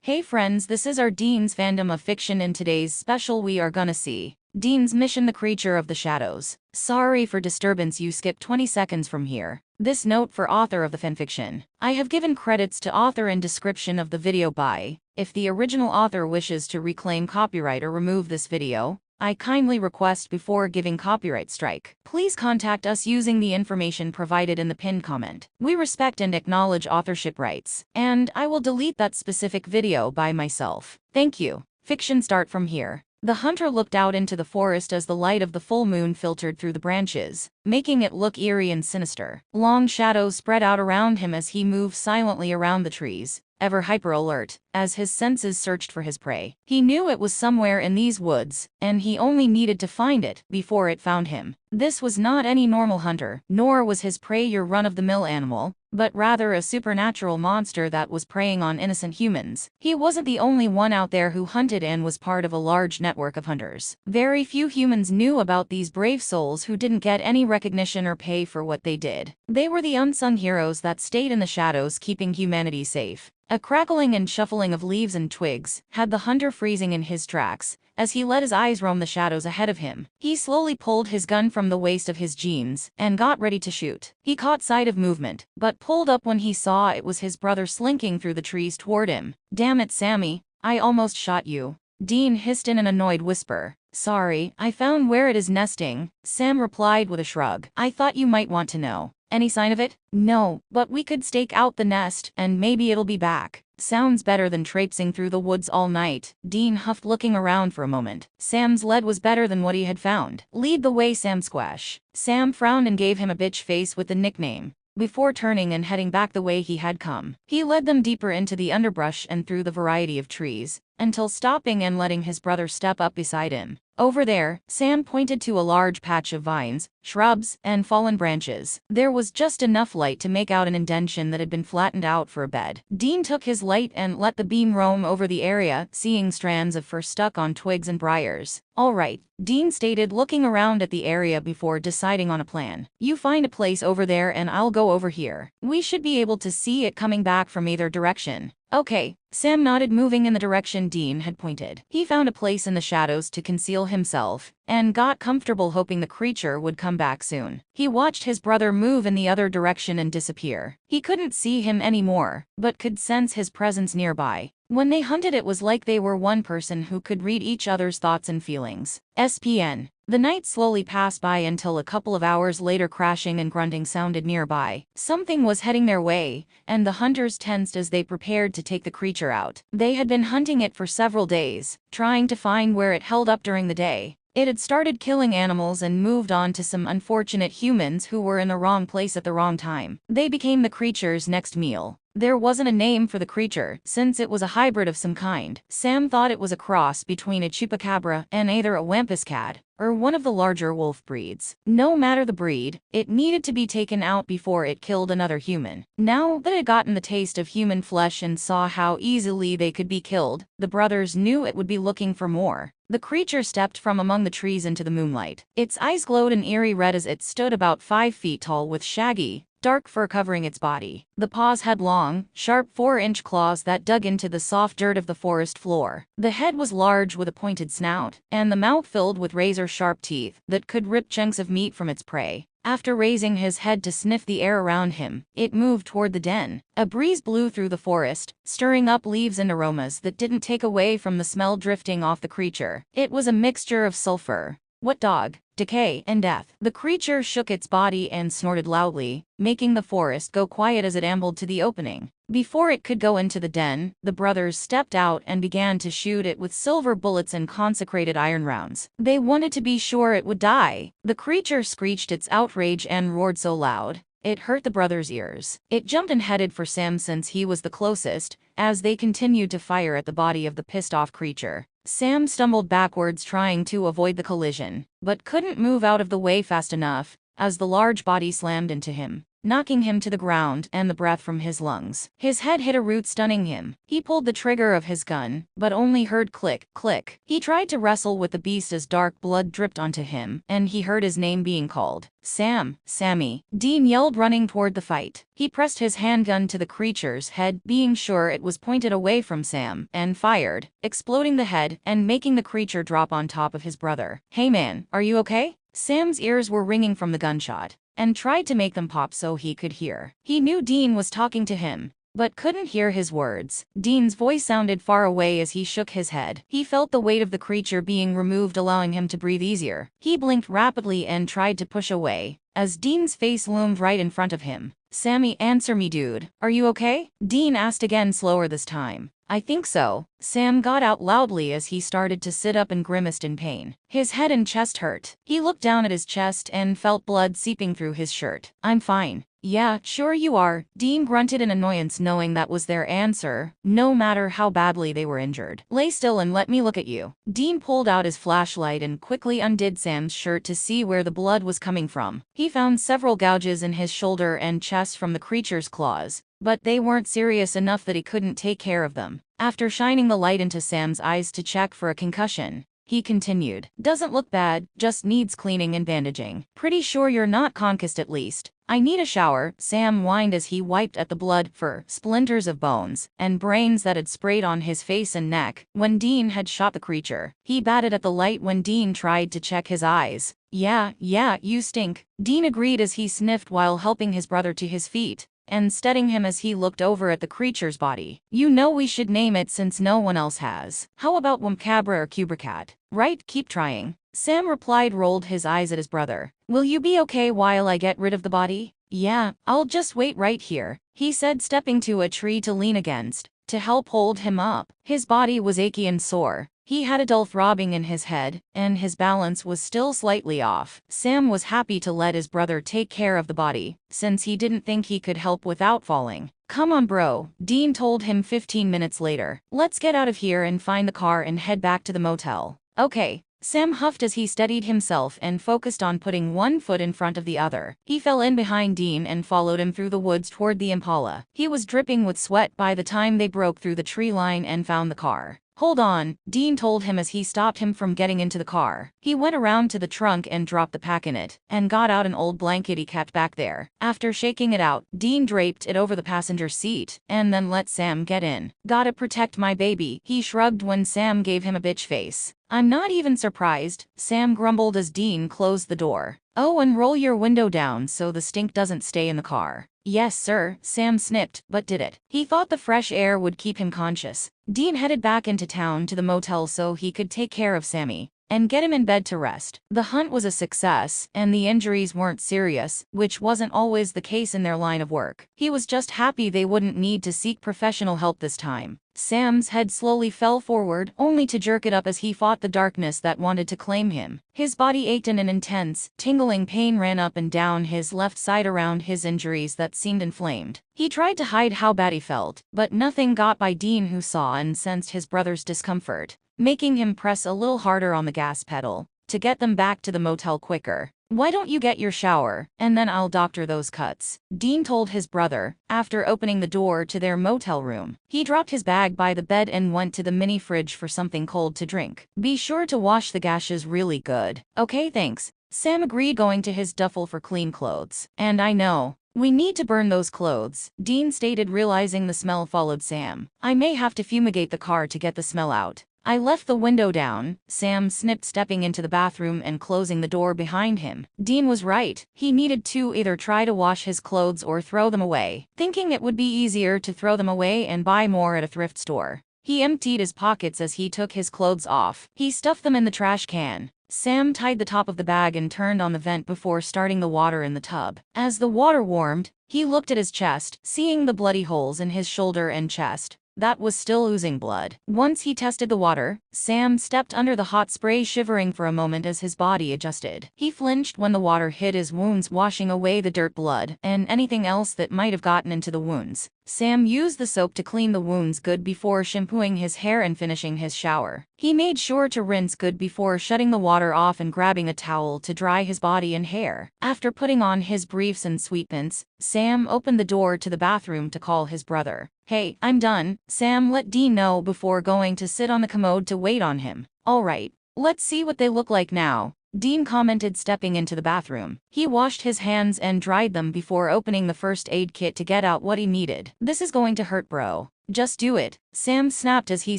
Hey friends, this is our Dean's fandom of fiction. In today's special we are gonna see Dean's mission, the creature of the shadows. Sorry for disturbance, you skipped 20 seconds from here. This note for author of the fanfiction. I have given credits to author in description of the video by. If the original author wishes to reclaim copyright or remove this video, I kindly request before giving copyright strike. Please contact us using the information provided in the pinned comment. We respect and acknowledge authorship rights, and I will delete that specific video by myself. Thank you. Fiction start from here. The hunter looked out into the forest as the light of the full moon filtered through the branches, making it look eerie and sinister. Long shadows spread out around him as he moved silently around the trees, ever hyper-alert, as his senses searched for his prey. He knew it was somewhere in these woods, and he only needed to find it before it found him. This was not any normal hunter, nor was his prey your run-of-the-mill animal, but rather a supernatural monster that was preying on innocent humans. He wasn't the only one out there who hunted and was part of a large network of hunters. Very few humans knew about these brave souls who didn't get any recognition or pay for what they did. They were the unsung heroes that stayed in the shadows, keeping humanity safe. A crackling and shuffling of leaves and twigs had the hunter freezing in his tracks as he let his eyes roam the shadows ahead of him. He slowly pulled his gun from the waist of his jeans and got ready to shoot. He caught sight of movement, but pulled up when he saw it was his brother slinking through the trees toward him. "Damn it, Sammy, I almost shot you," Dean hissed in an annoyed whisper. "Sorry, I found where it is nesting," Sam replied with a shrug. "I thought you might want to know." "Any sign of it?" "No, but we could stake out the nest, and maybe it'll be back." "Sounds better than traipsing through the woods all night," Dean huffed, looking around for a moment. Sam's lead was better than what he had found. "Lead the way, Sam Squash." Sam frowned and gave him a bitch face with the nickname, before turning and heading back the way he had come. He led them deeper into the underbrush and through the variety of trees, until stopping and letting his brother step up beside him. Over there, Sam pointed to a large patch of vines, shrubs, and fallen branches. There was just enough light to make out an indentation that had been flattened out for a bed. Dean took his light and let the beam roam over the area, seeing strands of fur stuck on twigs and briars. "All right," Dean stated, looking around at the area before deciding on a plan. "You find a place over there and I'll go over here. We should be able to see it coming back from either direction." "Okay," Sam nodded, moving in the direction Dean had pointed. He found a place in the shadows to conceal himself, and got comfortable, hoping the creature would come back soon. He watched his brother move in the other direction and disappear. He couldn't see him anymore, but could sense his presence nearby. When they hunted, it was like they were one person who could read each other's thoughts and feelings. SPN. The night slowly passed by until a couple of hours later, crashing and grunting sounded nearby. Something was heading their way, and the hunters tensed as they prepared to take the creature out. They had been hunting it for several days, trying to find where it held up during the day. It had started killing animals and moved on to some unfortunate humans who were in the wrong place at the wrong time. They became the creature's next meal. There wasn't a name for the creature, since it was a hybrid of some kind. Sam thought it was a cross between a chupacabra and either a wampus cat, or one of the larger wolf breeds. No matter the breed, it needed to be taken out before it killed another human. Now that it had gotten the taste of human flesh and saw how easily they could be killed, the brothers knew it would be looking for more. The creature stepped from among the trees into the moonlight. Its eyes glowed an eerie red as it stood about 5 feet tall, with shaggy, dark fur covering its body. The paws had long, sharp 4-inch claws that dug into the soft dirt of the forest floor. The head was large with a pointed snout, and the mouth filled with razor-sharp teeth that could rip chunks of meat from its prey. After raising his head to sniff the air around him, it moved toward the den. A breeze blew through the forest, stirring up leaves and aromas that didn't take away from the smell drifting off the creature. It was a mixture of sulfur, wet dog, decay, and death. The creature shook its body and snorted loudly, making the forest go quiet as it ambled to the opening. Before it could go into the den, the brothers stepped out and began to shoot it with silver bullets and consecrated iron rounds. They wanted to be sure it would die. The creature screeched its outrage and roared so loud it hurt the brothers' ears. It jumped and headed for Sam since he was the closest, as they continued to fire at the body of the pissed-off creature. Sam stumbled backwards, trying to avoid the collision, but couldn't move out of the way fast enough, as the large body slammed into him. knocking him to the ground and the breath from his lungs. His head hit a root, stunning him. He pulled the trigger of his gun, but only heard click, click. He tried to wrestle with the beast as dark blood dripped onto him, and he heard his name being called. Sam, Sammy, Dean yelled, running toward the fight. He pressed his handgun to the creature's head, being sure it was pointed away from Sam, and fired, exploding the head and making the creature drop on top of his brother. Hey man, are you okay? Sam's ears were ringing from the gunshot, and tried to make them pop so he could hear. He knew Dean was talking to him, but couldn't hear his words. Dean's voice sounded far away as he shook his head. He felt the weight of the creature being removed, allowing him to breathe easier. He blinked rapidly and tried to push away, as Dean's face loomed right in front of him. Sammy, answer me dude. Are you okay? Dean asked again, slower this time. I think so. Sam got out loudly as he started to sit up and grimaced in pain. His head and chest hurt. He looked down at his chest and felt blood seeping through his shirt. I'm fine. Yeah, sure you are. Dean grunted in annoyance, knowing that was their answer, no matter how badly they were injured. Lay still and let me look at you. Dean pulled out his flashlight and quickly undid Sam's shirt to see where the blood was coming from. He found several gouges in his shoulder and chest from the creature's claws, but they weren't serious enough that he couldn't take care of them. After shining the light into Sam's eyes to check for a concussion, he continued. Doesn't look bad, just needs cleaning and bandaging. Pretty sure you're not concussed at least. I need a shower, Sam whined as he wiped at the blood, fur, splinters of bones, and brains that had sprayed on his face and neck when Dean had shot the creature. He batted at the light when Dean tried to check his eyes. Yeah, you stink. Dean agreed as he sniffed while helping his brother to his feet and steadying him as he looked over at the creature's body. You know we should name it since no one else has. How about Wumcabra or Cubracat? Right, keep trying. Sam replied, rolled his eyes at his brother. Will you be okay while I get rid of the body? Yeah, I'll just wait right here, he said, stepping to a tree to lean against, to help hold him up. His body was achy and sore. He had a dull throbbing in his head, and his balance was still slightly off. Sam was happy to let his brother take care of the body, since he didn't think he could help without falling. Come on bro, Dean told him 15 minutes later. Let's get out of here and find the car and head back to the motel. Okay. Sam huffed as he steadied himself and focused on putting one foot in front of the other. He fell in behind Dean and followed him through the woods toward the Impala. He was dripping with sweat by the time they broke through the tree line and found the car. Hold on, Dean told him as he stopped him from getting into the car. He went around to the trunk and dropped the pack in it, and got out an old blanket he kept back there. After shaking it out, Dean draped it over the passenger seat, and then let Sam get in. Gotta protect my baby, he shrugged when Sam gave him a bitch face. I'm not even surprised, Sam grumbled as Dean closed the door. Oh, and roll your window down so the stink doesn't stay in the car. Yes, sir, Sam snipped, but did it. He thought the fresh air would keep him conscious. Dean headed back into town to the motel so he could take care of Sammy and get him in bed to rest. The hunt was a success, and the injuries weren't serious, which wasn't always the case in their line of work. He was just happy they wouldn't need to seek professional help this time. Sam's head slowly fell forward, only to jerk it up as he fought the darkness that wanted to claim him. His body ached and an intense, tingling pain ran up and down his left side around his injuries that seemed inflamed. He tried to hide how bad he felt, but nothing got by Dean, who saw and sensed his brother's discomfort, making him press a little harder on the gas pedal to get them back to the motel quicker. Why don't you get your shower, and then I'll doctor those cuts, Dean told his brother, after opening the door to their motel room. He dropped his bag by the bed and went to the mini fridge for something cold to drink. Be sure to wash the gashes really good. Okay, thanks. Sam agreed, going to his duffel for clean clothes. And I know we need to burn those clothes, Dean stated, realizing the smell followed Sam. I may have to fumigate the car to get the smell out. I left the window down, Sam snipped, stepping into the bathroom and closing the door behind him. Dean was right. He needed to either try to wash his clothes or throw them away, thinking it would be easier to throw them away and buy more at a thrift store. He emptied his pockets as he took his clothes off. He stuffed them in the trash can. Sam tied the top of the bag and turned on the vent before starting the water in the tub. As the water warmed, he looked at his chest, seeing the bloody holes in his shoulder and chest. that was still oozing blood. Once he tested the water, Sam stepped under the hot spray, shivering for a moment as his body adjusted. He flinched when the water hit his wounds, washing away the dirt, blood, and anything else that might have gotten into the wounds. Sam used the soap to clean the wounds good before shampooing his hair and finishing his shower. He made sure to rinse good before shutting the water off and grabbing a towel to dry his body and hair. After putting on his briefs and sweatpants, Sam opened the door to the bathroom to call his brother. "Hey, I'm done," Sam let Dean know before going to sit on the commode to wait on him. "Alright, let's see what they look like now," Dean commented, stepping into the bathroom. He washed his hands and dried them before opening the first aid kit to get out what he needed. "This is going to hurt, bro. Just do it," Sam snapped as he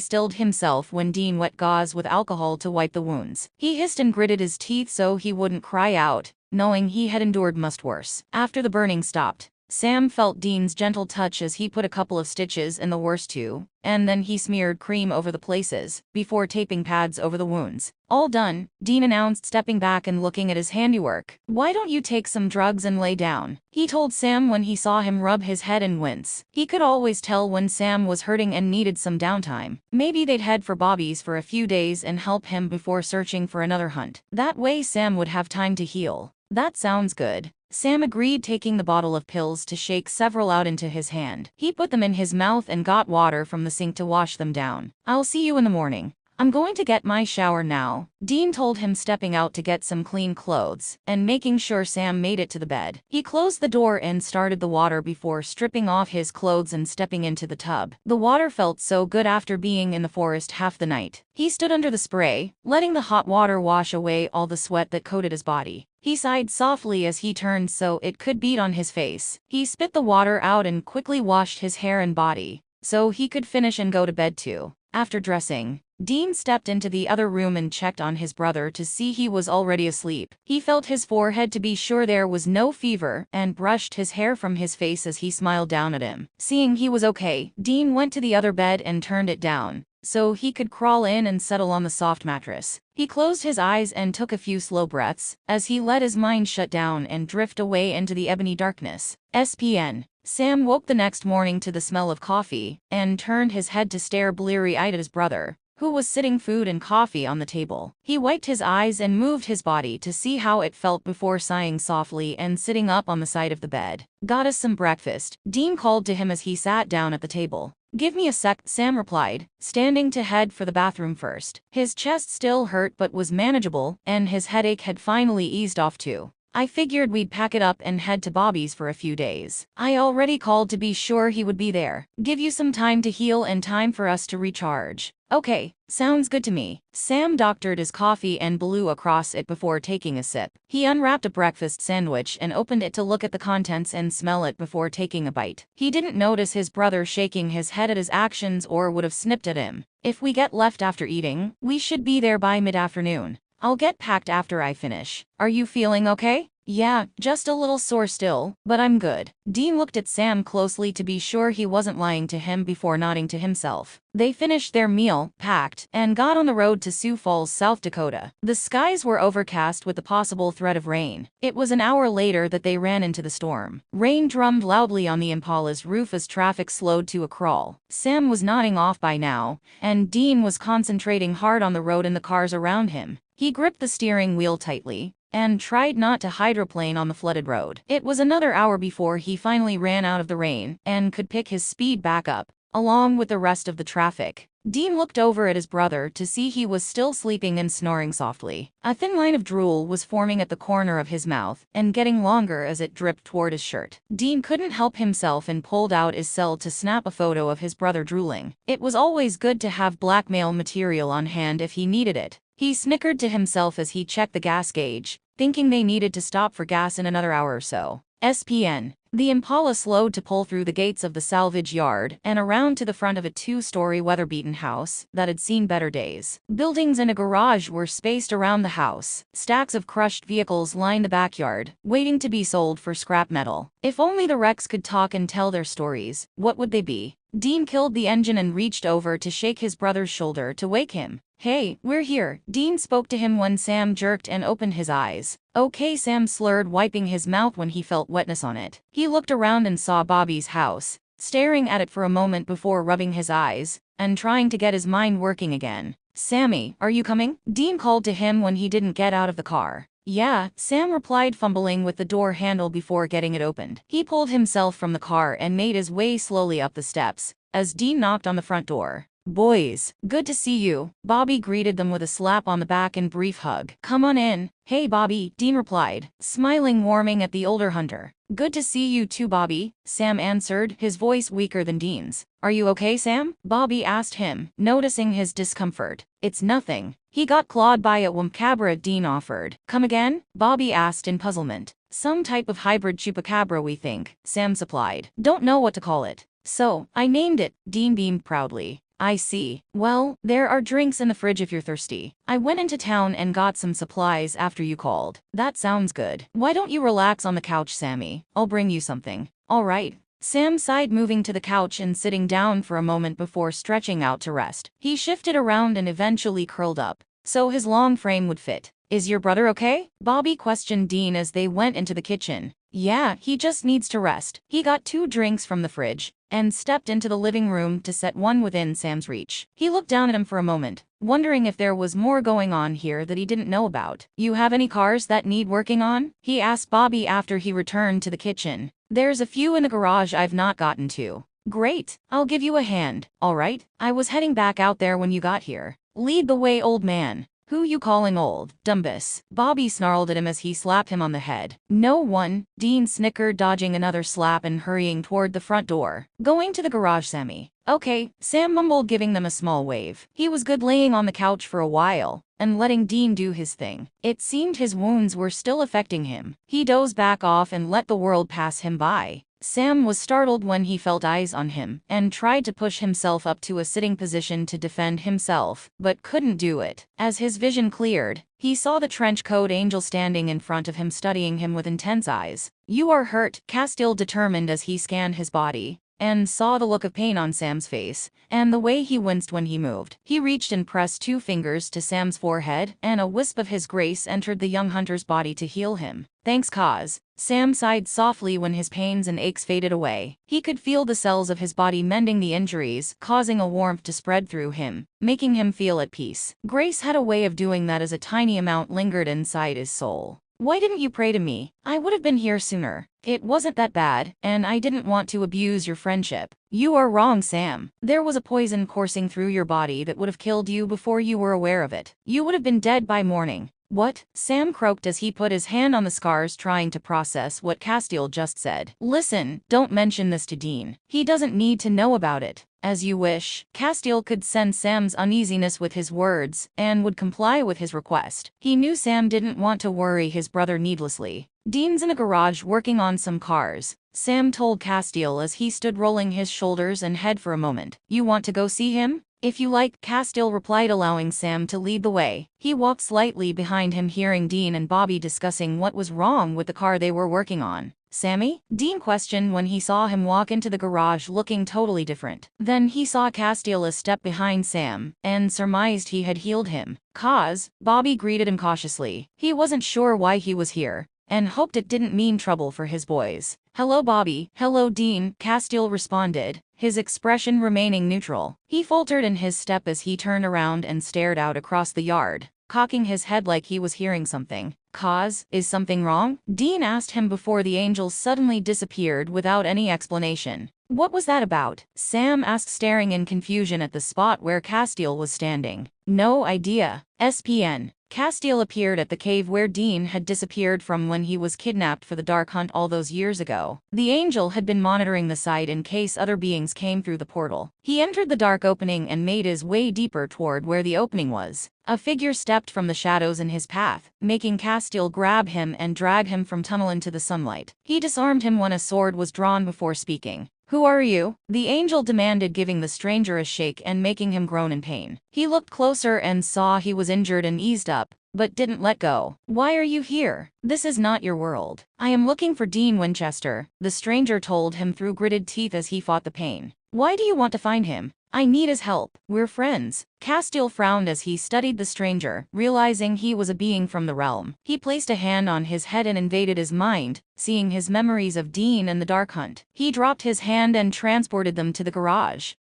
stilled himself when Dean wet gauze with alcohol to wipe the wounds. He hissed and gritted his teeth so he wouldn't cry out, knowing he had endured much worse. After the burning stopped, Sam felt Dean's gentle touch as he put a couple of stitches in the worst two, and then he smeared cream over the places, before taping pads over the wounds. "All done," Dean announced, stepping back and looking at his handiwork. "Why don't you take some drugs and lay down?" he told Sam when he saw him rub his head and wince. He could always tell when Sam was hurting and needed some downtime. Maybe they'd head for Bobby's for a few days and help him before searching for another hunt. That way Sam would have time to heal. "That sounds good," Sam agreed, taking the bottle of pills to shake several out into his hand. He put them in his mouth and got water from the sink to wash them down. "I'll see you in the morning. I'm going to get my shower now," Dean told him, stepping out to get some clean clothes and making sure Sam made it to the bed. He closed the door and started the water before stripping off his clothes and stepping into the tub. The water felt so good after being in the forest half the night. He stood under the spray, letting the hot water wash away all the sweat that coated his body. He sighed softly as he turned so it could beat on his face. He spit the water out and quickly washed his hair and body, so he could finish and go to bed too. After dressing, Dean stepped into the other room and checked on his brother to see he was already asleep. He felt his forehead to be sure there was no fever and brushed his hair from his face as he smiled down at him. Seeing he was okay, Dean went to the other bed and turned it down so he could crawl in and settle on the soft mattress. He closed his eyes and took a few slow breaths as he let his mind shut down and drift away into the ebony darkness. SPN. Sam woke the next morning to the smell of coffee and turned his head to stare bleary-eyed at his brother, who was sitting food and coffee on the table. He wiped his eyes and moved his body to see how it felt before sighing softly and sitting up on the side of the bed. "Got us some breakfast," Dean called to him as he sat down at the table. "Give me a sec," Sam replied, standing to head for the bathroom first. His chest still hurt but was manageable, and his headache had finally eased off too. "I figured we'd pack it up and head to Bobby's for a few days. I already called to be sure he would be there. Give you some time to heal and time for us to recharge." "Okay, sounds good to me." Sam doctored his coffee and blew across it before taking a sip. He unwrapped a breakfast sandwich and opened it to look at the contents and smell it before taking a bite. He didn't notice his brother shaking his head at his actions or would have snipped at him. "If we get left after eating, we should be there by mid-afternoon. I'll get packed after I finish. Are you feeling okay?" "Yeah, just a little sore still, but I'm good." Dean looked at Sam closely to be sure he wasn't lying to him before nodding to himself. They finished their meal, packed, and got on the road to Sioux Falls, South Dakota. The skies were overcast with the possible threat of rain. It was an hour later that they ran into the storm. Rain drummed loudly on the Impala's roof as traffic slowed to a crawl. Sam was nodding off by now, and Dean was concentrating hard on the road and the cars around him. He gripped the steering wheel tightly and tried not to hydroplane on the flooded road. It was another hour before he finally ran out of the rain and could pick his speed back up, along with the rest of the traffic. Dean looked over at his brother to see he was still sleeping and snoring softly. A thin line of drool was forming at the corner of his mouth and getting longer as it dripped toward his shirt. Dean couldn't help himself and pulled out his cell to snap a photo of his brother drooling. It was always good to have blackmail material on hand if he needed it. He snickered to himself as he checked the gas gauge, thinking they needed to stop for gas in another hour or so. SPN. The Impala slowed to pull through the gates of the salvage yard and around to the front of a two-story weather-beaten house that had seen better days. Buildings and a garage were spaced around the house. Stacks of crushed vehicles lined the backyard, waiting to be sold for scrap metal. If only the wrecks could talk and tell their stories, what would they be? Dean killed the engine and reached over to shake his brother's shoulder to wake him. "Hey, we're here," Dean spoke to him when Sam jerked and opened his eyes. "Okay," Sam slurred, wiping his mouth when he felt wetness on it. He looked around and saw Bobby's house, staring at it for a moment before rubbing his eyes and trying to get his mind working again. "Sammy, are you coming?" Dean called to him when he didn't get out of the car. "Yeah," Sam replied, fumbling with the door handle before getting it opened. He pulled himself from the car and made his way slowly up the steps as Dean knocked on the front door. "Boys, good to see you." Bobby greeted them with a slap on the back and brief hug. "Come on in." "Hey Bobby," Dean replied, smiling, warming at the older hunter. "Good to see you too, Bobby," Sam answered, his voice weaker than Dean's. "Are you okay, Sam?" Bobby asked him, noticing his discomfort. "It's nothing. He got clawed by a Wumpcabra," Dean offered. "Come again?" Bobby asked in puzzlement. "Some type of hybrid chupacabra, we think," Sam supplied. "Don't know what to call it. So, I named it," Dean beamed proudly. "I see. Well, there are drinks in the fridge if you're thirsty. I went into town and got some supplies after you called." "That sounds good. Why don't you relax on the couch, Sammy? I'll bring you something." "All right." Sam sighed, moving to the couch and sitting down for a moment before stretching out to rest. He shifted around and eventually curled up so his long frame would fit. "Is your brother okay?" Bobby questioned Dean as they went into the kitchen. "Yeah, he just needs to rest." He got 2 drinks from the fridge and stepped into the living room to set one within Sam's reach. He looked down at him for a moment, wondering if there was more going on here that he didn't know about. "You have any cars that need working on?" he asked Bobby after he returned to the kitchen. "There's a few in the garage I've not gotten to." "Great, I'll give you a hand." "All right, I was heading back out there when you got here." "Lead the way, old man." "Who you calling old, Dumbus?" Bobby snarled at him as he slapped him on the head. "No one," Dean snickered, dodging another slap and hurrying toward the front door. "Going to the garage, Sammy." "Okay," Sam mumbled, giving them a small wave. He was good laying on the couch for a while and letting Dean do his thing. It seemed his wounds were still affecting him. He dozed back off and let the world pass him by. Sam was startled when he felt eyes on him and tried to push himself up to a sitting position to defend himself, but couldn't do it. As his vision cleared, he saw the trench-coat angel standing in front of him, studying him with intense eyes. "You are hurt," Castiel determined as he scanned his body and saw the look of pain on Sam's face, and the way he winced when he moved. He reached and pressed 2 fingers to Sam's forehead, and a wisp of his grace entered the young hunter's body to heal him. "Thanks, Cause." Sam sighed softly when his pains and aches faded away. He could feel the cells of his body mending the injuries, causing a warmth to spread through him, making him feel at peace. Grace had a way of doing that as a tiny amount lingered inside his soul. "Why didn't you pray to me? I would have been here sooner. It wasn't that bad, and I didn't want to abuse your friendship." "You are wrong, Sam. There was a poison coursing through your body that would have killed you before you were aware of it. You would have been dead by morning." "What?" Sam croaked as he put his hand on the scars, trying to process what Castiel just said. "Listen, don't mention this to Dean. He doesn't need to know about it." "As you wish." Castiel could sense Sam's uneasiness with his words and would comply with his request. He knew Sam didn't want to worry his brother needlessly. "Dean's in a garage working on some cars," Sam told Castiel as he stood rolling his shoulders and head for a moment. "You want to go see him?" "If you like," Castiel replied, allowing Sam to lead the way. He walked slightly behind him, hearing Dean and Bobby discussing what was wrong with the car they were working on. "Sammy?" Dean questioned when he saw him walk into the garage looking totally different. Then he saw Castiel a step behind Sam and surmised he had healed him. "Cause," Bobby greeted him cautiously. He wasn't sure why he was here and hoped it didn't mean trouble for his boys. "Hello, Bobby." "Hello, Dean," Castiel responded, his expression remaining neutral. He faltered in his step as he turned around and stared out across the yard, cocking his head like he was hearing something. "Cause, is something wrong?" Dean asked him before the angels suddenly disappeared without any explanation. "What was that about?" Sam asked, staring in confusion at the spot where Castiel was standing. "No idea." SPN. Castiel appeared at the cave where Dean had disappeared from when he was kidnapped for the Dark Hunt all those years ago. The angel had been monitoring the site in case other beings came through the portal. He entered the dark opening and made his way deeper toward where the opening was. A figure stepped from the shadows in his path, making Castiel grab him and drag him from tunnel into the sunlight. He disarmed him when a sword was drawn before speaking. "Who are you?" the angel demanded, giving the stranger a shake and making him groan in pain. He looked closer and saw he was injured and eased up, but didn't let go. "Why are you here? This is not your world." "I am looking for Dean Winchester," the stranger told him through gritted teeth as he fought the pain. "Why do you want to find him?" I need his help. We're friends. Castile frowned as he studied the stranger, realizing he was a being from the realm. He placed a hand on his head and invaded his mind, seeing his memories of Dean and the Dark Hunt. He dropped his hand and transported them to the garage.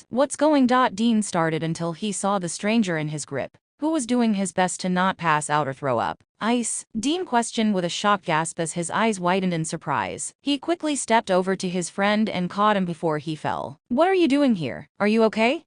What's going? Dean started until he saw the stranger in his grip, who was doing his best to not pass out or throw up. Ice? Dean questioned with a shocked gasp as his eyes widened in surprise. He quickly stepped over to his friend and caught him before he fell. What are you doing here? Are you okay?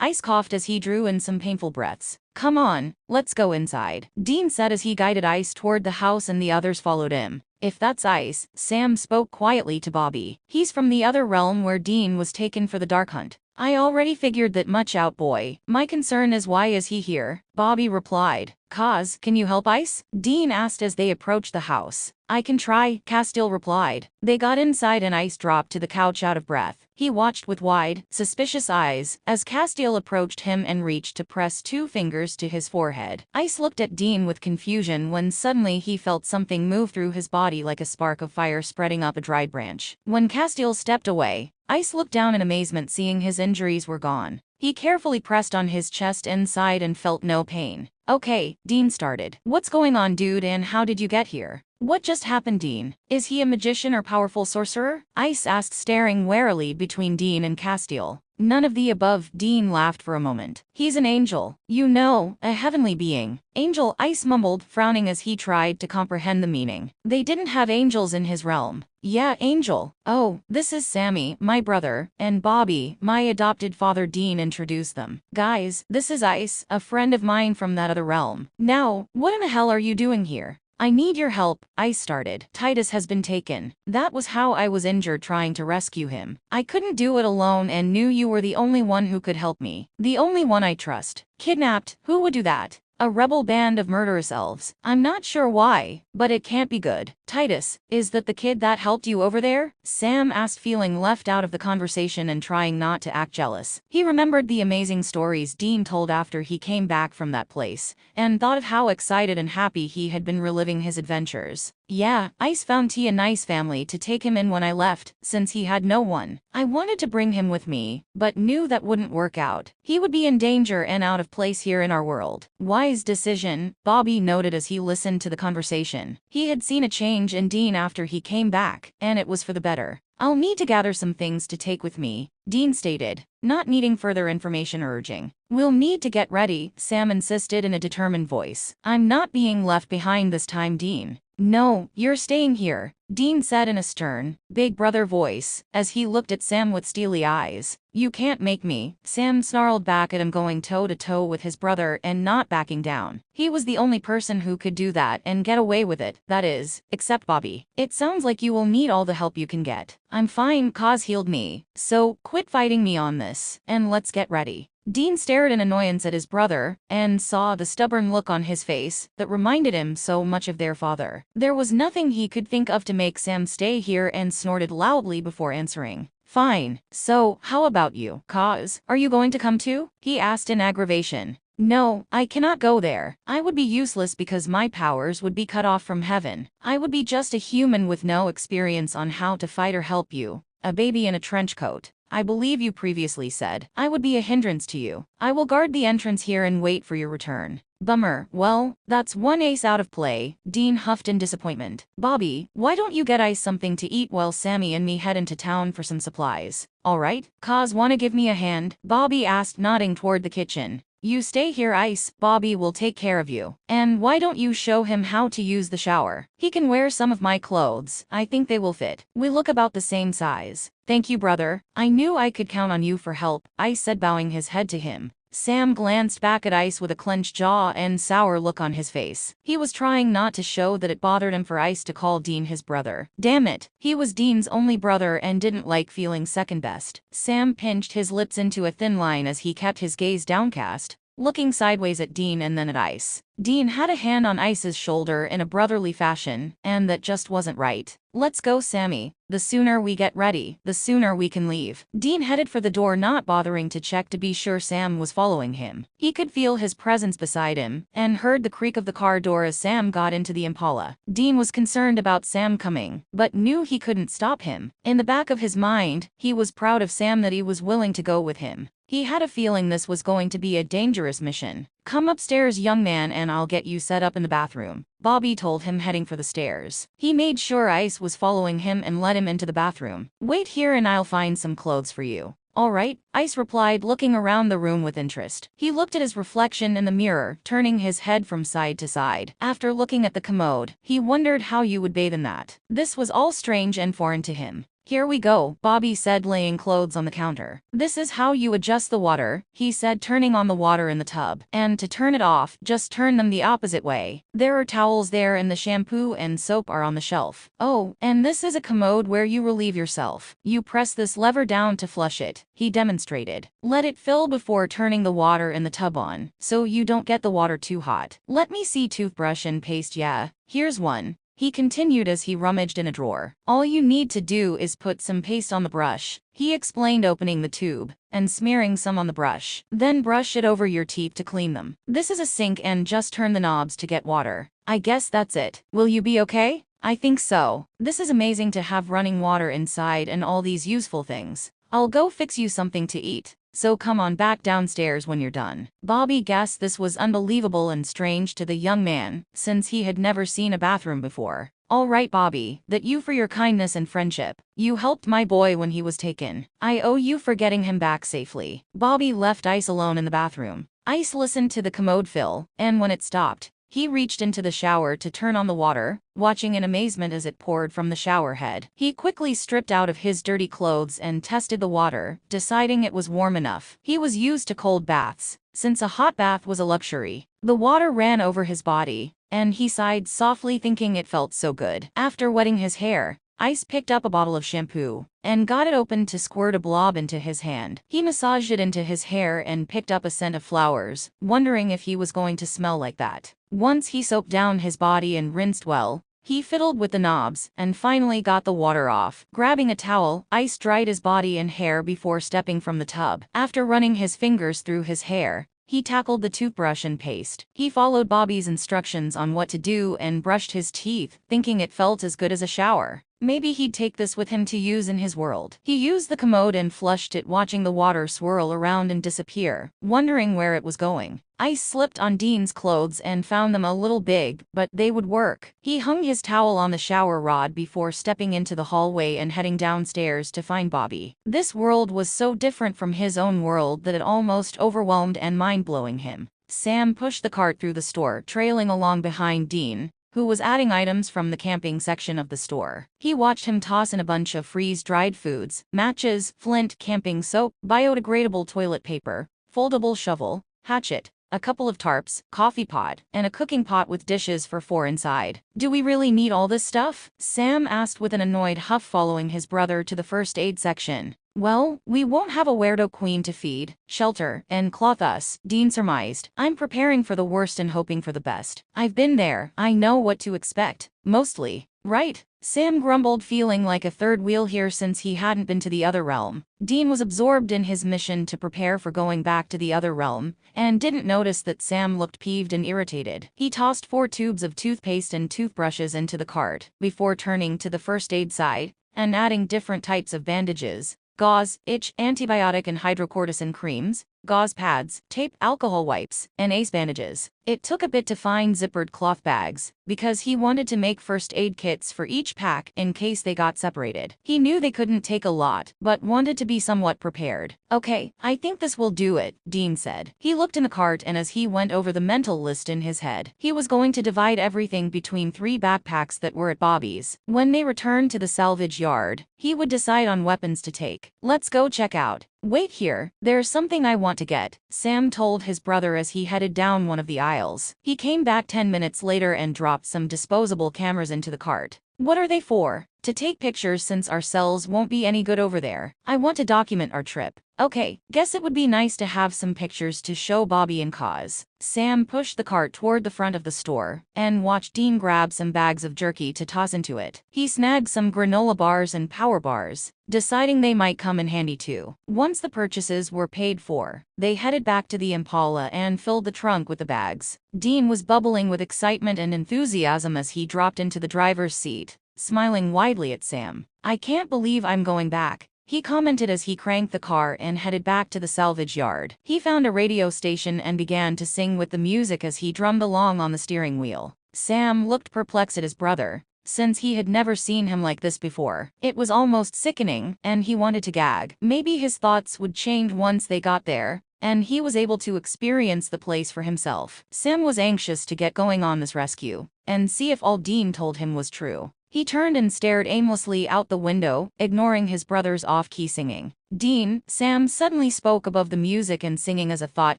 Ice coughed as he drew in some painful breaths. Come on, let's go inside, Dean said as he guided Ice toward the house and the others followed him. If that's Ice, Sam spoke quietly to Bobby. He's from the other realm where Dean was taken for the Dark Hunt. I already figured that much out, boy. My concern is why is he here? Bobby replied. Can you help Ice? Dean asked as they approached the house. I can try, Castile replied. They got inside and Ice dropped to the couch out of breath. He watched with wide, suspicious eyes as Castile approached him and reached to press 2 fingers to his forehead. Ice looked at Dean with confusion when suddenly he felt something move through his body like a spark of fire spreading up a dried branch. When Castile stepped away, Ice looked down in amazement seeing his injuries were gone. He carefully pressed on his chest inside and felt no pain. Okay, Dean started. What's going on, dude, and how did you get here? What just happened, Dean? Is he a magician or powerful sorcerer? Ice asked, staring warily between Dean and Castile. None of the above, Dean laughed for a moment. He's an angel. You know, a heavenly being. Angel, Ice mumbled, frowning as he tried to comprehend the meaning. They didn't have angels in his realm. Yeah, angel. Oh, this is Sammy, my brother, and Bobby, my adopted father. Dean introduced them. Guys, this is Ice, a friend of mine from that other realm. Now, what in the hell are you doing here? I need your help, Ice started. Titus has been taken. That was how I was injured trying to rescue him. I couldn't do it alone and knew you were the only one who could help me. The only one I trust. Kidnapped? Who would do that? A rebel band of murderous elves. I'm not sure why, but it can't be good. Titus, is that the kid that helped you over there? Sam asked, feeling left out of the conversation and trying not to act jealous. He remembered the amazing stories Dean told after he came back from that place, and thought of how excited and happy he had been reliving his adventures. Yeah, Ice found T a nice family to take him in when I left, since he had no one. I wanted to bring him with me, but knew that wouldn't work out. He would be in danger and out of place here in our world. Wise decision, Bobby noted as he listened to the conversation. He had seen a change in Dean after he came back, and it was for the better. I'll need to gather some things to take with me, Dean stated, not needing further information or urging. We'll need to get ready, Sam insisted in a determined voice. I'm not being left behind this time, Dean. No, you're staying here, Dean said in a stern, big brother voice, as he looked at Sam with steely eyes. You can't make me, Sam snarled back at him, going toe-to-toe with his brother and not backing down. He was the only person who could do that and get away with it, that is, except Bobby. It sounds like you will need all the help you can get. I'm fine, Cause healed me, so quit fighting me on this, and let's get ready. Dean stared in annoyance at his brother, and saw the stubborn look on his face that reminded him so much of their father. There was nothing he could think of to make Sam stay here and snorted loudly before answering. Fine. So, how about you, Cause? Are you going to come too? He asked in aggravation. No, I cannot go there. I would be useless because my powers would be cut off from heaven. I would be just a human with no experience on how to fight or help you. A baby in a trench coat. I believe you previously said I would be a hindrance to you. I will guard the entrance here and wait for your return. Bummer. Well, that's one ace out of play, Dean huffed in disappointment. Bobby, why don't you get Ice something to eat while Sammy and me head into town for some supplies? Alright, Cause wanna give me a hand? Bobby asked, nodding toward the kitchen. You stay here, Ice, Bobby will take care of you. And why don't you show him how to use the shower? He can wear some of my clothes, I think they will fit. We look about the same size. Thank you, brother. I knew I could count on you for help, Ice said, bowing his head to him. Sam glanced back at Ice with a clenched jaw and sour look on his face. He was trying not to show that it bothered him for Ice to call Dean his brother. Damn it, he was Dean's only brother and didn't like feeling second best. Sam pinched his lips into a thin line as he kept his gaze downcast. looking sideways at Dean and then at Ice. Dean had a hand on Ice's shoulder in a brotherly fashion, and that just wasn't right. "Let's go, Sammy. The sooner we get ready, the sooner we can leave." Dean headed for the door, not bothering to check to be sure Sam was following him. He could feel his presence beside him, and heard the creak of the car door as Sam got into the Impala. Dean was concerned about Sam coming, but knew he couldn't stop him. In the back of his mind, he was proud of Sam that he was willing to go with him. He had a feeling this was going to be a dangerous mission. "Come upstairs, young man, and I'll get you set up in the bathroom," Bobby told him, heading for the stairs. He made sure Ice was following him and let him into the bathroom. "Wait here and I'll find some clothes for you." "All right," Ice replied, looking around the room with interest. He looked at his reflection in the mirror, turning his head from side to side. After looking at the commode, he wondered how you would bathe in that. This was all strange and foreign to him. "Here we go," Bobby said, laying clothes on the counter. "This is how you adjust the water," he said, turning on the water in the tub. "And to turn it off, just turn them the opposite way. There are towels there and the shampoo and soap are on the shelf. Oh, and this is a commode where you relieve yourself. You press this lever down to flush it," he demonstrated. "Let it fill before turning the water in the tub on, so you don't get the water too hot. Let me see toothbrush and paste. Yeah, here's one," he continued as he rummaged in a drawer. "All you need to do is put some paste on the brush," he explained, opening the tube and smearing some on the brush. "Then brush it over your teeth to clean them. This is a sink and just turn the knobs to get water. I guess that's it. Will you be okay?" "I think so. This is amazing to have running water inside and all these useful things. I'll go fix you something to eat, so come on back downstairs when you're done." Bobby guessed this was unbelievable and strange to the young man, since he had never seen a bathroom before. "All right, Bobby, that you for your kindness and friendship. You helped my boy when he was taken. I owe you for getting him back safely." Bobby left Ice alone in the bathroom. Ice listened to the commode fill, and when it stopped, he reached into the shower to turn on the water, watching in amazement as it poured from the shower head. He quickly stripped out of his dirty clothes and tested the water, deciding it was warm enough. He was used to cold baths, since a hot bath was a luxury. The water ran over his body, and he sighed softly, thinking it felt so good. After wetting his hair, Ice picked up a bottle of shampoo and got it open to squirt a blob into his hand. He massaged it into his hair and picked up a scent of flowers, wondering if he was going to smell like that. Once he soaped down his body and rinsed well, he fiddled with the knobs and finally got the water off. Grabbing a towel, Ice dried his body and hair before stepping from the tub. After running his fingers through his hair, he tackled the toothbrush and paste. He followed Bobby's instructions on what to do and brushed his teeth, thinking it felt as good as a shower. Maybe he'd take this with him to use in his world. He used the commode and flushed it, watching the water swirl around and disappear, wondering where it was going. Ice slipped on Dean's clothes and found them a little big, but they would work. He hung his towel on the shower rod before stepping into the hallway and heading downstairs to find Bobby. This world was so different from his own world that it almost overwhelmed and mind-blowing him. Sam pushed the cart through the store, trailing along behind Dean, who was adding items from the camping section of the store. He watched him toss in a bunch of freeze-dried foods, matches, flint, camping soap, biodegradable toilet paper, foldable shovel, hatchet, a couple of tarps, coffee pot, and a cooking pot with dishes for 4 inside. "Do we really need all this stuff?" Sam asked with an annoyed huff, following his brother to the first aid section. "Well, we won't have a weirdo queen to feed, shelter, and clothe us," Dean surmised. "I'm preparing for the worst and hoping for the best. I've been there, I know what to expect. Mostly. Right?" Sam grumbled, feeling like a third wheel here since he hadn't been to the other realm. Dean was absorbed in his mission to prepare for going back to the other realm, and didn't notice that Sam looked peeved and irritated. He tossed 4 tubes of toothpaste and toothbrushes into the cart, before turning to the first aid side, and adding different types of bandages, gauze, itch, antibiotic and hydrocortisone creams, gauze pads, tape, alcohol wipes, and ace bandages. It took a bit to find zippered cloth bags, because he wanted to make first aid kits for each pack in case they got separated. He knew they couldn't take a lot, but wanted to be somewhat prepared. "Okay, I think this will do it," Dean said. He looked in the cart, and as he went over the mental list in his head, he was going to divide everything between 3 backpacks that were at Bobby's. When they returned to the salvage yard, he would decide on weapons to take. "Let's go check out." "Wait here, there's something I want to get," Sam told his brother as he headed down one of the aisles. He came back 10 minutes later and dropped some disposable cameras into the cart. "What are they for?" To take pictures since our cells won't be any good over there. I want to document our trip. Okay, guess it would be nice to have some pictures to show Bobby and Cause. Sam pushed the cart toward the front of the store and watched Dean grab some bags of jerky to toss into it. He snagged some granola bars and power bars, deciding they might come in handy too. Once the purchases were paid for, they headed back to the Impala and filled the trunk with the bags. Dean was bubbling with excitement and enthusiasm as he dropped into the driver's seat, smiling widely at Sam. "I can't believe I'm going back," he commented as he cranked the car and headed back to the salvage yard. He found a radio station and began to sing with the music as he drummed along on the steering wheel. Sam looked perplexed at his brother, since he had never seen him like this before. It was almost sickening, and he wanted to gag. Maybe his thoughts would change once they got there, and he was able to experience the place for himself. Sam was anxious to get going on this rescue and see if all Dean told him was true. He turned and stared aimlessly out the window, ignoring his brother's off-key singing. "Dean," Sam suddenly spoke above the music and singing as a thought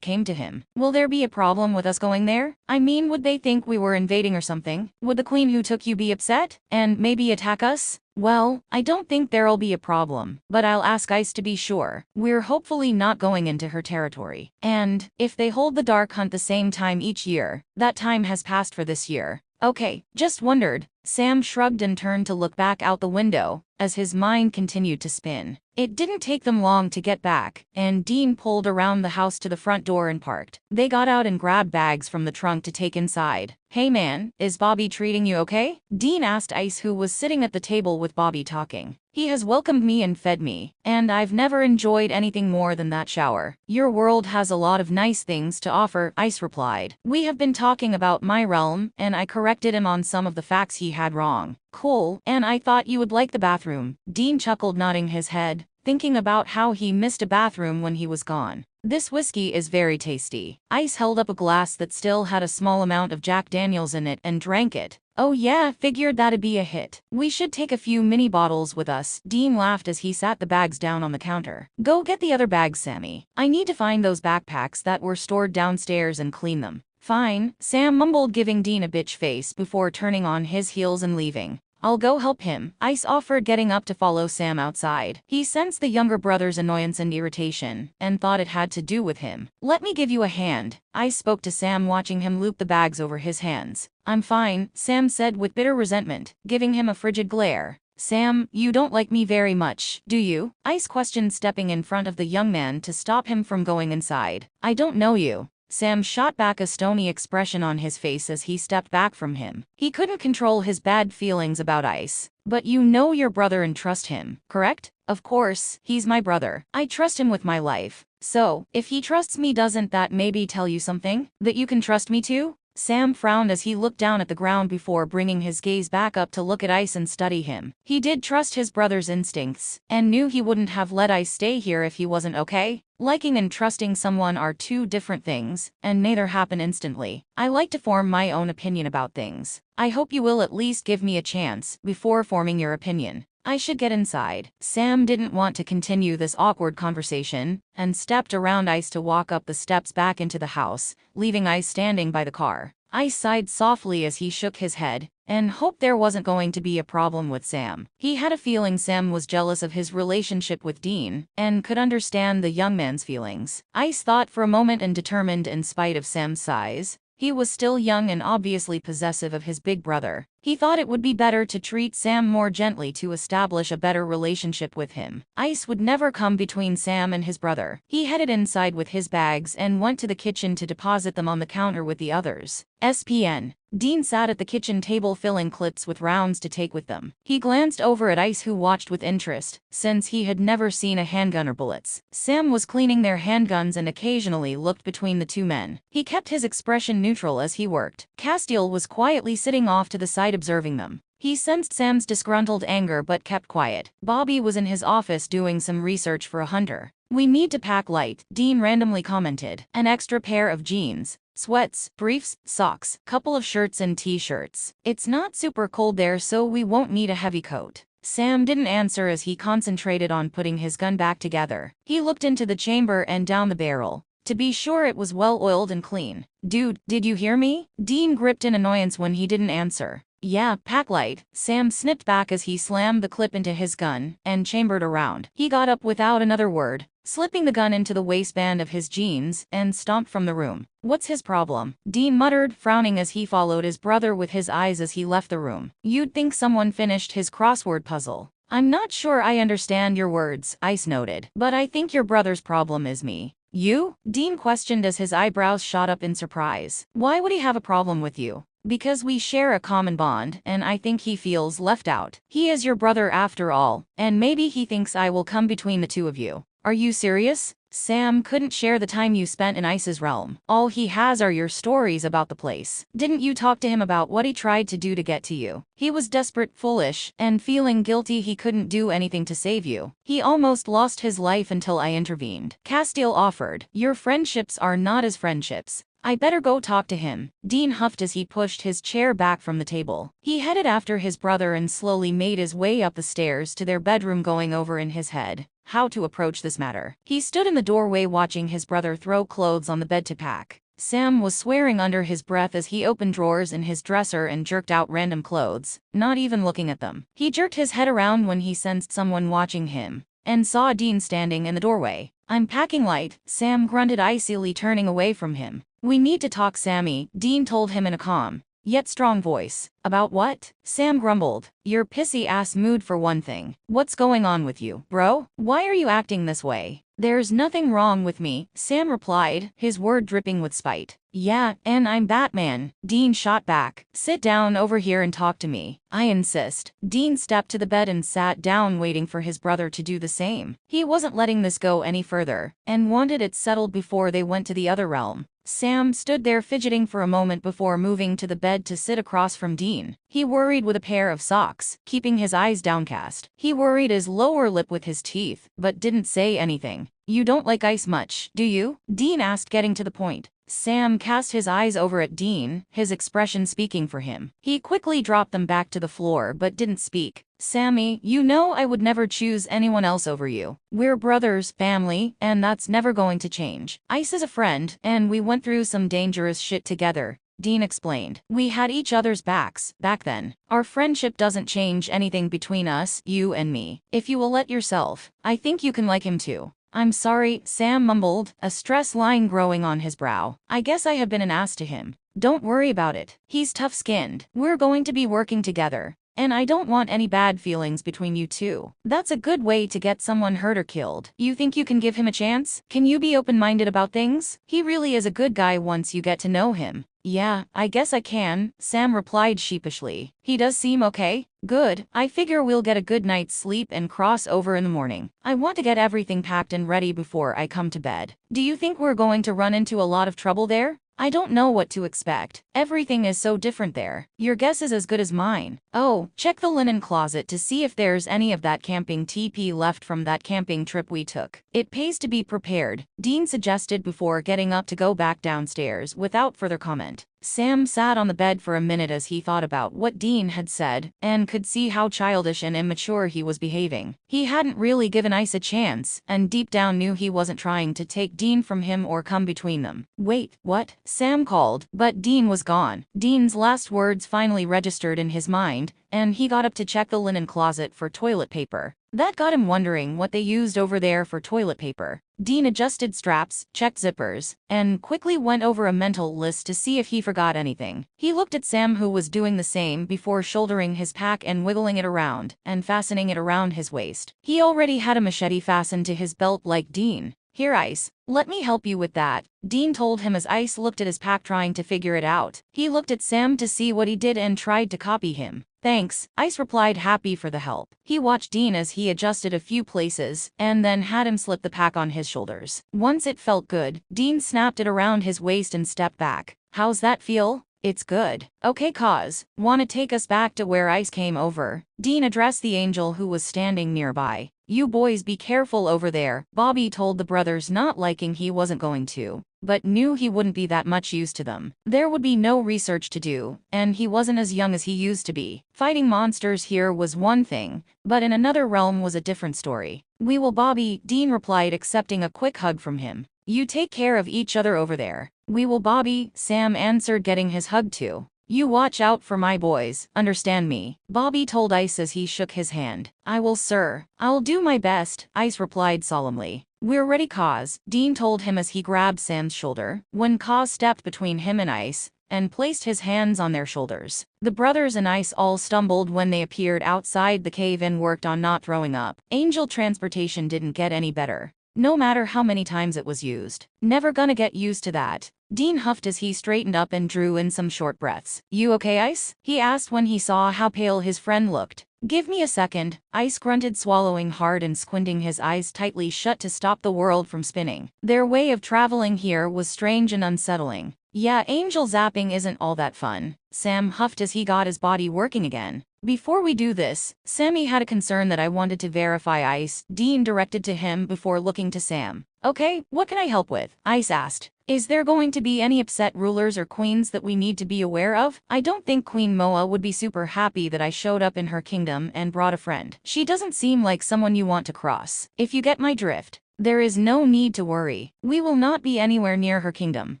came to him. "Will there be a problem with us going there? I mean, would they think we were invading or something? Would the queen who took you be upset and maybe attack us?" "Well, I don't think there'll be a problem, but I'll ask Ice to be sure. We're hopefully not going into her territory. And if they hold the Dark Hunt the same time each year, that time has passed for this year." "Okay, just wondered." Sam shrugged and turned to look back out the window, as his mind continued to spin. It didn't take them long to get back, and Dean pulled around the house to the front door and parked. They got out and grabbed bags from the trunk to take inside. "Hey man, is Bobby treating you okay?" Dean asked Ice, who was sitting at the table with Bobby talking. "He has welcomed me and fed me, and I've never enjoyed anything more than that shower." "Your world has a lot of nice things to offer," Ice replied. "We have been talking about my realm, and I corrected him on some of the facts he had wrong." "Cool, and I thought you would like the bathroom." Dean chuckled, nodding his head, thinking about how he missed a bathroom when he was gone. "This whiskey is very tasty." Ice held up a glass that still had a small amount of Jack Daniels in it and drank it. "Oh yeah, figured that'd be a hit. We should take a few mini bottles with us." Dean laughed as he sat the bags down on the counter. "Go get the other bags, Sammy. I need to find those backpacks that were stored downstairs and clean them." "Fine," Sam mumbled, giving Dean a bitch face before turning on his heels and leaving. "I'll go help him," Ice offered, getting up to follow Sam outside. He sensed the younger brother's annoyance and irritation, and thought it had to do with him. "Let me give you a hand," Ice spoke to Sam, watching him loop the bags over his hands. "I'm fine," Sam said with bitter resentment, giving him a frigid glare. "Sam, you don't like me very much, do you?" Ice questioned, stepping in front of the young man to stop him from going inside. "I don't know you." Sam shot back, a stony expression on his face as he stepped back from him. He couldn't control his bad feelings about Ice. "But you know your brother and trust him, correct?" "Of course, he's my brother. I trust him with my life. So, if he trusts me, doesn't that maybe tell you something? That you can trust me too?" Sam frowned as he looked down at the ground before bringing his gaze back up to look at Ice and study him. He did trust his brother's instincts, and knew he wouldn't have let Ice stay here if he wasn't okay. Liking and trusting someone are two different things, and neither happen instantly. I like to form my own opinion about things. I hope you will at least give me a chance before forming your opinion. I should get inside. Sam didn't want to continue this awkward conversation, and stepped around Ice to walk up the steps back into the house, leaving Ice standing by the car. Ice sighed softly as he shook his head, and hoped there wasn't going to be a problem with Sam. He had a feeling Sam was jealous of his relationship with Dean, and could understand the young man's feelings. Ice thought for a moment and determined, in spite of Sam's size, he was still young and obviously possessive of his big brother. He thought it would be better to treat Sam more gently to establish a better relationship with him. Ice would never come between Sam and his brother. He headed inside with his bags and went to the kitchen to deposit them on the counter with the others. SPN. Dean sat at the kitchen table filling clips with rounds to take with them. He glanced over at Ice, who watched with interest, since he had never seen a handgun or bullets. Sam was cleaning their handguns and occasionally looked between the two men. He kept his expression neutral as he worked. Castiel was quietly sitting off to the side observing them. He sensed Sam's disgruntled anger but kept quiet. Bobby was in his office doing some research for a hunter. "We need to pack light," Dean randomly commented. "An extra pair of jeans, sweats, briefs, socks, couple of shirts and t-shirts. It's not super cold there, so we won't need a heavy coat." Sam didn't answer as he concentrated on putting his gun back together. He looked into the chamber and down the barrel, to be sure it was well oiled and clean. "Dude, did you hear me?" Dean gripped in annoyance when he didn't answer. Yeah, pack light. Sam snipped back as he slammed the clip into his gun and chambered around. He got up without another word, slipping the gun into the waistband of his jeans, and stomped from the room. What's his problem? Dean muttered, frowning as he followed his brother with his eyes as he left the room. You'd think someone finished his crossword puzzle. I'm not sure I understand your words, Ice noted, but I think your brother's problem is me. You? Dean questioned as his eyebrows shot up in surprise. Why would he have a problem with you? Because we share a common bond, and I think he feels left out. He is your brother after all, and maybe he thinks I will come between the two of you. Are you serious? Sam couldn't share the time you spent in Ice's realm. All he has are your stories about the place. Didn't you talk to him about what he tried to do to get to you? He was desperate, foolish, and feeling guilty he couldn't do anything to save you. He almost lost his life until I intervened. Castiel offered. Your friendships are not as friendships. I better go talk to him, Dean huffed as he pushed his chair back from the table. He headed after his brother and slowly made his way up the stairs to their bedroom, going over in his head how to approach this matter. He stood in the doorway watching his brother throw clothes on the bed to pack. Sam was swearing under his breath as he opened drawers in his dresser and jerked out random clothes, not even looking at them. He jerked his head around when he sensed someone watching him, and saw Dean standing in the doorway. I'm packing light, Sam grunted icily, turning away from him. We need to talk, Sammy, Dean told him in a calm, yet strong voice. About what? Sam grumbled. Your pissy-ass mood for one thing. What's going on with you, bro? Why are you acting this way? There's nothing wrong with me, Sam replied, his word dripping with spite. Yeah, and I'm Batman, Dean shot back. Sit down over here and talk to me. I insist. Dean stepped to the bed and sat down, waiting for his brother to do the same. He wasn't letting this go any further, and wanted it settled before they went to the other realm. Sam stood there fidgeting for a moment before moving to the bed to sit across from Dean. He worried with a pair of socks, keeping his eyes downcast. He worried his lower lip with his teeth, but didn't say anything. You don't like Ice much, do you? Dean asked, getting to the point. Sam cast his eyes over at Dean, his expression speaking for him. He quickly dropped them back to the floor but didn't speak. Sammy, you know I would never choose anyone else over you. We're brothers, family, and that's never going to change. Ice is a friend, and we went through some dangerous shit together, Dean explained. We had each other's backs, back then. Our friendship doesn't change anything between us, you and me. If you will let yourself, I think you can like him too. I'm sorry, Sam mumbled, a stress line growing on his brow. I guess I have been an ass to him. Don't worry about it. He's tough-skinned. We're going to be working together, and I don't want any bad feelings between you two. That's a good way to get someone hurt or killed. You think you can give him a chance? Can you be open-minded about things? He really is a good guy once you get to know him. Yeah, I guess I can, Sam replied sheepishly. He does seem okay. Good, I figure we'll get a good night's sleep and cross over in the morning. I want to get everything packed and ready before I come to bed. Do you think we're going to run into a lot of trouble there? I don't know what to expect. Everything is so different there. Your guess is as good as mine. Oh, check the linen closet to see if there's any of that camping TP left from that camping trip we took. It pays to be prepared, Dean suggested before getting up to go back downstairs without further comment. Sam sat on the bed for a minute as he thought about what Dean had said, and could see how childish and immature he was behaving. He hadn't really given Ice a chance, and deep down knew he wasn't trying to take Dean from him or come between them. Wait, what? Sam called, but Dean was gone. Dean's last words finally registered in his mind, and he got up to check the linen closet for toilet paper. That got him wondering what they used over there for toilet paper. Dean adjusted straps, checked zippers, and quickly went over a mental list to see if he forgot anything. He looked at Sam, who was doing the same before shouldering his pack and wiggling it around and fastening it around his waist. He already had a machete fastened to his belt like Dean. Here, Ice, let me help you with that, Dean told him as Ice looked at his pack trying to figure it out. He looked at Sam to see what he did and tried to copy him. Thanks, Ice replied, happy for the help. He watched Dean as he adjusted a few places and then had him slip the pack on his shoulders. Once it felt good, Dean snapped it around his waist and stepped back. How's that feel? It's good. Okay, cause, wanna take us back to where Ice came over? Dean addressed the angel who was standing nearby. You boys be careful over there, Bobby told the brothers, not liking he wasn't going to, but knew he wouldn't be that much use to them. There would be no research to do, and he wasn't as young as he used to be. Fighting monsters here was one thing, but in another realm was a different story. We will, Bobby, Dean replied, accepting a quick hug from him. You take care of each other over there. We will, Bobby, Sam answered, getting his hug too. You watch out for my boys, understand me? Bobby told Ice as he shook his hand. I will, sir. I'll do my best, Ice replied solemnly. We're ready, Kaz, Dean told him as he grabbed Sam's shoulder, when Kaz stepped between him and Ice and placed his hands on their shoulders. The brothers and Ice all stumbled when they appeared outside the cave and worked on not throwing up. Angel transportation didn't get any better, no matter how many times it was used. Never gonna get used to that. Dean huffed as he straightened up and drew in some short breaths. You okay, Ice? He asked when he saw how pale his friend looked. Give me a second, Ice grunted, swallowing hard and squinting his eyes tightly shut to stop the world from spinning. Their way of traveling here was strange and unsettling. Yeah, angel zapping isn't all that fun, Sam huffed as he got his body working again. Before we do this, Sammy had a concern that I wanted to verify, Ice, Dean directed to him before looking to Sam. Okay, what can I help with? Ice asked. Is there going to be any upset rulers or queens that we need to be aware of? I don't think Queen Moa would be super happy that I showed up in her kingdom and brought a friend. She doesn't seem like someone you want to cross. If you get my drift. There is no need to worry. We will not be anywhere near her kingdom,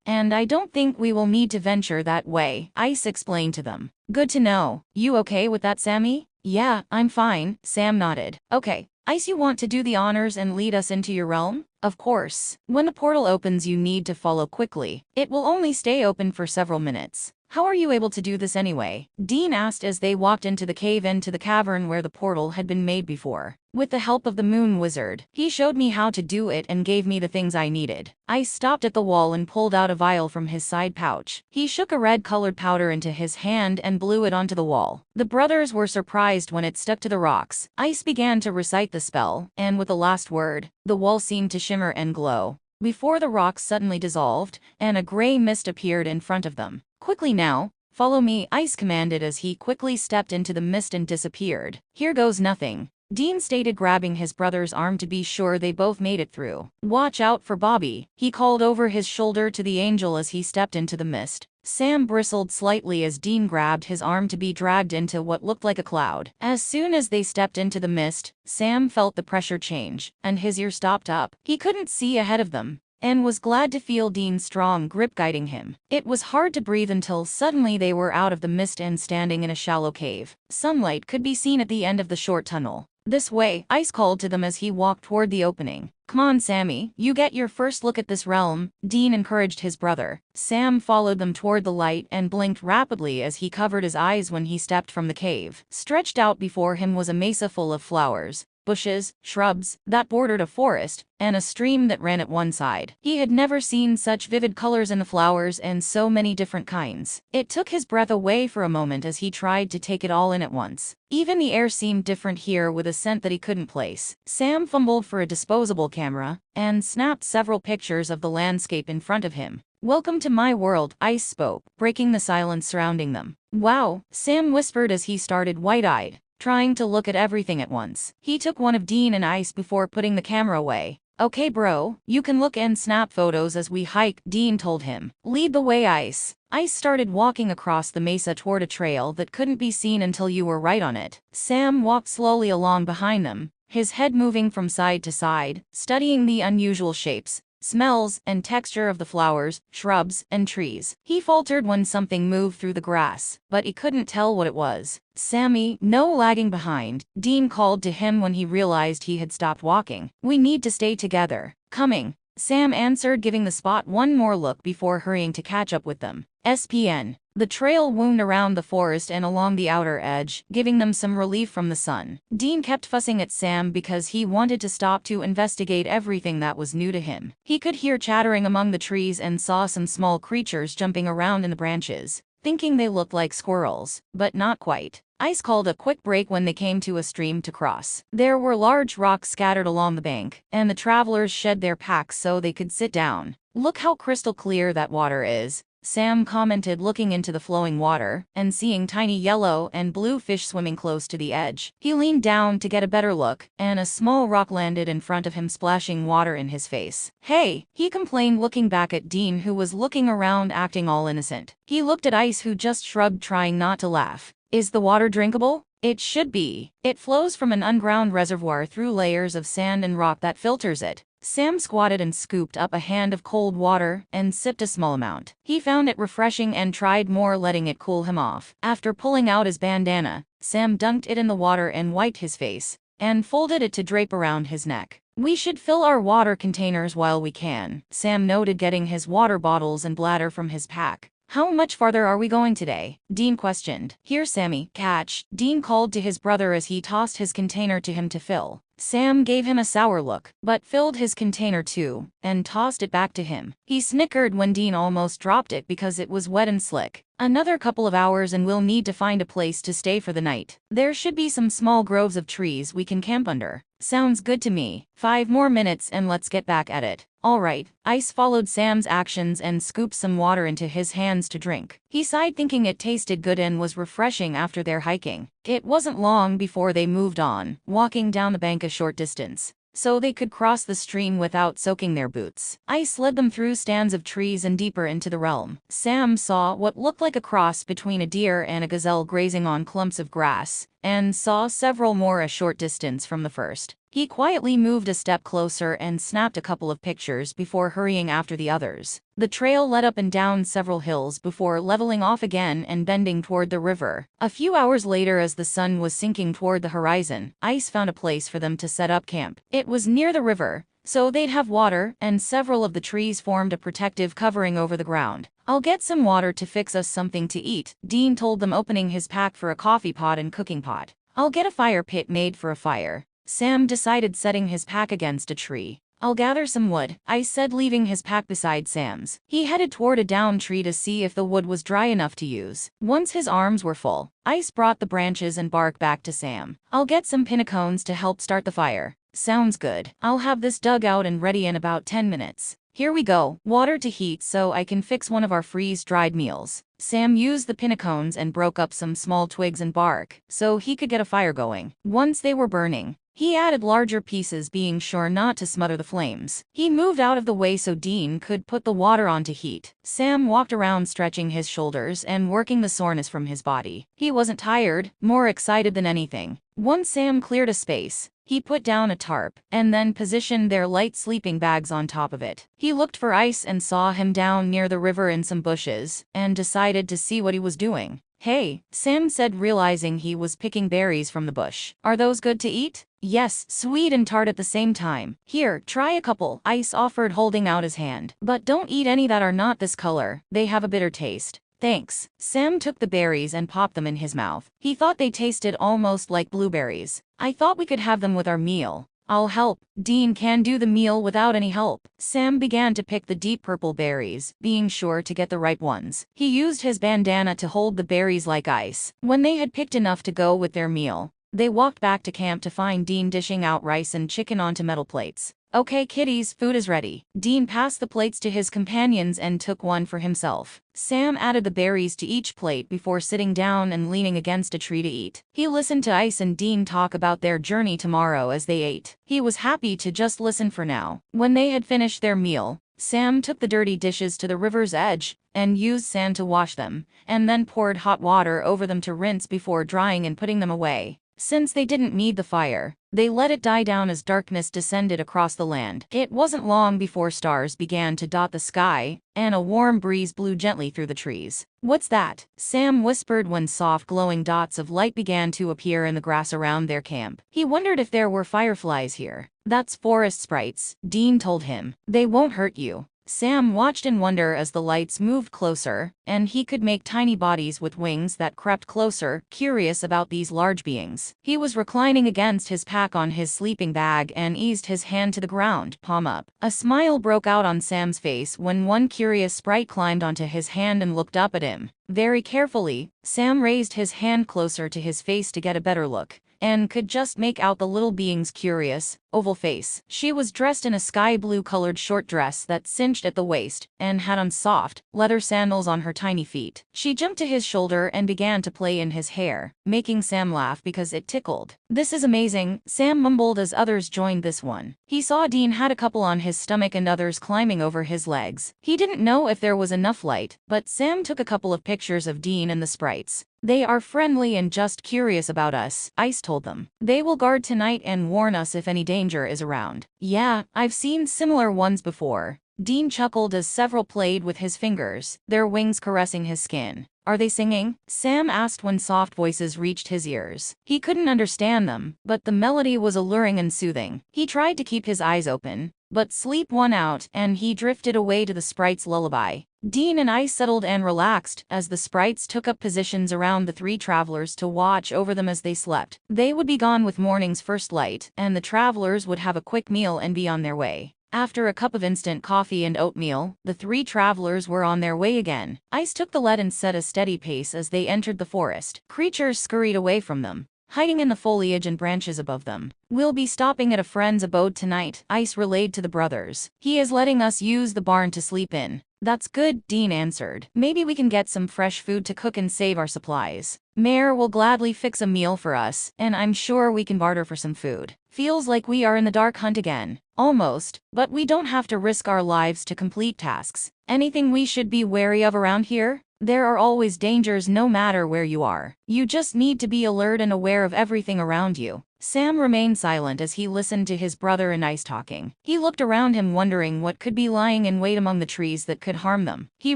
and I don't think we will need to venture that way, Ice explained to them. Good to know. You okay with that, Sammy? Yeah, I'm fine, Sam nodded. Okay, Ice, you want to do the honors and lead us into your realm? Of course. When the portal opens, you need to follow quickly. It will only stay open for several minutes. How are you able to do this anyway? Dean asked as they walked into the cave into the cavern where the portal had been made before. With the help of the moon wizard, he showed me how to do it and gave me the things I needed. Ice stopped at the wall and pulled out a vial from his side pouch. He shook a red-colored powder into his hand and blew it onto the wall. The brothers were surprised when it stuck to the rocks. Ice began to recite the spell, and with the last word, the wall seemed to shimmer and glow. Before the rocks suddenly dissolved, and a gray mist appeared in front of them. Quickly now, follow me, Ice commanded as he quickly stepped into the mist and disappeared. Here goes nothing, Dean stated, grabbing his brother's arm to be sure they both made it through. Watch out for Bobby, he called over his shoulder to the angel as he stepped into the mist. Sam bristled slightly as Dean grabbed his arm to be dragged into what looked like a cloud. As soon as they stepped into the mist, Sam felt the pressure change, and his ear stopped up. He couldn't see ahead of them, and was glad to feel Dean's strong grip guiding him. It was hard to breathe until suddenly they were out of the mist and standing in a shallow cave. Sunlight could be seen at the end of the short tunnel. This way, Ice called to them as he walked toward the opening. Come on, Sammy, you get your first look at this realm, Dean encouraged his brother. Sam followed them toward the light and blinked rapidly as he covered his eyes when he stepped from the cave. Stretched out before him was a mesa full of flowers, bushes, shrubs that bordered a forest, and a stream that ran at one side. He had never seen such vivid colors in the flowers and so many different kinds. It took his breath away for a moment as he tried to take it all in at once. Even the air seemed different here, with a scent that he couldn't place. Sam fumbled for a disposable camera and snapped several pictures of the landscape in front of him. Welcome to my world, Ice spoke, breaking the silence surrounding them. Wow, Sam whispered as he started wide-eyed, trying to look at everything at once. He took one of Dean and Ice before putting the camera away. Okay bro, you can look and snap photos as we hike, Dean told him. Lead the way, Ice. Ice started walking across the mesa toward a trail that couldn't be seen until you were right on it. Sam walked slowly along behind them, his head moving from side to side, studying the unusual shapes, smells, and texture of the flowers, shrubs, and trees. He faltered when something moved through the grass, but he couldn't tell what it was. Sammy, no lagging behind, Dean called to him when he realized he had stopped walking. We need to stay together. Coming, Sam answered, giving the spot one more look before hurrying to catch up with them. SPN. The trail wound around the forest and along the outer edge, giving them some relief from the sun. Dean kept fussing at Sam because he wanted to stop to investigate everything that was new to him. He could hear chattering among the trees and saw some small creatures jumping around in the branches, thinking they looked like squirrels, but not quite. Ice called a quick break when they came to a stream to cross. There were large rocks scattered along the bank, and the travelers shed their packs so they could sit down. Look how crystal clear that water is, Sam commented, looking into the flowing water and seeing tiny yellow and blue fish swimming close to the edge. He leaned down to get a better look, and a small rock landed in front of him, splashing water in his face. Hey, he complained, looking back at Dean, who was looking around acting all innocent. He looked at Ice, who just shrugged, trying not to laugh. Is the water drinkable? It should be. It flows from an underground reservoir through layers of sand and rock that filters it, Sam squatted and scooped up a hand of cold water and sipped a small amount. He found it refreshing and tried more, letting it cool him off. After pulling out his bandana, Sam dunked it in the water and wiped his face, and folded it to drape around his neck. We should fill our water containers while we can, Sam noted, getting his water bottles and bladder from his pack. How much farther are we going today? Dean questioned. Here, Sammy, catch, Dean called to his brother as he tossed his container to him to fill. Sam gave him a sour look, but filled his container too, and tossed it back to him. He snickered when Dean almost dropped it because it was wet and slick. Another couple of hours and we'll need to find a place to stay for the night. There should be some small groves of trees we can camp under. Sounds good to me. 5 more minutes and let's get back at it. Alright. Ice followed Sam's actions and scooped some water into his hands to drink. He sighed, thinking it tasted good and was refreshing after their hiking. It wasn't long before they moved on, walking down the bank a short distance, so they could cross the stream without soaking their boots. Ice led them through stands of trees and deeper into the realm. Sam saw what looked like a cross between a deer and a gazelle grazing on clumps of grass, and saw several more a short distance from the first. He quietly moved a step closer and snapped a couple of pictures before hurrying after the others. The trail led up and down several hills before leveling off again and bending toward the river. A few hours later, as the sun was sinking toward the horizon, Ice found a place for them to set up camp. It was near the river, so they'd have water, and several of the trees formed a protective covering over the ground. I'll get some water to fix us something to eat, Dean told them, opening his pack for a coffee pot and cooking pot. I'll get a fire pit made for a fire, Sam decided, setting his pack against a tree. I'll gather some wood, Ice said, leaving his pack beside Sam's. He headed toward a downed tree to see if the wood was dry enough to use. Once his arms were full, Ice brought the branches and bark back to Sam. I'll get some pine cones to help start the fire. Sounds good. I'll have this dug out and ready in about 10 minutes. Here we go, water to heat so I can fix one of our freeze-dried meals. Sam used the pine cones and broke up some small twigs and bark, so he could get a fire going. Once they were burning, he added larger pieces, being sure not to smother the flames. He moved out of the way so Dean could put the water on to heat. Sam walked around, stretching his shoulders and working the soreness from his body. He wasn't tired, more excited than anything. Once Sam cleared a space, he put down a tarp, and then positioned their light sleeping bags on top of it. He looked for Ice and saw him down near the river in some bushes, and decided to see what he was doing. Hey, Sam said, realizing he was picking berries from the bush. Are those good to eat? Yes, sweet and tart at the same time. Here, try a couple, Ice offered, holding out his hand. But don't eat any that are not this color, they have a bitter taste. Thanks. Sam took the berries and popped them in his mouth. He thought they tasted almost like blueberries. I thought we could have them with our meal. I'll help. Dean can do the meal without any help. Sam began to pick the deep purple berries, being sure to get the ripe ones. He used his bandana to hold the berries like ice. When they had picked enough to go with their meal, they walked back to camp to find Dean dishing out rice and chicken onto metal plates. Okay kiddies, food is ready. Dean passed the plates to his companions and took one for himself. Sam added the berries to each plate before sitting down and leaning against a tree to eat. He listened to Ice and Dean talk about their journey tomorrow as they ate. He was happy to just listen for now. When they had finished their meal, Sam took the dirty dishes to the river's edge and used sand to wash them, and then poured hot water over them to rinse before drying and putting them away. Since they didn't need the fire, they let it die down as darkness descended across the land. It wasn't long before stars began to dot the sky, and a warm breeze blew gently through the trees. What's that? Sam whispered when soft glowing dots of light began to appear in the grass around their camp. He wondered if there were fireflies here. That's forest sprites, Dean told him. They won't hurt you. Sam watched in wonder as the lights moved closer, and he could make tiny bodies with wings that crept closer, curious about these large beings. He was reclining against his pack on his sleeping bag and eased his hand to the ground, palm up. A smile broke out on Sam's face when one curious sprite climbed onto his hand and looked up at him. Very carefully, Sam raised his hand closer to his face to get a better look, and could just make out the little being's curious, oval face. She was dressed in a sky blue colored short dress that cinched at the waist, and had on soft, leather sandals on her tiny feet. She jumped to his shoulder and began to play in his hair, making Sam laugh because it tickled. This is amazing, Sam mumbled as others joined this one. He saw Dean had a couple on his stomach and others climbing over his legs. He didn't know if there was enough light, but Sam took a couple of pictures of Dean and the sprites. They are friendly and just curious about us, Ice told them. They will guard tonight and warn us if any danger danger is around. Yeah, I've seen similar ones before. Dean chuckled as several played with his fingers, their wings caressing his skin. Are they singing? Sam asked when soft voices reached his ears. He couldn't understand them, but the melody was alluring and soothing. He tried to keep his eyes open, but sleep won out and he drifted away to the sprite's lullaby. Dean and Ice settled and relaxed as the sprites took up positions around the three travelers to watch over them as they slept. They would be gone with morning's first light, and the travelers would have a quick meal and be on their way. After a cup of instant coffee and oatmeal, the three travelers were on their way again. Ice took the lead and set a steady pace as they entered the forest. Creatures scurried away from them, hiding in the foliage and branches above them. We'll be stopping at a friend's abode tonight, Ice relayed to the brothers. He is letting us use the barn to sleep in. That's good, Dean answered. Maybe we can get some fresh food to cook and save our supplies. Mare will gladly fix a meal for us, and I'm sure we can barter for some food. Feels like we are in the dark hunt again. Almost, but we don't have to risk our lives to complete tasks. Anything we should be wary of around here? There are always dangers no matter where you are. You just need to be alert and aware of everything around you. Sam remained silent as he listened to his brother and Ice talking. He looked around him wondering what could be lying in wait among the trees that could harm them. He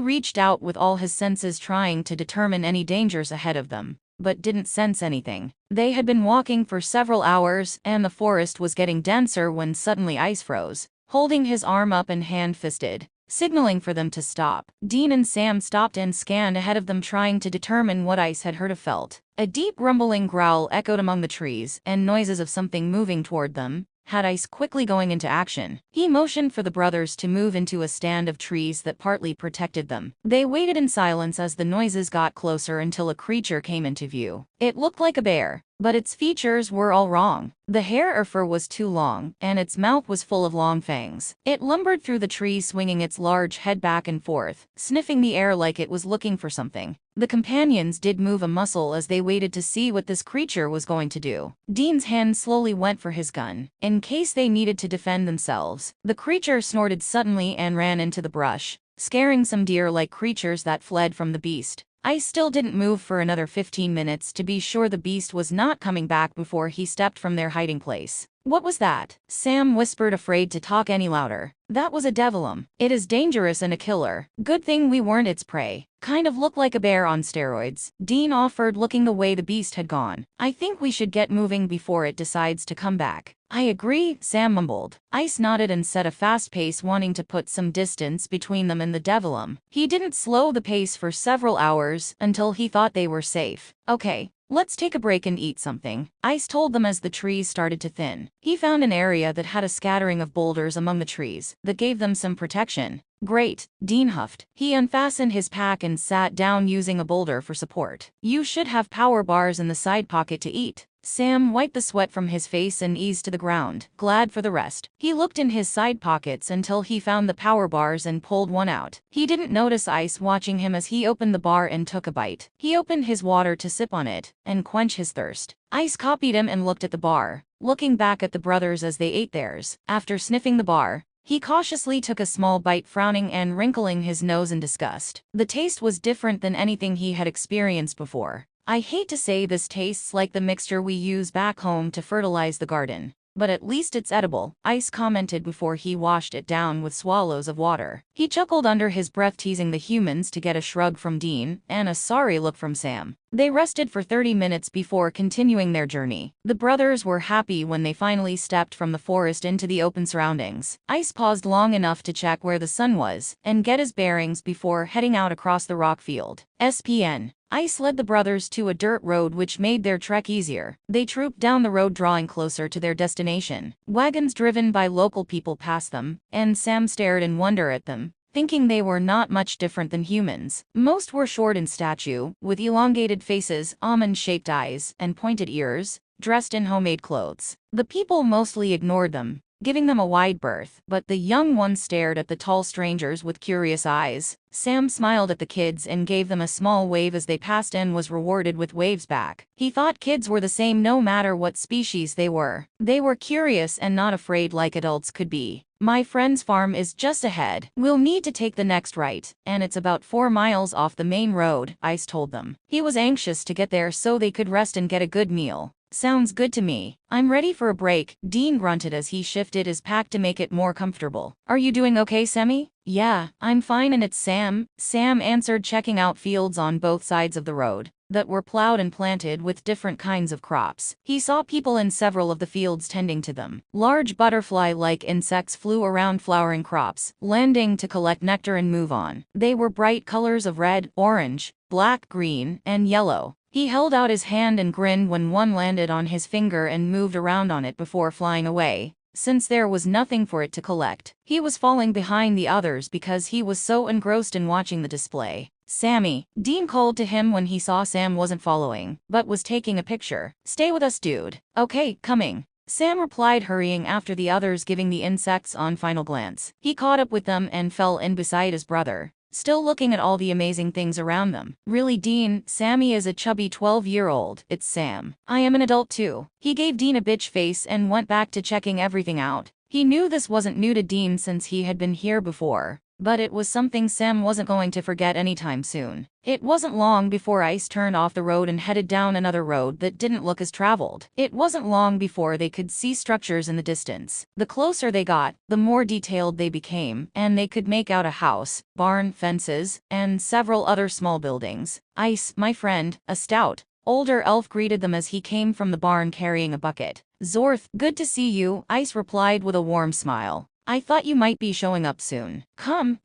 reached out with all his senses trying to determine any dangers ahead of them, but didn't sense anything. They had been walking for several hours, and the forest was getting denser when suddenly Ice froze, holding his arm up and hand-fisted, signaling for them to stop. Dean and Sam stopped and scanned ahead of them, trying to determine what Ice had heard or felt. A deep rumbling growl echoed among the trees, and noises of something moving toward them had Ice quickly going into action. He motioned for the brothers to move into a stand of trees that partly protected them. They waited in silence as the noises got closer until a creature came into view. It looked like a bear, but its features were all wrong. The hair or fur was too long, and its mouth was full of long fangs. It lumbered through the trees, swinging its large head back and forth, sniffing the air like it was looking for something. The companions did move a muscle as they waited to see what this creature was going to do. Dean's hand slowly went for his gun, in case they needed to defend themselves. The creature snorted suddenly and ran into the brush, scaring some deer-like creatures that fled from the beast. Ice still didn't move for another 15 minutes to be sure the beast was not coming back before he stepped from their hiding place. What was that? Sam whispered, afraid to talk any louder. That was a devilum. It is dangerous and a killer. Good thing we weren't its prey. Kind of looked like a bear on steroids, Dean offered, looking the way the beast had gone. I think we should get moving before it decides to come back. I agree, Sam mumbled. Ice nodded and set a fast pace, wanting to put some distance between them and the devilum. He didn't slow the pace for several hours until he thought they were safe. Okay, let's take a break and eat something, Ice told them as the trees started to thin. He found an area that had a scattering of boulders among the trees that gave them some protection. Great, Dean huffed. He unfastened his pack and sat down using a boulder for support. You should have power bars in the side pocket to eat. Sam wiped the sweat from his face and eased to the ground, glad for the rest. He looked in his side pockets until he found the power bars and pulled one out. He didn't notice Ice watching him as he opened the bar and took a bite. He opened his water to sip on it and quench his thirst. Ice copied him and looked at the bar, looking back at the brothers as they ate theirs. After sniffing the bar, he cautiously took a small bite, frowning and wrinkling his nose in disgust. The taste was different than anything he had experienced before. I hate to say this tastes like the mixture we use back home to fertilize the garden, but at least it's edible, Ice commented before he washed it down with swallows of water. He chuckled under his breath, teasing the humans to get a shrug from Dean and a sorry look from Sam. They rested for 30 minutes before continuing their journey. The brothers were happy when they finally stepped from the forest into the open surroundings. Ice paused long enough to check where the sun was and get his bearings before heading out across the rock field. SPN. Ice led the brothers to a dirt road, which made their trek easier. They trooped down the road, drawing closer to their destination. Wagons driven by local people passed them, and Sam stared in wonder at them, thinking they were not much different than humans. Most were short in stature, with elongated faces, almond-shaped eyes, and pointed ears, dressed in homemade clothes. The people mostly ignored them, giving them a wide berth, but the young ones stared at the tall strangers with curious eyes. Sam smiled at the kids and gave them a small wave as they passed and was rewarded with waves back. He thought kids were the same no matter what species they were. They were curious and not afraid like adults could be. My friend's farm is just ahead. We'll need to take the next right, and it's about 4 miles off the main road, Ice told them. He was anxious to get there so they could rest and get a good meal. Sounds good to me. I'm ready for a break, Dean grunted as he shifted his pack to make it more comfortable. Are you doing okay, Sammy? Yeah, I'm fine, and it's Sam. Sam answered, checking out fields on both sides of the road that were plowed and planted with different kinds of crops. He saw people in several of the fields tending to them. Large butterfly-like insects flew around flowering crops, landing to collect nectar and move on. They were bright colors of red, orange, black, green, and yellow. He held out his hand and grinned when one landed on his finger and moved around on it before flying away. Since there was nothing for it to collect, he was falling behind the others because he was so engrossed in watching the display. Sammy, Dean called to him when he saw Sam wasn't following, but was taking a picture. Stay with us, dude. Okay, coming. Sam replied, hurrying after the others, giving the insects one final glance. He caught up with them and fell in beside his brother, still looking at all the amazing things around them. Really, Dean? Sammy is a chubby 12-year-old. It's Sam. I am an adult too. He gave Dean a bitch face and went back to checking everything out. He knew this wasn't new to Dean since he had been here before, but it was something Sam wasn't going to forget anytime soon. It wasn't long before Ice turned off the road and headed down another road that didn't look as traveled. It wasn't long before they could see structures in the distance. The closer they got, the more detailed they became, and they could make out a house, barn, fences, and several other small buildings. Ice, my friend, a stout, older elf greeted them as he came from the barn carrying a bucket. Zorth, good to see you, Ice replied with a warm smile. I thought you might be showing up soon. Come,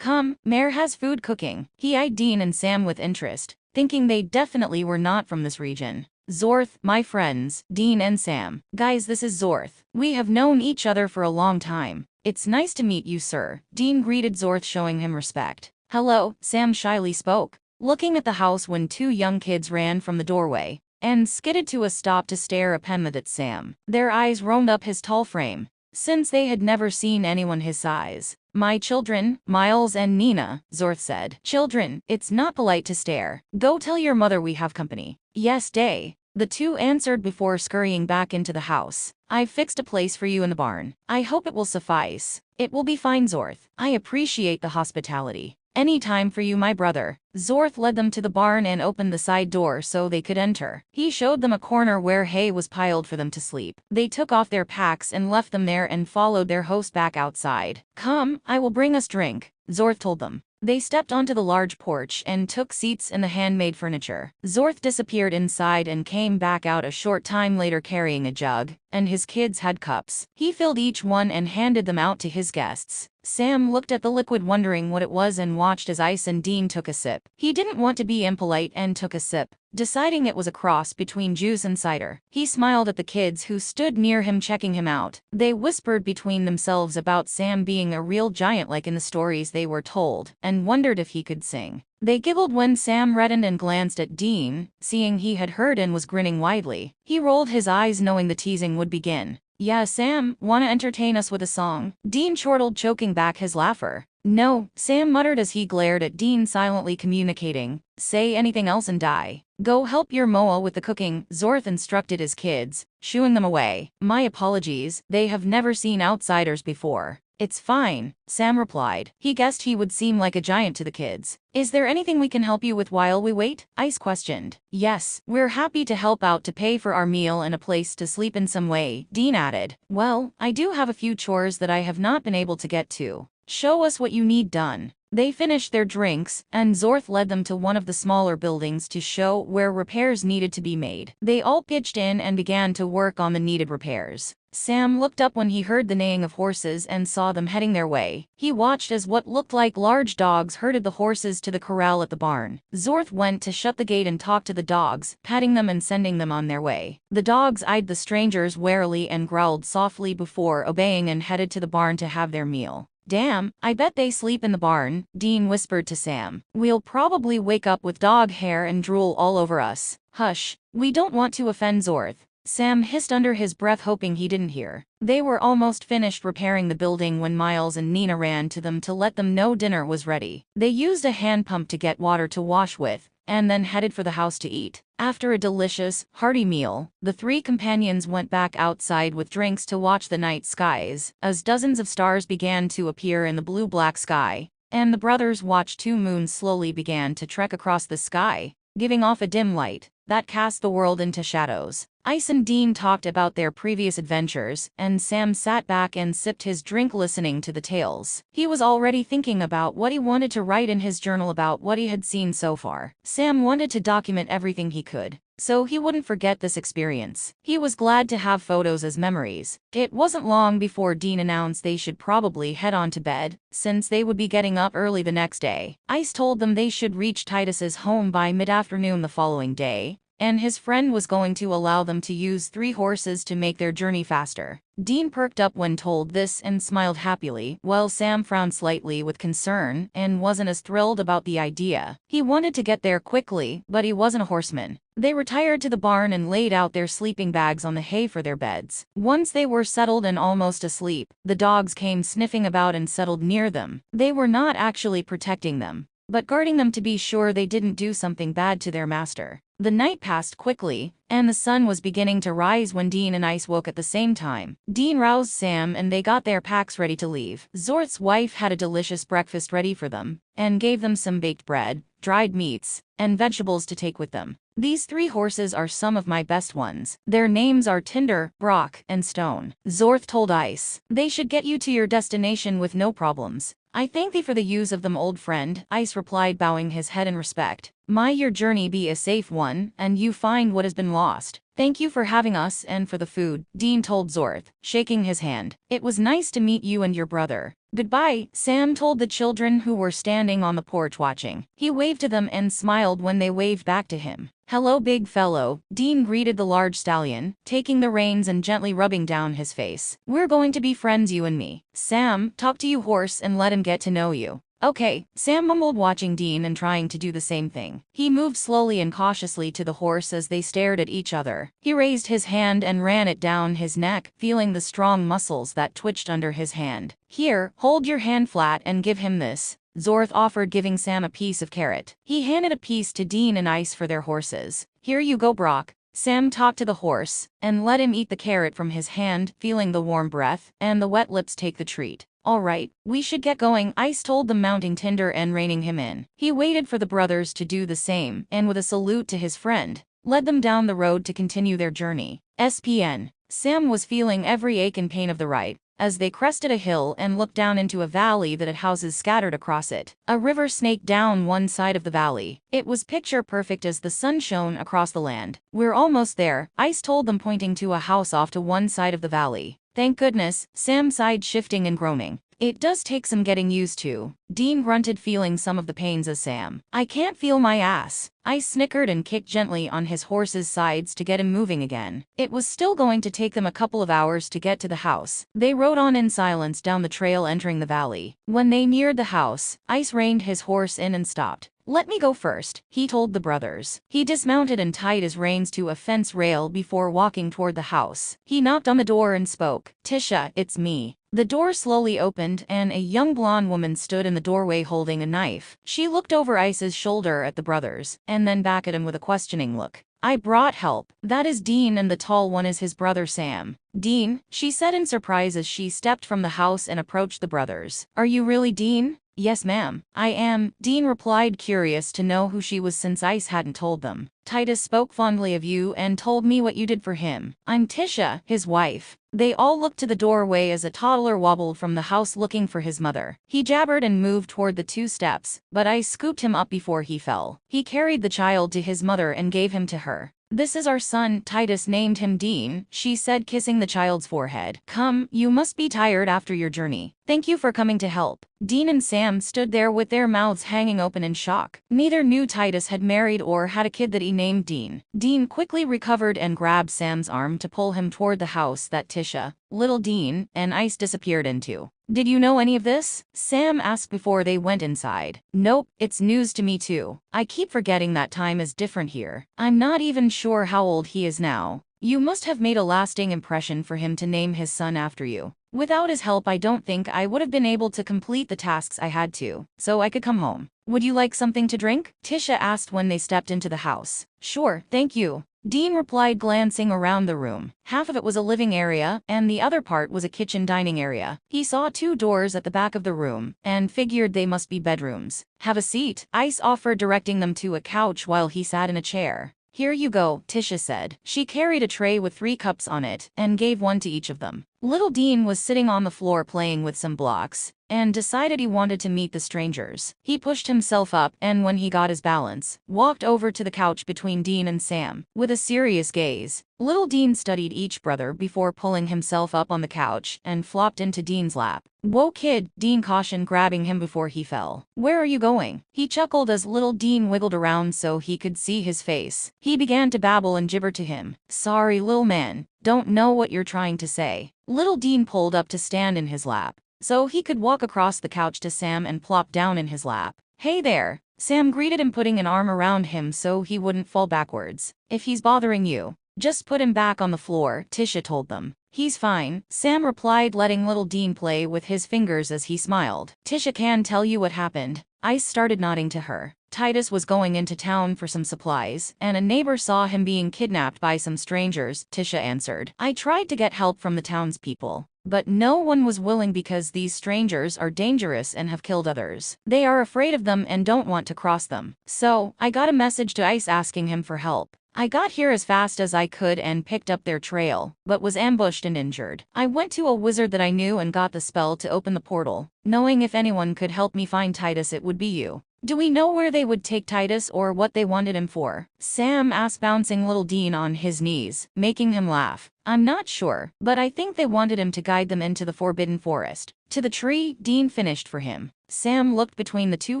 Mare has food cooking. He eyed Dean and Sam with interest, thinking they definitely were not from this region. Zorth, my friends, Dean and Sam. Guys, this is Zorth. We have known each other for a long time. It's nice to meet you, sir. Dean greeted Zorth, showing him respect. Hello, Sam shyly spoke, looking at the house when two young kids ran from the doorway and skidded to a stop to stare appalled at Sam. Their eyes roamed up his tall frame, since they had never seen anyone his size. My children, Miles and Nina, Zorth said. Children, it's not polite to stare. Go tell your mother we have company. Yes, Day. The two answered before scurrying back into the house. I've fixed a place for you in the barn. I hope it will suffice. It will be fine, Zorth. I appreciate the hospitality. Any time for you, my brother. Zorth led them to the barn and opened the side door so they could enter. He showed them a corner where hay was piled for them to sleep. They took off their packs and left them there and followed their host back outside. Come, I will bring us drink, Zorth told them. They stepped onto the large porch and took seats in the handmade furniture. Zorth disappeared inside and came back out a short time later carrying a jug, and his kids had cups. He filled each one and handed them out to his guests. Sam looked at the liquid, wondering what it was, and watched as Ice and Dean took a sip. He didn't want to be impolite and took a sip, deciding it was a cross between juice and cider. He smiled at the kids who stood near him, checking him out. They whispered between themselves about Sam being a real giant like in the stories they were told, and wondered if he could sing. They giggled when Sam reddened and glanced at Dean, seeing he had heard and was grinning widely. He rolled his eyes, knowing the teasing would begin. Yeah, Sam, wanna entertain us with a song? Dean chortled, choking back his laughter. No, Sam muttered as he glared at Dean, silently communicating. Say anything else and die. Go help your Moa with the cooking, Zorth instructed his kids, shooing them away. My apologies, they have never seen outsiders before. It's fine, Sam replied. He guessed he would seem like a giant to the kids. Is there anything we can help you with while we wait? Ice questioned. Yes, we're happy to help out to pay for our meal and a place to sleep in some way, Dean added. Well, I do have a few chores that I have not been able to get to. Show us what you need done. They finished their drinks, and Zorth led them to one of the smaller buildings to show where repairs needed to be made. They all pitched in and began to work on the needed repairs. Sam looked up when he heard the neighing of horses and saw them heading their way. He watched as what looked like large dogs herded the horses to the corral at the barn. Zorth went to shut the gate and talk to the dogs, patting them and sending them on their way. The dogs eyed the strangers warily and growled softly before obeying and headed to the barn to have their meal. Damn, I bet they sleep in the barn, Dean whispered to Sam. We'll probably wake up with dog hair and drool all over us. Hush, we don't want to offend Zorth, Sam hissed under his breath, hoping he didn't hear. They were almost finished repairing the building when Miles and Nina ran to them to let them know dinner was ready. They used a hand pump to get water to wash with, and then headed for the house to eat. After a delicious, hearty meal, the three companions went back outside with drinks to watch the night skies, as dozens of stars began to appear in the blue-black sky, and the brothers watched two moons slowly began to trek across the sky. giving off a dim light that cast the world into shadows. Ice and Dean talked about their previous adventures, and Sam sat back and sipped his drink listening to the tales. He was already thinking about what he wanted to write in his journal about what he had seen so far. Sam wanted to document everything he could, so he wouldn't forget this experience. He was glad to have photos as memories. It wasn't long before Dean announced they should probably head on to bed, since they would be getting up early the next day. Ice told them they should reach Titus's home by mid-afternoon the following day, and his friend was going to allow them to use 3 horses to make their journey faster. Dean perked up when told this and smiled happily, while Sam frowned slightly with concern and wasn't as thrilled about the idea. He wanted to get there quickly, but he wasn't a horseman. They retired to the barn and laid out their sleeping bags on the hay for their beds. Once they were settled and almost asleep, the dogs came sniffing about and settled near them. They were not actually protecting them, but guarding them to be sure they didn't do something bad to their master. The night passed quickly, and the sun was beginning to rise when Dean and Ice woke at the same time. Dean roused Sam and they got their packs ready to leave. Zorth's wife had a delicious breakfast ready for them, and gave them some baked bread, dried meats, and vegetables to take with them. These 3 horses are some of my best ones. Their names are Tinder, Brock, and Stone. Zorth told Ice. They should get you to your destination with no problems. I thank thee for the use of them, old friend, Ice replied, bowing his head in respect. May your journey be a safe one, and you find what has been lost. Thank you for having us and for the food, Dean told Zorth, shaking his hand. It was nice to meet you and your brother. Goodbye, Sam told the children who were standing on the porch watching. He waved to them and smiled when they waved back to him. Hello, big fellow, Dean greeted the large stallion, taking the reins and gently rubbing down his face. We're going to be friends, you and me. Sam, talk to you horse and let him get to know you. Okay, Sam mumbled, watching Dean and trying to do the same thing. He moved slowly and cautiously to the horse as they stared at each other. He raised his hand and ran it down his neck, feeling the strong muscles that twitched under his hand. Here, hold your hand flat and give him this, Zorth offered, giving Sam a piece of carrot. He handed a piece to Dean and Ice for their horses. Here you go, Brock. Sam talked to the horse, and let him eat the carrot from his hand, feeling the warm breath and the wet lips take the treat. All right, we should get going, Ice told them, mounting Tinder and reining him in. He waited for the brothers to do the same, and with a salute to his friend, led them down the road to continue their journey. SPN. Sam was feeling every ache and pain of the ride, as they crested a hill and looked down into a valley that had houses scattered across it. A river snaked down one side of the valley. It was picture perfect as the sun shone across the land. We're almost there, Ice told them, pointing to a house off to one side of the valley. Thank goodness, Sam sighed, shifting and groaning. It does take some getting used to, Dean grunted, feeling some of the pains as Sam. I can't feel my ass. Ice snickered and kicked gently on his horse's sides to get him moving again. It was still going to take them a couple of hours to get to the house. They rode on in silence down the trail, entering the valley. When they neared the house, Ice reined his horse in and stopped. Let me go first, he told the brothers. He dismounted and tied his reins to a fence rail before walking toward the house. He knocked on the door and spoke. Tisha, it's me. The door slowly opened and a young blonde woman stood in the doorway holding a knife. She looked over Ice's shoulder at the brothers, and then back at him with a questioning look. I brought help. That is Dean, and the tall one is his brother Sam. Dean, she said in surprise as she stepped from the house and approached the brothers. Are you really Dean? Yes, ma'am. I am, Dean replied, curious to know who she was since Ice hadn't told them. Titus spoke fondly of you and told me what you did for him. I'm Tisha, his wife. They all looked to the doorway as a toddler wobbled from the house looking for his mother. He jabbered and moved toward the 2 steps, but Ice scooped him up before he fell. He carried the child to his mother and gave him to her. This is our son, Titus named him Dean, she said, kissing the child's forehead. Come, you must be tired after your journey. Thank you for coming to help. Dean and Sam stood there with their mouths hanging open in shock. Neither knew Titus had married or had a kid that he named Dean. Dean quickly recovered and grabbed Sam's arm to pull him toward the house that Tisha, little Dean, and Ice disappeared into. Did you know any of this? Sam asked before they went inside. Nope, it's news to me too. I keep forgetting that time is different here. I'm not even sure how old he is now. You must have made a lasting impression for him to name his son after you. Without his help, I don't think I would have been able to complete the tasks I had to, so I could come home. Would you like something to drink? Tisha asked when they stepped into the house. Sure, thank you. Dean replied, glancing around the room. Half of it was a living area, and the other part was a kitchen dining area. He saw 2 doors at the back of the room, and figured they must be bedrooms. Have a seat, Ice offered, directing them to a couch while he sat in a chair. Here you go, Tisha said. She carried a tray with 3 cups on it, and gave one to each of them. Little Dean was sitting on the floor playing with some blocks, and decided he wanted to meet the strangers. He pushed himself up, and when he got his balance, walked over to the couch between Dean and Sam. With a serious gaze, Little Dean studied each brother before pulling himself up on the couch and flopped into Dean's lap. Whoa kid, Dean cautioned, grabbing him before he fell. Where are you going? He chuckled as Little Dean wiggled around so he could see his face. He began to babble and gibber to him. Sorry, little man, don't know what you're trying to say. Little Dean pulled up to stand in his lap, so he could walk across the couch to Sam and plop down in his lap. Hey there, Sam greeted him, putting an arm around him so he wouldn't fall backwards. If he's bothering you, just put him back on the floor, Tisha told them. He's fine, Sam replied, letting Little Dean play with his fingers as he smiled. Tisha can tell you what happened. Ice started nodding to her. Titus was going into town for some supplies, and a neighbor saw him being kidnapped by some strangers, Tisha answered. I tried to get help from the townspeople, but no one was willing because these strangers are dangerous and have killed others. They are afraid of them and don't want to cross them. So, I got a message to Ice asking him for help. I got here as fast as I could and picked up their trail, but was ambushed and injured. I went to a wizard that I knew and got the spell to open the portal, knowing if anyone could help me find Titus it would be you. Do we know where they would take Titus or what they wanted him for? Sam asked, bouncing Little Dean on his knees, making him laugh. I'm not sure, but I think they wanted him to guide them into the Forbidden Forest. To the tree, Dean finished for him. Sam looked between the 2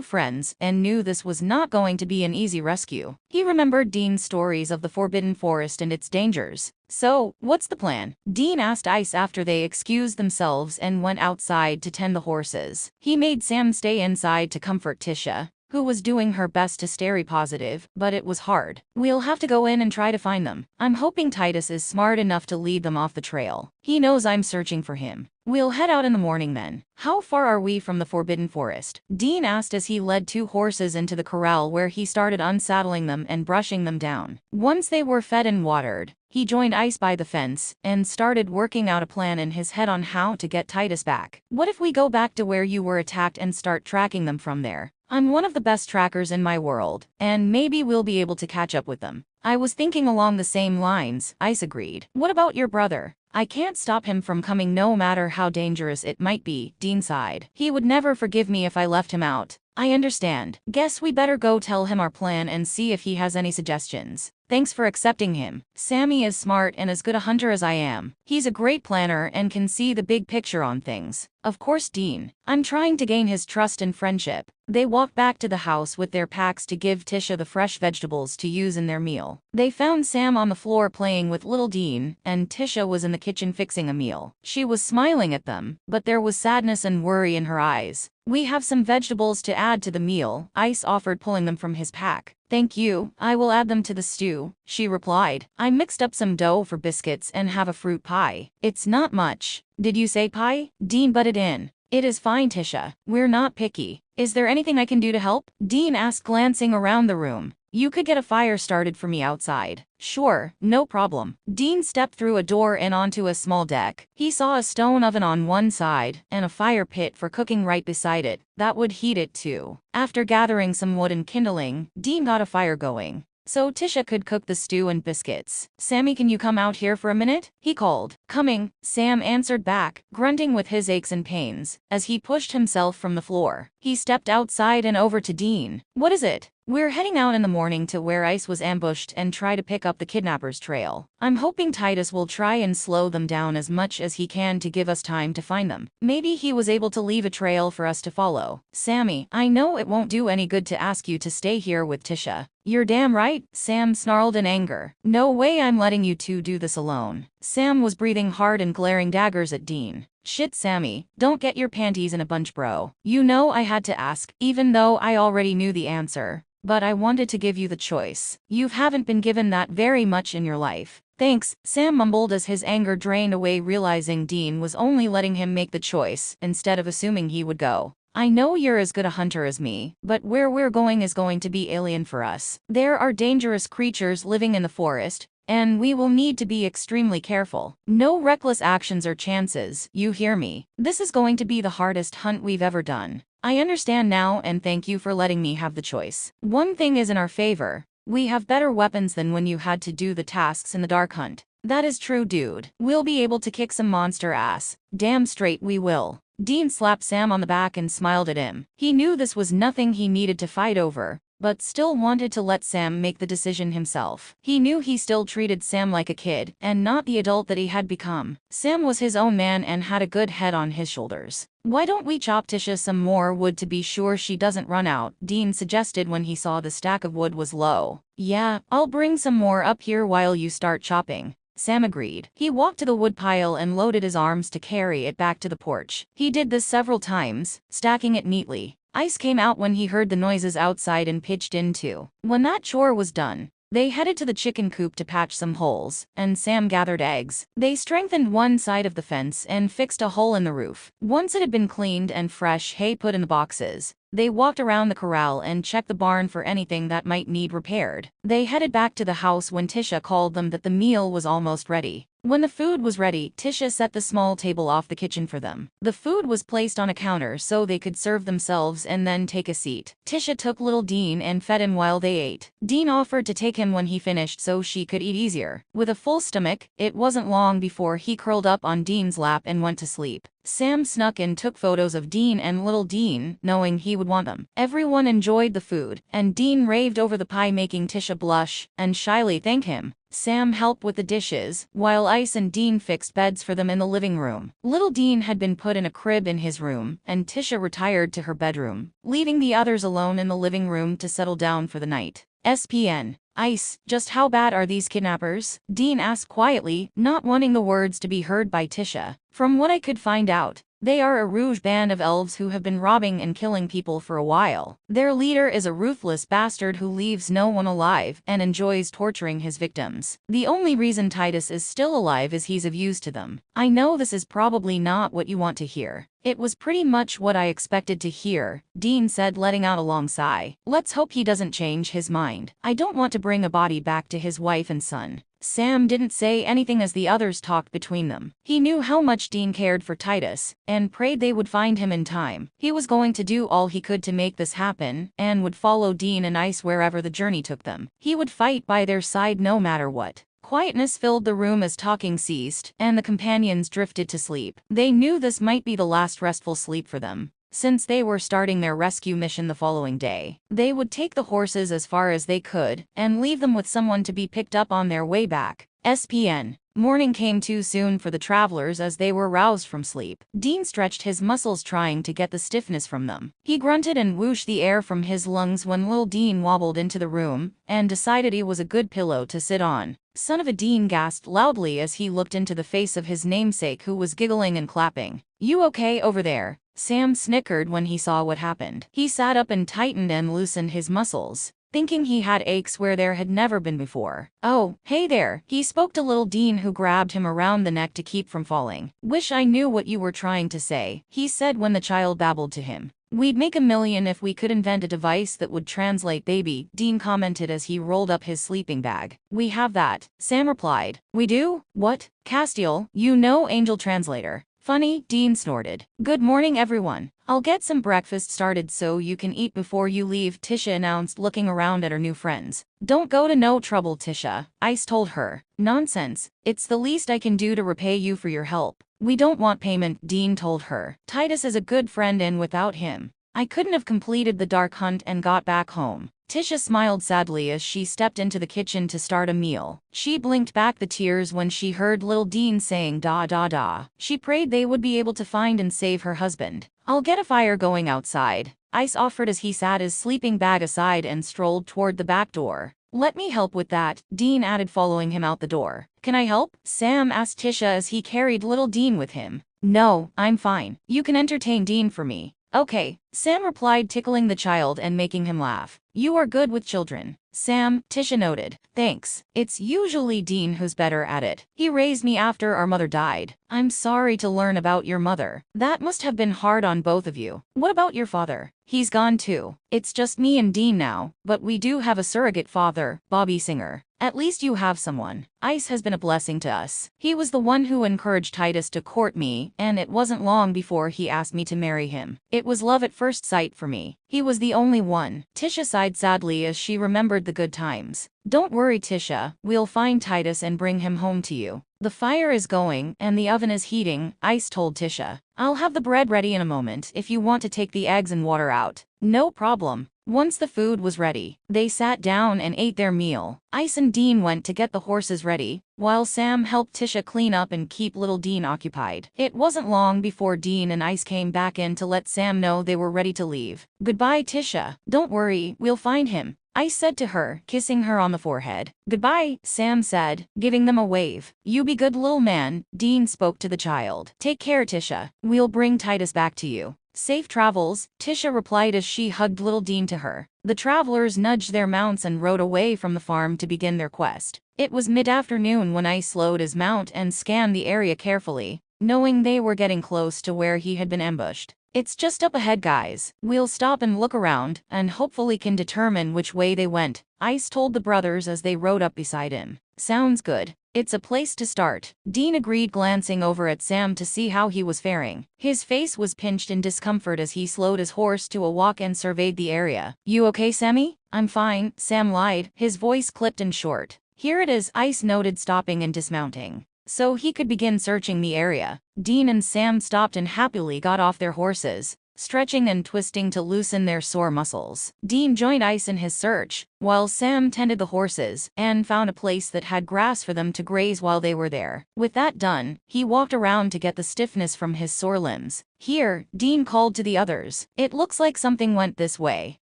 friends and knew this was not going to be an easy rescue. He remembered Dean's stories of the Forbidden Forest and its dangers. So, what's the plan? Dean asked Ice after they excused themselves and went outside to tend the horses. He made Sam stay inside to comfort Tisha, who was doing her best to stay positive, but it was hard. We'll have to go in and try to find them. I'm hoping Titus is smart enough to lead them off the trail. He knows I'm searching for him. We'll head out in the morning then. How far are we from the Forbidden Forest? Dean asked as he led 2 horses into the corral, where he started unsaddling them and brushing them down. Once they were fed and watered, he joined Ice by the fence and started working out a plan in his head on how to get Titus back. What if we go back to where you were attacked and start tracking them from there? I'm one of the best trackers in my world, and maybe we'll be able to catch up with them. I was thinking along the same lines, Ice agreed. What about your brother? I can't stop him from coming no matter how dangerous it might be, Dean sighed. He would never forgive me if I left him out. I understand. Guess we better go tell him our plan and see if he has any suggestions. Thanks for accepting him. Sammy is smart and as good a hunter as I am. He's a great planner and can see the big picture on things. Of course, Dean. I'm trying to gain his trust and friendship. They walked back to the house with their packs to give Tisha the fresh vegetables to use in their meal. They found Sam on the floor playing with Little Dean, and Tisha was in the kitchen fixing a meal. She was smiling at them, but there was sadness and worry in her eyes. We have some vegetables to add to the meal, Ice offered, pulling them from his pack. Thank you, I will add them to the stew, she replied. I mixed up some dough for biscuits and have a fruit pie. It's not much. Did you say pie? Dean butted in. It is fine, Tisha. We're not picky. Is there anything I can do to help? Dean asked, glancing around the room. You could get a fire started for me outside. Sure, no problem. Dean stepped through a door and onto a small deck. He saw a stone oven on one side and a fire pit for cooking right beside it. That would heat it too. After gathering some wood and kindling, Dean got a fire going, so Tisha could cook the stew and biscuits. Sammy, can you come out here for a minute? He called. Coming, Sam answered back, grunting with his aches and pains, as he pushed himself from the floor. He stepped outside and over to Dean. What is it? We're heading out in the morning to where Ice was ambushed and try to pick up the kidnappers' trail. I'm hoping Titus will try and slow them down as much as he can to give us time to find them. Maybe he was able to leave a trail for us to follow. Sammy, I know it won't do any good to ask you to stay here with Tisha. You're damn right, Sam snarled in anger. No way I'm letting you 2 do this alone. Sam was breathing hard and glaring daggers at Dean. Shit, Sammy, don't get your panties in a bunch, bro. You know I had to ask, even though I already knew the answer. But I wanted to give you the choice. You haven't been given that very much in your life. Thanks, Sam mumbled as his anger drained away, realizing Dean was only letting him make the choice instead of assuming he would go. I know you're as good a hunter as me, but where we're going is going to be alien for us. There are dangerous creatures living in the forest, and we will need to be extremely careful. No reckless actions or chances, you hear me? This is going to be the hardest hunt we've ever done. I understand now and thank you for letting me have the choice. One thing is in our favor. We have better weapons than when you had to do the tasks in the dark hunt. That is true, dude. We'll be able to kick some monster ass. Damn straight we will. Dean slapped Sam on the back and smiled at him. He knew this was nothing he needed to fight over, but still wanted to let Sam make the decision himself. He knew he still treated Sam like a kid, and not the adult that he had become. Sam was his own man and had a good head on his shoulders. Why don't we chop Tisha some more wood to be sure she doesn't run out, Dean suggested when he saw the stack of wood was low. Yeah, I'll bring some more up here while you start chopping. Sam agreed. He walked to the woodpile and loaded his arms to carry it back to the porch. He did this several times, stacking it neatly. Ice came out when he heard the noises outside and pitched in too. When that chore was done, they headed to the chicken coop to patch some holes, and Sam gathered eggs. They strengthened one side of the fence and fixed a hole in the roof. Once it had been cleaned and fresh hay put in the boxes, they walked around the corral and checked the barn for anything that might need repaired. They headed back to the house when Tisha called them that the meal was almost ready. When the food was ready, Tisha set the small table off the kitchen for them. The food was placed on a counter so they could serve themselves and then take a seat. Tisha took little Dean and fed him while they ate. Dean offered to take him when he finished so she could eat easier. With a full stomach, it wasn't long before he curled up on Dean's lap and went to sleep. Sam snuck and took photos of Dean and little Dean, knowing he would want them. Everyone enjoyed the food, and Dean raved over the pie, making Tisha blush and shyly thank him. Sam helped with the dishes, while Ice and Dean fixed beds for them in the living room. Little Dean had been put in a crib in his room, and Tisha retired to her bedroom, leaving the others alone in the living room to settle down for the night. SPN. Ice, just how bad are these kidnappers? Dean asked quietly, not wanting the words to be heard by Tisha. From what I could find out, they are a rouge band of elves who have been robbing and killing people for a while. Their leader is a ruthless bastard who leaves no one alive and enjoys torturing his victims. The only reason Titus is still alive is he's of use to them. I know this is probably not what you want to hear. It was pretty much what I expected to hear, Dean said, letting out a long sigh. Let's hope he doesn't change his mind. I don't want to bring a body back to his wife and son. Sam didn't say anything as the others talked between them. He knew how much Dean cared for Titus, and prayed they would find him in time. He was going to do all he could to make this happen, and would follow Dean and Ice wherever the journey took them. He would fight by their side no matter what. Quietness filled the room as talking ceased, and the companions drifted to sleep. They knew this might be the last restful sleep for them. Since they were starting their rescue mission the following day, they would take the horses as far as they could, and leave them with someone to be picked up on their way back. SPN. Morning came too soon for the travelers as they were roused from sleep. Dean stretched his muscles trying to get the stiffness from them. He grunted and whooshed the air from his lungs when Lil Dean wobbled into the room, and decided he was a good pillow to sit on. Son of a, Dean gasped loudly as he looked into the face of his namesake, who was giggling and clapping. You okay over there? Sam snickered when he saw what happened. He sat up and tightened and loosened his muscles, thinking he had aches where there had never been before. Oh, hey there, he spoke to little Dean, who grabbed him around the neck to keep from falling. Wish I knew what you were trying to say, he said when the child babbled to him. We'd make $1 million if we could invent a device that would translate baby, Dean commented as he rolled up his sleeping bag. We have that, Sam replied. We do? What? Castiel, you know Angel Translator. Funny, Dean snorted. Good morning everyone. I'll get some breakfast started so you can eat before you leave, Tisha announced, looking around at her new friends. Don't go to no trouble, Tisha, Ice told her. Nonsense, it's the least I can do to repay you for your help. We don't want payment, Dean told her. Titus is a good friend and without him, I couldn't have completed the dark hunt and got back home. Tisha smiled sadly as she stepped into the kitchen to start a meal. She blinked back the tears when she heard little Dean saying da da da. She prayed they would be able to find and save her husband. I'll get a fire going outside, Ice offered as he sat his sleeping bag aside and strolled toward the back door. Let me help with that, Dean added, following him out the door. Can I help? Sam asked Tisha as he carried little Dean with him. No, I'm fine. You can entertain Dean for me. Okay, Sam replied, tickling the child and making him laugh. You are good with children. Sam, Tisha noted. Thanks. It's usually Dean who's better at it. He raised me after our mother died. I'm sorry to learn about your mother. That must have been hard on both of you. What about your father? He's gone too. It's just me and Dean now, but we do have a surrogate father, Bobby Singer. At least you have someone. Ice has been a blessing to us. He was the one who encouraged Titus to court me, and it wasn't long before he asked me to marry him. It was love at first sight for me. He was the only one. Tisha sighed sadly as she remembered the good times. Don't worry, Tisha. We'll find Titus and bring him home to you. The fire is going, and the oven is heating, Ice told Tisha. I'll have the bread ready in a moment if you want to take the eggs and water out. No problem. Once the food was ready, they sat down and ate their meal. Ice and Dean went to get the horses ready, while Sam helped Tisha clean up and keep little Dean occupied. It wasn't long before Dean and Ice came back in to let Sam know they were ready to leave. Goodbye, Tisha. Don't worry, we'll find him, Ice said to her, kissing her on the forehead. Goodbye, Sam said, giving them a wave. You be good little man, Dean spoke to the child. Take care, Tisha. We'll bring Titus back to you. Safe travels, Tisha replied as she hugged little Dean to her. The travelers nudged their mounts and rode away from the farm to begin their quest. It was mid-afternoon when Ice slowed his mount and scanned the area carefully, knowing they were getting close to where he had been ambushed. It's just up ahead, guys. We'll stop and look around, and hopefully can determine which way they went, Ice told the brothers as they rode up beside him. Sounds good. It's a place to start, Dean agreed, glancing over at Sam to see how he was faring. His face was pinched in discomfort as he slowed his horse to a walk and surveyed the area. You okay, Sammy? I'm fine, Sam lied, his voice clipped and short. Here it is, Ice noted, stopping and dismounting so he could begin searching the area. Dean and Sam stopped and happily got off their horses, stretching and twisting to loosen their sore muscles. Dean joined Ice in his search, while Sam tended the horses and found a place that had grass for them to graze while they were there. With that done, he walked around to get the stiffness from his sore limbs. Here, Dean called to the others. It looks like something went this way.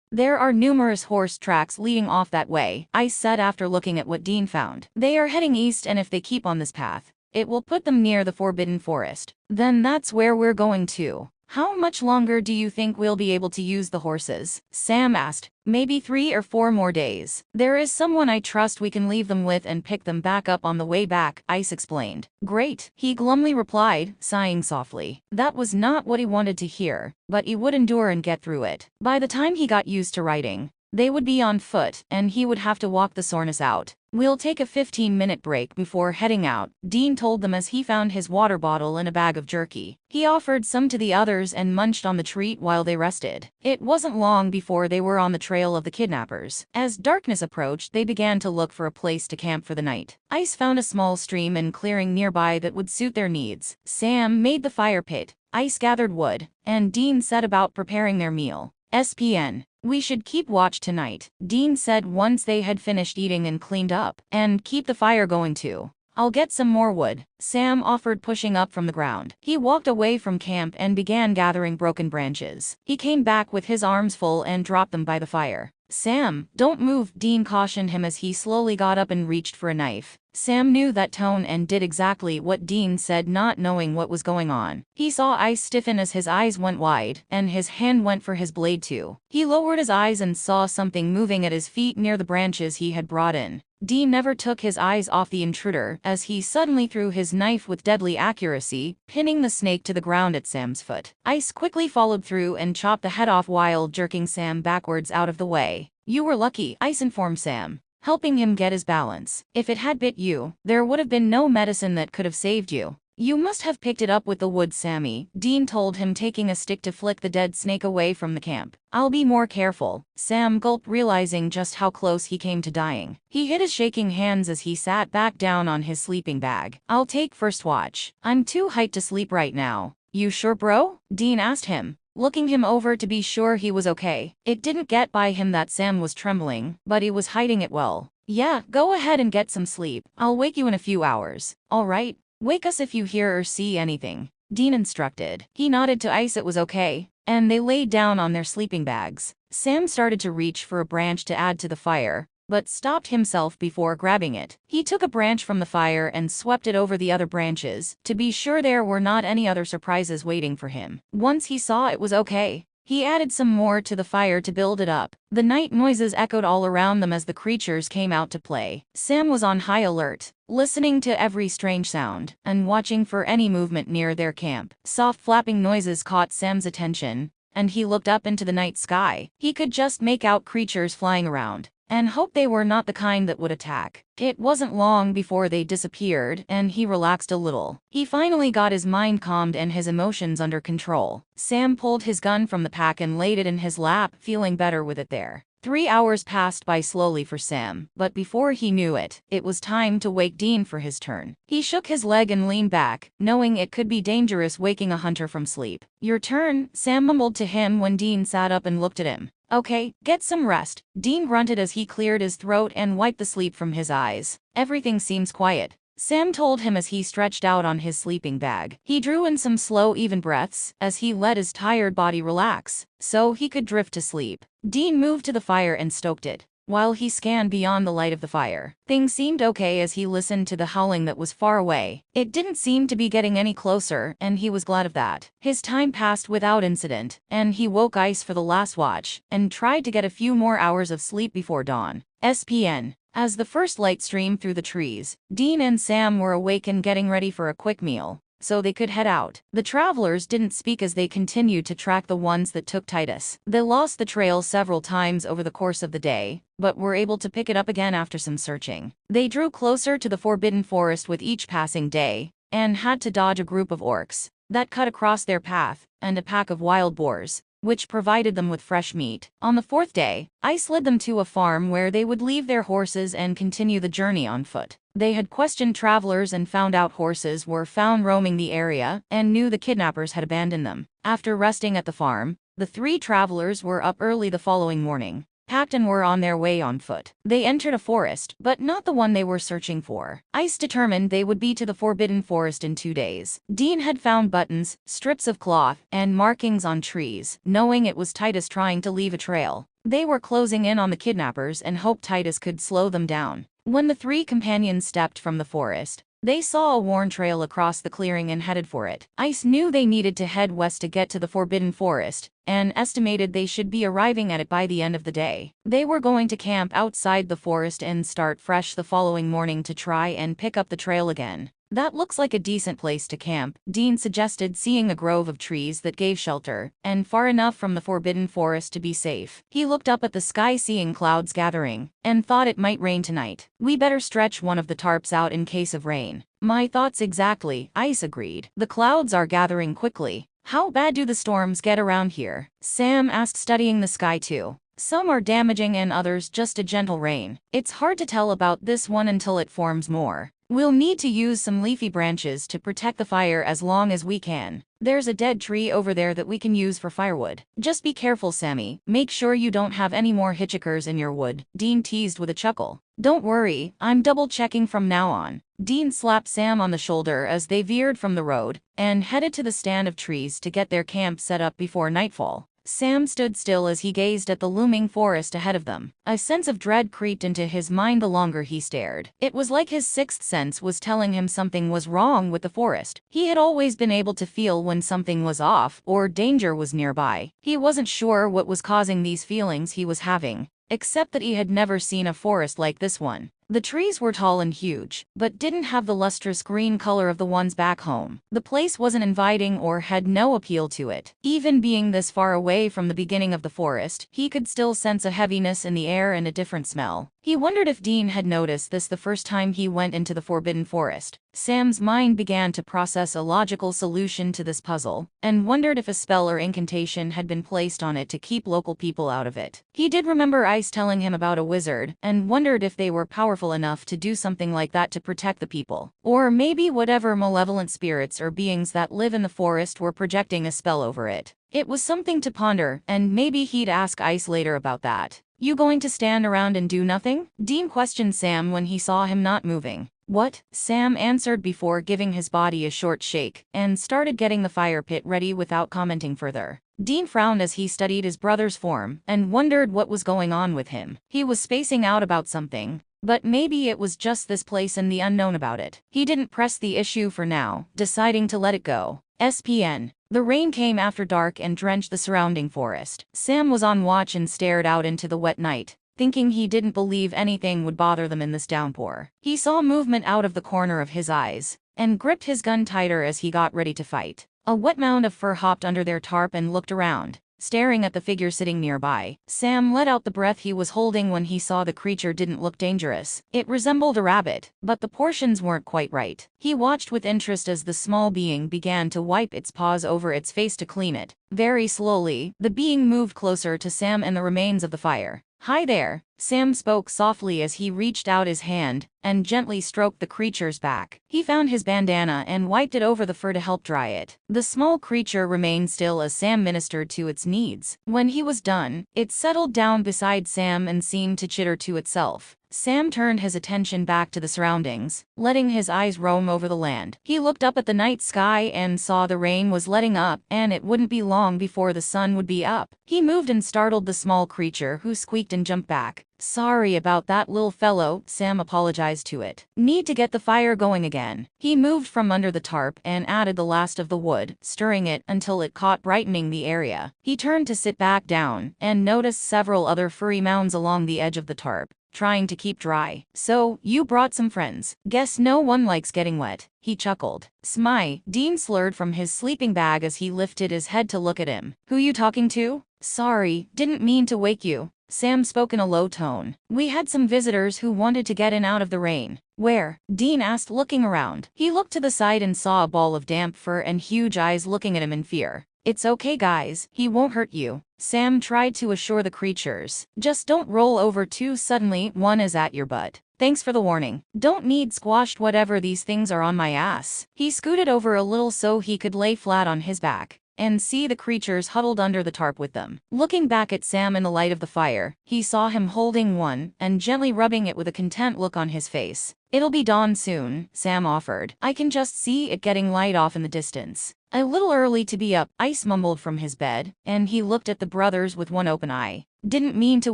There are numerous horse tracks leading off that way, Ice said after looking at what Dean found. They are heading east, and if they keep on this path, it will put them near the Forbidden Forest. Then that's where we're going to. How much longer do you think we'll be able to use the horses? Sam asked. Maybe 3 or 4 more days. There is someone I trust we can leave them with and pick them back up on the way back, Ice explained. Great, he glumly replied, sighing softly. That was not what he wanted to hear, but he would endure and get through it. By the time he got used to riding, they would be on foot, and he would have to walk the soreness out. We'll take a 15-minute break before heading out, Dean told them as he found his water bottle and a bag of jerky. He offered some to the others and munched on the treat while they rested. It wasn't long before they were on the trail of the kidnappers. As darkness approached, they began to look for a place to camp for the night. Ice found a small stream and clearing nearby that would suit their needs. Sam made the fire pit, Ice gathered wood, and Dean set about preparing their meal. SPN. We should keep watch tonight, Dean said once they had finished eating and cleaned up, and keep the fire going too. I'll get some more wood, Sam offered, pushing up from the ground. He walked away from camp and began gathering broken branches. He came back with his arms full and dropped them by the fire. Sam, don't move, Dean cautioned him as he slowly got up and reached for a knife. Sam knew that tone and did exactly what Dean said, not knowing what was going on. He saw Ice stiffen as his eyes went wide, and his hand went for his blade too. He lowered his eyes and saw something moving at his feet near the branches he had brought in. Dean never took his eyes off the intruder as he suddenly threw his knife with deadly accuracy, pinning the snake to the ground at Sam's foot. Ice quickly followed through and chopped the head off while jerking Sam backwards out of the way. You were lucky, Ice informed Sam, helping him get his balance. If it had bit you, there would have been no medicine that could have saved you. You must have picked it up with the wood, Sammy, Dean told him, taking a stick to flick the dead snake away from the camp. I'll be more careful, Sam gulped, realizing just how close he came to dying. He hid his shaking hands as he sat back down on his sleeping bag. I'll take first watch. I'm too hyped to sleep right now. You sure, bro? Dean asked him, looking him over to be sure he was okay. It didn't get by him that Sam was trembling, but he was hiding it well. Yeah, go ahead and get some sleep. I'll wake you in a few hours. All right? Wake us if you hear or see anything, Dean instructed. He nodded to Ice it was okay, and they laid down on their sleeping bags. Sam started to reach for a branch to add to the fire, but stopped himself before grabbing it. He took a branch from the fire and swept it over the other branches, to be sure there were not any other surprises waiting for him. Once he saw it was okay, He added some more to the fire to build it up. The night noises echoed all around them as the creatures came out to play. Sam was on high alert, listening to every strange sound, and watching for any movement near their camp. Soft flapping noises caught Sam's attention, and he looked up into the night sky. He could just make out creatures flying around, and hoped they were not the kind that would attack. It wasn't long before they disappeared, and he relaxed a little. He finally got his mind calmed and his emotions under control. Sam pulled his gun from the pack and laid it in his lap, feeling better with it there. 3 hours passed by slowly for Sam, but before he knew it, it was time to wake Dean for his turn. He shook his leg and leaned back, knowing it could be dangerous waking a hunter from sleep. "Your turn," Sam mumbled to him when Dean sat up and looked at him. "Okay, get some rest," Dean grunted as he cleared his throat and wiped the sleep from his eyes. "Everything seems quiet," Sam told him as he stretched out on his sleeping bag. He drew in some slow, even breaths as he let his tired body relax, so he could drift to sleep. Dean moved to the fire and stoked it. While he scanned beyond the light of the fire, things seemed okay as he listened to the howling that was far away. It didn't seem to be getting any closer, and he was glad of that. His time passed without incident, and he woke Ice for the last watch, and tried to get a few more hours of sleep before dawn. SPN. As the first light streamed through the trees, Dean and Sam were awake and getting ready for a quick meal, so they could head out. The travelers didn't speak as they continued to track the ones that took Titus. They lost the trail several times over the course of the day, but were able to pick it up again after some searching. They drew closer to the Forbidden Forest with each passing day, and had to dodge a group of orcs that cut across their path, and a pack of wild boars, which provided them with fresh meat. On the 4th day, Ice led them to a farm where they would leave their horses and continue the journey on foot. They had questioned travelers and found out horses were found roaming the area, and knew the kidnappers had abandoned them. After resting at the farm, the 3 travelers were up early the following morning, packed and were on their way on foot. They entered a forest, but not the one they were searching for. Ice determined they would be to the Forbidden Forest in 2 days. Dean had found buttons, strips of cloth, and markings on trees, knowing it was Titus trying to leave a trail. They were closing in on the kidnappers and hoped Titus could slow them down. When the 3 companions stepped from the forest, they saw a worn trail across the clearing and headed for it. Ice knew they needed to head west to get to the Forbidden Forest, and estimated they should be arriving at it by the end of the day. They were going to camp outside the forest and start fresh the following morning to try and pick up the trail again. "That looks like a decent place to camp," Dean suggested, seeing a grove of trees that gave shelter, and far enough from the Forbidden Forest to be safe. He looked up at the sky, seeing clouds gathering, and thought it might rain tonight. "We better stretch one of the tarps out in case of rain." "My thoughts exactly," Ice agreed. "The clouds are gathering quickly." "How bad do the storms get around here?" Sam asked, studying the sky too. "Some are damaging and others just a gentle rain. It's hard to tell about this one until it forms more. We'll need to use some leafy branches to protect the fire as long as we can. There's a dead tree over there that we can use for firewood. Just be careful, Sammy. Make sure you don't have any more hitchhikers in your wood," Dean teased with a chuckle. "Don't worry, I'm double-checking from now on." Dean slapped Sam on the shoulder as they veered from the road, and headed to the stand of trees to get their camp set up before nightfall. Sam stood still as he gazed at the looming forest ahead of them. A sense of dread creeped into his mind the longer he stared. It was like his sixth sense was telling him something was wrong with the forest. He had always been able to feel when something was off or danger was nearby. He wasn't sure what was causing these feelings he was having, except that he had never seen a forest like this one. The trees were tall and huge, but didn't have the lustrous green color of the ones back home. The place wasn't inviting or had no appeal to it. Even being this far away from the beginning of the forest, he could still sense a heaviness in the air and a different smell. He wondered if Dean had noticed this the first time he went into the Forbidden Forest. Sam's mind began to process a logical solution to this puzzle, and wondered if a spell or incantation had been placed on it to keep local people out of it. He did remember Ice telling him about a wizard, and wondered if they were powerful enough to do something like that to protect the people. Or maybe whatever malevolent spirits or beings that live in the forest were projecting a spell over it. It was something to ponder, and maybe he'd ask Ice later about that. "You going to stand around and do nothing?" Dean questioned Sam when he saw him not moving. "What?" Sam answered before giving his body a short shake, and started getting the fire pit ready without commenting further. Dean frowned as he studied his brother's form, and wondered what was going on with him. He was spacing out about something, but maybe it was just this place and the unknown about it. He didn't press the issue for now, deciding to let it go. SPN. The rain came after dark and drenched the surrounding forest. Sam was on watch and stared out into the wet night, thinking he didn't believe anything would bother them in this downpour. He saw movement out of the corner of his eyes, and gripped his gun tighter as he got ready to fight. A wet mound of fur hopped under their tarp and looked around, staring at the figure sitting nearby. Sam let out the breath he was holding when he saw the creature didn't look dangerous. It resembled a rabbit, but the portions weren't quite right. He watched with interest as the small being began to wipe its paws over its face to clean it. Very slowly, the being moved closer to Sam and the remains of the fire. "Hi there," Sam spoke softly as he reached out his hand and gently stroked the creature's back. He found his bandana and wiped it over the fur to help dry it. The small creature remained still as Sam ministered to its needs. When he was done, it settled down beside Sam and seemed to chitter to itself. Sam turned his attention back to the surroundings, letting his eyes roam over the land. He looked up at the night sky and saw the rain was letting up, and it wouldn't be long before the sun would be up. He moved and startled the small creature, who squeaked and jumped back. "Sorry about that, little fellow," Sam apologized to it. "Need to get the fire going again." He moved from under the tarp and added the last of the wood, stirring it until it caught, brightening the area. He turned to sit back down and noticed several other furry mounds along the edge of the tarp, trying to keep dry. "So, you brought some friends. Guess no one likes getting wet," he chuckled. "Smile," Dean slurred from his sleeping bag as he lifted his head to look at him. "Who you talking to?" "Sorry, didn't mean to wake you," Sam spoke in a low tone. "We had some visitors who wanted to get in out of the rain." "Where?" Dean asked, looking around. He looked to the side and saw a ball of damp fur and huge eyes looking at him in fear. "It's okay, guys, he won't hurt you," Sam tried to assure the creatures. "Just don't roll over too suddenly, one is at your butt. Thanks for the warning. Don't need squashed whatever these things are on my ass." He scooted over a little so he could lay flat on his back and see the creatures huddled under the tarp with them. Looking back at Sam in the light of the fire, he saw him holding one and gently rubbing it with a content look on his face. "It'll be dawn soon," Sam offered. "I can just see it getting light off in the distance." "A little early to be up," Ice mumbled from his bed, and he looked at the brothers with one open eye. "Didn't mean to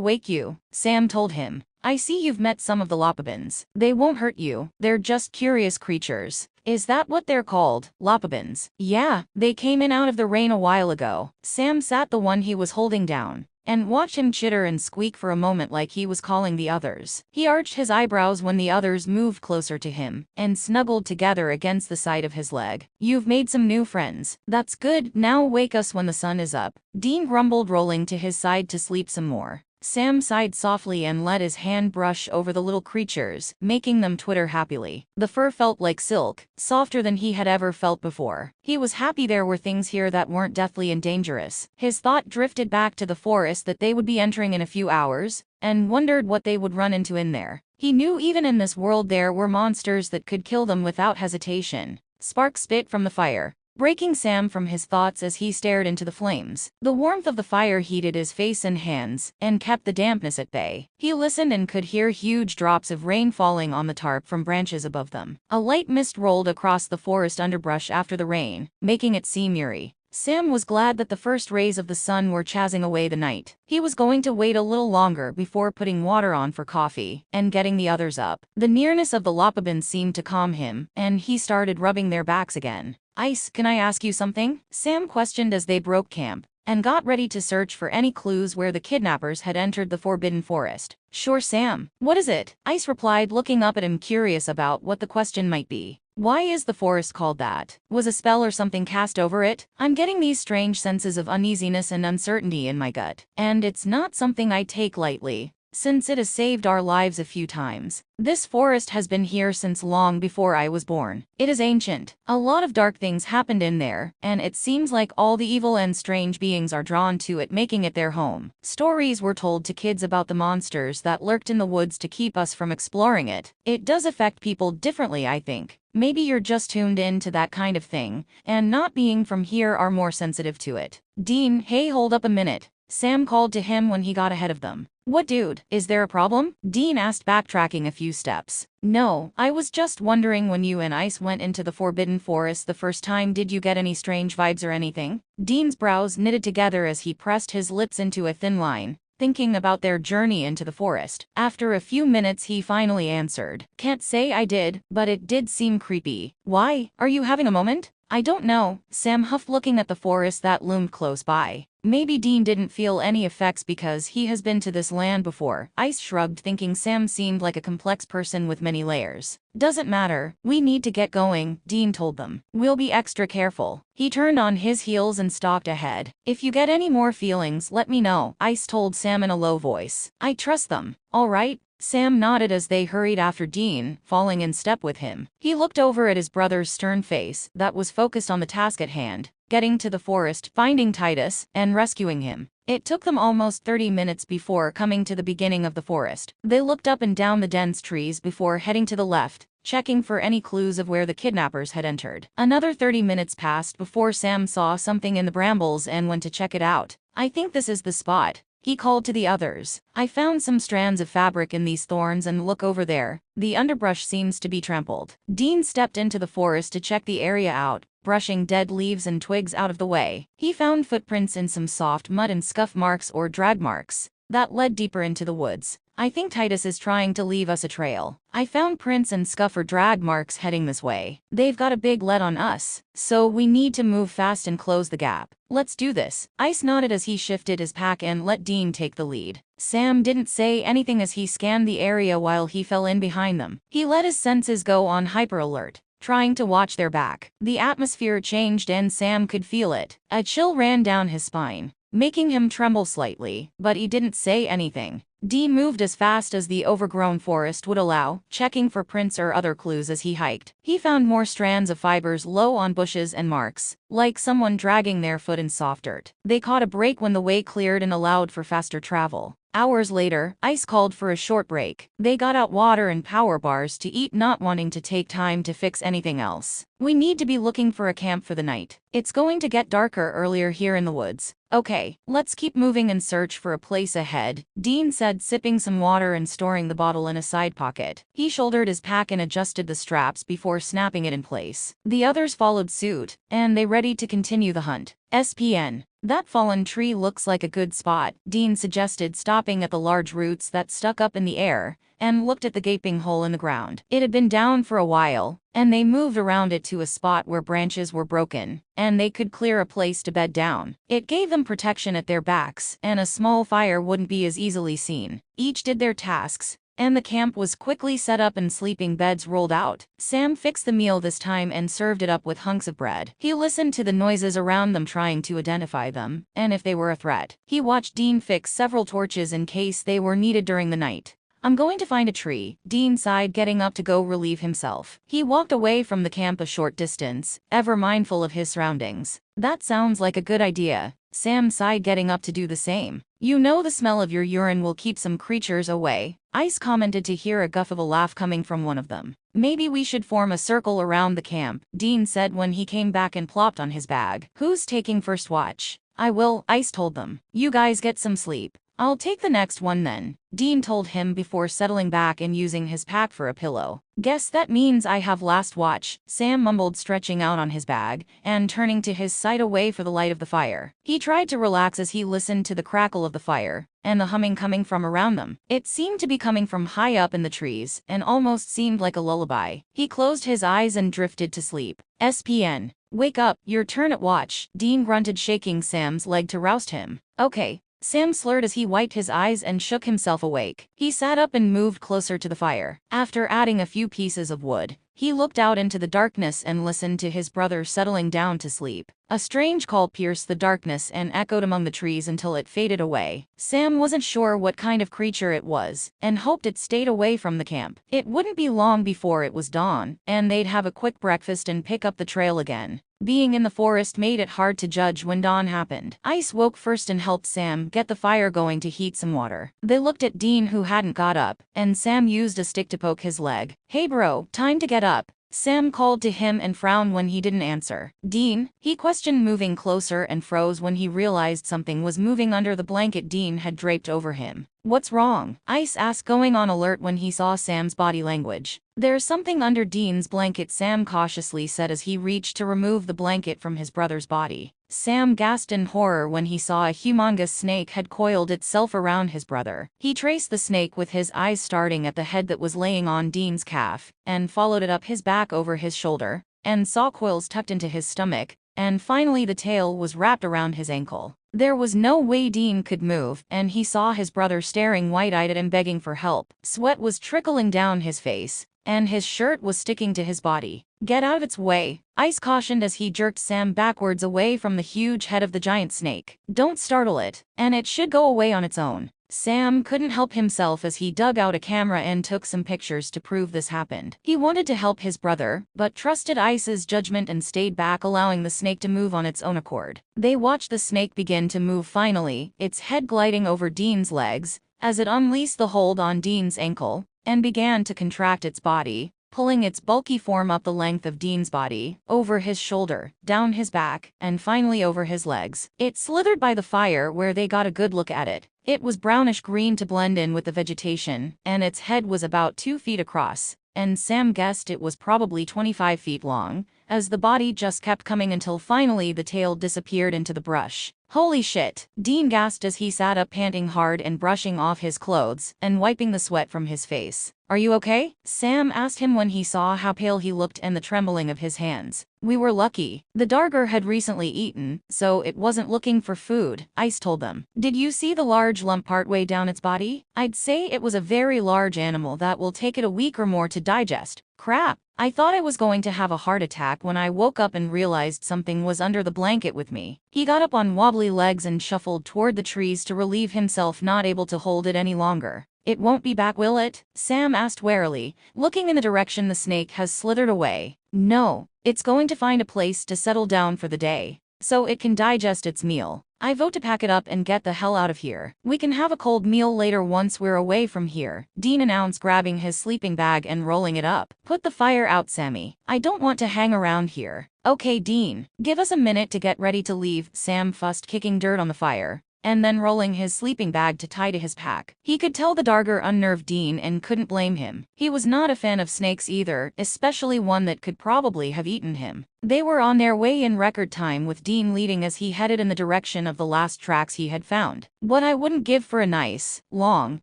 wake you," Sam told him. "I see you've met some of the Lopabans. They won't hurt you, they're just curious creatures." "Is that what they're called, Lopabans?" "Yeah, they came in out of the rain a while ago." Sam sat the one he was holding down and watched him chitter and squeak for a moment like he was calling the others. He arched his eyebrows when the others moved closer to him and snuggled together against the side of his leg. "You've made some new friends. That's good, now wake us when the sun is up," Dean grumbled, rolling to his side to sleep some more. Sam sighed softly and let his hand brush over the little creatures, making them twitter happily. The fur felt like silk, softer than he had ever felt before. He was happy there were things here that weren't deathly and dangerous. His thought drifted back to the forest that they would be entering in a few hours, and wondered what they would run into in there. He knew even in this world there were monsters that could kill them without hesitation. Sparks spit from the fire, breaking Sam from his thoughts as he stared into the flames. The warmth of the fire heated his face and hands, and kept the dampness at bay. He listened and could hear huge drops of rain falling on the tarp from branches above them. A light mist rolled across the forest underbrush after the rain, making it seem eerie. Sam was glad that the first rays of the sun were chasing away the night. He was going to wait a little longer before putting water on for coffee and getting the others up. The nearness of the Lopabans seemed to calm him, and he started rubbing their backs again. "Ice, can I ask you something?" Sam questioned as they broke camp and got ready to search for any clues where the kidnappers had entered the forbidden forest. "Sure, Sam. What is it?" Ice replied, looking up at him, curious about what the question might be. "Why is the forest called that? Was a spell or something cast over it? I'm getting these strange senses of uneasiness and uncertainty in my gut, and it's not something I take lightly, since it has saved our lives a few times. This forest has been here since long before I was born. It is ancient. A lot of dark things happened in there, and it seems like all the evil and strange beings are drawn to it, making it their home. Stories were told to kids about the monsters that lurked in the woods to keep us from exploring it. It does affect people differently, I think. Maybe you're just tuned in to that kind of thing, and not being from here are more sensitive to it." "Dean, hey, hold up a minute," Sam called to him when he got ahead of them. "What, dude? Is there a problem?" Dean asked, backtracking a few steps. "No, I was just wondering, when you and Ice went into the Forbidden Forest the first time, did you get any strange vibes or anything?" Dean's brows knitted together as he pressed his lips into a thin line, thinking about their journey into the forest. After a few minutes he finally answered, "Can't say I did, but it did seem creepy." "Why? Are you having a moment?" I don't know, Sam huffed, looking at the forest that loomed close by. Maybe Dean didn't feel any effects because he has been to this land before. Ice shrugged, thinking Sam seemed like a complex person with many layers. Doesn't matter, we need to get going, Dean told them. We'll be extra careful. He turned on his heels and stalked ahead. If you get any more feelings, let me know, Ice told Sam in a low voice. I trust them. All right. Sam nodded as they hurried after Dean, falling in step with him. He looked over at his brother's stern face that was focused on the task at hand, getting to the forest, finding Titus, and rescuing him. It took them almost 30 minutes before coming to the beginning of the forest. They looked up and down the dense trees before heading to the left, checking for any clues of where the kidnappers had entered. Another 30 minutes passed before Sam saw something in the brambles and went to check it out. I think this is the spot, he called to the others. I found some strands of fabric in these thorns, and look over there. The underbrush seems to be trampled. Dean stepped into the forest to check the area out, brushing dead leaves and twigs out of the way. He found footprints in some soft mud and scuff marks or drag marks that led deeper into the woods. I think Titus is trying to leave us a trail. I found prints and scuff or drag marks heading this way. They've got a big lead on us, so we need to move fast and close the gap. Let's do this. Ice nodded as he shifted his pack and let Dean take the lead. Sam didn't say anything as he scanned the area while he fell in behind them. He let his senses go on hyper alert, trying to watch their back. The atmosphere changed and Sam could feel it. A chill ran down his spine, making him tremble slightly, but he didn't say anything. Dean moved as fast as the overgrown forest would allow, checking for prints or other clues as he hiked. He found more strands of fibers low on bushes and marks, like someone dragging their foot in soft dirt. They caught a break when the way cleared and allowed for faster travel. Hours later, Ice called for a short break. They got out water and power bars to eat, not wanting to take time to fix anything else. We need to be looking for a camp for the night. It's going to get darker earlier here in the woods. Okay, let's keep moving and search for a place ahead, Dean said, sipping some water and storing the bottle in a side pocket. He shouldered his pack and adjusted the straps before snapping it in place. The others followed suit, and they ready to continue the hunt. SPN. That fallen tree looks like a good spot, Dean suggested, stopping at the large roots that stuck up in the air, and looked at the gaping hole in the ground. It had been down for a while, and they moved around it to a spot where branches were broken, and they could clear a place to bed down. It gave them protection at their backs, and a small fire wouldn't be as easily seen. Each did their tasks, and the camp was quickly set up and sleeping beds rolled out. Sam fixed the meal this time and served it up with hunks of bread. He listened to the noises around them, trying to identify them, and if they were a threat. He watched Dean fix several torches in case they were needed during the night. I'm going to find a tree, Dean sighed, getting up to go relieve himself. He walked away from the camp a short distance, ever mindful of his surroundings. That sounds like a good idea, Sam sighed, getting up to do the same. You know, the smell of your urine will keep some creatures away, Ice commented, to hear a guff of a laugh coming from one of them. Maybe we should form a circle around the camp, Dean said when he came back and plopped on his bag. Who's taking first watch? I will, Ice told them. You guys get some sleep. I'll take the next one then, Dean told him before settling back and using his pack for a pillow. Guess that means I have last watch, Sam mumbled, stretching out on his bag and turning to his side away for the light of the fire. He tried to relax as he listened to the crackle of the fire and the humming coming from around them. It seemed to be coming from high up in the trees and almost seemed like a lullaby. He closed his eyes and drifted to sleep. SPN. Wake up, your turn at watch, Dean grunted, shaking Sam's leg to roust him. Okay, Sam slurred as he wiped his eyes and shook himself awake. He sat up and moved closer to the fire. After adding a few pieces of wood, he looked out into the darkness and listened to his brother settling down to sleep. A strange call pierced the darkness and echoed among the trees until it faded away. Sam wasn't sure what kind of creature it was, and hoped it stayed away from the camp. It wouldn't be long before it was dawn, and they'd have a quick breakfast and pick up the trail again. Being in the forest made it hard to judge when dawn happened. Ice woke first and helped Sam get the fire going to heat some water. They looked at Dean, who hadn't got up, and Sam used a stick to poke his leg. Hey bro, time to get up, Sam called to him and frowned when he didn't answer. Dean? He questioned, moving closer, and froze when he realized something was moving under the blanket Dean had draped over him. What's wrong? Ice asked, going on alert when he saw Sam's body language. There's something under Dean's blanket, Sam cautiously said as he reached to remove the blanket from his brother's body. Sam gasped in horror when he saw a humongous snake had coiled itself around his brother. He traced the snake with his eyes starting at the head that was laying on Dean's calf, and followed it up his back over his shoulder, and saw coils tucked into his stomach, and finally the tail was wrapped around his ankle. There was no way Dean could move, and he saw his brother staring wide-eyed at him begging for help. Sweat was trickling down his face, and his shirt was sticking to his body. "Get out of its way," Ice cautioned as he jerked Sam backwards away from the huge head of the giant snake. "Don't startle it, and it should go away on its own." Sam couldn't help himself as he dug out a camera and took some pictures to prove this happened. He wanted to help his brother, but trusted Ice's judgment and stayed back, allowing the snake to move on its own accord. They watched the snake begin to move finally, its head gliding over Dean's legs, as it unleashed the hold on Dean's ankle, and began to contract its body, pulling its bulky form up the length of Dean's body, over his shoulder, down his back, and finally over his legs. It slithered by the fire where they got a good look at it. It was brownish-green to blend in with the vegetation, and its head was about 2 feet across, and Sam guessed it was probably 25 feet long, as the body just kept coming until finally the tail disappeared into the brush. "Holy shit!" Dean gasped as he sat up panting hard and brushing off his clothes and wiping the sweat from his face. "Are you okay?" Sam asked him when he saw how pale he looked and the trembling of his hands. "We were lucky. The darger had recently eaten, so it wasn't looking for food," Ice told them. "Did you see the large lump partway down its body? I'd say it was a very large animal that will take it a week or more to digest. Crap. I thought I was going to have a heart attack when I woke up and realized something was under the blanket with me." He got up on wobbly legs and shuffled toward the trees to relieve himself, not able to hold it any longer. "It won't be back, will it?" Sam asked warily, looking in the direction the snake has slithered away. "No, it's going to find a place to settle down for the day, so it can digest its meal. I vote to pack it up and get the hell out of here. We can have a cold meal later once we're away from here," Dean announced, grabbing his sleeping bag and rolling it up. "Put the fire out, Sammy. I don't want to hang around here." "Okay, Dean. Give us a minute to get ready to leave," Sam fussed, kicking dirt on the fire, and then rolling his sleeping bag to tie to his pack. He could tell the darger unnerved Dean and couldn't blame him. He was not a fan of snakes either, especially one that could probably have eaten him. They were on their way in record time, with Dean leading as he headed in the direction of the last tracks he had found. "What I wouldn't give for a nice, long,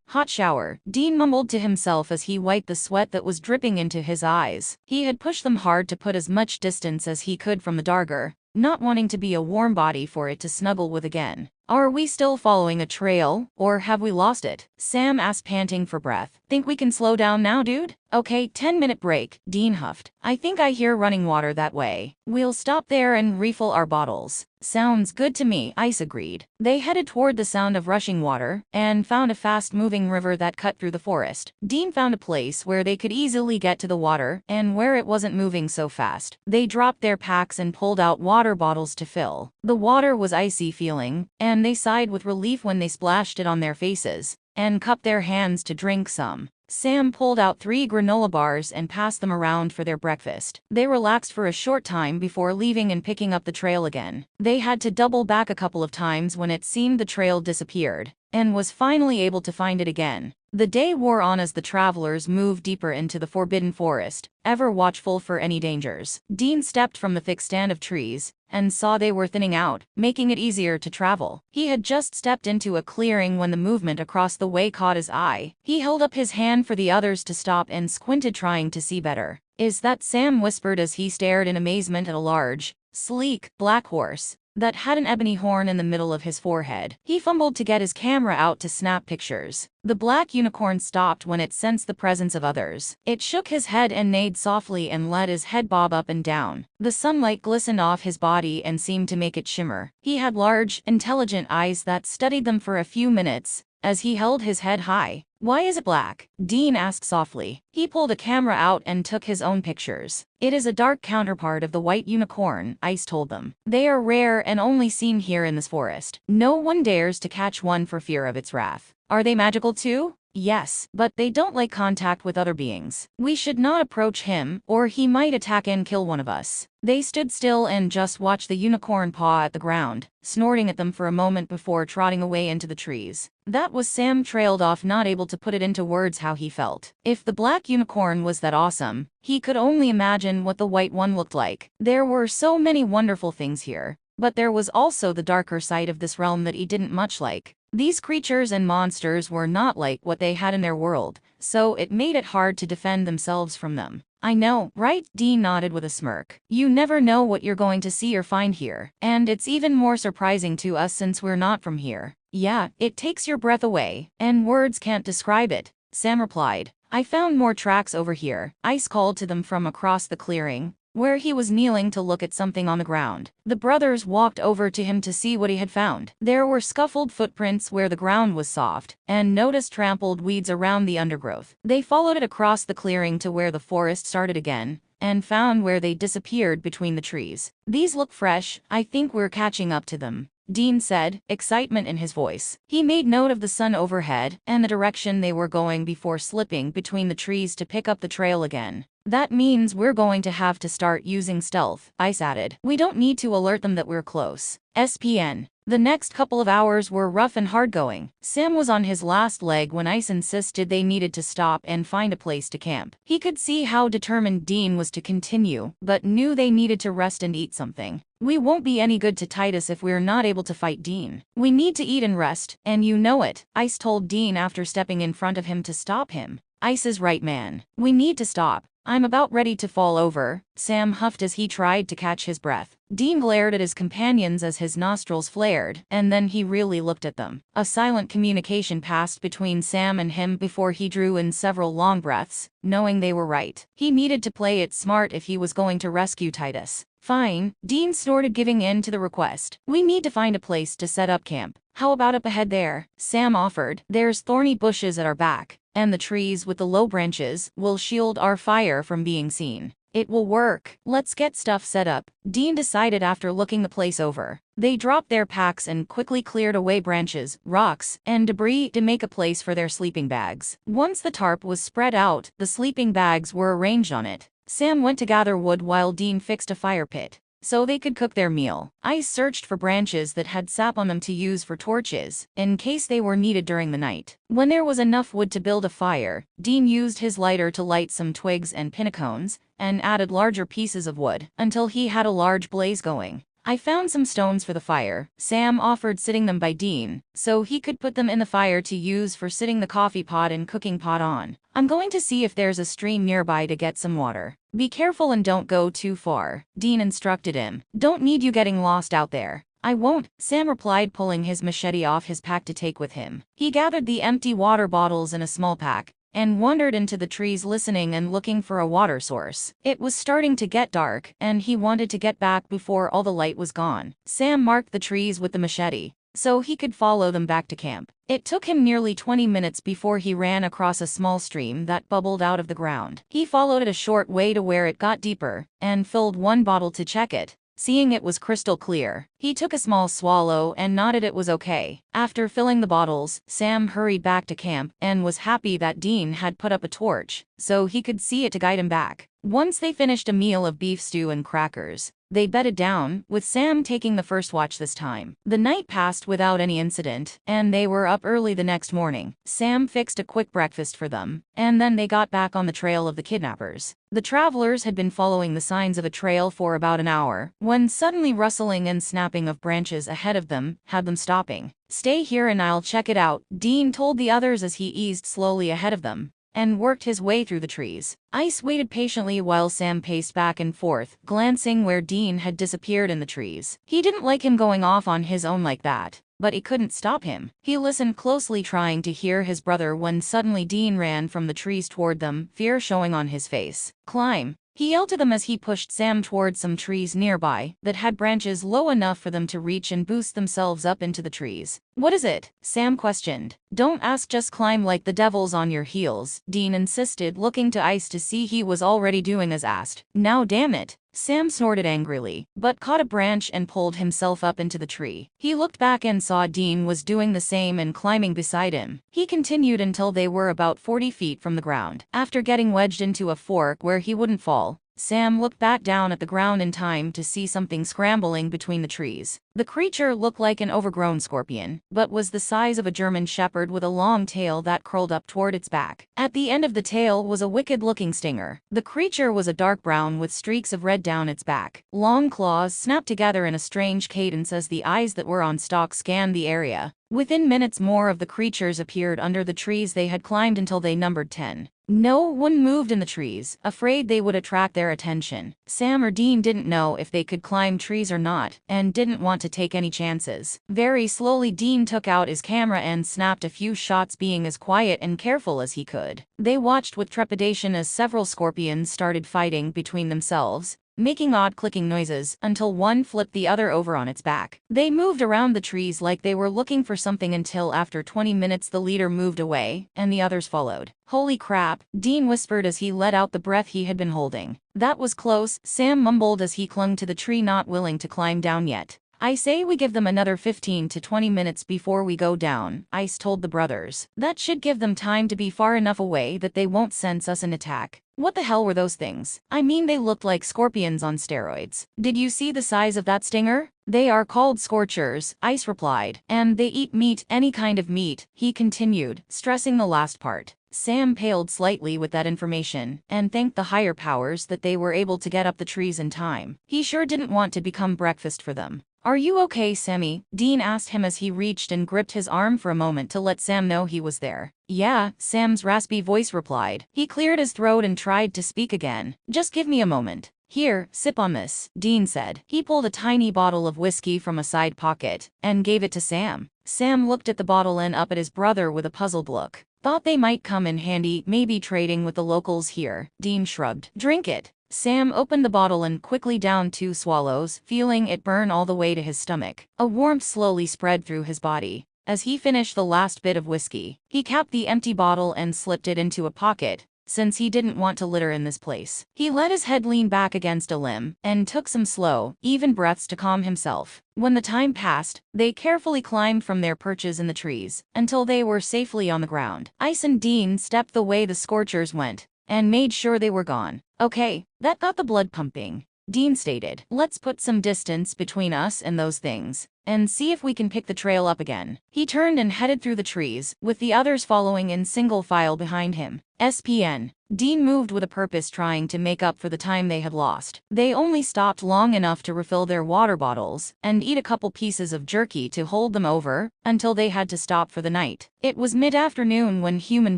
hot shower," Dean mumbled to himself as he wiped the sweat that was dripping into his eyes. He had pushed them hard to put as much distance as he could from the darger, not wanting to be a warm body for it to snuggle with again. "Are we still following a trail, or have we lost it?" Sam asked, panting for breath. "Think we can slow down now, dude?" "Okay, 10-minute break," Dean huffed. "I think I hear running water that way. We'll stop there and refill our bottles." "Sounds good to me," Ice agreed. They headed toward the sound of rushing water, and found a fast-moving river that cut through the forest. Dean found a place where they could easily get to the water, and where it wasn't moving so fast. They dropped their packs and pulled out water bottles to fill. The water was icy feeling, and they sighed with relief when they splashed it on their faces, and cupped their hands to drink some. Sam pulled out 3 granola bars and passed them around for their breakfast. They relaxed for a short time before leaving and picking up the trail again. They had to double back a couple of times when it seemed the trail disappeared, and was finally able to find it again. The day wore on as the travelers moved deeper into the forbidden forest, ever watchful for any dangers. Dean stepped from the thick stand of trees, and saw they were thinning out, making it easier to travel. He had just stepped into a clearing when the movement across the way caught his eye. He held up his hand for the others to stop and squinted, trying to see better. "Is that?" Sam whispered as he stared in amazement at a large, sleek, black horse that had an ebony horn in the middle of his forehead. He fumbled to get his camera out to snap pictures. The black unicorn stopped when it sensed the presence of others. It shook his head and neighed softly and let his head bob up and down. The sunlight glistened off his body and seemed to make it shimmer. He had large, intelligent eyes that studied them for a few minutes as he held his head high. "Why is it black?" Dean asked softly. He pulled a camera out and took his own pictures. "It is a dark counterpart of the white unicorn," Ice told them. "They are rare and only seen here in this forest. No one dares to catch one for fear of its wrath." "Are they magical too?" "Yes, but they don't like contact with other beings. We should not approach him, or he might attack and kill one of us." They stood still and just watched the unicorn paw at the ground, snorting at them for a moment before trotting away into the trees. That was Sam trailed off, not able to put it into words how he felt. If the black unicorn was that awesome, he could only imagine what the white one looked like. There were so many wonderful things here, but there was also the darker side of this realm that he didn't much like. These creatures and monsters were not like what they had in their world, so it made it hard to defend themselves from them. I know, right? Dean nodded with a smirk. You never know what you're going to see or find here. And it's even more surprising to us since we're not from here. Yeah, it takes your breath away, and words can't describe it, Sam replied. I found more tracks over here, Ice called to them from across the clearing, where he was kneeling to look at something on the ground. The brothers walked over to him to see what he had found. There were scuffled footprints where the ground was soft, and noticed trampled weeds around the undergrowth. They followed it across the clearing to where the forest started again, and found where they disappeared between the trees. These look fresh, I think we're catching up to them, Dean said, excitement in his voice. He made note of the sun overhead and the direction they were going before slipping between the trees to pick up the trail again. That means we're going to have to start using stealth, Ice added. We don't need to alert them that we're close. SPN. The next couple of hours were rough and hard going. Sam was on his last leg when Ice insisted they needed to stop and find a place to camp. He could see how determined Dean was to continue, but knew they needed to rest and eat something. We won't be any good to Titus if we're not able to fight Dean. We need to eat and rest, and you know it, Ice told Dean after stepping in front of him to stop him. Ice is right, man. We need to stop. I'm about ready to fall over, Sam huffed as he tried to catch his breath. Dean glared at his companions as his nostrils flared, and then he really looked at them. A silent communication passed between Sam and him before he drew in several long breaths, knowing they were right. He needed to play it smart if he was going to rescue Titus. Fine, Dean snorted, giving in to the request. We need to find a place to set up camp. How about up ahead there? Sam offered. There's thorny bushes at our back, and the trees with the low branches will shield our fire from being seen. It will work. Let's get stuff set up, Dean decided after looking the place over. They dropped their packs and quickly cleared away branches, rocks, and debris to make a place for their sleeping bags. Once the tarp was spread out, the sleeping bags were arranged on it. Sam went to gather wood while Dean fixed a fire pit so they could cook their meal. Ice searched for branches that had sap on them to use for torches, in case they were needed during the night. When there was enough wood to build a fire, Dean used his lighter to light some twigs and pinnacones, and added larger pieces of wood, until he had a large blaze going. I found some stones for the fire, Sam offered, sitting them by Dean, so he could put them in the fire to use for sitting the coffee pot and cooking pot on. I'm going to see if there's a stream nearby to get some water. Be careful and don't go too far, Dean instructed him. Don't need you getting lost out there. I won't, Sam replied, pulling his machete off his pack to take with him. He gathered the empty water bottles in a small pack, and wandered into the trees listening and looking for a water source. It was starting to get dark, and he wanted to get back before all the light was gone. Sam marked the trees with the machete, so he could follow them back to camp. It took him nearly 20 minutes before he ran across a small stream that bubbled out of the ground. He followed it a short way to where it got deeper, and filled one bottle to check it. Seeing it was crystal clear, he took a small swallow and nodded it was okay. After filling the bottles, Sam hurried back to camp and was happy that Dean had put up a torch, so he could see it to guide him back. Once they finished a meal of beef stew and crackers, they bedded down, with Sam taking the first watch this time. The night passed without any incident, and they were up early the next morning. Sam fixed a quick breakfast for them, and then they got back on the trail of the kidnappers. The travelers had been following the signs of a trail for about an hour, when suddenly rustling and snapping of branches ahead of them had them stopping. Stay here and I'll check it out, Dean told the others as he eased slowly ahead of them and worked his way through the trees. Ice waited patiently while Sam paced back and forth, glancing where Dean had disappeared in the trees. He didn't like him going off on his own like that, but he couldn't stop him. He listened closely, trying to hear his brother, when suddenly Dean ran from the trees toward them, fear showing on his face. Climb, he yelled to them as he pushed Sam toward some trees nearby that had branches low enough for them to reach and boost themselves up into the trees. What is it? Sam questioned. Don't ask, just climb like the devil's on your heels, Dean insisted, looking to Ice to see he was already doing as asked. Now damn it. Sam snorted angrily, but caught a branch and pulled himself up into the tree. He looked back and saw Dean was doing the same and climbing beside him. He continued until they were about 40 feet from the ground. After getting wedged into a fork where he wouldn't fall, Sam looked back down at the ground in time to see something scrambling between the trees. The creature looked like an overgrown scorpion, but was the size of a German shepherd with a long tail that curled up toward its back. At the end of the tail was a wicked-looking stinger. The creature was a dark brown with streaks of red down its back. Long claws snapped together in a strange cadence as the eyes that were on stalk scanned the area. Within minutes, more of the creatures appeared under the trees they had climbed until they numbered 10. No one moved in the trees, afraid they would attract their attention. Sam or Dean didn't know if they could climb trees or not, and didn't want to take any chances. Very slowly Dean took out his camera and snapped a few shots, being as quiet and careful as he could. They watched with trepidation as several scorpions started fighting between themselves, making odd clicking noises, until one flipped the other over on its back. They moved around the trees like they were looking for something until after 20 minutes the leader moved away, and the others followed. "Holy crap," Dean whispered as he let out the breath he had been holding. "That was close," Sam mumbled as he clung to the tree, not willing to climb down yet. "I say we give them another 15 to 20 minutes before we go down," Ice told the brothers. "That should give them time to be far enough away that they won't sense us and attack." "What the hell were those things?" "I mean, they looked like scorpions on steroids. Did you see the size of that stinger?" "They are called scorchers," Ice replied. "And they eat meat, any kind of meat," he continued, stressing the last part. Sam paled slightly with that information, and thanked the higher powers that they were able to get up the trees in time. He sure didn't want to become breakfast for them. "Are you okay, Sammy?" Dean asked him as he reached and gripped his arm for a moment to let Sam know he was there. "Yeah," Sam's raspy voice replied. He cleared his throat and tried to speak again. "Just give me a moment." "Here, sip on this," Dean said. He pulled a tiny bottle of whiskey from a side pocket and gave it to Sam. Sam looked at the bottle and up at his brother with a puzzled look. "Thought they might come in handy, maybe trading with the locals here," Dean shrugged. "Drink it." Sam opened the bottle and quickly downed 2 swallows, feeling it burn all the way to his stomach. A warmth slowly spread through his body. As he finished the last bit of whiskey, he capped the empty bottle and slipped it into a pocket, since he didn't want to litter in this place. He let his head lean back against a limb, and took some slow, even breaths to calm himself. When the time passed, they carefully climbed from their perches in the trees, until they were safely on the ground. Ice and Dean stepped the way the scorchers went, and made sure they were gone. "Okay, that got the blood pumping," Dean stated. "Let's put some distance between us and those things, and see if we can pick the trail up again." He turned and headed through the trees, with the others following in single file behind him. SPN. Dean moved with a purpose, trying to make up for the time they had lost. They only stopped long enough to refill their water bottles and eat a couple pieces of jerky to hold them over until they had to stop for the night. It was mid-afternoon when human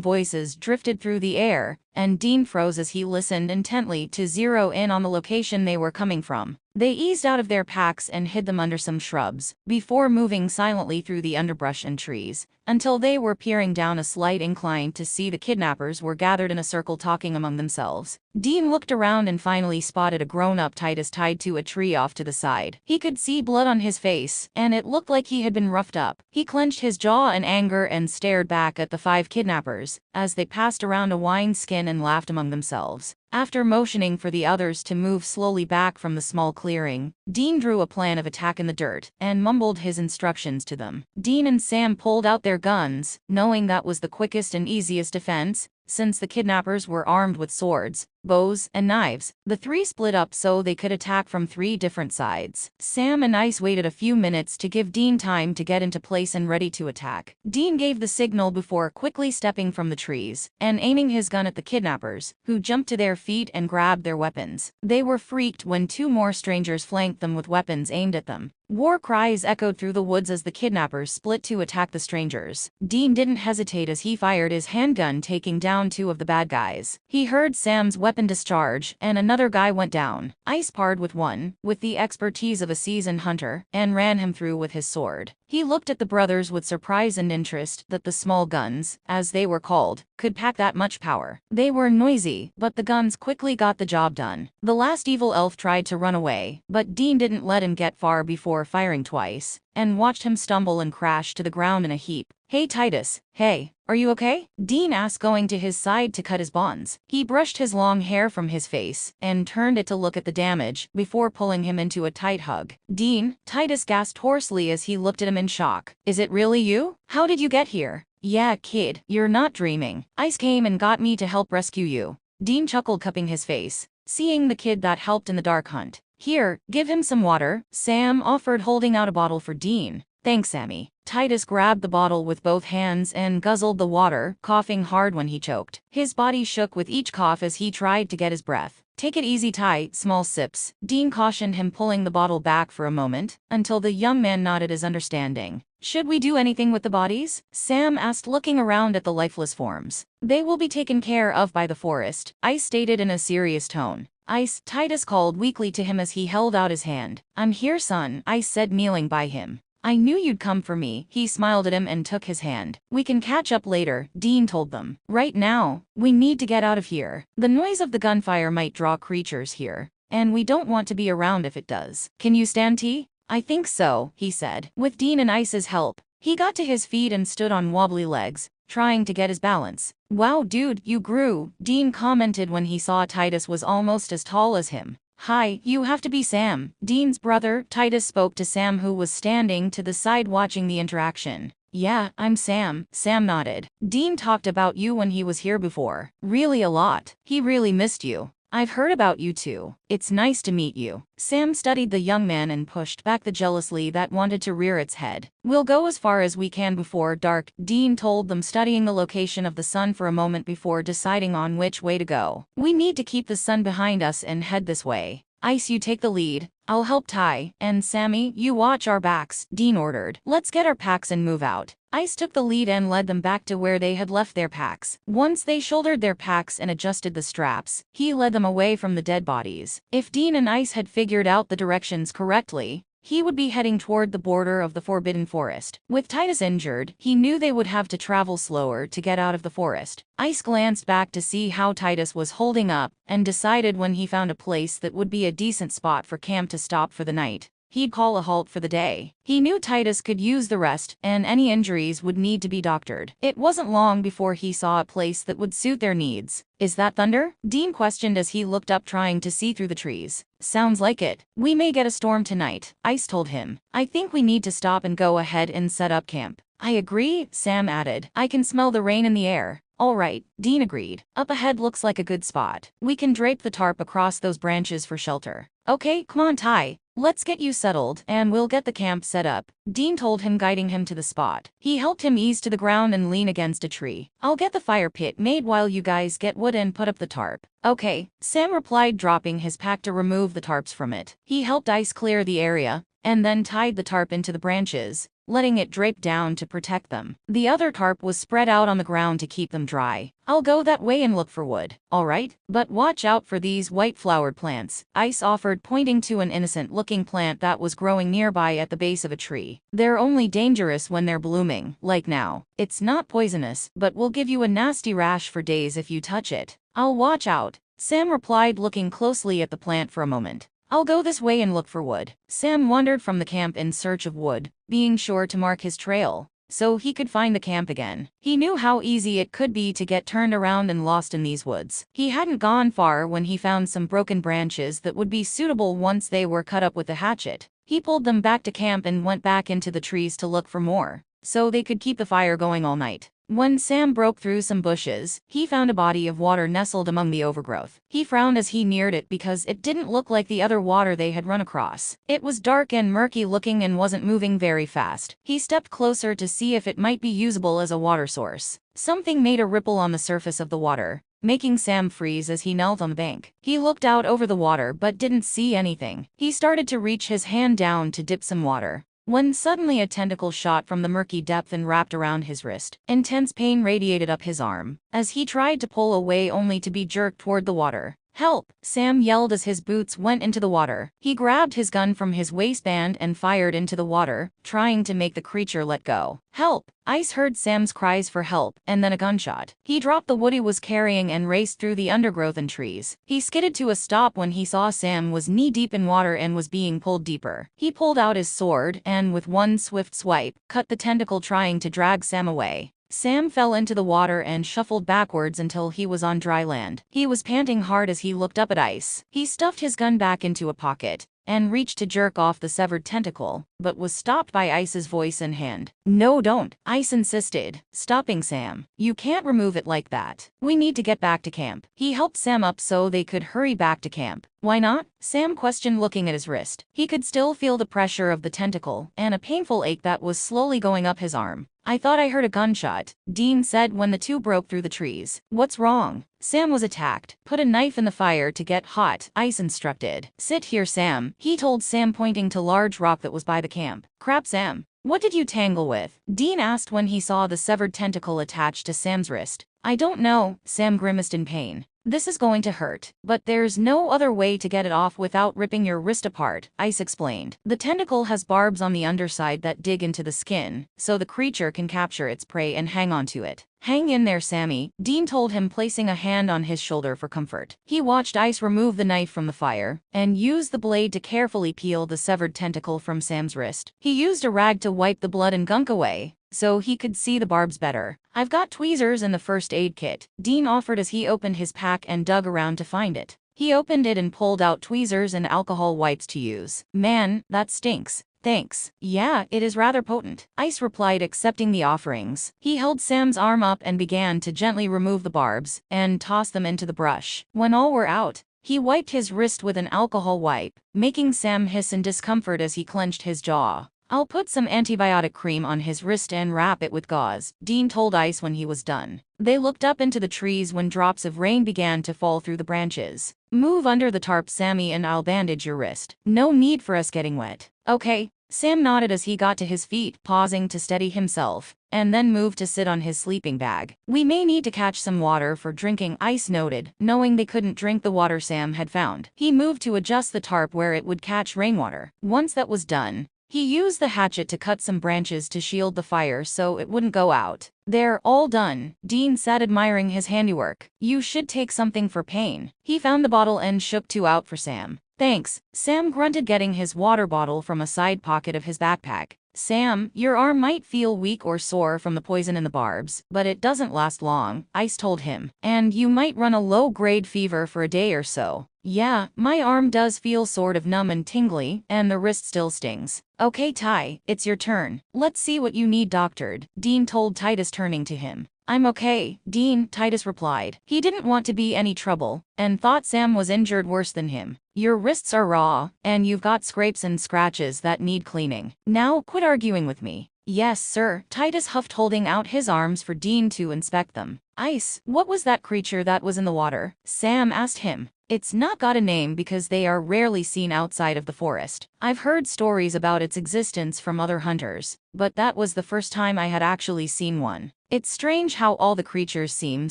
voices drifted through the air, and Dean froze as he listened intently to zero in on the location they were coming from. They eased out of their packs and hid them under some shrubs, before moving silently through the underbrush and trees, until they were peering down a slight incline to see the kidnappers were gathered in a circle talking among themselves. Dean looked around and finally spotted a grown-up Titus tied to a tree off to the side. He could see blood on his face, and it looked like he had been roughed up. He clenched his jaw in anger and stared back at the 5 kidnappers, as they passed around a wineskin and laughed among themselves. After motioning for the others to move slowly back from the small clearing, Dean drew a plan of attack in the dirt, and mumbled his instructions to them. Dean and Sam pulled out their guns, knowing that was the quickest and easiest defense, since the kidnappers were armed with swords, bows, and knives. The 3 split up so they could attack from 3 different sides. Sam and Ice waited a few minutes to give Dean time to get into place and ready to attack. Dean gave the signal before quickly stepping from the trees, and aiming his gun at the kidnappers, who jumped to their feet and grabbed their weapons. They were freaked when 2 more strangers flanked them with weapons aimed at them. War cries echoed through the woods as the kidnappers split to attack the strangers. Dean didn't hesitate as he fired his handgun, taking down 2 of the bad guys. He heard Sam's weapon discharge, and another guy went down. Ice parred with one, with the expertise of a seasoned hunter, and ran him through with his sword. He looked at the brothers with surprise and interest that the small guns, as they were called, could pack that much power. They were noisy, but the guns quickly got the job done. The last evil elf tried to run away, but Dean didn't let him get far before firing twice, and watched him stumble and crash to the ground in a heap. "Hey Titus, hey, are you okay?" Dean asked, going to his side to cut his bonds. He brushed his long hair from his face, and turned it to look at the damage, before pulling him into a tight hug. "Dean," Titus gasped hoarsely as he looked at him in shock. "Is it really you? How did you get here?" "Yeah, kid, you're not dreaming. Ice came and got me to help rescue you." Dean chuckled, cupping his face, seeing the kid that helped in the dark hunt. "Here, give him some water," Sam offered, holding out a bottle for Dean. Thanks, Sammy. Titus grabbed the bottle with both hands and guzzled the water, coughing hard when he choked. His body shook with each cough as he tried to get his breath. Take it easy, Ty, small sips. Dean cautioned him, pulling the bottle back for a moment, until the young man nodded his understanding. Should we do anything with the bodies? Sam asked, looking around at the lifeless forms. They will be taken care of by the forest, Ice stated in a serious tone. Ice, Titus called weakly to him as he held out his hand. I'm here, son, Ice said, kneeling by him. I knew you'd come for me. He smiled at him and took his hand. We can catch up later, Dean told them. Right now, we need to get out of here. The noise of the gunfire might draw creatures here, and we don't want to be around if it does. Can you stand, T? I think so, he said. With Dean and Ice's help, he got to his feet and stood on wobbly legs, trying to get his balance. Wow, dude, you grew, Dean commented when he saw Titus was almost as tall as him. Hi, you have to be Sam, Dean's brother. Titus spoke to Sam, who was standing to the side watching the interaction. Yeah, I'm Sam, Sam nodded. Dean talked about you when he was here before. Really a lot. He really missed you. I've heard about you too. It's nice to meet you. Sam studied the young man and pushed back the jealousy that wanted to rear its head. We'll go as far as we can before dark, Dean told them, studying the location of the sun for a moment before deciding on which way to go. We need to keep the sun behind us and head this way. Ice, you take the lead. I'll help Ty, and Sammy, you watch our backs, Dean ordered. Let's get our packs and move out. Ice took the lead and led them back to where they had left their packs. Once they shouldered their packs and adjusted the straps, he led them away from the dead bodies. If Dean and Ice had figured out the directions correctly, he would be heading toward the border of the Forbidden Forest. With Titus injured, he knew they would have to travel slower to get out of the forest. Ice glanced back to see how Titus was holding up, and decided when he found a place that would be a decent spot for camp to stop for the night, he'd call a halt for the day. He knew Titus could use the rest, and any injuries would need to be doctored. It wasn't long before he saw a place that would suit their needs. Is that thunder? Dean questioned as he looked up, trying to see through the trees. Sounds like it. We may get a storm tonight, Ice told him. I think we need to stop and go ahead and set up camp. I agree, Sam added. I can smell the rain in the air. All right, Dean agreed. Up ahead looks like a good spot. We can drape the tarp across those branches for shelter. Okay, come on, Ty. Let's get you settled, and we'll get the camp set up, Dean told him, guiding him to the spot. He helped him ease to the ground and lean against a tree. I'll get the fire pit made while you guys get wood and put up the tarp. Okay, Sam replied, dropping his pack to remove the tarps from it. He helped Ice clear the area, and then tied the tarp into the branches, letting it drape down to protect them. The other tarp was spread out on the ground to keep them dry. I'll go that way and look for wood. All right, but watch out for these white-flowered plants, Ice offered, pointing to an innocent-looking plant that was growing nearby at the base of a tree. They're only dangerous when they're blooming, like now. It's not poisonous, but will give you a nasty rash for days if you touch it. I'll watch out, Sam replied, looking closely at the plant for a moment. I'll go this way and look for wood. Sam wandered from the camp in search of wood, being sure to mark his trail, so he could find the camp again. He knew how easy it could be to get turned around and lost in these woods. He hadn't gone far when he found some broken branches that would be suitable once they were cut up with a hatchet. He pulled them back to camp and went back into the trees to look for more, so they could keep the fire going all night. When Sam broke through some bushes, he found a body of water nestled among the overgrowth. He frowned as he neared it because it didn't look like the other water they had run across. It was dark and murky looking and wasn't moving very fast. He stepped closer to see if it might be usable as a water source. Something made a ripple on the surface of the water, making Sam freeze as he knelt on the bank. He looked out over the water but didn't see anything. He started to reach his hand down to dip some water, when suddenly a tentacle shot from the murky depth and wrapped around his wrist. Intense pain radiated up his arm, as he tried to pull away only to be jerked toward the water. Help! Sam yelled as his boots went into the water. He grabbed his gun from his waistband and fired into the water, trying to make the creature let go. Help! Ice heard Sam's cries for help, and then a gunshot. He dropped the wood he was carrying and raced through the undergrowth and trees. He skidded to a stop when he saw Sam was knee-deep in water and was being pulled deeper. He pulled out his sword and, with one swift swipe, cut the tentacle, trying to drag Sam away. Sam fell into the water and shuffled backwards until he was on dry land. He was panting hard as he looked up at Ice. He stuffed his gun back into a pocket, and reached to jerk off the severed tentacle, but was stopped by Ice's voice and hand. No, don't, Ice insisted, stopping Sam. You can't remove it like that. We need to get back to camp. He helped Sam up so they could hurry back to camp. Why not? Sam questioned, looking at his wrist. He could still feel the pressure of the tentacle and a painful ache that was slowly going up his arm. I thought I heard a gunshot, Dean said when the two broke through the trees. What's wrong? Sam was attacked. Put a knife in the fire to get hot, Ice instructed. Sit here, Sam, he told Sam, pointing to large rock that was by the camp. Crap, Sam. What did you tangle with? Dean asked when he saw the severed tentacle attached to Sam's wrist. I don't know, Sam grimaced in pain. This is going to hurt, but there's no other way to get it off without ripping your wrist apart, Ice explained. The tentacle has barbs on the underside that dig into the skin, so the creature can capture its prey and hang onto it. Hang in there, Sammy, Dean told him, placing a hand on his shoulder for comfort. He watched Ice remove the knife from the fire and use the blade to carefully peel the severed tentacle from Sam's wrist. He used a rag to wipe the blood and gunk away, so he could see the barbs better. I've got tweezers in the first aid kit, Dean offered as he opened his pack and dug around to find it. He opened it and pulled out tweezers and alcohol wipes to use. Man, that stinks. Thanks. Yeah, it is rather potent, Ice replied, accepting the offerings. He held Sam's arm up and began to gently remove the barbs and toss them into the brush. When all were out, he wiped his wrist with an alcohol wipe, making Sam hiss in discomfort as he clenched his jaw. I'll put some antibiotic cream on his wrist and wrap it with gauze, Dean told Ice when he was done. They looked up into the trees when drops of rain began to fall through the branches. Move under the tarp, Sammy, and I'll bandage your wrist. No need for us getting wet. Okay. Sam nodded as he got to his feet, pausing to steady himself, and then moved to sit on his sleeping bag. We may need to catch some water for drinking, Ice noted, knowing they couldn't drink the water Sam had found. He moved to adjust the tarp where it would catch rainwater. Once that was done, he used the hatchet to cut some branches to shield the fire so it wouldn't go out. They're all done, Dean said, admiring his handiwork. You should take something for pain. He found the bottle and shook two out for Sam. Thanks, Sam grunted, getting his water bottle from a side pocket of his backpack. Sam, your arm might feel weak or sore from the poison in the barbs, but it doesn't last long, Ice told him. And you might run a low-grade fever for a day or so. Yeah, my arm does feel sort of numb and tingly, and the wrist still stings. Okay, Ty, it's your turn. Let's see what you need doctored, Dean told Titus, turning to him. I'm okay, Dean, Titus replied. He didn't want to be any trouble, and thought Sam was injured worse than him. Your wrists are raw, and you've got scrapes and scratches that need cleaning. Now, quit arguing with me. Yes, sir, Titus huffed, holding out his arms for Dean to inspect them. Ice, what was that creature that was in the water? Sam asked him. It's not got a name because they are rarely seen outside of the forest. I've heard stories about its existence from other hunters, but that was the first time I had actually seen one. It's strange how all the creatures seem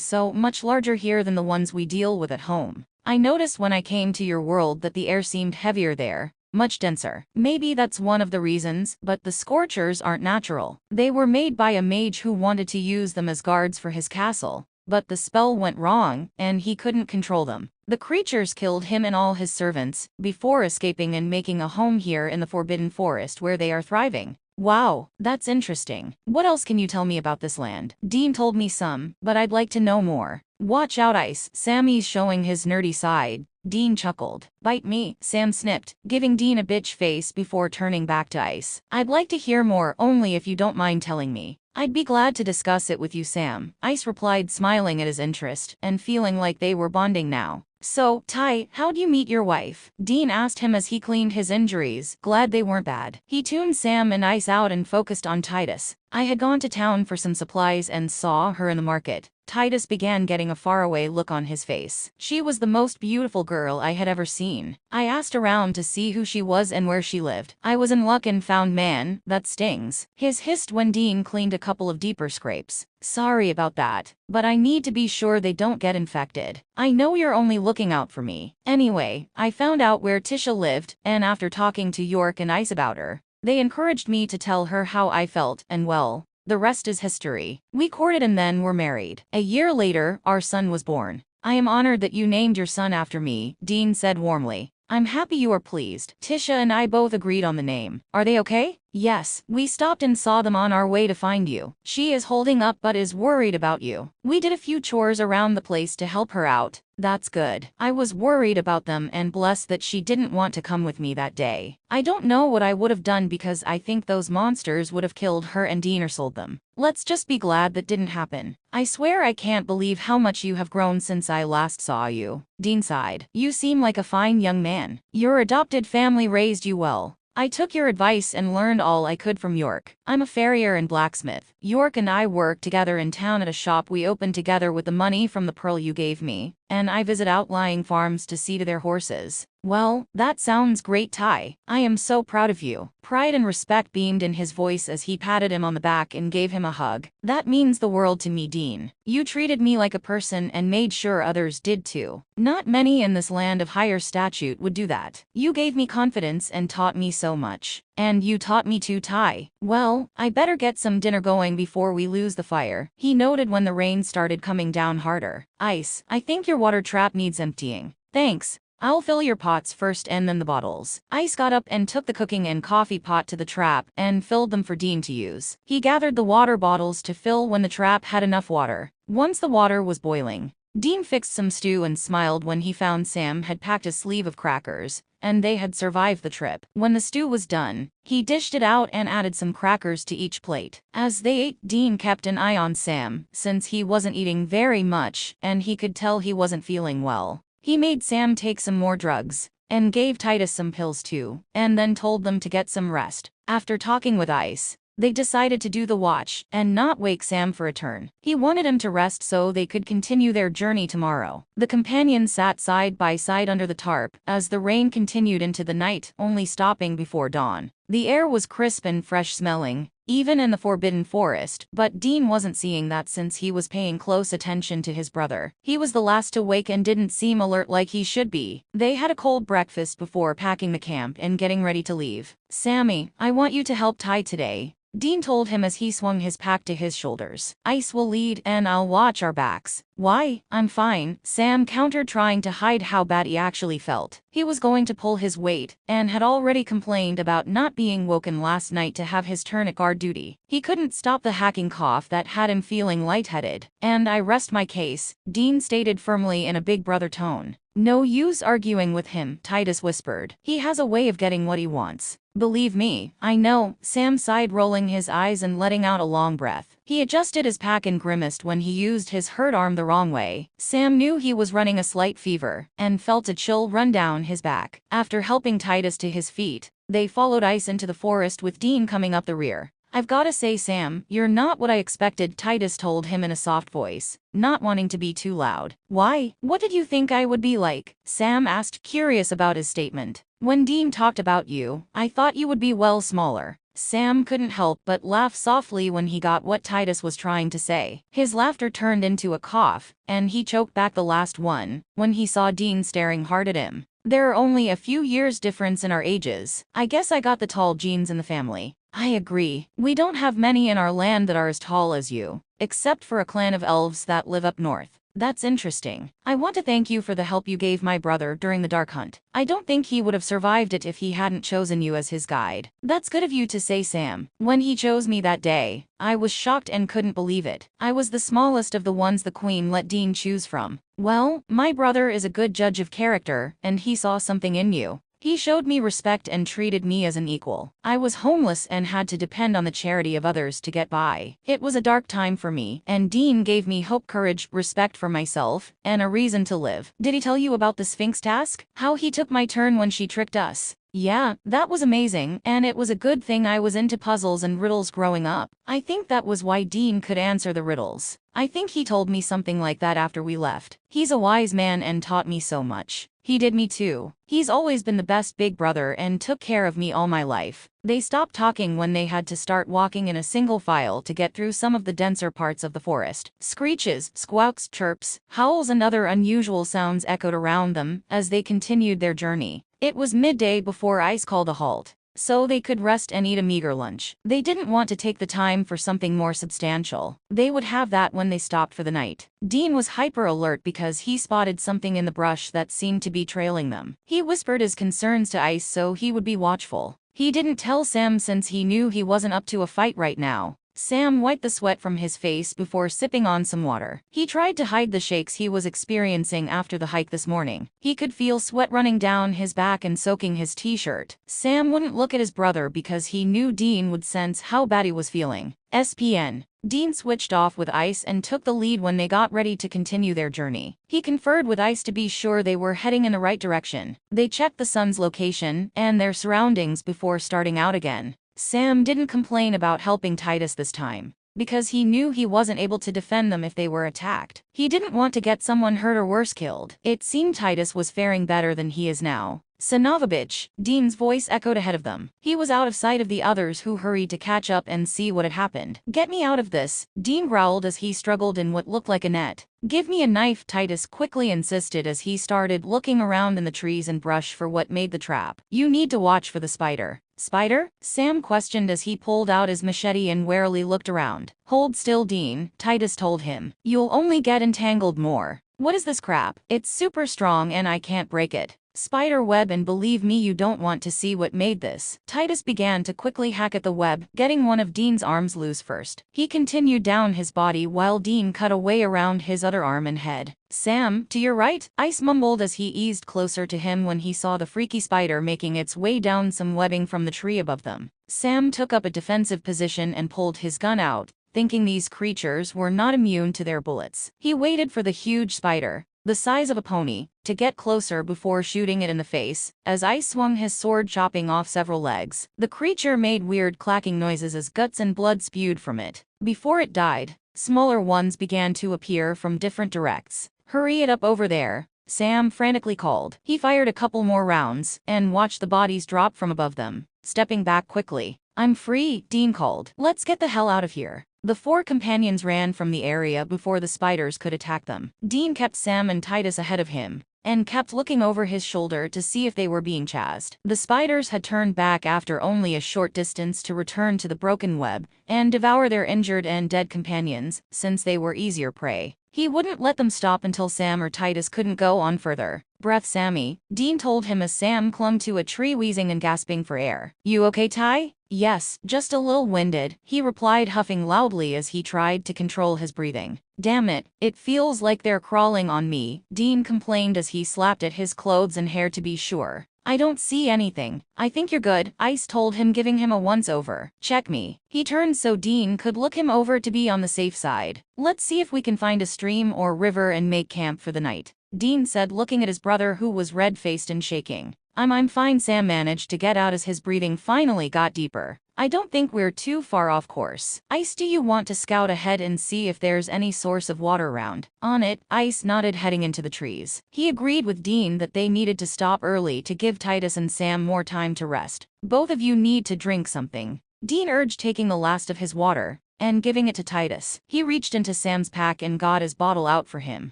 so much larger here than the ones we deal with at home. I noticed when I came to your world that the air seemed heavier there, much denser. Maybe that's one of the reasons, but the scorchers aren't natural. They were made by a mage who wanted to use them as guards for his castle, but the spell went wrong, and he couldn't control them. The creatures killed him and all his servants, before escaping and making a home here in the Forbidden Forest where they are thriving. Wow, that's interesting. What else can you tell me about this land? Dean told me some, but I'd like to know more. Watch out, Ice. Sammy's showing his nerdy side. Dean chuckled. Bite me, Sam snipped, giving Dean a bitch face before turning back to Ice. I'd like to hear more, only if you don't mind telling me. I'd be glad to discuss it with you, Sam, Ice replied, smiling at his interest and feeling like they were bonding now. So, Ty, how'd you meet your wife? Dean asked him as he cleaned his injuries, glad they weren't bad. He tuned Sam and Ice out and focused on Titus. I had gone to town for some supplies and saw her in the market. Titus began, getting a faraway look on his face. She was the most beautiful girl I had ever seen. I asked around to see who she was and where she lived. I was in luck and found man, that stings. His hissed when Dean cleaned a couple of deeper scrapes. Sorry about that, but I need to be sure they don't get infected. I know you're only looking out for me. Anyway, I found out where Tisha lived, and after talking to York and Ice about her, they encouraged me to tell her how I felt, and well, the rest is history. We courted and then were married. A year later, our son was born. I am honored that you named your son after me, Dean said warmly. I'm happy you are pleased. Tisha and I both agreed on the name. Are they okay? Yes, we stopped and saw them on our way to find you. She is holding up but is worried about you. We did a few chores around the place to help her out, That's good. I was worried about them and blessed that she didn't want to come with me that day. I don't know what I would have done because I think those monsters would have killed her and Dean or sold them. Let's just be glad that didn't happen. I swear I can't believe how much you have grown since I last saw you. Dean sighed. You seem like a fine young man. Your adopted family raised you well. I took your advice and learned all I could from York. I'm a farrier and blacksmith. York and I work together in town at a shop we opened together with the money from the pearl you gave me, and I visit outlying farms to see to their horses. Well, that sounds great, Tai. I am so proud of you. Pride and respect beamed in his voice as he patted him on the back and gave him a hug. That means the world to me, Dean. You treated me like a person and made sure others did too. Not many in this land of higher statute would do that. You gave me confidence and taught me so much. And you taught me too, Tai. Well, I better get some dinner going before we lose the fire, he noted when the rain started coming down harder. Ice, I think your water trap needs emptying. Thanks. I'll fill your pots first and then the bottles. Ice got up and took the cooking and coffee pot to the trap and filled them for Dean to use. He gathered the water bottles to fill when the trap had enough water. Once the water was boiling, Dean fixed some stew and smiled when he found Sam had packed a sleeve of crackers, and they had survived the trip. When the stew was done, he dished it out and added some crackers to each plate. As they ate, Dean kept an eye on Sam, since he wasn't eating very much, and he could tell he wasn't feeling well. He made Sam take some more drugs, and gave Titus some pills too, and then told them to get some rest. After talking with Ice, they decided to do the watch and not wake Sam for a turn. He wanted him to rest so they could continue their journey tomorrow. The companions sat side by side under the tarp as the rain continued into the night, only stopping before dawn. The air was crisp and fresh smelling, even in the forbidden forest, but Dean wasn't seeing that since he was paying close attention to his brother. He was the last to wake and didn't seem alert like he should be. They had a cold breakfast before packing the camp and getting ready to leave. Sammy, I want you to help Tai today, Dean told him as he swung his pack to his shoulders. Ice will lead and I'll watch our backs. Why? I'm fine, Sam countered, trying to hide how bad he actually felt. He was going to pull his weight, and had already complained about not being woken last night to have his turn at guard duty. He couldn't stop the hacking cough that had him feeling lightheaded. And I rest my case, Dean stated firmly in a big brother tone. No use arguing with him, Titus whispered. He has a way of getting what he wants. Believe me, I know, Sam sighed, rolling his eyes and letting out a long breath. He adjusted his pack and grimaced when he used his hurt arm the wrong way. Sam knew he was running a slight fever, and felt a chill run down his back. After helping Titus to his feet, they followed Ice into the forest with Dean coming up the rear. I've gotta say, Sam, you're not what I expected, Titus told him in a soft voice, not wanting to be too loud. Why? What did you think I would be like? Sam asked, curious about his statement. When Dean talked about you, I thought you would be well smaller. Sam couldn't help but laugh softly when he got what Titus was trying to say. His laughter turned into a cough, and he choked back the last one when he saw Dean staring hard at him. There are only a few years difference in our ages. I guess I got the tall genes in the family. I agree. We don't have many in our land that are as tall as you, except for a clan of elves that live up north. That's interesting. I want to thank you for the help you gave my brother during the dark hunt. I don't think he would have survived it if he hadn't chosen you as his guide. That's good of you to say, Sam. When he chose me that day, I was shocked and couldn't believe it. I was the smallest of the ones the queen let Dean choose from. Well, my brother is a good judge of character, and he saw something in you. He showed me respect and treated me as an equal. I was homeless and had to depend on the charity of others to get by. It was a dark time for me, and Dean gave me hope, courage, respect for myself, and a reason to live. Did he tell you about the Sphinx task? How he took my turn when she tricked us? Yeah, that was amazing, and it was a good thing I was into puzzles and riddles growing up. I think that was why Dean could answer the riddles. I think he told me something like that after we left. He's a wise man and taught me so much. He did me too. He's always been the best big brother and took care of me all my life. They stopped talking when they had to start walking in a single file to get through some of the denser parts of the forest. Screeches, squawks, chirps, howls and other unusual sounds echoed around them as they continued their journey. It was midday before Ice called a halt, so they could rest and eat a meager lunch. They didn't want to take the time for something more substantial. They would have that when they stopped for the night. Dean was hyper alert because he spotted something in the brush that seemed to be trailing them. He whispered his concerns to Ice so he would be watchful. He didn't tell Sam since he knew he wasn't up to a fight right now. Sam wiped the sweat from his face before sipping on some water. He tried to hide the shakes he was experiencing after the hike this morning. He could feel sweat running down his back and soaking his t-shirt. Sam wouldn't look at his brother because he knew Dean would sense how bad he was feeling. SPN. Dean switched off with Ice and took the lead when they got ready to continue their journey. He conferred with Ice to be sure they were heading in the right direction. They checked the sun's location and their surroundings before starting out again. Sam didn't complain about helping Titus this time, because he knew he wasn't able to defend them if they were attacked. He didn't want to get someone hurt or worse killed. It seemed Titus was faring better than he is now. Sanovich, Dean's voice echoed ahead of them. He was out of sight of the others who hurried to catch up and see what had happened. Get me out of this, Dean growled as he struggled in what looked like a net. Give me a knife, Titus quickly insisted as he started looking around in the trees and brush for what made the trap. You need to watch for the spider. Spider? Sam questioned as he pulled out his machete and warily looked around. Hold still, Dean, Titus told him. You'll only get entangled more. What is this crap? It's super strong and I can't break it. Spider web, and believe me, you don't want to see what made this. Titus began to quickly hack at the web, getting one of Dean's arms loose first. He continued down his body while Dean cut away around his other arm and head. Sam, to your right, Ice mumbled as he eased closer to him when he saw the freaky spider making its way down some webbing from the tree above them. Sam took up a defensive position and pulled his gun out, thinking these creatures were not immune to their bullets. He waited for the huge spider, the size of a pony, to get closer before shooting it in the face, as Ice swung his sword, chopping off several legs. The creature made weird clacking noises as guts and blood spewed from it. Before it died, smaller ones began to appear from different directs. Hurry it up over there, Sam frantically called. He fired a couple more rounds, and watched the bodies drop from above them, stepping back quickly. I'm free, Dean called. Let's get the hell out of here. The four companions ran from the area before the spiders could attack them. Dean kept Sam and Titus ahead of him, and kept looking over his shoulder to see if they were being chased. The spiders had turned back after only a short distance to return to the broken web and devour their injured and dead companions, since they were easier prey. He wouldn't let them stop until Sam or Titus couldn't go on further. Breath, Sammy, Dean told him as Sam clung to a tree, wheezing and gasping for air. You okay, Ty? Yes, just a little winded, he replied, huffing loudly as he tried to control his breathing. Damn it, it feels like they're crawling on me, Dean complained as he slapped at his clothes and hair to be sure. I don't see anything. I think you're good, Ice told him, giving him a once-over. Check me. He turned so Dean could look him over to be on the safe side. Let's see if we can find a stream or river and make camp for the night, Dean said, looking at his brother who was red-faced and shaking. I'm fine, Sam managed to get out as his breathing finally got deeper. I don't think we're too far off course. Ice, do you want to scout ahead and see if there's any source of water around? On it, Ice nodded, heading into the trees. He agreed with Dean that they needed to stop early to give Titus and Sam more time to rest. Both of you need to drink something, Dean urged, taking the last of his water and giving it to Titus. He reached into Sam's pack and got his bottle out for him,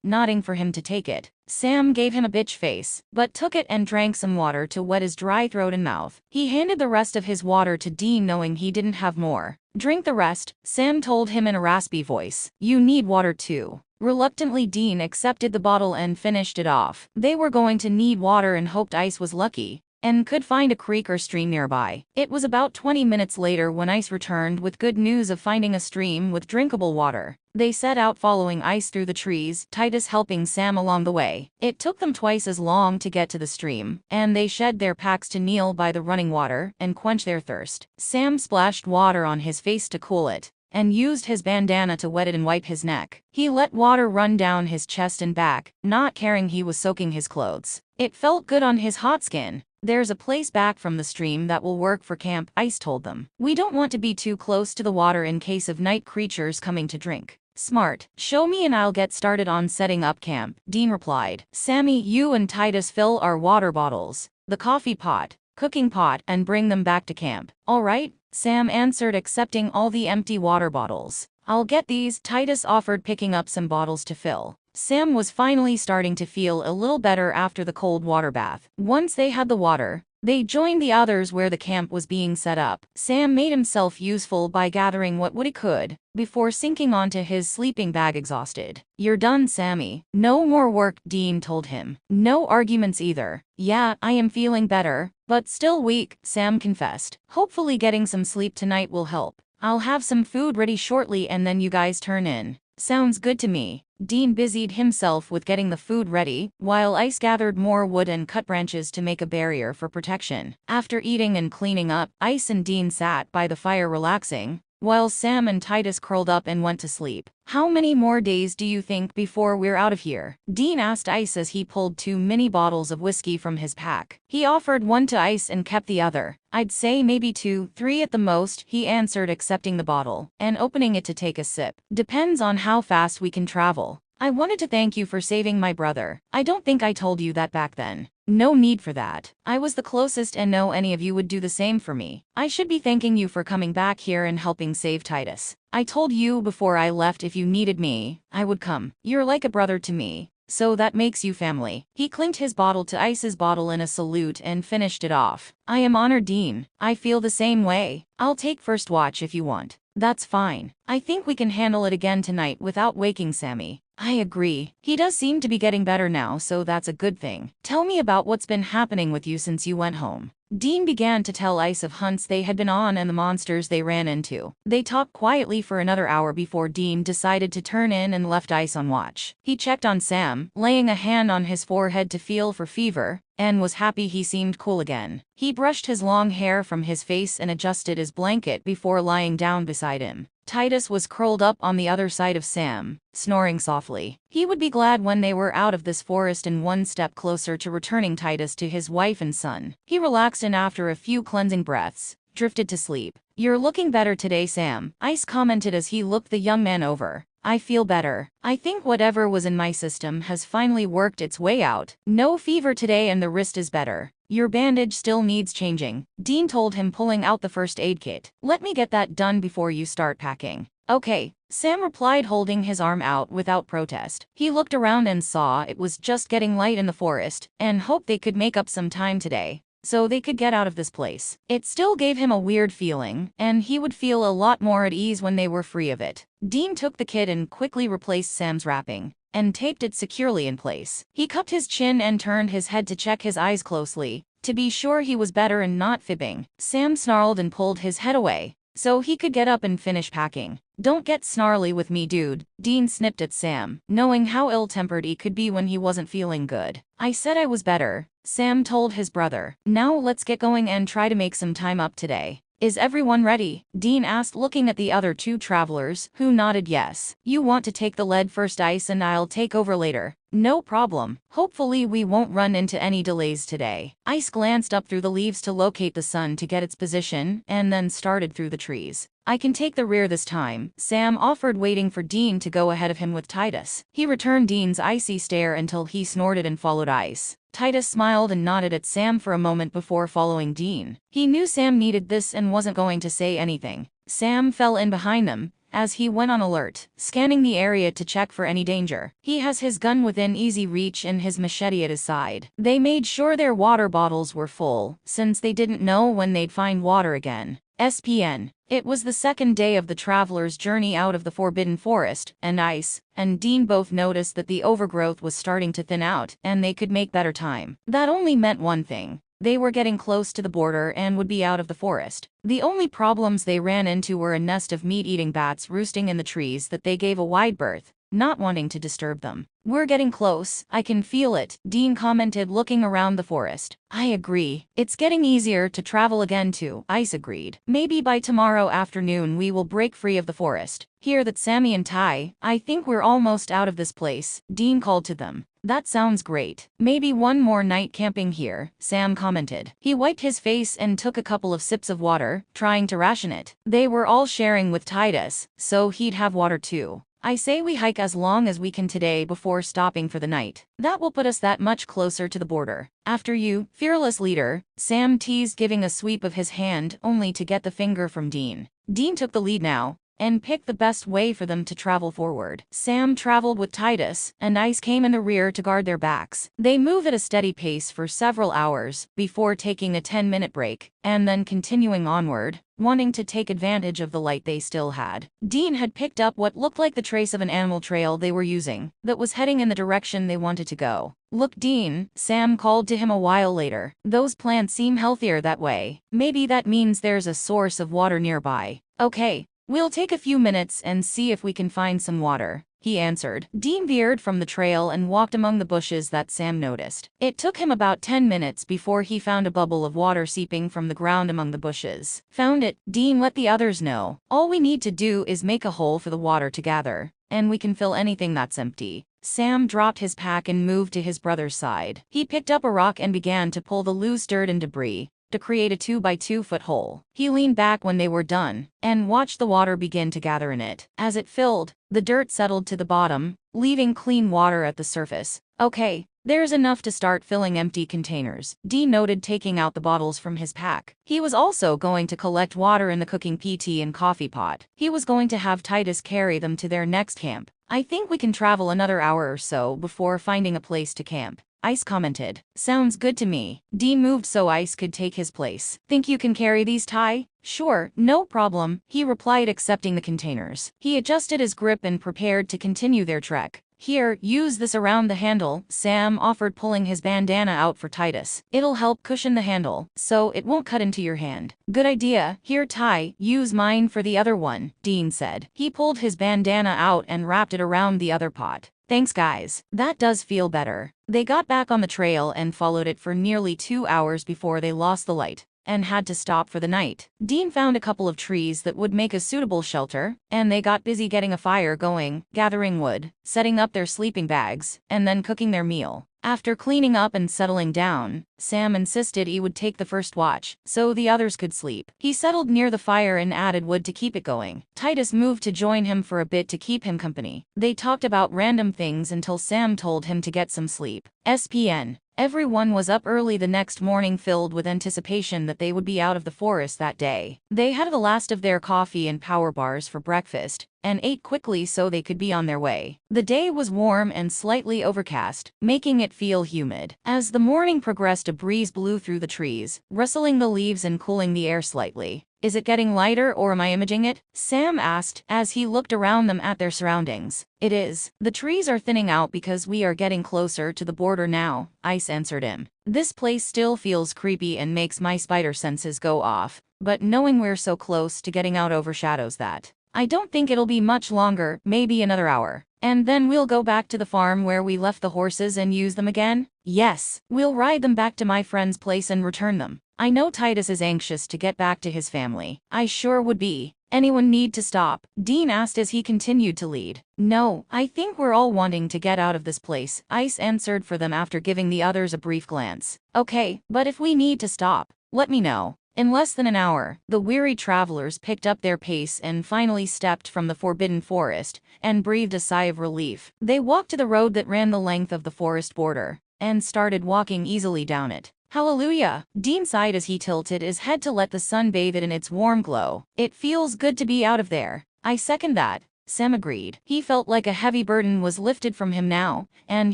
nodding for him to take it. Sam gave him a bitch face, but took it and drank some water to wet his dry throat and mouth. He handed the rest of his water to Dean, knowing he didn't have more. Drink the rest, Sam told him in a raspy voice. You need water too. Reluctantly, Dean accepted the bottle and finished it off. They were going to need water and hoped Ice was lucky and could find a creek or stream nearby. It was about 20 minutes later when Ice returned with good news of finding a stream with drinkable water. They set out following Ice through the trees, Titus helping Sam along the way. It took them twice as long to get to the stream, and they shed their packs to kneel by the running water and quench their thirst. Sam splashed water on his face to cool it, and used his bandana to wet it and wipe his neck. He let water run down his chest and back, not caring he was soaking his clothes. It felt good on his hot skin. There's a place back from the stream that will work for camp, Ice told them. We don't want to be too close to the water in case of night creatures coming to drink. Smart. Show me and I'll get started on setting up camp, Dean replied. Sammy, you and Titus fill our water bottles, the coffee pot, cooking pot, and bring them back to camp. All right, Sam answered, accepting all the empty water bottles. I'll get these, Titus offered, picking up some bottles to fill. Sam was finally starting to feel a little better after the cold water bath. Once they had the water, they joined the others where the camp was being set up. Sam made himself useful by gathering what wood he could, before sinking onto his sleeping bag exhausted. You're done, Sammy. No more work, Dean told him. No arguments either. Yeah, I am feeling better, but still weak, Sam confessed. Hopefully getting some sleep tonight will help. I'll have some food ready shortly and then you guys turn in. Sounds good to me. Dean busied himself with getting the food ready, while Ice gathered more wood and cut branches to make a barrier for protection. After eating and cleaning up, Ice and Dean sat by the fire relaxing, while Sam and Titus curled up and went to sleep. How many more days do you think before we're out of here? Dean asked Ice as he pulled 2 mini bottles of whiskey from his pack. He offered one to Ice and kept the other. I'd say maybe 2, 3 at the most, he answered, accepting the bottle and opening it to take a sip. Depends on how fast we can travel. I wanted to thank you for saving my brother. I don't think I told you that back then. No need for that. I was the closest and know any of you would do the same for me. I should be thanking you for coming back here and helping save Titus. I told you before I left if you needed me, I would come. You're like a brother to me, so that makes you family. He clinked his bottle to Ice's bottle in a salute and finished it off. I am honored, Dean. I feel the same way. I'll take first watch if you want. That's fine. I think we can handle it again tonight without waking Sammy. I agree. He does seem to be getting better now, so that's a good thing. Tell me about what's been happening with you since you went home. Dean began to tell Ice of hunts they had been on and the monsters they ran into. They talked quietly for another hour before Dean decided to turn in and left Ice on watch. He checked on Sam, laying a hand on his forehead to feel for fever, and was happy he seemed cool again. He brushed his long hair from his face and adjusted his blanket before lying down beside him. Titus was curled up on the other side of Sam, snoring softly. He would be glad when they were out of this forest and one step closer to returning Titus to his wife and son. He relaxed and after a few cleansing breaths, drifted to sleep. You're looking better today, Sam, Ice commented as he looked the young man over. I feel better. I think whatever was in my system has finally worked its way out. No fever today and the wrist is better. Your bandage still needs changing, Dean told him, pulling out the first aid kit. Let me get that done before you start packing. Okay, Sam replied, holding his arm out without protest. He looked around and saw it was just getting light in the forest, and hoped they could make up some time today, so they could get out of this place. It still gave him a weird feeling, and he would feel a lot more at ease when they were free of it. Dean took the kit and quickly replaced Sam's wrapping, and taped it securely in place. He cupped his chin and turned his head to check his eyes closely, to be sure he was better and not fibbing. Sam snarled and pulled his head away, so he could get up and finish packing. Don't get snarly with me, dude, Dean snipped at Sam, knowing how ill-tempered he could be when he wasn't feeling good. I said I was better, Sam told his brother. Now let's get going and try to make some time up today. Is everyone ready? Dean asked, looking at the other 2 travelers, who nodded yes. You want to take the lead first, Ice, and I'll take over later. No problem. Hopefully we won't run into any delays today. Ice glanced up through the leaves to locate the sun to get its position, and then started through the trees. I can take the rear this time, Sam offered, waiting for Dean to go ahead of him with Titus. He returned Dean's icy stare until he snorted and followed Ice. Titus smiled and nodded at Sam for a moment before following Dean. He knew Sam needed this and wasn't going to say anything. Sam fell in behind them as he went on alert, scanning the area to check for any danger. He has his gun within easy reach and his machete at his side. They made sure their water bottles were full, since they didn't know when they'd find water again. SPN. It was the second day of the travelers' journey out of the Forbidden Forest, and Ice and Dean both noticed that the overgrowth was starting to thin out, and they could make better time. That only meant one thing. They were getting close to the border and would be out of the forest. The only problems they ran into were a nest of meat-eating bats roosting in the trees that they gave a wide berth, not wanting to disturb them. We're getting close, I can feel it, Dean commented, looking around the forest. I agree. It's getting easier to travel again too, Ice agreed. Maybe by tomorrow afternoon we will break free of the forest. Hear that, Sammy and Ty? I think we're almost out of this place, Dean called to them. That sounds great. Maybe one more night camping here, Sam commented. He wiped his face and took a couple of sips of water, trying to ration it. They were all sharing with Titus, so he'd have water too. I say we hike as long as we can today before stopping for the night. That will put us that much closer to the border. After you, fearless leader, Sam teased, giving a sweep of his hand only to get the finger from Dean. Dean took the lead now, and picked the best way for them to travel forward. Sam traveled with Titus, and Ice came in the rear to guard their backs. They moved at a steady pace for several hours, before taking a 10-minute break, and then continuing onward, wanting to take advantage of the light they still had. Dean had picked up what looked like the trace of an animal trail they were using, that was heading in the direction they wanted to go. Look, Dean, Sam called to him a while later. Those plants seem healthier that way. Maybe that means there's a source of water nearby. Okay, we'll take a few minutes and see if we can find some water, he answered. Dean veered from the trail and walked among the bushes that Sam noticed. It took him about 10 minutes before he found a bubble of water seeping from the ground among the bushes. Found it, Dean let the others know. All we need to do is make a hole for the water to gather, and we can fill anything that's empty. Sam dropped his pack and moved to his brother's side. He picked up a rock and began to pull the loose dirt and debris to create a 2-by-2-foot hole. He leaned back when they were done and watched the water begin to gather in it. As it filled, the dirt settled to the bottom, leaving clean water at the surface. Okay, there's enough to start filling empty containers, Dean noted, taking out the bottles from his pack. He was also going to collect water in the cooking tea and coffee pot. He was going to have Titus carry them to their next camp. I think we can travel another hour or so before finding a place to camp, Ice commented. Sounds good to me. Dean moved so Ice could take his place. Think you can carry these, Ty? Sure, no problem, he replied, accepting the containers. He adjusted his grip and prepared to continue their trek. Here, use this around the handle, Sam offered, pulling his bandana out for Titus. It'll help cushion the handle, so it won't cut into your hand. Good idea. Here, Ty, use mine for the other one, Dean said. He pulled his bandana out and wrapped it around the other pot. Thanks, guys. That does feel better. They got back on the trail and followed it for nearly 2 hours before they lost the light and had to stop for the night. Dean found a couple of trees that would make a suitable shelter, and they got busy getting a fire going, gathering wood, setting up their sleeping bags, and then cooking their meal. After cleaning up and settling down, Sam insisted he would take the first watch, so the others could sleep. He settled near the fire and added wood to keep it going. Titus moved to join him for a bit to keep him company. They talked about random things until Sam told him to get some sleep. SPN. Everyone was up early the next morning, filled with anticipation that they would be out of the forest that day. They had the last of their coffee and power bars for breakfast, and ate quickly so they could be on their way. The day was warm and slightly overcast, making it feel humid. As the morning progressed, a breeze blew through the trees, rustling the leaves and cooling the air slightly. Is it getting lighter, or am I imaging it? Sam asked as he looked around them at their surroundings. It is. The trees are thinning out because we are getting closer to the border now, Ice answered him. This place still feels creepy and makes my spider senses go off, but knowing we're so close to getting out overshadows that. I don't think it'll be much longer, maybe another hour. And then we'll go back to the farm where we left the horses and use them again? Yes, we'll ride them back to my friend's place and return them. I know Titus is anxious to get back to his family. I sure would be. Anyone need to stop? Dean asked as he continued to lead. No, I think we're all wanting to get out of this place, Ice answered for them after giving the others a brief glance. Okay, but if we need to stop, let me know. In less than an hour, the weary travelers picked up their pace and finally stepped from the forbidden forest and breathed a sigh of relief. They walked to the road that ran the length of the forest border and started walking easily down it. Hallelujah! Dean sighed as he tilted his head to let the sun bathe it in its warm glow. It feels good to be out of there. I second that, Sam agreed. He felt like a heavy burden was lifted from him now, and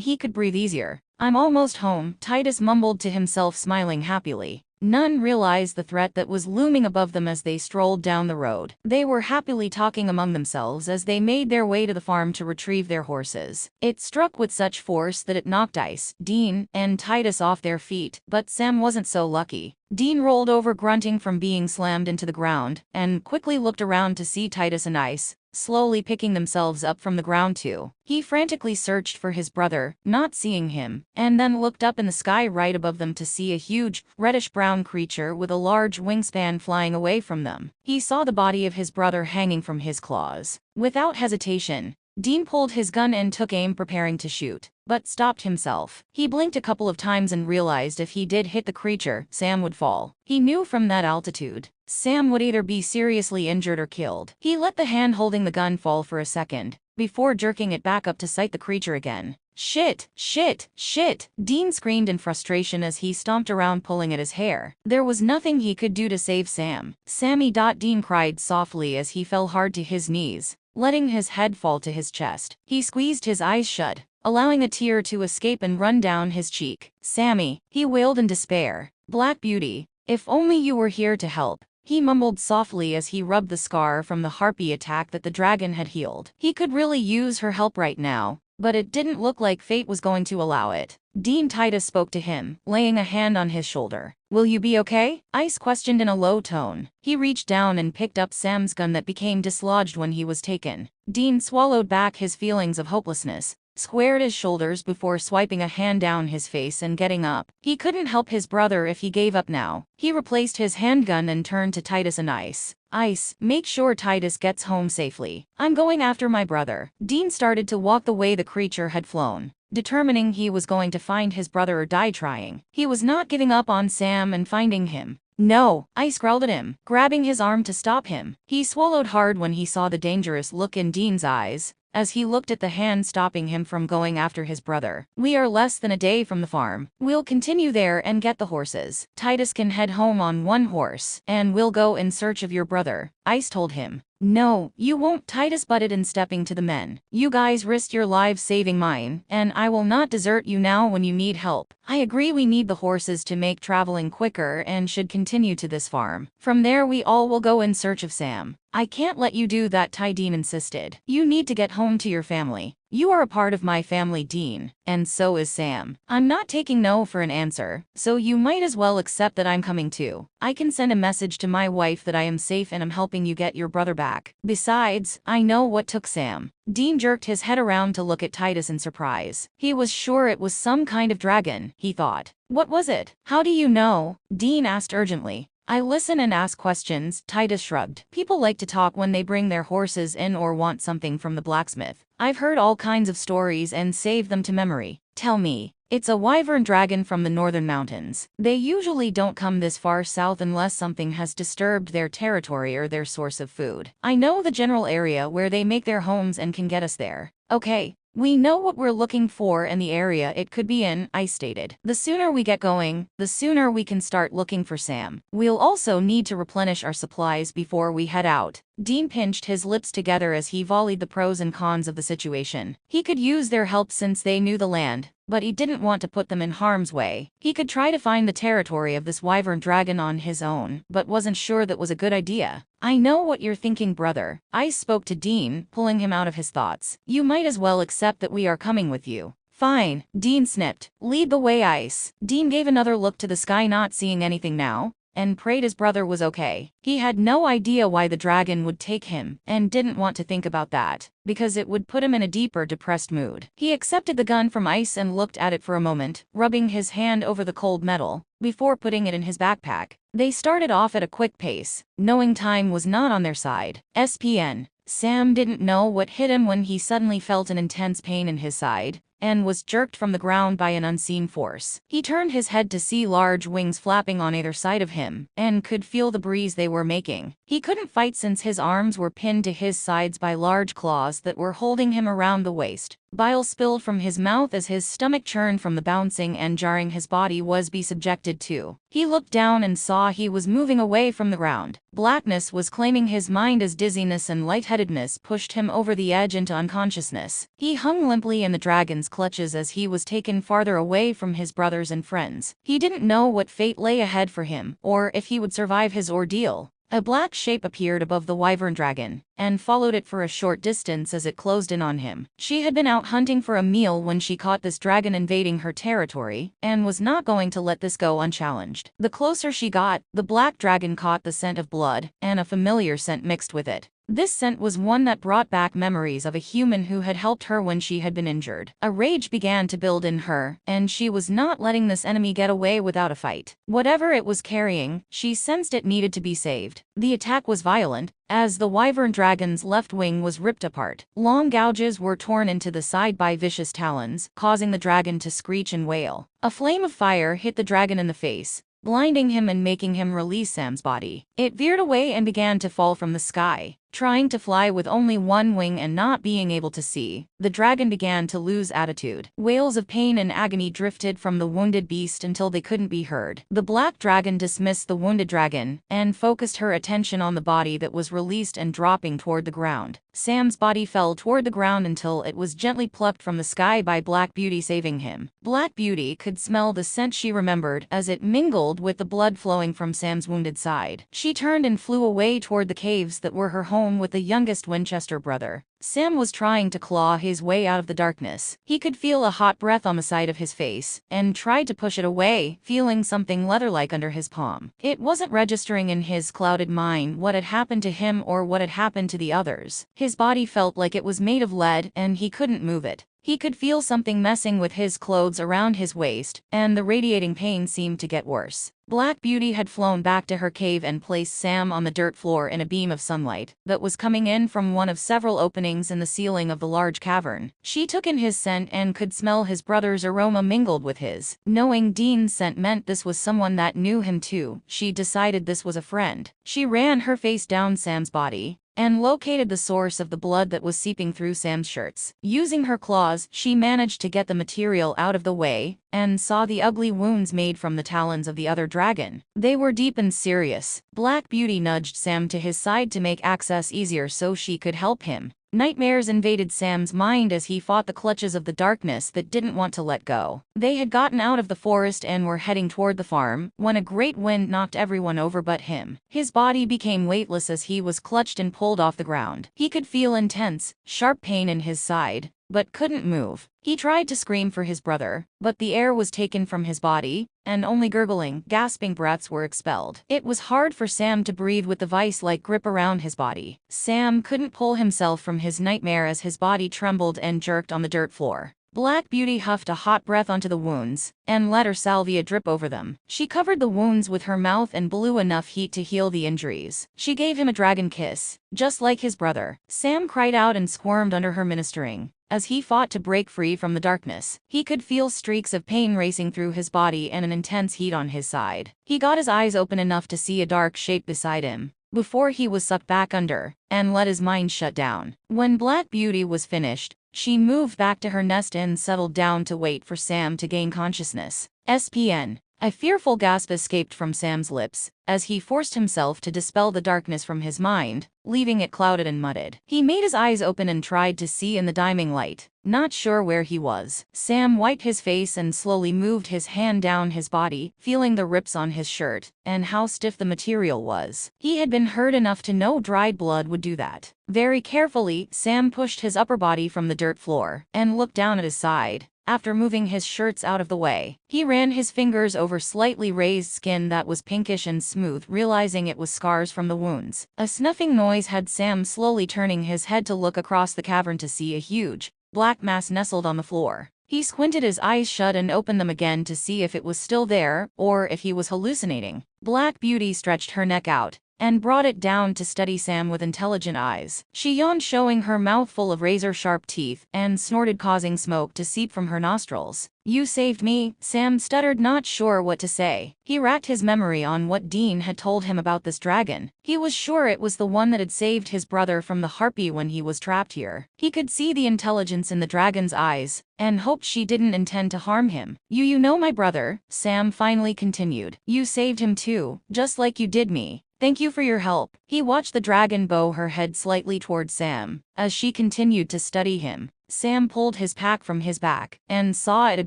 he could breathe easier. I'm almost home, Titus mumbled to himself, smiling happily. None realized the threat that was looming above them as they strolled down the road. They were happily talking among themselves as they made their way to the farm to retrieve their horses. It struck with such force that it knocked Ice, Dean, and Titus off their feet, but Sam wasn't so lucky. Dean rolled over, grunting from being slammed into the ground, and quickly looked around to see Titus and Ice slowly picking themselves up from the ground too. He frantically searched for his brother, not seeing him, and then looked up in the sky right above them to see a huge, reddish-brown creature with a large wingspan flying away from them. He saw the body of his brother hanging from his claws. Without hesitation, Dean pulled his gun and took aim, preparing to shoot, but stopped himself. He blinked a couple of times and realized if he did hit the creature, Sam would fall. He knew from that altitude, Sam would either be seriously injured or killed. He let the hand holding the gun fall for a second, before jerking it back up to sight the creature again. Shit, shit, shit, Dean screamed in frustration as he stomped around pulling at his hair. There was nothing he could do to save Sam. Sammy. Dean cried softly as he fell hard to his knees, letting his head fall to his chest. He squeezed his eyes shut, allowing a tear to escape and run down his cheek. Sammy, he wailed in despair. Black Beauty, if only you were here to help. He mumbled softly as he rubbed the scar from the harpy attack that the dragon had healed. He could really use her help right now. but it didn't look like fate was going to allow it. Dean Titus spoke to him, laying a hand on his shoulder. "Will you be okay?" Ice questioned in a low tone. He reached down and picked up Sam's gun that became dislodged when he was taken. Dean swallowed back his feelings of hopelessness, squared his shoulders before swiping a hand down his face and getting up. He couldn't help his brother if he gave up now. He replaced his handgun and turned to Titus and Ice. "Ice, make sure Titus gets home safely. I'm going after my brother." Dean started to walk the way the creature had flown, determining he was going to find his brother or die trying. He was not giving up on Sam and finding him. "No!" Ice growled at him, grabbing his arm to stop him. He swallowed hard when he saw the dangerous look in Dean's eyes, as he looked at the hand stopping him from going after his brother. "We are less than a day from the farm. We'll continue there and get the horses. Titus can head home on one horse, and we'll go in search of your brother," Ice told him. "No, you won't," Titus butted in, stepping to the men. "You guys risked your lives saving mine, and I will not desert you now when you need help. I agree we need the horses to make traveling quicker and should continue to this farm. From there we all will go in search of Sam." "I can't let you do that," Dean insisted. "You need to get home to your family. You are a part of my family, Dean, and so is Sam. I'm not taking no for an answer, so you might as well accept that I'm coming too. I can send a message to my wife that I am safe and I'm helping you get your brother back. Besides, I know what took Sam." Dean jerked his head around to look at Titus in surprise. He was sure it was some kind of dragon, he thought. "What was it? How do you know?" Dean asked urgently. "I listen and ask questions," Titus shrugged. "People like to talk when they bring their horses in or want something from the blacksmith. I've heard all kinds of stories and saved them to memory. Tell me." "It's a wyvern dragon from the northern mountains. They usually don't come this far south unless something has disturbed their territory or their source of food. I know the general area where they make their homes and can get us there." "Okay. We know what we're looking for and the area it could be in," I stated. "The sooner we get going, the sooner we can start looking for Sam. We'll also need to replenish our supplies before we head out." Dean pinched his lips together as he volleyed the pros and cons of the situation. He could use their help since they knew the land, but he didn't want to put them in harm's way. He could try to find the territory of this wyvern dragon on his own, but wasn't sure that was a good idea. "I know what you're thinking, brother." Ice spoke to Dean, pulling him out of his thoughts. "You might as well accept that we are coming with you." "Fine," Dean snipped. "Lead the way, Ice." Dean gave another look to the sky, not seeing anything now, and prayed his brother was okay. He had no idea why the dragon would take him, and didn't want to think about that, because it would put him in a deeper, depressed mood. He accepted the gun from Ice and looked at it for a moment, rubbing his hand over the cold metal, before putting it in his backpack. They started off at a quick pace, knowing time was not on their side. SPN. Sam didn't know what hit him when he suddenly felt an intense pain in his side, and was jerked from the ground by an unseen force. He turned his head to see large wings flapping on either side of him, and could feel the breeze they were making. He couldn't fight since his arms were pinned to his sides by large claws that were holding him around the waist. Bile spilled from his mouth as his stomach churned from the bouncing and jarring his body was be subjected to. He looked down and saw he was moving away from the ground. Blackness was claiming his mind as dizziness and lightheadedness pushed him over the edge into unconsciousness. He hung limply in the dragon's clutches as he was taken farther away from his brothers and friends. He didn't know what fate lay ahead for him, or if he would survive his ordeal. A black shape appeared above the wyvern dragon, and followed it for a short distance as it closed in on him. She had been out hunting for a meal when she caught this dragon invading her territory, and was not going to let this go unchallenged. The closer she got, the black dragon caught the scent of blood, and a familiar scent mixed with it. This scent was one that brought back memories of a human who had helped her when she had been injured. A rage began to build in her, and she was not letting this enemy get away without a fight. Whatever it was carrying, she sensed it needed to be saved. The attack was violent, as the wyvern dragon's left wing was ripped apart. Long gouges were torn into the side by vicious talons, causing the dragon to screech and wail. A flame of fire hit the dragon in the face, blinding him and making him release Sam's body. It veered away and began to fall from the sky. Trying to fly with only one wing and not being able to see, the dragon began to lose attitude. Wails of pain and agony drifted from the wounded beast until they couldn't be heard. The black dragon dismissed the wounded dragon, and focused her attention on the body that was released and dropping toward the ground. Sam's body fell toward the ground until it was gently plucked from the sky by Black Beauty, saving him. Black Beauty could smell the scent she remembered as it mingled with the blood flowing from Sam's wounded side. She turned and flew away toward the caves that were her home home with the youngest Winchester brother. Sam was trying to claw his way out of the darkness. He could feel a hot breath on the side of his face, and tried to push it away, feeling something leather-like under his palm. It wasn't registering in his clouded mind what had happened to him or what had happened to the others. His body felt like it was made of lead, and he couldn't move it. He could feel something messing with his clothes around his waist, and the radiating pain seemed to get worse. Black Beauty had flown back to her cave and placed Sam on the dirt floor in a beam of sunlight that was coming in from one of several openings in the ceiling of the large cavern. She took in his scent and could smell his brother's aroma mingled with his. Knowing Dean's scent meant this was someone that knew him too, she decided this was a friend. She ran her face down Sam's body and located the source of the blood that was seeping through Sam's shirts. Using her claws, she managed to get the material out of the way, and saw the ugly wounds made from the talons of the other dragon. They were deep and serious. Black Beauty nudged Sam to his side to make access easier so she could help him. Nightmares invaded Sam's mind as he fought the clutches of the darkness that didn't want to let go. They had gotten out of the forest and were heading toward the farm, when a great wind knocked everyone over but him. His body became weightless as he was clutched and pulled off the ground. He could feel intense, sharp pain in his side, but couldn't move. He tried to scream for his brother, but the air was taken from his body, and only gurgling, gasping breaths were expelled. It was hard for Sam to breathe with the vice-like grip around his body. Sam couldn't pull himself from his nightmare as his body trembled and jerked on the dirt floor. Black Beauty huffed a hot breath onto the wounds, and let her salvia drip over them. She covered the wounds with her mouth and blew enough heat to heal the injuries. She gave him a dragon kiss, just like his brother. Sam cried out and squirmed under her ministering. As he fought to break free from the darkness, he could feel streaks of pain racing through his body and an intense heat on his side. He got his eyes open enough to see a dark shape beside him, before he was sucked back under, and let his mind shut down. When Black Beauty was finished, she moved back to her nest and settled down to wait for Sam to gain consciousness. SPN. A fearful gasp escaped from Sam's lips, as he forced himself to dispel the darkness from his mind, leaving it clouded and mudded. He made his eyes open and tried to see in the dimming light, not sure where he was. Sam wiped his face and slowly moved his hand down his body, feeling the rips on his shirt, and how stiff the material was. He had been hurt enough to know dried blood would do that. Very carefully, Sam pushed his upper body from the dirt floor, and looked down at his side. After moving his shirts out of the way, he ran his fingers over slightly raised skin that was pinkish and smooth, realizing it was scars from the wounds. A snuffing noise had Sam slowly turning his head to look across the cavern to see a huge, black mass nestled on the floor. He squinted his eyes shut and opened them again to see if it was still there, or if he was hallucinating. Black Beauty stretched her neck out, and brought it down to study Sam with intelligent eyes. She yawned, showing her mouth full of razor-sharp teeth, and snorted, causing smoke to seep from her nostrils. "You saved me," Sam stuttered, not sure what to say. He racked his memory on what Dean had told him about this dragon. He was sure it was the one that had saved his brother from the harpy when he was trapped here. He could see the intelligence in the dragon's eyes, and hoped she didn't intend to harm him. You know my brother," Sam finally continued. "You saved him too, just like you did me. Thank you for your help." He watched the dragon bow her head slightly towards Sam, as she continued to study him. Sam pulled his pack from his back, and saw it had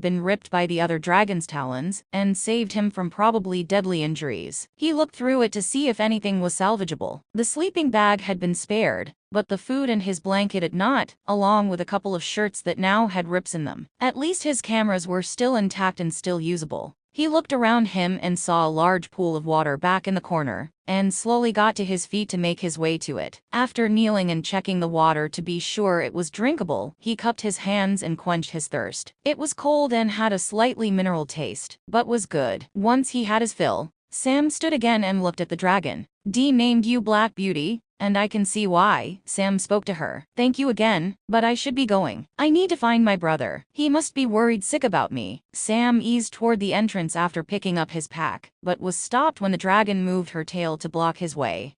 been ripped by the other dragon's talons, and saved him from probably deadly injuries. He looked through it to see if anything was salvageable. The sleeping bag had been spared, but the food and his blanket had not, along with a couple of shirts that now had rips in them. At least his cameras were still intact and still usable. He looked around him and saw a large pool of water back in the corner, and slowly got to his feet to make his way to it. After kneeling and checking the water to be sure it was drinkable, he cupped his hands and quenched his thirst. It was cold and had a slightly mineral taste, but was good. Once he had his fill, Sam stood again and looked at the dragon. "Dean named you Black Beauty, and I can see why," Sam spoke to her. "Thank you again, but I should be going. I need to find my brother. He must be worried sick about me." Sam eased toward the entrance after picking up his pack, but was stopped when the dragon moved her tail to block his way.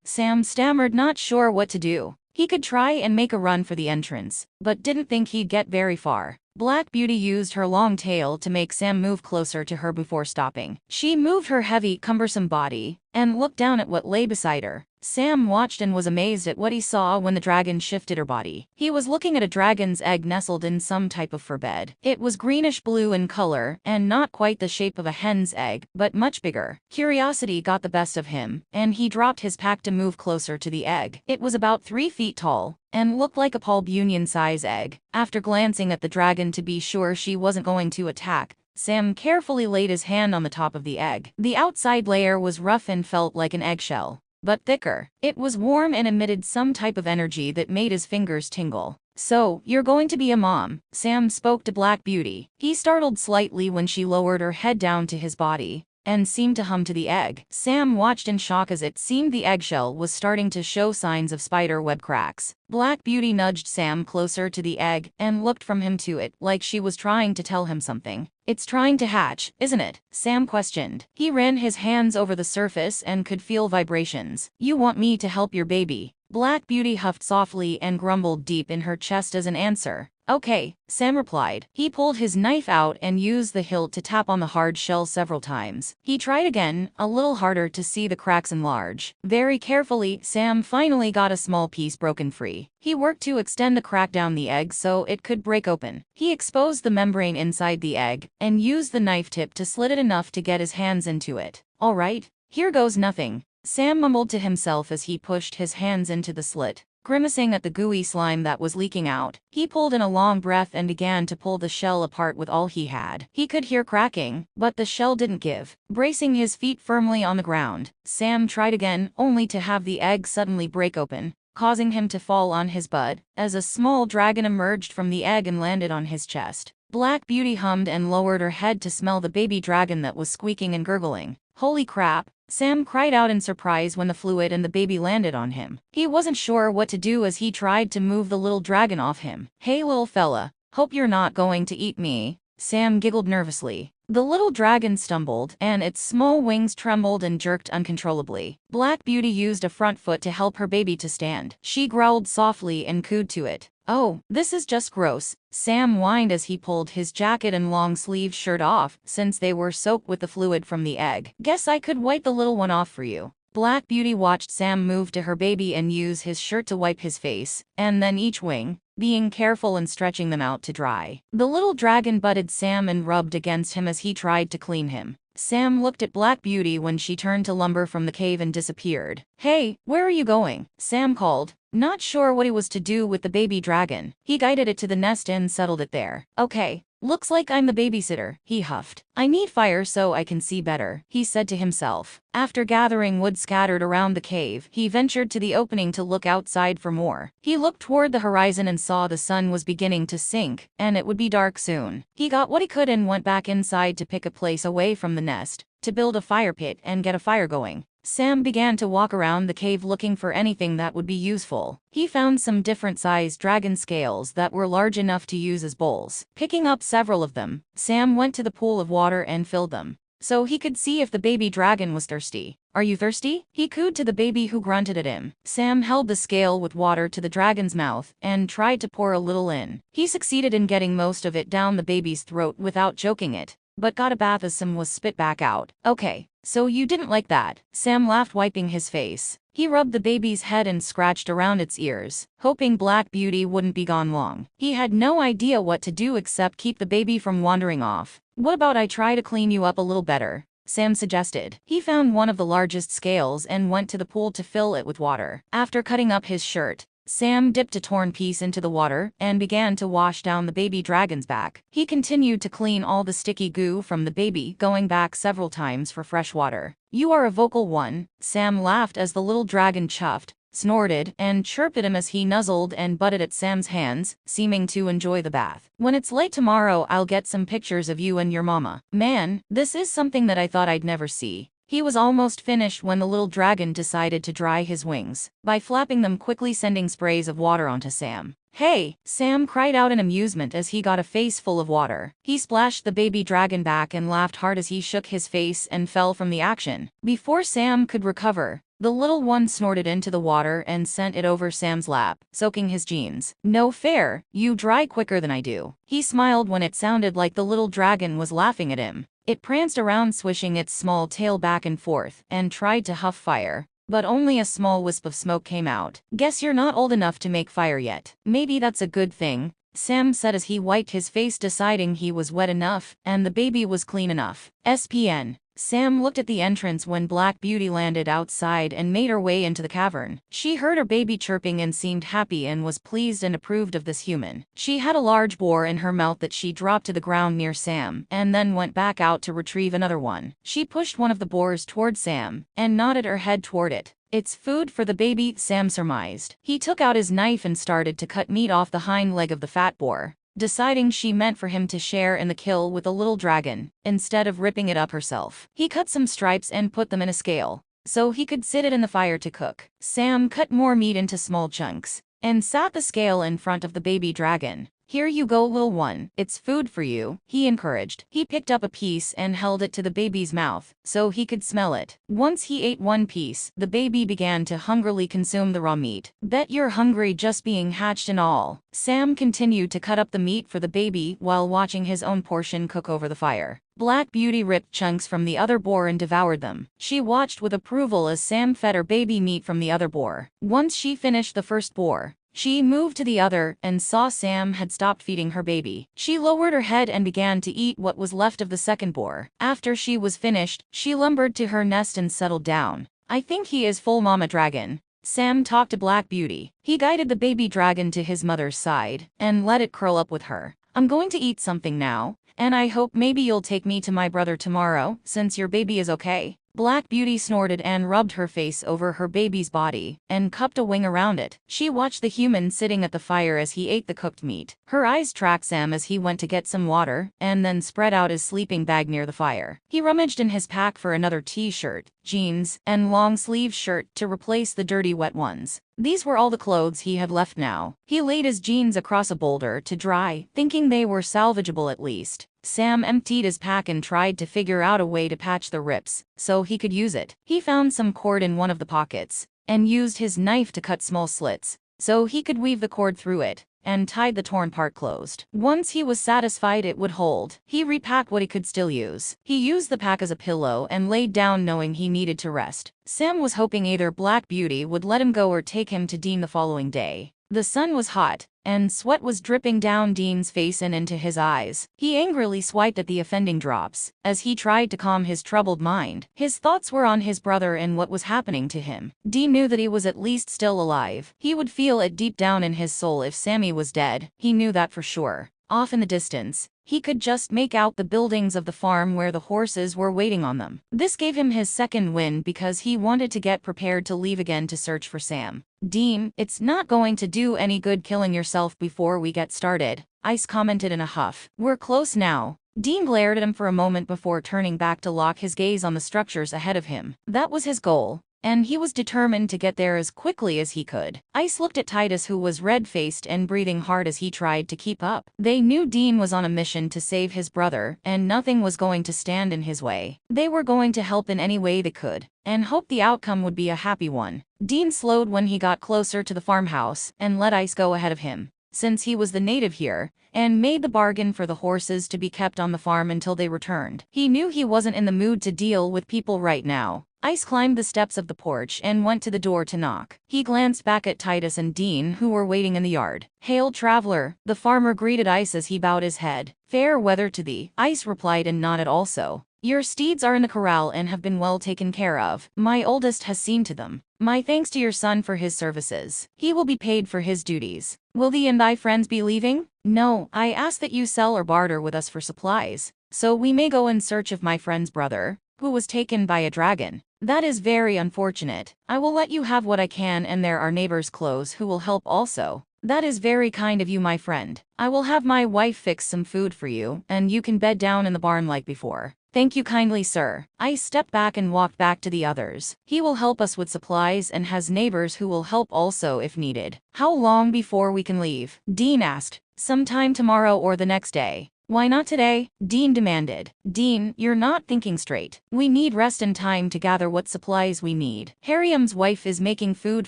Sam stammered, not sure what to do. He could try and make a run for the entrance, but didn't think he'd get very far. Black Beauty used her long tail to make Sam move closer to her before stopping. She moved her heavy, cumbersome body and looked down at what lay beside her. Sam watched and was amazed at what he saw when the dragon shifted her body. He was looking at a dragon's egg nestled in some type of fur bed. It was greenish-blue in color and not quite the shape of a hen's egg, but much bigger. Curiosity got the best of him, and he dropped his pack to move closer to the egg. It was about 3 feet tall and looked like a palm union-size egg. After glancing at the dragon to be sure she wasn't going to attack, Sam carefully laid his hand on the top of the egg. The outside layer was rough and felt like an eggshell, but thicker. It was warm and emitted some type of energy that made his fingers tingle. "So, you're going to be a mom," Sam spoke to Black Beauty. He startled slightly when she lowered her head down to his body and seemed to hum to the egg. Sam watched in shock as it seemed the eggshell was starting to show signs of spider web cracks. Black Beauty nudged Sam closer to the egg and looked from him to it like she was trying to tell him something. "It's trying to hatch, isn't it?" Sam questioned. He ran his hands over the surface and could feel vibrations. "You want me to help your baby?" Black Beauty huffed softly and grumbled deep in her chest as an answer. "Okay," Sam replied. He pulled his knife out and used the hilt to tap on the hard shell several times. He tried again, a little harder to see the cracks enlarge. Very carefully, Sam finally got a small piece broken free. He worked to extend the crack down the egg so it could break open. He exposed the membrane inside the egg and used the knife tip to slit it enough to get his hands into it. "All right, here goes nothing," Sam mumbled to himself as he pushed his hands into the slit. Grimacing at the gooey slime that was leaking out, he pulled in a long breath and began to pull the shell apart with all he had. He could hear cracking, but the shell didn't give. Bracing his feet firmly on the ground, Sam tried again, only to have the egg suddenly break open, causing him to fall on his butt, as a small dragon emerged from the egg and landed on his chest. Black Beauty hummed and lowered her head to smell the baby dragon that was squeaking and gurgling. "Holy crap!" Sam cried out in surprise when the fluid and the baby landed on him. He wasn't sure what to do as he tried to move the little dragon off him. "Hey little fella, hope you're not going to eat me," Sam giggled nervously. The little dragon stumbled, and its small wings trembled and jerked uncontrollably. Black Beauty used a front foot to help her baby to stand. She growled softly and cooed to it. "Oh, this is just gross," Sam whined as he pulled his jacket and long-sleeved shirt off, since they were soaked with the fluid from the egg. "Guess I could wipe the little one off for you." Black Beauty watched Sam move to her baby and use his shirt to wipe his face, and then each wing, being careful and stretching them out to dry. The little dragon butted Sam and rubbed against him as he tried to clean him. Sam looked at Black Beauty when she turned to lumber from the cave and disappeared. "Hey, where are you going?" Sam called, not sure what he was to do with the baby dragon. He guided it to the nest and settled it there. "Okay, looks like I'm the babysitter," he huffed. "I need fire so I can see better," he said to himself. After gathering wood scattered around the cave, he ventured to the opening to look outside for more. He looked toward the horizon and saw the sun was beginning to sink, and it would be dark soon. He got what he could and went back inside to pick a place away from the nest, to build a fire pit and get a fire going. Sam began to walk around the cave looking for anything that would be useful. He found some different-sized dragon scales that were large enough to use as bowls. Picking up several of them, Sam went to the pool of water and filled them, so he could see if the baby dragon was thirsty. "Are you thirsty?" he cooed to the baby who grunted at him. Sam held the scale with water to the dragon's mouth and tried to pour a little in. He succeeded in getting most of it down the baby's throat without choking it, but got a bath as some was spit back out. "Okay, so you didn't like that," Sam laughed, wiping his face. He rubbed the baby's head and scratched around its ears, hoping Black Beauty wouldn't be gone long. He had no idea what to do except keep the baby from wandering off. "What about I try to clean you up a little better?" Sam suggested. He found one of the largest scales and went to the pool to fill it with water. After cutting up his shirt, Sam dipped a torn piece into the water and began to wash down the baby dragon's back. He continued to clean all the sticky goo from the baby, going back several times for fresh water. "You are a vocal one," Sam laughed as the little dragon chuffed, snorted, and chirped at him as he nuzzled and butted at Sam's hands, seeming to enjoy the bath. "When it's late tomorrow, I'll get some pictures of you and your mama." "Man, this is something that I thought I'd never see." He was almost finished when the little dragon decided to dry his wings by flapping them, quickly sending sprays of water onto Sam. "Hey!" Sam cried out in amusement as he got a face full of water. He splashed the baby dragon back and laughed hard as he shook his face and fell from the action. Before Sam could recover, The little one snorted into the water and sent it over Sam's lap, soaking his jeans. No fair, you dry quicker than I do. He smiled when it sounded like the little dragon was laughing at him. It pranced around swishing its small tail back and forth, and tried to huff fire. But only a small wisp of smoke came out. Guess you're not old enough to make fire yet. Maybe that's a good thing, Sam said as he wiped his face, deciding he was wet enough, and the baby was clean enough. SPN. Sam looked at the entrance when Black Beauty landed outside and made her way into the cavern. She heard her baby chirping and seemed happy and was pleased and approved of this human. She had a large boar in her mouth that she dropped to the ground near Sam, and then went back out to retrieve another one. She pushed one of the boars toward Sam, and nodded her head toward it. It's food for the baby, Sam surmised. He took out his knife and started to cut meat off the hind leg of the fat boar, deciding she meant for him to share in the kill with the little dragon, instead of ripping it up herself. He cut some stripes and put them in a scale, so he could sit it in the fire to cook. Sam cut more meat into small chunks, and sat the scale in front of the baby dragon. Here you go, little one, it's food for you, he encouraged. He picked up a piece and held it to the baby's mouth, so he could smell it. Once he ate one piece, the baby began to hungrily consume the raw meat. Bet you're hungry just being hatched and all. Sam continued to cut up the meat for the baby while watching his own portion cook over the fire. Black Beauty ripped chunks from the other boar and devoured them. She watched with approval as Sam fed her baby meat from the other boar. Once she finished the first boar, she moved to the other and saw Sam had stopped feeding her baby. She lowered her head and began to eat what was left of the second boar. After she was finished, she lumbered to her nest and settled down. I think he is full, Mama Dragon. Sam talked to Black Beauty. He guided the baby dragon to his mother's side and let it curl up with her. I'm going to eat something now, and I hope maybe you'll take me to my brother tomorrow, since your baby is okay. Black Beauty snorted and rubbed her face over her baby's body, and cupped a wing around it. She watched the human sitting at the fire as he ate the cooked meat. Her eyes tracked Sam as he went to get some water, and then spread out his sleeping bag near the fire. He rummaged in his pack for another t-shirt, jeans, and long-sleeve shirt to replace the dirty wet ones. These were all the clothes he had left now. He laid his jeans across a boulder to dry, thinking they were salvageable at least. Sam emptied his pack and tried to figure out a way to patch the rips, so he could use it. He found some cord in one of the pockets, and used his knife to cut small slits, so he could weave the cord through it, and tied the torn part closed. Once he was satisfied it would hold, he repacked what he could still use. He used the pack as a pillow and laid down knowing he needed to rest. Sam was hoping either Black Beauty would let him go or take him to Dean the following day. The sun was hot, and sweat was dripping down Dean's face and into his eyes. He angrily swiped at the offending drops, as he tried to calm his troubled mind. His thoughts were on his brother and what was happening to him. Dean knew that he was at least still alive. He would feel it deep down in his soul if Sammy was dead. He knew that for sure. Off in the distance, he could just make out the buildings of the farm where the horses were waiting on them. This gave him his second win because he wanted to get prepared to leave again to search for Sam. Dean, it's not going to do any good killing yourself before we get started, Ice commented in a huff. We're close now. Dean glared at him for a moment before turning back to lock his gaze on the structures ahead of him. That was his goal, and he was determined to get there as quickly as he could. Ice looked at Titus, who was red-faced and breathing hard as he tried to keep up. They knew Dean was on a mission to save his brother, and nothing was going to stand in his way. They were going to help in any way they could, and hoped the outcome would be a happy one. Dean slowed when he got closer to the farmhouse, and let Ice go ahead of him, since he was the native here, and made the bargain for the horses to be kept on the farm until they returned. He knew he wasn't in the mood to deal with people right now. Ice climbed the steps of the porch and went to the door to knock. He glanced back at Titus and Dean, who were waiting in the yard. "Hail, traveler," the farmer greeted Ice as he bowed his head. "Fair weather to thee," Ice replied and nodded also. "Your steeds are in the corral and have been well taken care of. My oldest has seen to them. My thanks to your son for his services. He will be paid for his duties. Will thee and thy friends be leaving?" "No, I ask that you sell or barter with us for supplies, so we may go in search of my friend's brother, who was taken by a dragon. That is very unfortunate. I will let you have what I can, and there are neighbors close who will help also." "That is very kind of you, my friend. I will have my wife fix some food for you, and you can bed down in the barn like before." "Thank you kindly, sir." I stepped back and walked back to the others. "He will help us with supplies and has neighbors who will help also if needed." "How long before we can leave?" Dean asked. "Sometime tomorrow or the next day." Why not today? Dean demanded. Dean, you're not thinking straight. We need rest and time to gather what supplies we need. Hariam's wife is making food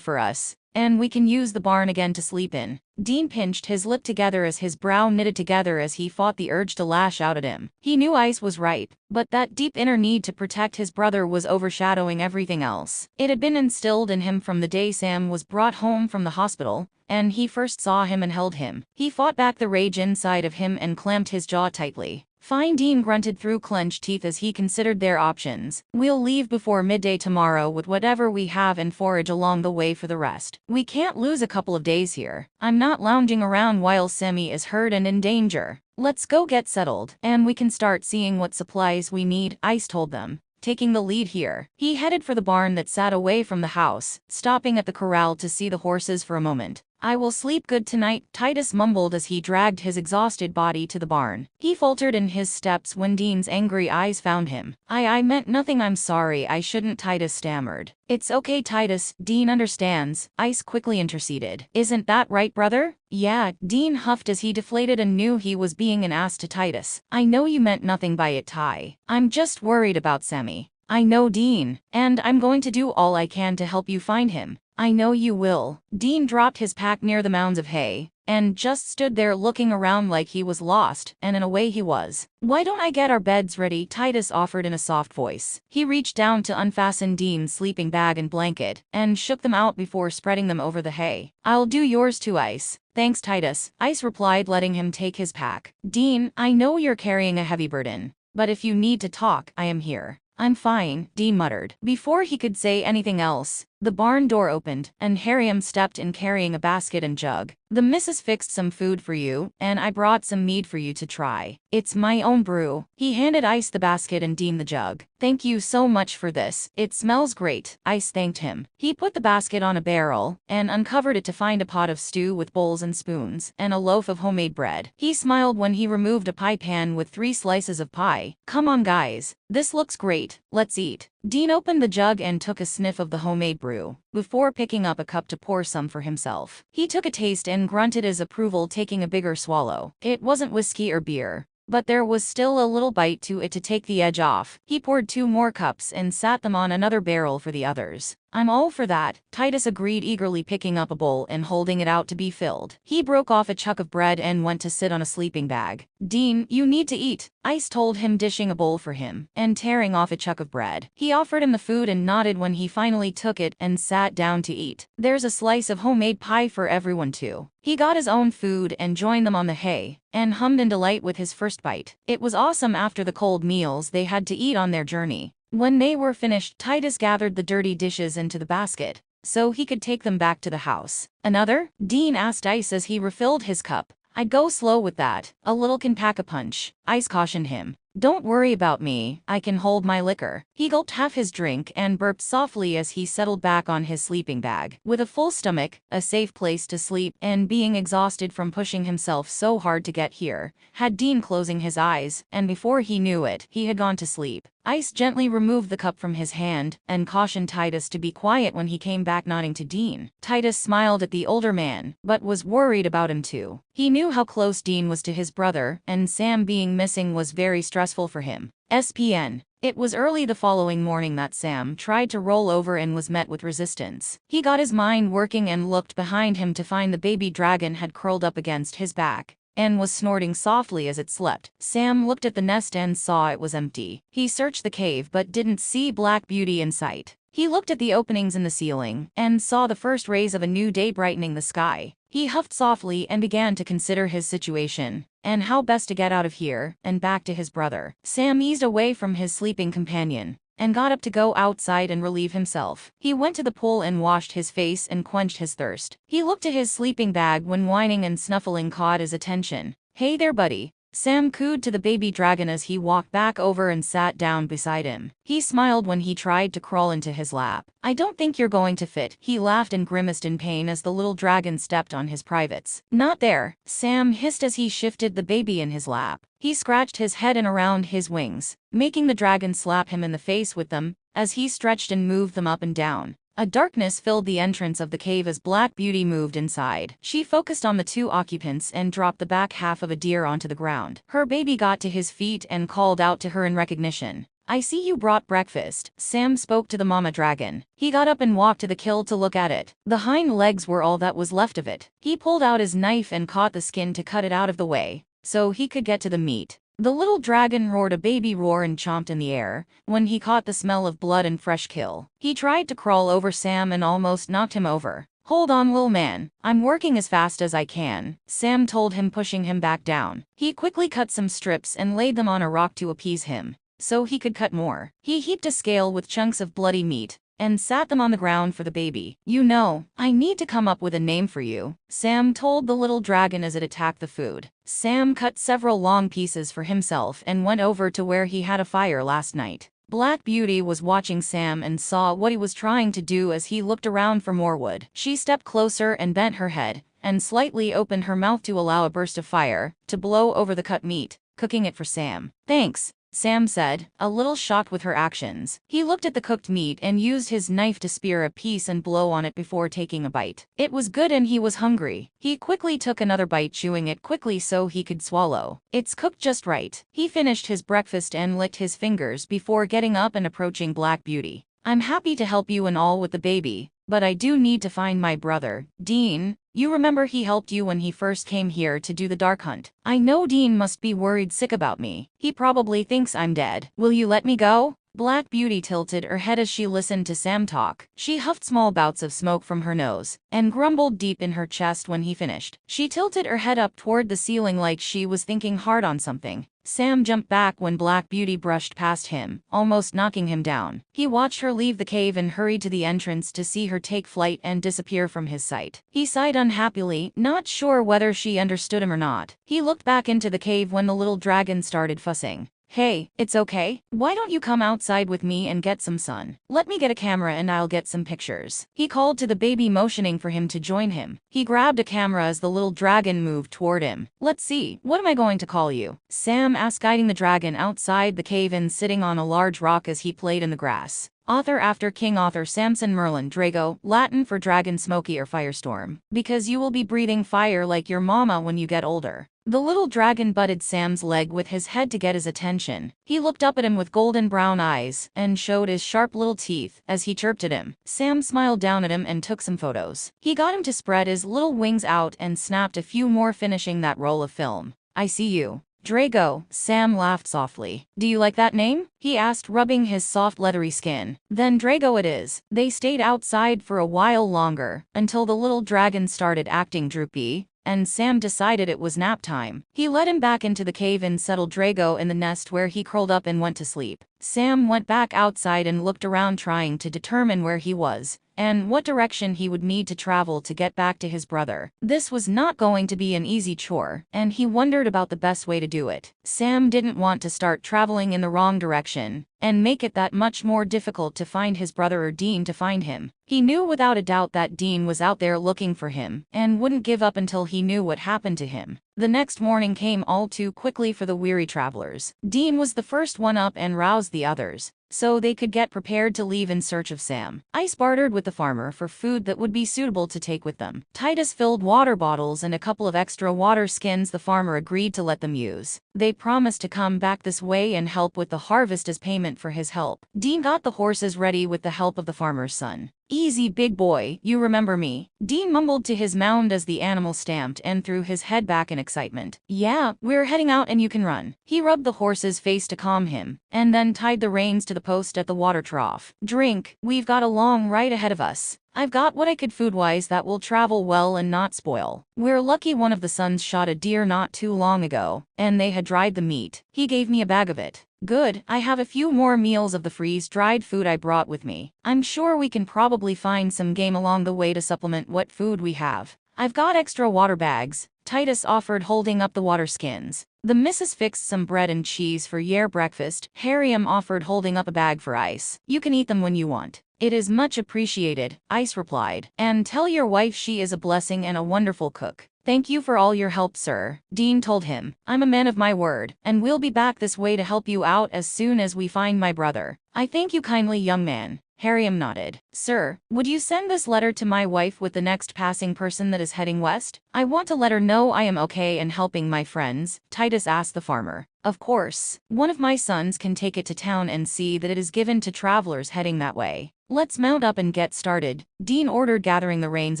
for us, and we can use the barn again to sleep in. Dean pinched his lip together as his brow knitted together as he fought the urge to lash out at him. He knew Ice was right, but that deep inner need to protect his brother was overshadowing everything else. It had been instilled in him from the day Sam was brought home from the hospital, and he first saw him and held him. He fought back the rage inside of him and clamped his jaw tightly. Fine, Dean grunted through clenched teeth as he considered their options. We'll leave before midday tomorrow with whatever we have and forage along the way for the rest. We can't lose a couple of days here. I'm not lounging around while Sammy is hurt and in danger. Let's go get settled, and we can start seeing what supplies we need, Ice told them, taking the lead here. He headed for the barn that sat away from the house, stopping at the corral to see the horses for a moment. I will sleep good tonight, Titus mumbled as he dragged his exhausted body to the barn. He faltered in his steps when Dean's angry eyes found him. I meant nothing, I'm sorry, I shouldn't, Titus stammered. It's okay, Titus, Dean understands, Ice quickly interceded. Isn't that right, brother? Yeah, Dean huffed as he deflated and knew he was being an ass to Titus. I know you meant nothing by it, Ty. I'm just worried about Sammy. I know, Dean, and I'm going to do all I can to help you find him. I know you will. Dean dropped his pack near the mounds of hay, and just stood there looking around like he was lost, and in a way he was. Why don't I get our beds ready? Titus offered in a soft voice. He reached down to unfasten Dean's sleeping bag and blanket, and shook them out before spreading them over the hay. I'll do yours too, Ice. Thanks, Titus, Ice replied, letting him take his pack. Dean, I know you're carrying a heavy burden, but if you need to talk, I am here. I'm fine, Dean muttered. Before he could say anything else, the barn door opened, and Hariam stepped in carrying a basket and jug. The missus fixed some food for you, and I brought some mead for you to try. It's my own brew. He handed Ice the basket and Dean the jug. Thank you so much for this. It smells great, Ice thanked him. He put the basket on a barrel, and uncovered it to find a pot of stew with bowls and spoons, and a loaf of homemade bread. He smiled when he removed a pie pan with 3 slices of pie. Come on, guys. This looks great. Let's eat. Dean opened the jug and took a sniff of the homemade brew, before picking up a cup to pour some for himself. He took a taste and grunted his approval, taking a bigger swallow. It wasn't whiskey or beer, but there was still a little bite to it to take the edge off. He poured 2 more cups and sat them on another barrel for the others. I'm all for that, Titus agreed, eagerly picking up a bowl and holding it out to be filled. He broke off a chunk of bread and went to sit on a sleeping bag. Dean, you need to eat, Ice told him, dishing a bowl for him, and tearing off a chunk of bread. He offered him the food and nodded when he finally took it and sat down to eat. There's a slice of homemade pie for everyone too. He got his own food and joined them on the hay, and hummed in delight with his first bite. It was awesome after the cold meals they had to eat on their journey. When they were finished, Titus gathered the dirty dishes into the basket, so he could take them back to the house. Another? Dean asked Ice as he refilled his cup. I'd go slow with that. A little can pack a punch, Ice cautioned him. Don't worry about me, I can hold my liquor. He gulped half his drink and burped softly as he settled back on his sleeping bag. With a full stomach, a safe place to sleep, and being exhausted from pushing himself so hard to get here, had Dean closing his eyes, and before he knew it, he had gone to sleep. Ice gently removed the cup from his hand, and cautioned Titus to be quiet when he came back, nodding to Dean. Titus smiled at the older man, but was worried about him too. He knew how close Dean was to his brother, and Sam being missing was very stressful for him. SPN. It was early the following morning that Sam tried to roll over and was met with resistance. He got his mind working and looked behind him to find the baby dragon had curled up against his back and was snorting softly as it slept. Sam looked at the nest and saw it was empty. He searched the cave but didn't see Black Beauty in sight. He looked at the openings in the ceiling and saw the first rays of a new day brightening the sky. He huffed softly and began to consider his situation and how best to get out of here and back to his brother. Sam eased away from his sleeping companion and got up to go outside and relieve himself. He went to the pool and washed his face and quenched his thirst. He looked at his sleeping bag when whining and snuffling caught his attention. Hey there, buddy, Sam cooed to the baby dragon as he walked back over and sat down beside him. He smiled when he tried to crawl into his lap. I don't think you're going to fit. He laughed and grimaced in pain as the little dragon stepped on his privates. Not there, Sam hissed as he shifted the baby in his lap. He scratched his head and around his wings, making the dragon slap him in the face with them as he stretched and moved them up and down. A darkness filled the entrance of the cave as Black Beauty moved inside. She focused on the two occupants and dropped the back half of a deer onto the ground. Her baby got to his feet and called out to her in recognition. I see you brought breakfast, Sam spoke to the mama dragon. He got up and walked to the kill to look at it. The hind legs were all that was left of it. He pulled out his knife and caught the skin to cut it out of the way, so he could get to the meat. The little dragon roared a baby roar and chomped in the air when he caught the smell of blood and fresh kill. He tried to crawl over Sam and almost knocked him over. Hold on, little man. I'm working as fast as I can, Sam told him, pushing him back down. He quickly cut some strips and laid them on a rock to appease him, so he could cut more. He heaped a scale with chunks of bloody meat and sat them on the ground for the baby. You know, I need to come up with a name for you, Sam told the little dragon as it attacked the food. Sam cut several long pieces for himself and went over to where he had a fire last night. Black Beauty was watching Sam and saw what he was trying to do as he looked around for more wood. She stepped closer and bent her head and slightly opened her mouth to allow a burst of fire to blow over the cut meat, cooking it for Sam. Thanks, Sam said, a little shocked with her actions. He looked at the cooked meat and used his knife to spear a piece and blow on it before taking a bite. It was good and he was hungry. He quickly took another bite, chewing it quickly so he could swallow. It's cooked just right. He finished his breakfast and licked his fingers before getting up and approaching Black Beauty. I'm happy to help you and all with the baby, but I do need to find my brother, Dean. You remember he helped you when he first came here to do the dark hunt. I know Dean must be worried sick about me. He probably thinks I'm dead. Will you let me go? Black Beauty tilted her head as she listened to Sam talk. She huffed small bouts of smoke from her nose and grumbled deep in her chest when he finished. She tilted her head up toward the ceiling like she was thinking hard on something. Sam jumped back when Black Beauty brushed past him, almost knocking him down. He watched her leave the cave and hurried to the entrance to see her take flight and disappear from his sight. He sighed unhappily, not sure whether she understood him or not. He looked back into the cave when the little dragon started fussing. Hey, it's okay. Why don't you come outside with me and get some sun? Let me get a camera and I'll get some pictures. He called to the baby, motioning for him to join him. He grabbed a camera as the little dragon moved toward him. Let's see, what am I going to call you? Sam asked, guiding the dragon outside the cave and sitting on a large rock as he played in the grass. Author after King Author Samson Merlin Drago, Latin for dragon, smoky or firestorm. Because you will be breathing fire like your mama when you get older. The little dragon butted Sam's leg with his head to get his attention. He looked up at him with golden brown eyes and showed his sharp little teeth as he chirped at him. Sam smiled down at him and took some photos. He got him to spread his little wings out and snapped a few more, finishing that roll of film. I see you, Drago, Sam laughed softly. Do you like that name? He asked, rubbing his soft leathery skin. Then Drago it is. They stayed outside for a while longer, until the little dragon started acting droopy, and Sam decided it was nap time. He led him back into the cave and settled Drago in the nest, where he curled up and went to sleep. Sam went back outside and looked around, trying to determine where he was and what direction he would need to travel to get back to his brother. This was not going to be an easy chore, and he wondered about the best way to do it. Sam didn't want to start traveling in the wrong direction and make it that much more difficult to find his brother or Dean to find him. He knew without a doubt that Dean was out there looking for him and wouldn't give up until he knew what happened to him. The next morning came all too quickly for the weary travelers. Dean was the first one up and roused the others, so they could get prepared to leave in search of Sam. Ice bartered with the farmer for food that would be suitable to take with them. Titus filled water bottles and a couple of extra water skins the farmer agreed to let them use. They promised to come back this way and help with the harvest as payment for his help. Dean got the horses ready with the help of the farmer's son. Easy, big boy, you remember me? Dean mumbled to his mound as the animal stamped and threw his head back in excitement. Yeah, we're heading out and you can run. He rubbed the horse's face to calm him, and then tied the reins to the post at the water trough. Drink, we've got a long ride ahead of us. I've got what I could food-wise that will travel well and not spoil. We're lucky one of the sons shot a deer not too long ago, and they had dried the meat. He gave me a bag of it. Good, I have a few more meals of the freeze-dried food I brought with me. I'm sure we can probably find some game along the way to supplement what food we have. I've got extra water bags, Titus offered, holding up the water skins. The missus fixed some bread and cheese for your breakfast, Harriam offered, holding up a bag for Ice. You can eat them when you want. It is much appreciated, Ice replied. And tell your wife she is a blessing and a wonderful cook. Thank you for all your help, sir, Dean told him. I'm a man of my word, and we'll be back this way to help you out as soon as we find my brother. I thank you kindly, young man. Harriam nodded. Sir, would you send this letter to my wife with the next passing person that is heading west? I want to let her know I am okay and helping my friends, Titus asked the farmer. Of course. One of my sons can take it to town and see that it is given to travelers heading that way. Let's mount up and get started, Dean ordered, gathering the reins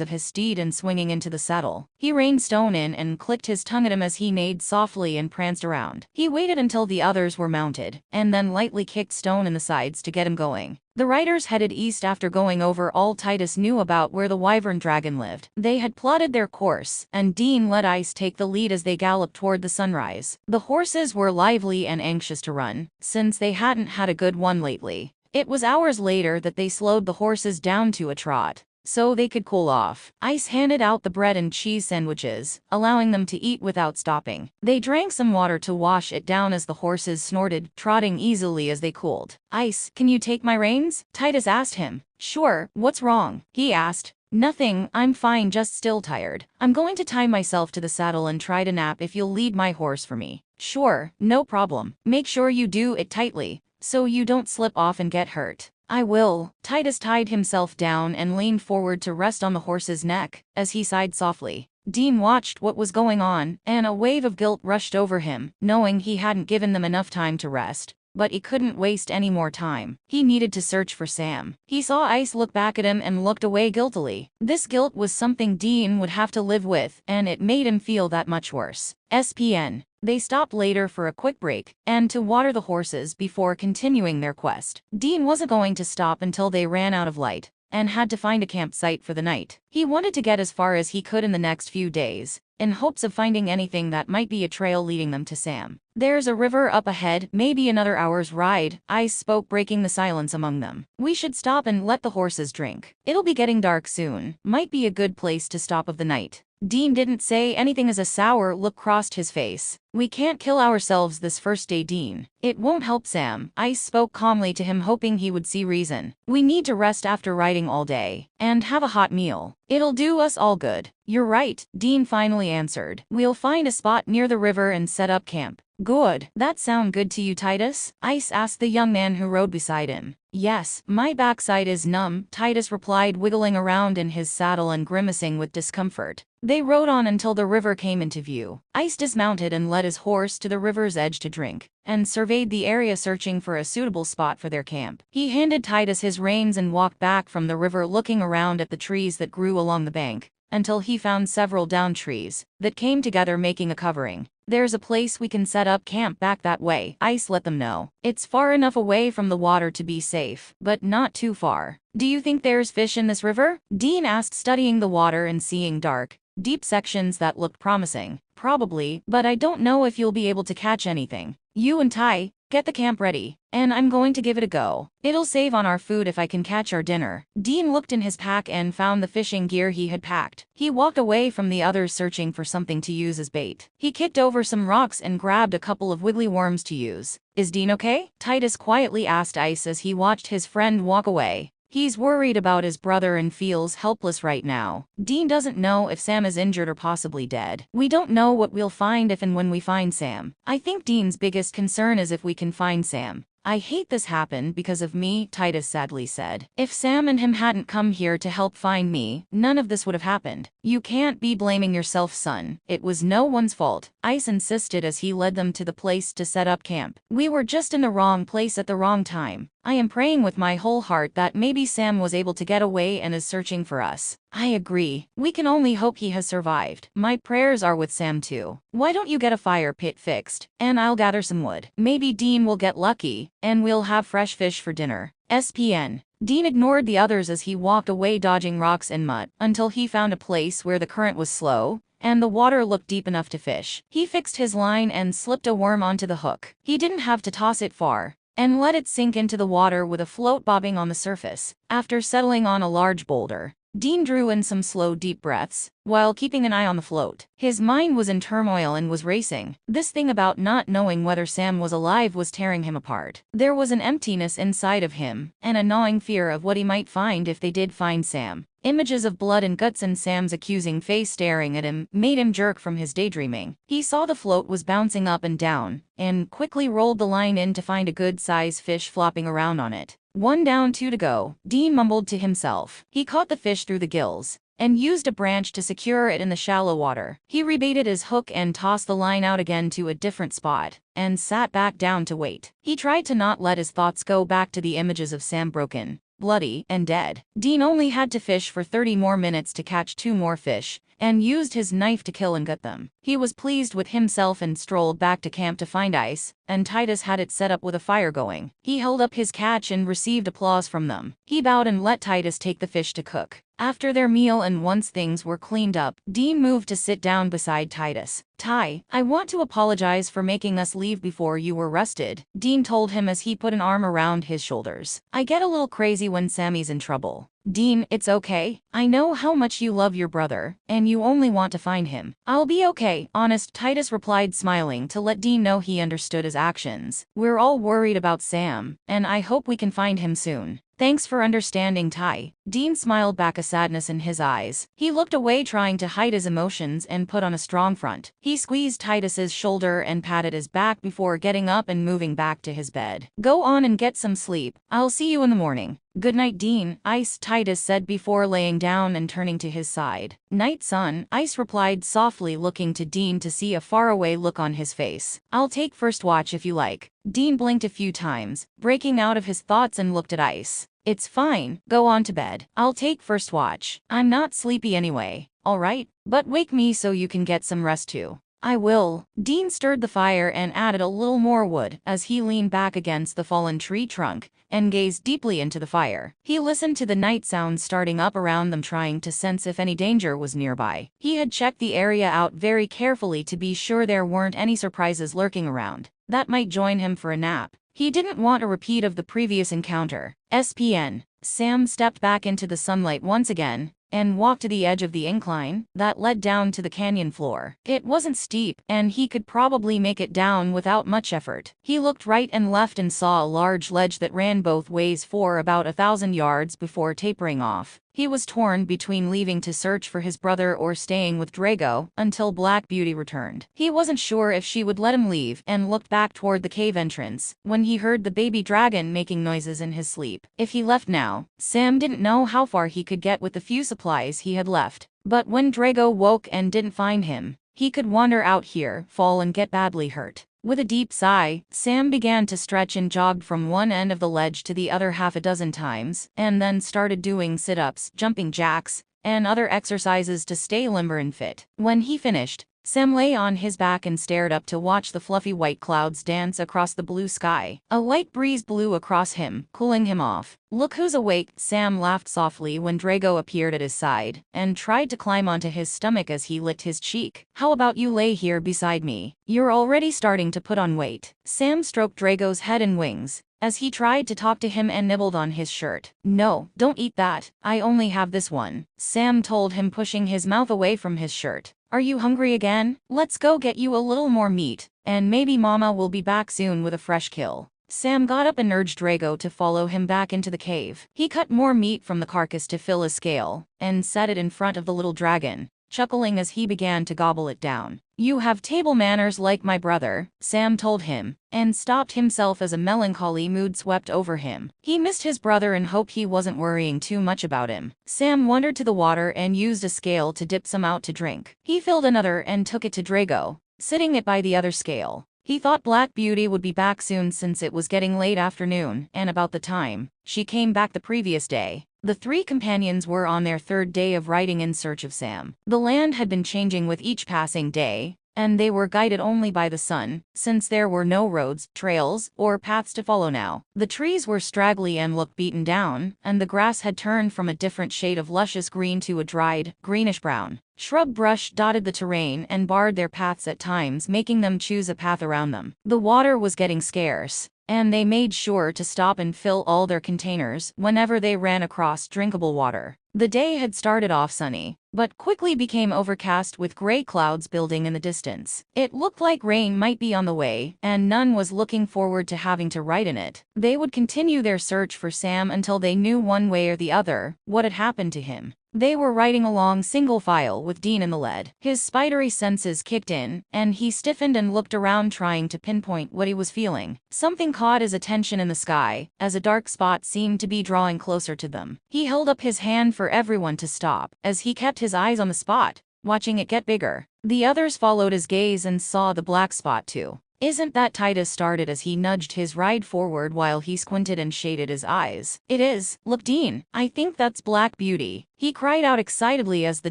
of his steed and swinging into the saddle. He reined Stone in and clicked his tongue at him as he neighed softly and pranced around. He waited until the others were mounted, and then lightly kicked Stone in the sides to get him going. The riders headed east after going over all Titus knew about where the Wyvern Dragon lived. They had plotted their course, and Dean let Ice take the lead as they galloped toward the sunrise. The horses were lively and anxious to run, since they hadn't had a good one lately. It was hours later that they slowed the horses down to a trot, so they could cool off. Ice handed out the bread and cheese sandwiches, allowing them to eat without stopping. They drank some water to wash it down as the horses snorted, trotting easily as they cooled. Ice, can you take my reins? Titus asked him. Sure, what's wrong? He asked. Nothing, I'm fine, just still tired. I'm going to tie myself to the saddle and try to nap if you'll lead my horse for me. Sure, no problem. Make sure you do it tightly, so you don't slip off and get hurt. I will. Titus tied himself down and leaned forward to rest on the horse's neck, as he sighed softly. Dean watched what was going on, and a wave of guilt rushed over him, knowing he hadn't given them enough time to rest. But he couldn't waste any more time. He needed to search for Sam. He saw Ice look back at him and looked away guiltily. This guilt was something Dean would have to live with, and it made him feel that much worse. SPN. They stopped later for a quick break, and to water the horses before continuing their quest. Dean wasn't going to stop until they ran out of light, and had to find a campsite for the night. He wanted to get as far as he could in the next few days, in hopes of finding anything that might be a trail leading them to Sam. There's a river up ahead, maybe another hour's ride, Ice spoke, breaking the silence among them. We should stop and let the horses drink. It'll be getting dark soon. Might be a good place to stop of the night. Dean didn't say anything as a sour look crossed his face. We can't kill ourselves this first day, Dean. It won't help Sam. Ice spoke calmly to him, hoping he would see reason. We need to rest after riding all day, and have a hot meal. It'll do us all good. You're right, Dean finally answered. We'll find a spot near the river and set up camp. Good. That sound good to you, Titus? Ice asked the young man who rode beside him. Yes, my backside is numb, Titus replied, wiggling around in his saddle and grimacing with discomfort. They rode on until the river came into view. Ice dismounted and led his horse to the river's edge to drink, and surveyed the area, searching for a suitable spot for their camp. He handed Titus his reins and walked back from the river, looking around at the trees that grew along the bank, until he found several downed trees that came together, making a covering. There's a place we can set up camp back that way, Ice let them know. It's far enough away from the water to be safe, but not too far. Do you think there's fish in this river? Dean asked, studying the water and seeing dark, deep sections that looked promising. Probably, but I don't know if you'll be able to catch anything. You and Ty, get the camp ready, and I'm going to give it a go. It'll save on our food if I can catch our dinner. Dean looked in his pack and found the fishing gear he had packed. He walked away from the others, searching for something to use as bait. He kicked over some rocks and grabbed a couple of wiggly worms to use. Is Dean okay? Titus quietly asked Ice as he watched his friend walk away. He's worried about his brother and feels helpless right now. Dean doesn't know if Sam is injured or possibly dead. We don't know what we'll find if and when we find Sam. I think Dean's biggest concern is if we can find Sam. I hate this happened because of me, Titus sadly said. If Sam and him hadn't come here to help find me, none of this would have happened. You can't be blaming yourself, son. It was no one's fault, Ice insisted as he led them to the place to set up camp. We were just in the wrong place at the wrong time. I am praying with my whole heart that maybe Sam was able to get away and is searching for us. I agree. We can only hope he has survived. My prayers are with Sam too. Why don't you get a fire pit fixed, and I'll gather some wood. Maybe Dean will get lucky, and we'll have fresh fish for dinner. SPN. Dean ignored the others as he walked away, dodging rocks and mud, until he found a place where the current was slow, and the water looked deep enough to fish. He fixed his line and slipped a worm onto the hook. He didn't have to toss it far, and let it sink into the water with a float bobbing on the surface. After settling on a large boulder, Dean drew in some slow, deep breaths, while keeping an eye on the float. His mind was in turmoil and was racing. This thing about not knowing whether Sam was alive was tearing him apart. There was an emptiness inside of him, and a gnawing fear of what he might find if they did find Sam. Images of blood and guts and Sam's accusing face staring at him made him jerk from his daydreaming. He saw the float was bouncing up and down, and quickly rolled the line in to find a good-sized fish flopping around on it. One down, two to go, Dean mumbled to himself. He caught the fish through the gills and used a branch to secure it in the shallow water. He rebaited his hook and tossed the line out again to a different spot, and sat back down to wait. He tried to not let his thoughts go back to the images of Sam broken, bloody, and dead. Dean only had to fish for 30 more minutes to catch 2 more fish, and used his knife to kill and gut them. He was pleased with himself and strolled back to camp to find ice, and Titus had it set up with a fire going. He held up his catch and received applause from them. He bowed and let Titus take the fish to cook. After their meal and once things were cleaned up, Dean moved to sit down beside Titus. "Ty, I want to apologize for making us leave before you were rested," Dean told him as he put an arm around his shoulders. "I get a little crazy when Sammy's in trouble." "Dean, it's okay. I know how much you love your brother, and you only want to find him." "I'll be okay, honest," Titus replied, smiling to let Dean know he understood his actions. "We're all worried about Sam, and I hope we can find him soon." "Thanks for understanding, Ty." Dean smiled back, a sadness in his eyes. He looked away, trying to hide his emotions and put on a strong front. He squeezed Titus's shoulder and patted his back before getting up and moving back to his bed. "Go on and get some sleep. I'll see you in the morning." "Good night, Dean." "Ice," Titus said before laying down and turning to his side. "Night, son," Ice replied softly, looking to Dean to see a faraway look on his face. "I'll take first watch if you like." Dean blinked a few times, breaking out of his thoughts, and looked at Ice. "It's fine, go on to bed. I'll take first watch. I'm not sleepy anyway." "All right, but wake me so you can get some rest too." "I will." Dean stirred the fire and added a little more wood as he leaned back against the fallen tree trunk and gazed deeply into the fire. He listened to the night sounds starting up around them, trying to sense if any danger was nearby. He had checked the area out very carefully to be sure there weren't any surprises lurking around that might join him for a nap. He didn't want a repeat of the previous encounter. SPN. Sam stepped back into the sunlight once again and walked to the edge of the incline that led down to the canyon floor. It wasn't steep, and he could probably make it down without much effort. He looked right and left and saw a large ledge that ran both ways for about 1,000 yards before tapering off. He was torn between leaving to search for his brother or staying with Drago until Black Beauty returned. He wasn't sure if she would let him leave and looked back toward the cave entrance when he heard the baby dragon making noises in his sleep. If he left now, Sam didn't know how far he could get with the few supplies he had left. But when Drago woke and didn't find him, he could wander out here, fall and get badly hurt. With a deep sigh, Sam began to stretch and jogged from one end of the ledge to the other 6 times, and then started doing sit-ups, jumping jacks, and other exercises to stay limber and fit. When he finished, Sam lay on his back and stared up to watch the fluffy white clouds dance across the blue sky. A light breeze blew across him, cooling him off. "Look who's awake," Sam laughed softly when Drago appeared at his side, and tried to climb onto his stomach as he licked his cheek. "How about you lay here beside me? You're already starting to put on weight." Sam stroked Drago's head and wings as he tried to talk to him and nibbled on his shirt. "No, don't eat that. I only have this one," Sam told him, pushing his mouth away from his shirt. "Are you hungry again? Let's go get you a little more meat, and maybe Mama will be back soon with a fresh kill." Sam got up and urged Drago to follow him back into the cave. He cut more meat from the carcass to fill a scale, and set it in front of the little dragon, chuckling as he began to gobble it down. "You have table manners like my brother," Sam told him, and stopped himself as a melancholy mood swept over him. He missed his brother and hoped he wasn't worrying too much about him. Sam wandered to the water and used a scale to dip some out to drink. He filled another and took it to Drago, sitting it by the other scale. He thought Black Beauty would be back soon since it was getting late afternoon and about the time she came back the previous day. The 3 companions were on their 3rd day of riding in search of Sam. The land had been changing with each passing day, and they were guided only by the sun, since there were no roads, trails, or paths to follow now. The trees were straggly and looked beaten down, and the grass had turned from a different shade of luscious green to a dried, greenish-brown. Shrub brush dotted the terrain and barred their paths at times, making them choose a path around them. The water was getting scarce, and they made sure to stop and fill all their containers whenever they ran across drinkable water. The day had started off sunny, but quickly became overcast with gray clouds building in the distance. It looked like rain might be on the way, and none was looking forward to having to ride in it. They would continue their search for Sam until they knew one way or the other what had happened to him. They were riding along single file with Dean in the lead. His spidery senses kicked in, and he stiffened and looked around trying to pinpoint what he was feeling. Something caught his attention in the sky, as a dark spot seemed to be drawing closer to them. He held up his hand for everyone to stop, as he kept his eyes on the spot, watching it get bigger. The others followed his gaze and saw the black spot too. "Isn't that?" Titus started as he nudged his ride forward while he squinted and shaded his eyes. "It is. Look, Dean, I think that's Black Beauty," he cried out excitedly as the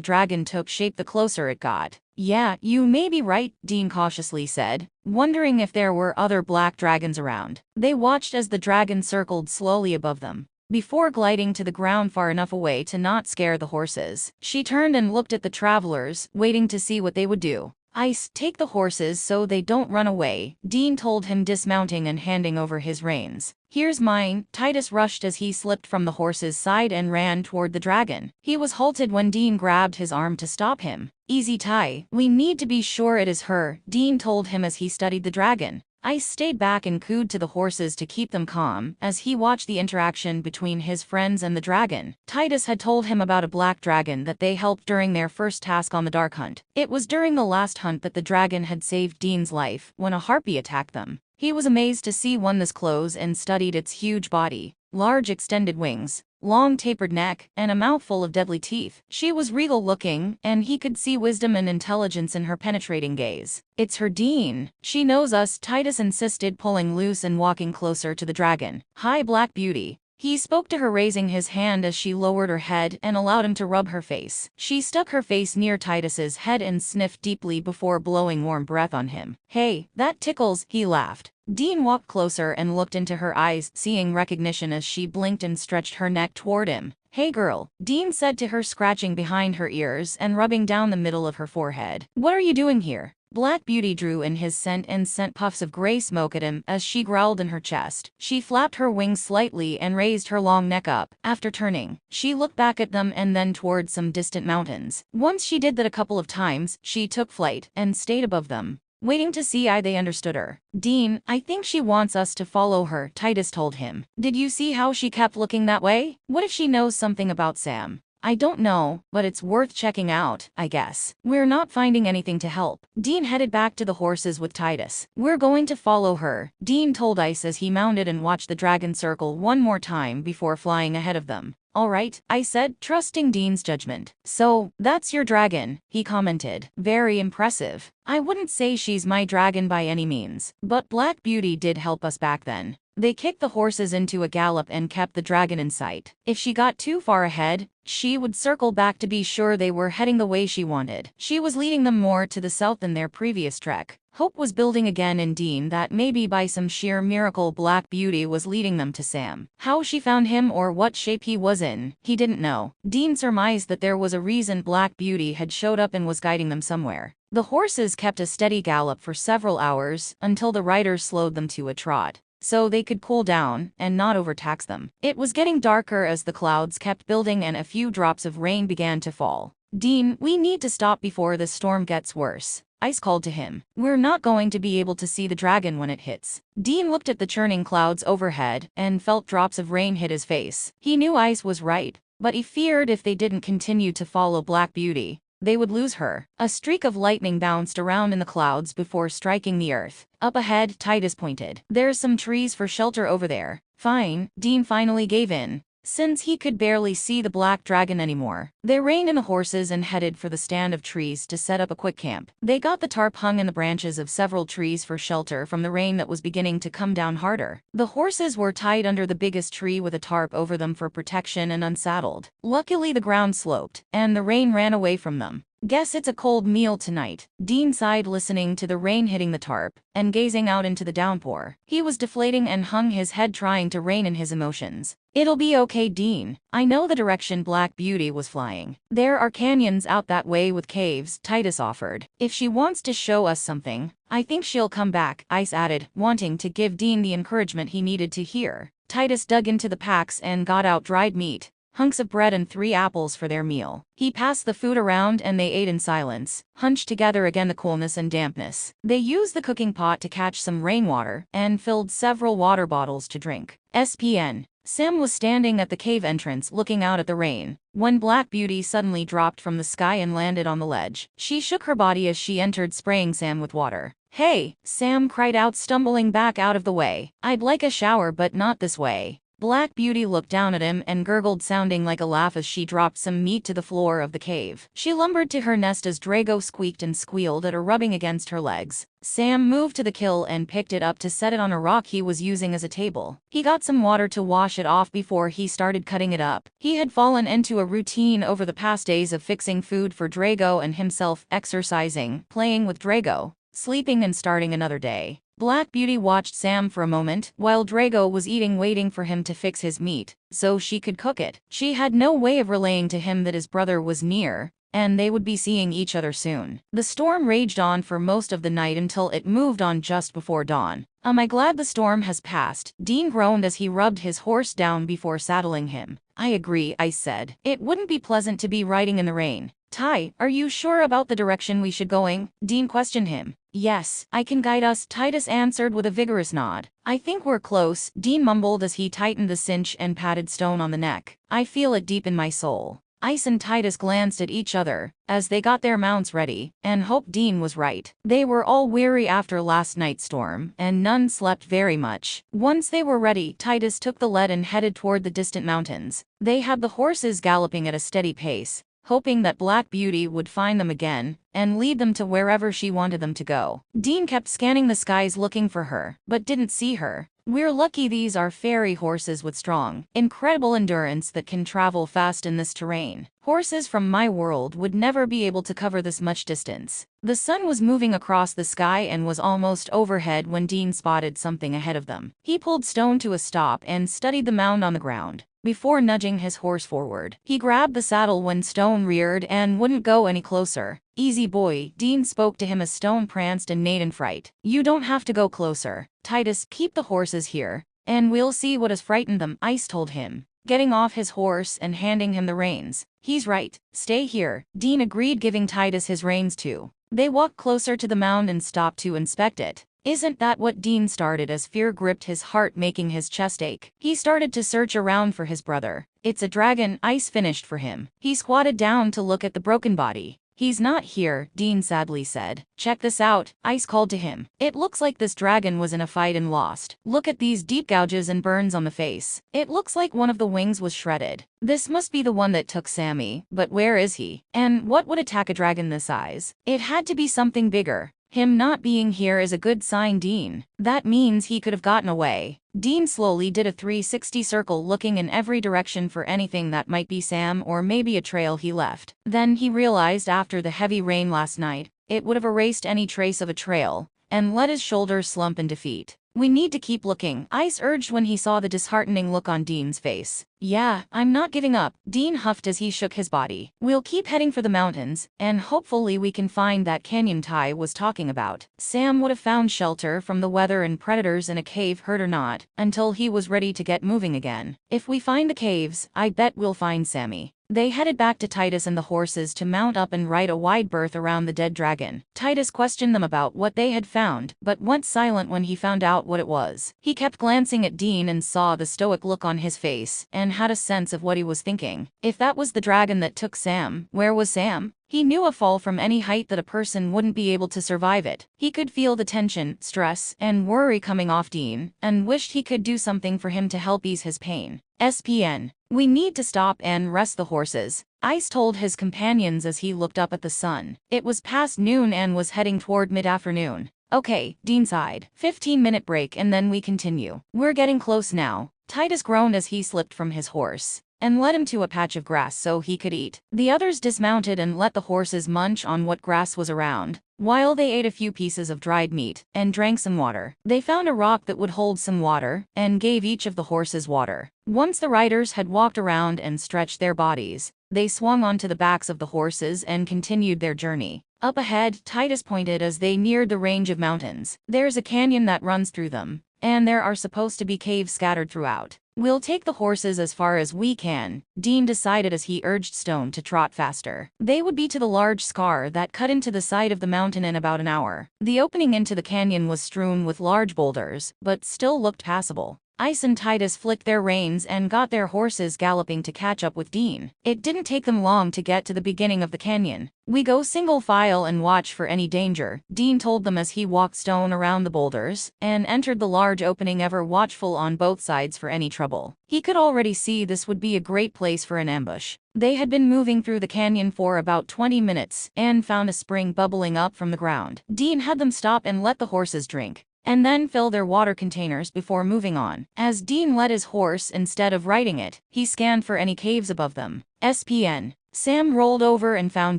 dragon took shape the closer it got. "Yeah, you may be right," Dean cautiously said, wondering if there were other black dragons around. They watched as the dragon circled slowly above them, before gliding to the ground far enough away to not scare the horses. She turned and looked at the travelers, waiting to see what they would do. "Ice, take the horses so they don't run away," Dean told him, dismounting and handing over his reins. "Here's mine." Titus rushed as he slipped from the horse's side and ran toward the dragon. He was halted when Dean grabbed his arm to stop him. "Easy, Ty. We need to be sure it is her," Dean told him as he studied the dragon. Ice stayed back and cooed to the horses to keep them calm as he watched the interaction between his friends and the dragon. Titus had told him about a black dragon that they helped during their first task on the Dark Hunt. It was during the last hunt that the dragon had saved Dean's life when a harpy attacked them. He was amazed to see one this close and studied its huge body, large extended wings, long tapered neck, and a mouthful of deadly teeth. She was regal looking, and he could see wisdom and intelligence in her penetrating gaze. "It's her, Dean. She knows us," Titus insisted, pulling loose and walking closer to the dragon. "Hi, Black Beauty." He spoke to her, raising his hand as she lowered her head and allowed him to rub her face. She stuck her face near Titus's head and sniffed deeply before blowing warm breath on him. "Hey, that tickles," he laughed. Dean walked closer and looked into her eyes, seeing recognition as she blinked and stretched her neck toward him. "Hey girl," Dean said to her, scratching behind her ears and rubbing down the middle of her forehead. "What are you doing here?" Black Beauty drew in his scent and sent puffs of gray smoke at him as she growled in her chest. She flapped her wings slightly and raised her long neck up. After turning, she looked back at them and then toward some distant mountains. Once she did that a couple of times, she took flight and stayed above them, waiting to see if they understood her. "Dean, I think she wants us to follow her," Titus told him. "Did you see how she kept looking that way? What if she knows something about Sam?" "I don't know, but it's worth checking out, I guess. We're not finding anything to help." Dean headed back to the horses with Titus. "We're going to follow her," Dean told Ice as he mounted and watched the dragon circle one more time before flying ahead of them. "All right," I said, trusting Dean's judgment. "So, that's your dragon," he commented. "Very impressive. I wouldn't say she's my dragon by any means, but Black Beauty did help us back then." They kicked the horses into a gallop and kept the dragon in sight. If she got too far ahead, she would circle back to be sure they were heading the way she wanted. She was leading them more to the south than their previous trek. Hope was building again in Dean that maybe by some sheer miracle Black Beauty was leading them to Sam. How she found him or what shape he was in, he didn't know. Dean surmised that there was a reason Black Beauty had showed up and was guiding them somewhere. The horses kept a steady gallop for several hours until the riders slowed them to a trot, so they could cool down and not overtax them. It was getting darker as the clouds kept building and a few drops of rain began to fall. "Dean, we need to stop before the storm gets worse," Ice called to him. "We're not going to be able to see the dragon when it hits." Dean looked at the churning clouds overhead and felt drops of rain hit his face. He knew Ice was right, but he feared if they didn't continue to follow Black Beauty, they would lose her. A streak of lightning bounced around in the clouds before striking the earth. Up ahead, Titus pointed. "There's some trees for shelter over there." "Fine," Dean finally gave in, since he could barely see the black dragon anymore. They reined in the horses and headed for the stand of trees to set up a quick camp. They got the tarp hung in the branches of several trees for shelter from the rain that was beginning to come down harder. The horses were tied under the biggest tree with a tarp over them for protection and unsaddled. Luckily the ground sloped, and the rain ran away from them. Guess it's a cold meal tonight. Dean sighed, listening to the rain hitting the tarp and gazing out into the downpour. He was deflating and hung his head, trying to rein in his emotions. It'll be okay, Dean. I know the direction Black Beauty was flying. There are canyons out that way with caves, Titus offered. If she wants to show us something, I think she'll come back, Ice added, wanting to give Dean the encouragement he needed to hear. Titus dug into the packs and got out dried meat, hunks of bread and 3 apples for their meal. He passed the food around and they ate in silence, hunched together against the coolness and dampness. They used the cooking pot to catch some rainwater and filled several water bottles to drink. SPN. Sam was standing at the cave entrance looking out at the rain, when Black Beauty suddenly dropped from the sky and landed on the ledge. She shook her body as she entered, spraying Sam with water. "Hey!" Sam cried out, stumbling back out of the way. "I'd like a shower, but not this way." Black Beauty looked down at him and gurgled, sounding like a laugh as she dropped some meat to the floor of the cave. She lumbered to her nest as Drago squeaked and squealed at her, rubbing against her legs. Sam moved to the kill and picked it up to set it on a rock he was using as a table. He got some water to wash it off before he started cutting it up. He had fallen into a routine over the past days of fixing food for Drago and himself, exercising, playing with Drago, sleeping and starting another day. Black Beauty watched Sam for a moment while Drago was eating, waiting for him to fix his meat so she could cook it. She had no way of relaying to him that his brother was near and they would be seeing each other soon. The storm raged on for most of the night until it moved on just before dawn. "Am I glad the storm has passed?" Dean groaned as he rubbed his horse down before saddling him. "I agree," I said. "It wouldn't be pleasant to be riding in the rain." "Ty, are you sure about the direction we should going?" Dean questioned him. "Yes, I can guide us," Titus answered with a vigorous nod. "I think we're close," Dean mumbled as he tightened the cinch and patted Stone on the neck. "I feel it deep in my soul." Ice and Titus glanced at each other as they got their mounts ready and hoped Dean was right. They were all weary after last night's storm, and none slept very much. Once they were ready, Titus took the lead and headed toward the distant mountains. They had the horses galloping at a steady pace, hoping that Black Beauty would find them again and lead them to wherever she wanted them to go. Dean kept scanning the skies looking for her, but didn't see her. "We're lucky these are fairy horses with strong, incredible endurance that can travel fast in this terrain. Horses from my world would never be able to cover this much distance." The sun was moving across the sky and was almost overhead when Dean spotted something ahead of them. He pulled Stone to a stop and studied the mound on the ground before nudging his horse forward. He grabbed the saddle when Stone reared and wouldn't go any closer. "Easy boy," Dean spoke to him as Stone pranced and neighed in fright. "You don't have to go closer. Titus, keep the horses here, and we'll see what has frightened them," Ice told him, getting off his horse and handing him the reins. "He's right. Stay here," Dean agreed, giving Titus his reins too. They walked closer to the mound and stopped to inspect it. "Isn't that what?" Dean started as fear gripped his heart, making his chest ache. He started to search around for his brother. "It's a dragon," Ice finished for him. He squatted down to look at the broken body. "He's not here," Dean sadly said. "Check this out," Ice called to him. "It looks like this dragon was in a fight and lost. Look at these deep gouges and burns on the face. It looks like one of the wings was shredded. This must be the one that took Sammy, but where is he? And what would attack a dragon this size? It had to be something bigger. Him not being here is a good sign, Dean. That means he could have gotten away." Dean slowly did a 360 circle, looking in every direction for anything that might be Sam or maybe a trail he left. Then he realized after the heavy rain last night, it would have erased any trace of a trail, and let his shoulders slump in defeat. "We need to keep looking," Ice urged when he saw the disheartening look on Dean's face. "Yeah, I'm not giving up," Dean huffed as he shook his body. "We'll keep heading for the mountains, and hopefully we can find that canyon Ty was talking about." Sam would have found shelter from the weather and predators in a cave, hurt or not, until he was ready to get moving again. "If we find the caves, I bet we'll find Sammy." They headed back to Titus and the horses to mount up and ride a wide berth around the dead dragon. Titus questioned them about what they had found, but went silent when he found out what it was. He kept glancing at Dean and saw the stoic look on his face, and had a sense of what he was thinking. If that was the dragon that took Sam, where was Sam? He knew a fall from any height that a person wouldn't be able to survive it. He could feel the tension, stress, and worry coming off Dean, and wished he could do something for him to help ease his pain. SPN. "We need to stop and rest the horses," Ice told his companions as he looked up at the sun. It was past noon and was heading toward mid-afternoon. "Okay," Dean sighed. 15-minute break and then we continue. "We're getting close now," Titus groaned as he slipped from his horse. and led him to a patch of grass so he could eat. The others dismounted and let the horses munch on what grass was around, while they ate a few pieces of dried meat and drank some water. They found a rock that would hold some water and gave each of the horses water. Once the riders had walked around and stretched their bodies, they swung onto the backs of the horses and continued their journey. Up ahead, Titus pointed as they neared the range of mountains. There's a canyon that runs through them, and there are supposed to be caves scattered throughout. We'll take the horses as far as we can, Dean decided as he urged Stone to trot faster. They would be to the large scar that cut into the side of the mountain in about an hour. The opening into the canyon was strewn with large boulders, but still looked passable. Ice and Titus flicked their reins and got their horses galloping to catch up with Dean. It didn't take them long to get to the beginning of the canyon. We go single file and watch for any danger, Dean told them as he walked Stone around the boulders and entered the large opening, ever watchful on both sides for any trouble. He could already see this would be a great place for an ambush. They had been moving through the canyon for about 20 minutes and found a spring bubbling up from the ground. Dean had them stop and let the horses drink, and then fill their water containers before moving on. As Dean led his horse instead of riding it, he scanned for any caves above them. SPN. Sam rolled over and found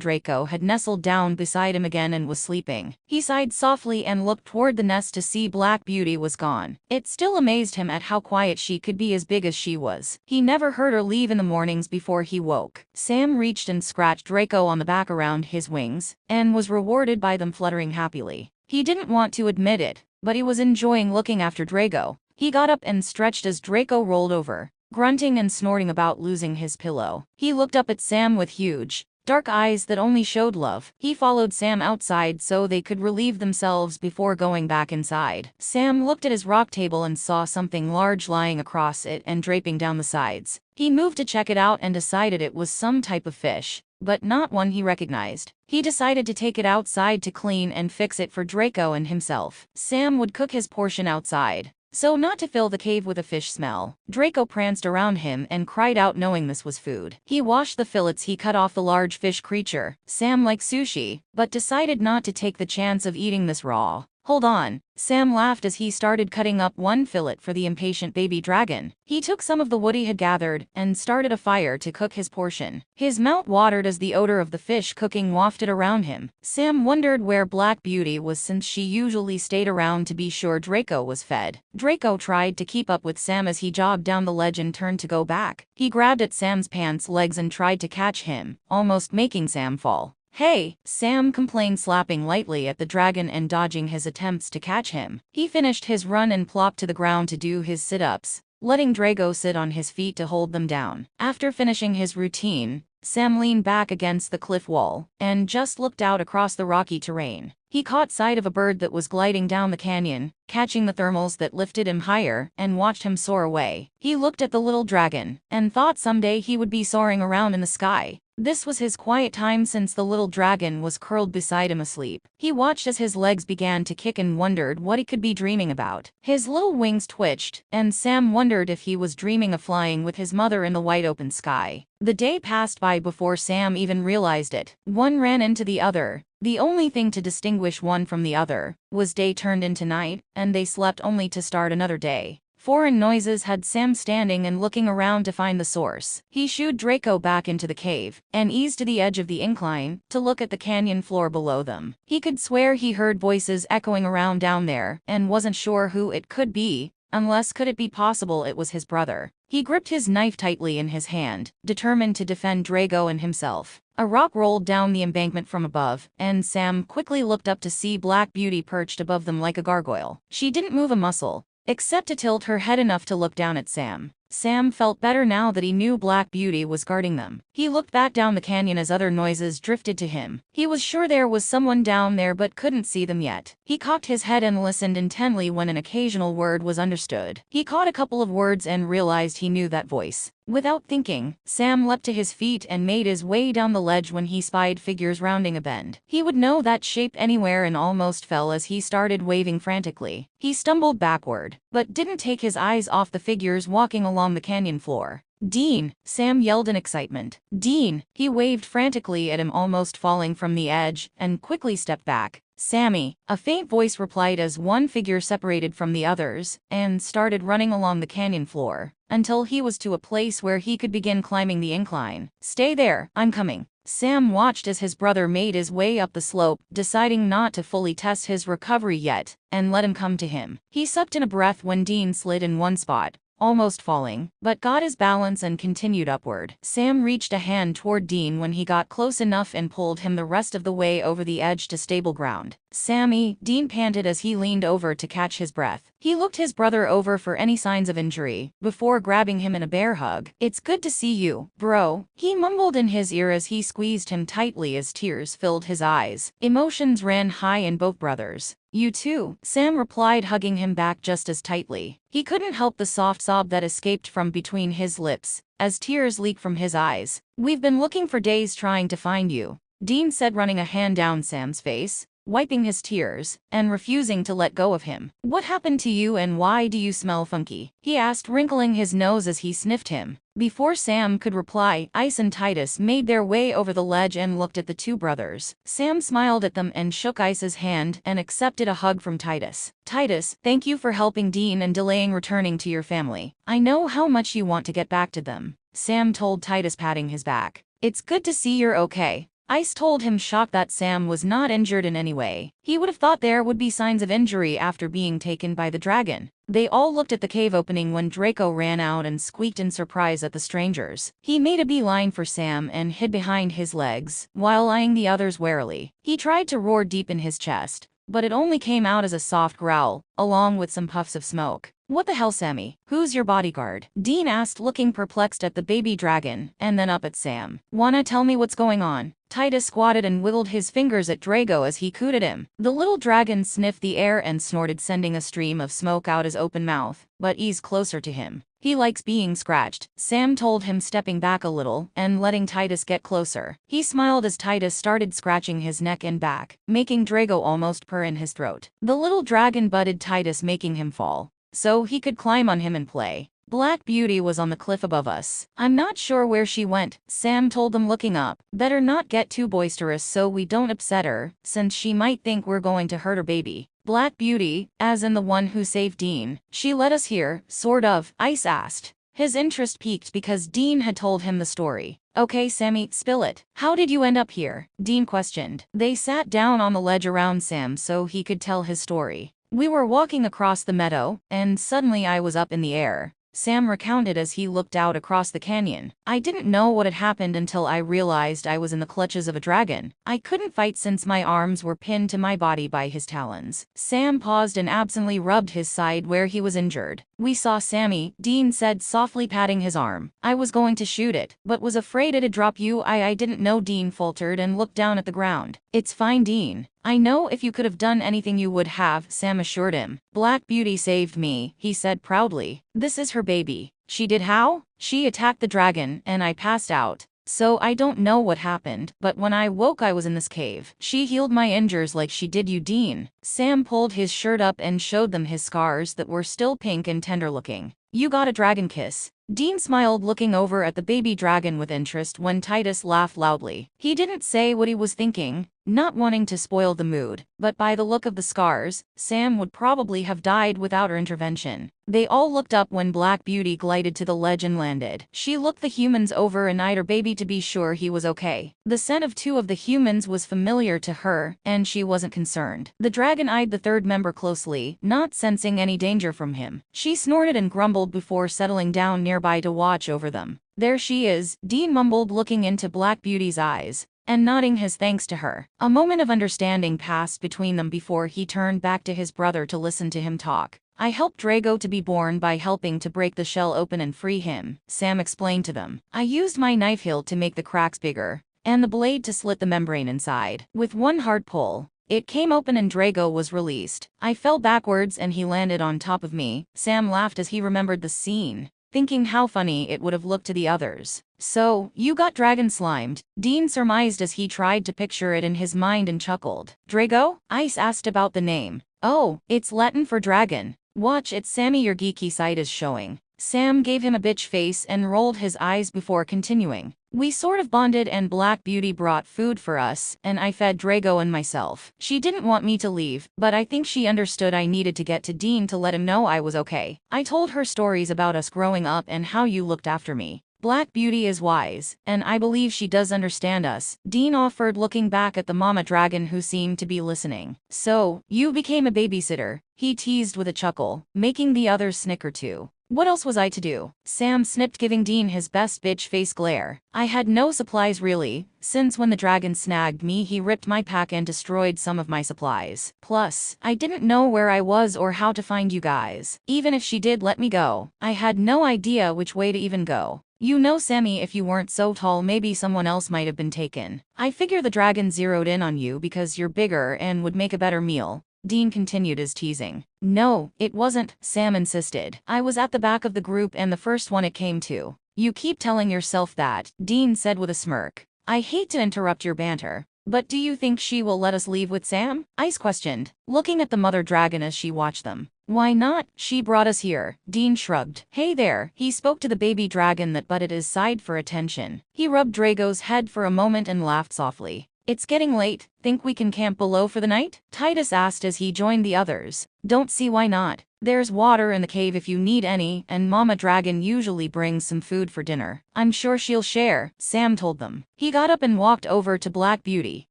Draco had nestled down beside him again and was sleeping. He sighed softly and looked toward the nest to see Black Beauty was gone. It still amazed him at how quiet she could be as big as she was. He never heard her leave in the mornings before he woke. Sam reached and scratched Draco on the back around his wings, and was rewarded by them fluttering happily. He didn't want to admit it, but he was enjoying looking after Draco. He got up and stretched as Draco rolled over, grunting and snorting about losing his pillow. He looked up at Sam with huge, dark eyes that only showed love. He followed Sam outside so they could relieve themselves before going back inside. Sam looked at his rock table and saw something large lying across it and draping down the sides. He moved to check it out and decided it was some type of fish, but not one he recognized. He decided to take it outside to clean and fix it for Draco and himself. Sam would cook his portion outside, so not to fill the cave with a fish smell. Draco pranced around him and cried out knowing this was food. He washed the fillets he cut off the large fish creature. Sam liked sushi, but decided not to take the chance of eating this raw. Hold on, Sam laughed as he started cutting up one fillet for the impatient baby dragon. He took some of the wood he had gathered and started a fire to cook his portion. His mouth watered as the odor of the fish cooking wafted around him. Sam wondered where Black Beauty was since she usually stayed around to be sure Draco was fed. Draco tried to keep up with Sam as he jogged down the ledge and turned to go back. He grabbed at Sam's pants legs and tried to catch him, almost making Sam fall. Hey, Sam complained, slapping lightly at the dragon and dodging his attempts to catch him. He finished his run and plopped to the ground to do his sit-ups, letting Draco sit on his feet to hold them down. After finishing his routine, Sam leaned back against the cliff wall and just looked out across the rocky terrain. He caught sight of a bird that was gliding down the canyon, catching the thermals that lifted him higher, and watched him soar away. He looked at the little dragon and thought someday he would be soaring around in the sky. This was his quiet time since the little dragon was curled beside him asleep. He watched as his legs began to kick and wondered what he could be dreaming about. His little wings twitched, and Sam wondered if he was dreaming of flying with his mother in the wide open sky. The day passed by before Sam even realized it. One ran into the other. The only thing to distinguish one from the other was day turned into night, and they slept only to start another day. Foreign noises had Sam standing and looking around to find the source. He shooed Draco back into the cave and eased to the edge of the incline to look at the canyon floor below them. He could swear he heard voices echoing around down there and wasn't sure who it could be, unless could it be possible it was his brother. He gripped his knife tightly in his hand, determined to defend Draco and himself. A rock rolled down the embankment from above, and Sam quickly looked up to see Black Beauty perched above them like a gargoyle. She didn't move a muscle, except to tilt her head enough to look down at Sam. Sam felt better now that he knew Black Beauty was guarding them. He looked back down the canyon as other noises drifted to him. He was sure there was someone down there but couldn't see them yet. He cocked his head and listened intently when an occasional word was understood. He caught a couple of words and realized he knew that voice. Without thinking, Sam leapt to his feet and made his way down the ledge when he spied figures rounding a bend. He would know that shape anywhere and almost fell as he started waving frantically. He stumbled backward, but didn't take his eyes off the figures walking along the canyon floor. Dean! Sam yelled in excitement. Dean! He waved frantically at him, almost falling from the edge, and quickly stepped back. Sammy! A faint voice replied as one figure separated from the others, and started running along the canyon floor, until he was to a place where he could begin climbing the incline. Stay there, I'm coming. Sam watched as his brother made his way up the slope, deciding not to fully test his recovery yet, and let him come to him. He sucked in a breath when Dean slid in one spot, almost falling, but got his balance and continued upward. Sam reached a hand toward Dean when he got close enough and pulled him the rest of the way over the edge to stable ground. Sammy, Dean panted as he leaned over to catch his breath. He looked his brother over for any signs of injury, before grabbing him in a bear hug. It's good to see you, bro, he mumbled in his ear as he squeezed him tightly as tears filled his eyes. Emotions ran high in both brothers. You too, Sam replied, hugging him back just as tightly. He couldn't help the soft sob that escaped from between his lips, as tears leaked from his eyes. We've been looking for days trying to find you, Dean said, running a hand down Sam's face, wiping his tears, and refusing to let go of him. What happened to you and why do you smell funky? He asked, wrinkling his nose as he sniffed him. Before Sam could reply, Ice and Titus made their way over the ledge and looked at the two brothers. Sam smiled at them and shook Ice's hand and accepted a hug from Titus. Titus, thank you for helping Dean and delaying returning to your family. I know how much you want to get back to them, Sam told Titus, patting his back. It's good to see you're okay, Ice told him, shocked that Sam was not injured in any way. He would have thought there would be signs of injury after being taken by the dragon. They all looked at the cave opening when Draco ran out and squeaked in surprise at the strangers. He made a beeline for Sam and hid behind his legs, while eyeing the others warily. He tried to roar deep in his chest, but it only came out as a soft growl, along with some puffs of smoke. What the hell, Sammy? Who's your bodyguard? Dean asked, looking perplexed at the baby dragon, and then up at Sam. Wanna tell me what's going on? Titus squatted and wiggled his fingers at Draco as he cooed at him. The little dragon sniffed the air and snorted, sending a stream of smoke out his open mouth, but eased closer to him. He likes being scratched, Sam told him, stepping back a little and letting Titus get closer. He smiled as Titus started scratching his neck and back, making Draco almost purr in his throat. The little dragon butted Titus, making him fall, so he could climb on him and play. Black Beauty was on the cliff above us. I'm not sure where she went, Sam told them, looking up. Better not get too boisterous so we don't upset her, since she might think we're going to hurt her baby. Black Beauty, as in the one who saved Dean. She led us here, sort of, Ice asked. His interest piqued because Dean had told him the story. Okay, Sammy, spill it. How did you end up here? Dean questioned. They sat down on the ledge around Sam so he could tell his story. We were walking across the meadow, and suddenly I was up in the air, Sam recounted as he looked out across the canyon. I didn't know what had happened until I realized I was in the clutches of a dragon. I couldn't fight since my arms were pinned to my body by his talons. Sam paused and absently rubbed his side where he was injured. We saw Sammy, Dean said, softly patting his arm. I was going to shoot it, but was afraid it'd drop you. I didn't know, Dean faltered and looked down at the ground. It's fine, Dean. I know if you could have done anything you would have, Sam assured him. Black Beauty saved me, he said proudly. This is her baby. She did how? She attacked the dragon, and I passed out. So I don't know what happened, but when I woke I was in this cave. She healed my injuries like she did you, Dean. Sam pulled his shirt up and showed them his scars that were still pink and tender looking. You got a dragon kiss. Dean smiled, looking over at the baby dragon with interest when Titus laughed loudly. He didn't say what he was thinking, not wanting to spoil the mood, but by the look of the scars, Sam would probably have died without her intervention. They all looked up when Black Beauty glided to the ledge and landed. She looked the humans over and eyed her baby to be sure he was okay. The scent of two of the humans was familiar to her, and she wasn't concerned. The dragon eyed the third member closely, not sensing any danger from him. She snorted and grumbled before settling down nearby to watch over them. There she is, Dean mumbled, looking into Black Beauty's eyes and nodding his thanks to her. A moment of understanding passed between them before he turned back to his brother to listen to him talk. I helped Draco to be born by helping to break the shell open and free him, Sam explained to them. I used my knife hilt to make the cracks bigger, and the blade to slit the membrane inside. With one hard pull, it came open and Draco was released. I fell backwards and he landed on top of me. Sam laughed as he remembered the scene, thinking how funny it would have looked to the others. So, you got dragon slimed, Dean surmised as he tried to picture it in his mind and chuckled. Draco? Ice asked about the name. Oh, it's Latin for dragon. Watch it, Sammy, your geeky side is showing. Sam gave him a bitch face and rolled his eyes before continuing. We sort of bonded and Black Beauty brought food for us, and I fed Drago and myself. She didn't want me to leave, but I think she understood I needed to get to Dean to let him know I was okay. I told her stories about us growing up and how you looked after me. Black Beauty is wise, and I believe she does understand us, Dean offered, looking back at the mama dragon who seemed to be listening. So, you became a babysitter, he teased with a chuckle, making the others snicker too. What else was I to do? Sam snipped, giving Dean his best bitch face glare. I had no supplies really, since when the dragon snagged me he ripped my pack and destroyed some of my supplies. Plus, I didn't know where I was or how to find you guys. Even if she did let me go, I had no idea which way to even go. You know, Sammy, if you weren't so tall maybe someone else might have been taken. I figure the dragon zeroed in on you because you're bigger and would make a better meal. Dean continued his teasing. No, it wasn't, Sam insisted. I was at the back of the group and the first one it came to. You keep telling yourself that, Dean said with a smirk. I hate to interrupt your banter, but do you think she will let us leave with Sam? Ice questioned, looking at the mother dragon as she watched them. Why not? She brought us here. Dean shrugged. Hey there, he spoke to the baby dragon that butted his side for attention. He rubbed Drago's head for a moment and laughed softly. It's getting late, think we can camp below for the night? Titus asked as he joined the others. Don't see why not. There's water in the cave if you need any, and Mama Dragon usually brings some food for dinner. I'm sure she'll share, Sam told them. He got up and walked over to Black Beauty.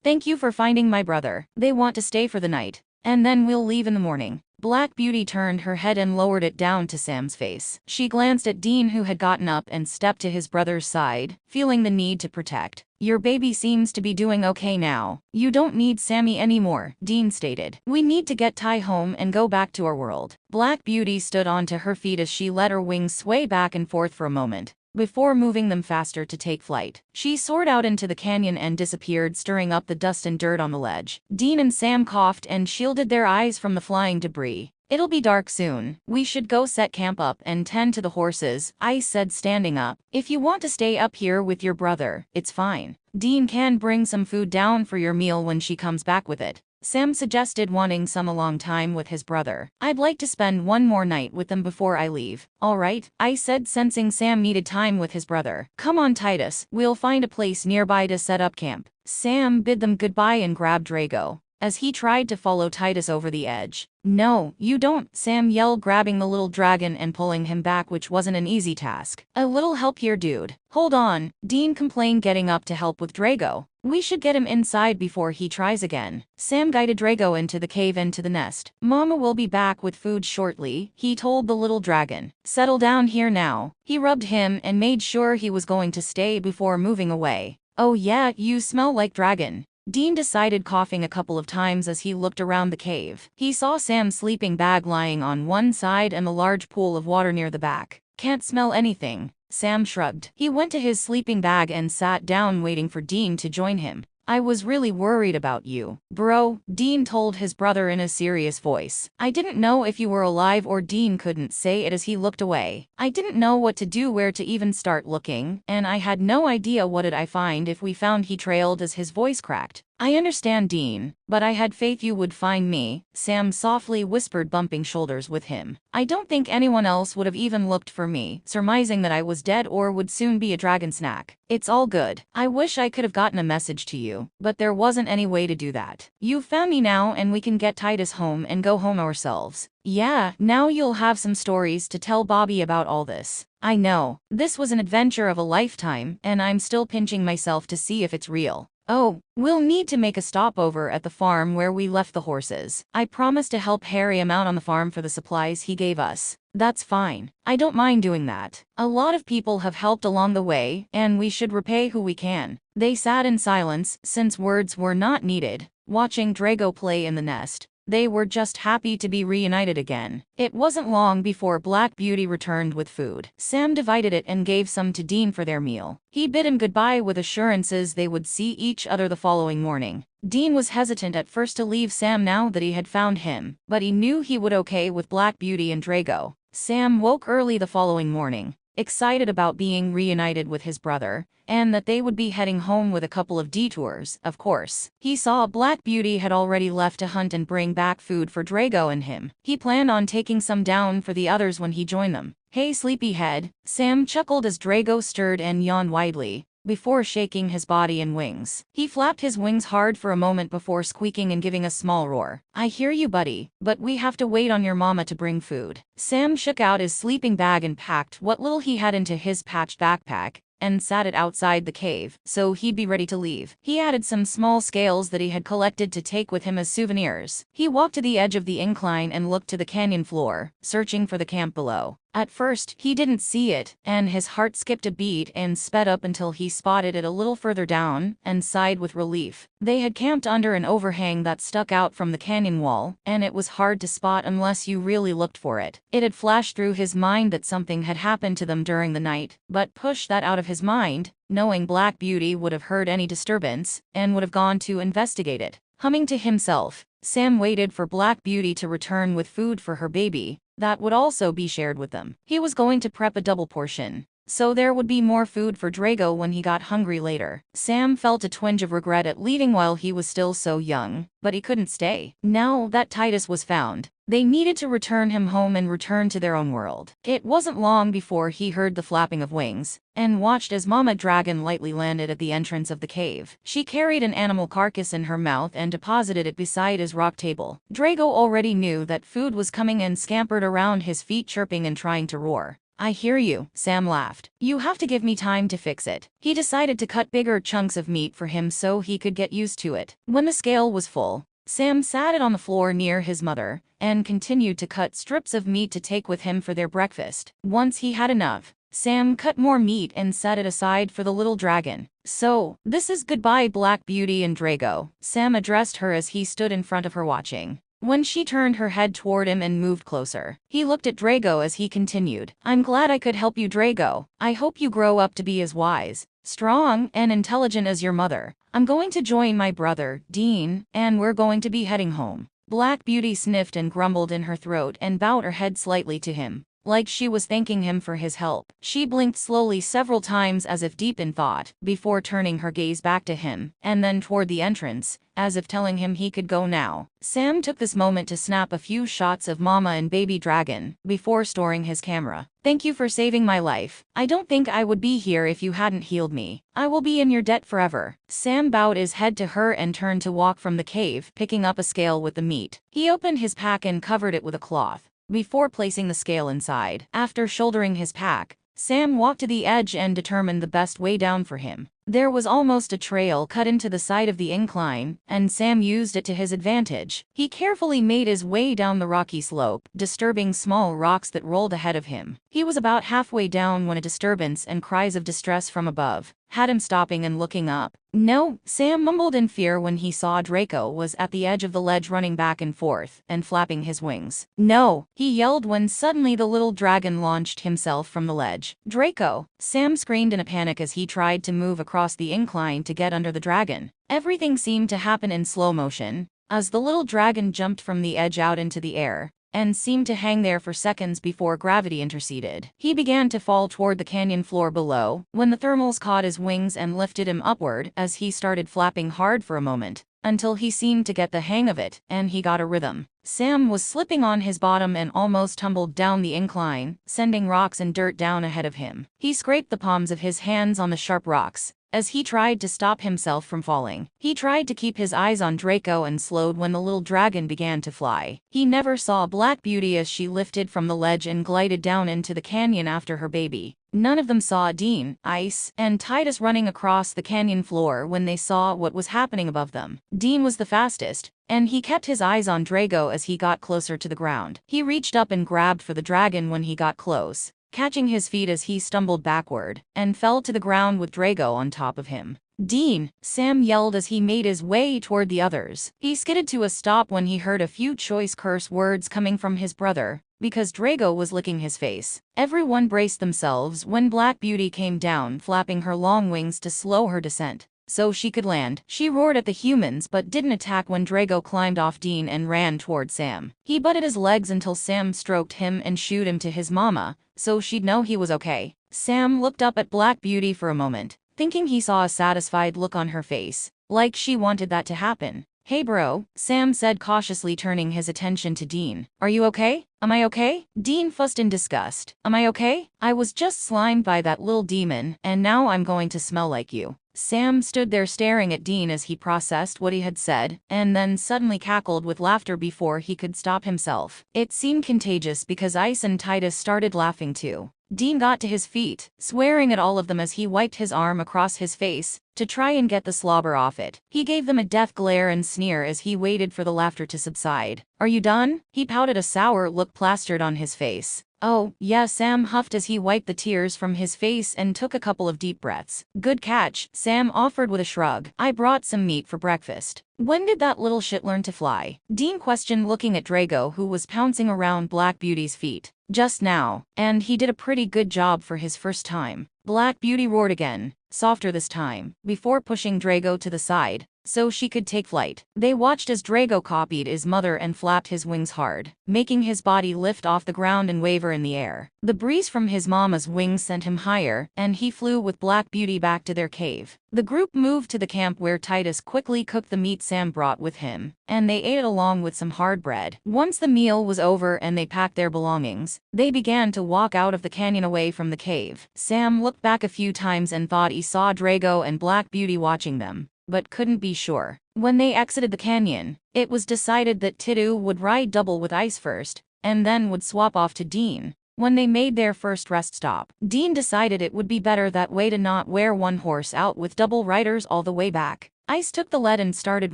Thank you for finding my brother. They want to stay for the night, and then we'll leave in the morning. Black Beauty turned her head and lowered it down to Sam's face. She glanced at Dean, who had gotten up and stepped to his brother's side, feeling the need to protect. Your baby seems to be doing okay now. You don't need Sammy anymore, Dean stated. We need to get Ty home and go back to our world. Black Beauty stood onto her feet as she let her wings sway back and forth for a moment, before moving them faster to take flight. She soared out into the canyon and disappeared, stirring up the dust and dirt on the ledge. Dean and Sam coughed and shielded their eyes from the flying debris. It'll be dark soon. We should go set camp up and tend to the horses, Ice said, standing up. If you want to stay up here with your brother, it's fine. Dean can bring some food down for your meal when she comes back with it, Sam suggested, wanting some along time with his brother. I'd like to spend one more night with them before I leave. All right, I said, sensing Sam needed time with his brother. Come on, Titus, we'll find a place nearby to set up camp. Sam bid them goodbye and grabbed Drago, as he tried to follow Titus over the edge. No, you don't, Sam yelled, grabbing the little dragon and pulling him back, which wasn't an easy task. A little help here, dude. Hold on, Dean complained, getting up to help with Drago. We should get him inside before he tries again. Sam guided Drago into the cave and to the nest. Mama will be back with food shortly, he told the little dragon. Settle down here now. He rubbed him and made sure he was going to stay before moving away. Oh yeah, you smell like dragon, Dean decided, coughing a couple of times as he looked around the cave. He saw Sam's sleeping bag lying on one side and the large pool of water near the back. Can't smell anything, Sam shrugged. He went to his sleeping bag and sat down, waiting for Dean to join him. I was really worried about you, bro, Dean told his brother in a serious voice. I didn't know if you were alive or Dean couldn't say it as he looked away. I didn't know what to do, where to even start looking, and I had no idea what I'd find if we found, he trailed as his voice cracked. I understand, Dean, but I had faith you would find me, Sam softly whispered, bumping shoulders with him. I don't think anyone else would have even looked for me, surmising that I was dead or would soon be a dragon snack. It's all good. I wish I could have gotten a message to you, but there wasn't any way to do that. You've found me now and we can get Titus home and go home ourselves. Yeah, now you'll have some stories to tell Bobby about all this. I know, this was an adventure of a lifetime, and I'm still pinching myself to see if it's real. Oh, we'll need to make a stopover at the farm where we left the horses. I promised to help Harry him out on the farm for the supplies he gave us. That's fine. I don't mind doing that. A lot of people have helped along the way, and we should repay who we can. They sat in silence, since words were not needed, watching Drago play in the nest. They were just happy to be reunited again. It wasn't long before Black Beauty returned with food. Sam divided it and gave some to Dean for their meal. He bid him goodbye with assurances they would see each other the following morning. Dean was hesitant at first to leave Sam now that he had found him, but he knew he would okay with Black Beauty and Drago. Sam woke early the following morning, excited about being reunited with his brother, and that they would be heading home with a couple of detours, of course. He saw Black Beauty had already left to hunt and bring back food for Drago and him. He planned on taking some down for the others when he joined them. "Hey, sleepyhead," Sam chuckled as Drago stirred and yawned widely, before shaking his body and wings. He flapped his wings hard for a moment before squeaking and giving a small roar. "I hear you, buddy, but we have to wait on your mama to bring food." Sam shook out his sleeping bag and packed what little he had into his patched backpack, and sat it outside the cave, so he'd be ready to leave. He added some small scales that he had collected to take with him as souvenirs. He walked to the edge of the incline and looked to the canyon floor, searching for the camp below. At first, he didn't see it, and his heart skipped a beat and sped up until he spotted it a little further down, and sighed with relief. They had camped under an overhang that stuck out from the canyon wall, and it was hard to spot unless you really looked for it. It had flashed through his mind that something had happened to them during the night, but pushed that out of his mind, knowing Black Beauty would have heard any disturbance, and would have gone to investigate it. Humming to himself, Sam waited for Black Beauty to return with food for her baby, that would also be shared with them. He was going to prep a double portion, so there would be more food for Drago when he got hungry later. Sam felt a twinge of regret at leaving while he was still so young, but he couldn't stay. Now that Titus was found, they needed to return him home and return to their own world. It wasn't long before he heard the flapping of wings, and watched as Mama Dragon lightly landed at the entrance of the cave. She carried an animal carcass in her mouth and deposited it beside his rock table. Drago already knew that food was coming and scampered around his feet chirping and trying to roar. "I hear you," Sam laughed. "You have to give me time to fix it." He decided to cut bigger chunks of meat for him so he could get used to it. When the scale was full, Sam sat it on the floor near his mother, and continued to cut strips of meat to take with him for their breakfast. Once he had enough, Sam cut more meat and set it aside for the little dragon. "So, this is goodbye, Black Beauty and Drago," Sam addressed her as he stood in front of her watching. When she turned her head toward him and moved closer, he looked at Drago as he continued. "I'm glad I could help you, Drago. I hope you grow up to be as wise, strong, and intelligent as your mother. I'm going to join my brother, Dean, and we're going to be heading home." Black Beauty sniffed and grumbled in her throat and bowed her head slightly to him, like she was thanking him for his help. She blinked slowly several times as if deep in thought, before turning her gaze back to him, and then toward the entrance, as if telling him he could go now. Sam took this moment to snap a few shots of Mama and Baby Dragon, before storing his camera. "Thank you for saving my life. I don't think I would be here if you hadn't healed me. I will be in your debt forever." Sam bowed his head to her and turned to walk from the cave, picking up a scale with the meat. He opened his pack and covered it with a cloth, before placing the scale inside. After shouldering his pack, Sam walked to the edge and determined the best way down for him. There was almost a trail cut into the side of the incline, and Sam used it to his advantage. He carefully made his way down the rocky slope, disturbing small rocks that rolled ahead of him. He was about halfway down when a disturbance and cries of distress from above had him stopping and looking up. "No," Sam mumbled in fear when he saw Draco was at the edge of the ledge running back and forth and flapping his wings. "No," he yelled when suddenly the little dragon launched himself from the ledge. "Draco!" Sam screamed in a panic as he tried to move across the incline to get under the dragon. Everything seemed to happen in slow motion, as the little dragon jumped from the edge out into the air, and seemed to hang there for seconds before gravity interceded. He began to fall toward the canyon floor below, when the thermals caught his wings and lifted him upward as he started flapping hard for a moment, until he seemed to get the hang of it, and he got a rhythm. Sam was slipping on his bottom and almost tumbled down the incline, sending rocks and dirt down ahead of him. He scraped the palms of his hands on the sharp rocks, as he tried to stop himself from falling. He tried to keep his eyes on Draco and slowed when the little dragon began to fly. He never saw Black Beauty as she lifted from the ledge and glided down into the canyon after her baby. None of them saw Dean, Ice, and Titus running across the canyon floor when they saw what was happening above them. Dean was the fastest, and he kept his eyes on Drago as he got closer to the ground. He reached up and grabbed for the dragon when he got close, catching his feet as he stumbled backward, and fell to the ground with Drago on top of him. "Dean!" Sam yelled as he made his way toward the others. He skidded to a stop when he heard a few choice curse words coming from his brother, because Drago was licking his face. Everyone braced themselves when Black Beauty came down, flapping her long wings to slow her descent, so she could land. She roared at the humans but didn't attack when Drago climbed off Dean and ran toward Sam. He butted his legs until Sam stroked him and shooed him to his mama, so she'd know he was okay. Sam looked up at Black Beauty for a moment, thinking he saw a satisfied look on her face, like she wanted that to happen. Hey bro, Sam said cautiously, turning his attention to Dean. Are you okay? Am I okay? Dean fussed in disgust. Am I okay? I was just slimed by that little demon, and now I'm going to smell like you. Sam stood there staring at Dean as he processed what he had said, and then suddenly cackled with laughter before he could stop himself. It seemed contagious because Ice and Titus started laughing too. Dean got to his feet, swearing at all of them as he wiped his arm across his face to try and get the slobber off it. He gave them a death glare and sneer as he waited for the laughter to subside. Are you done? He pouted, a sour look plastered on his face. Oh, yeah, Sam huffed as he wiped the tears from his face and took a couple of deep breaths. Good catch, Sam offered with a shrug. I brought some meat for breakfast. When did that little shit learn to fly? Dean questioned, looking at Drago, who was pouncing around Black Beauty's feet. Just now, and he did a pretty good job for his first time. Black Beauty roared again, softer this time, before pushing Drago to the side so she could take flight. They watched as Drago copied his mother and flapped his wings hard, making his body lift off the ground and waver in the air. The breeze from his mama's wings sent him higher, and he flew with Black Beauty back to their cave. The group moved to the camp where Titus quickly cooked the meat Sam brought with him, and they ate it along with some hard bread. Once the meal was over and they packed their belongings, they began to walk out of the canyon away from the cave. Sam looked back a few times and thought he saw Drago and Black Beauty watching them, but couldn't be sure. When they exited the canyon, it was decided that Titu would ride double with Ice first, and then would swap off to Dean. When they made their first rest stop, Dean decided it would be better that way to not wear one horse out with double riders all the way back. Ice took the lead and started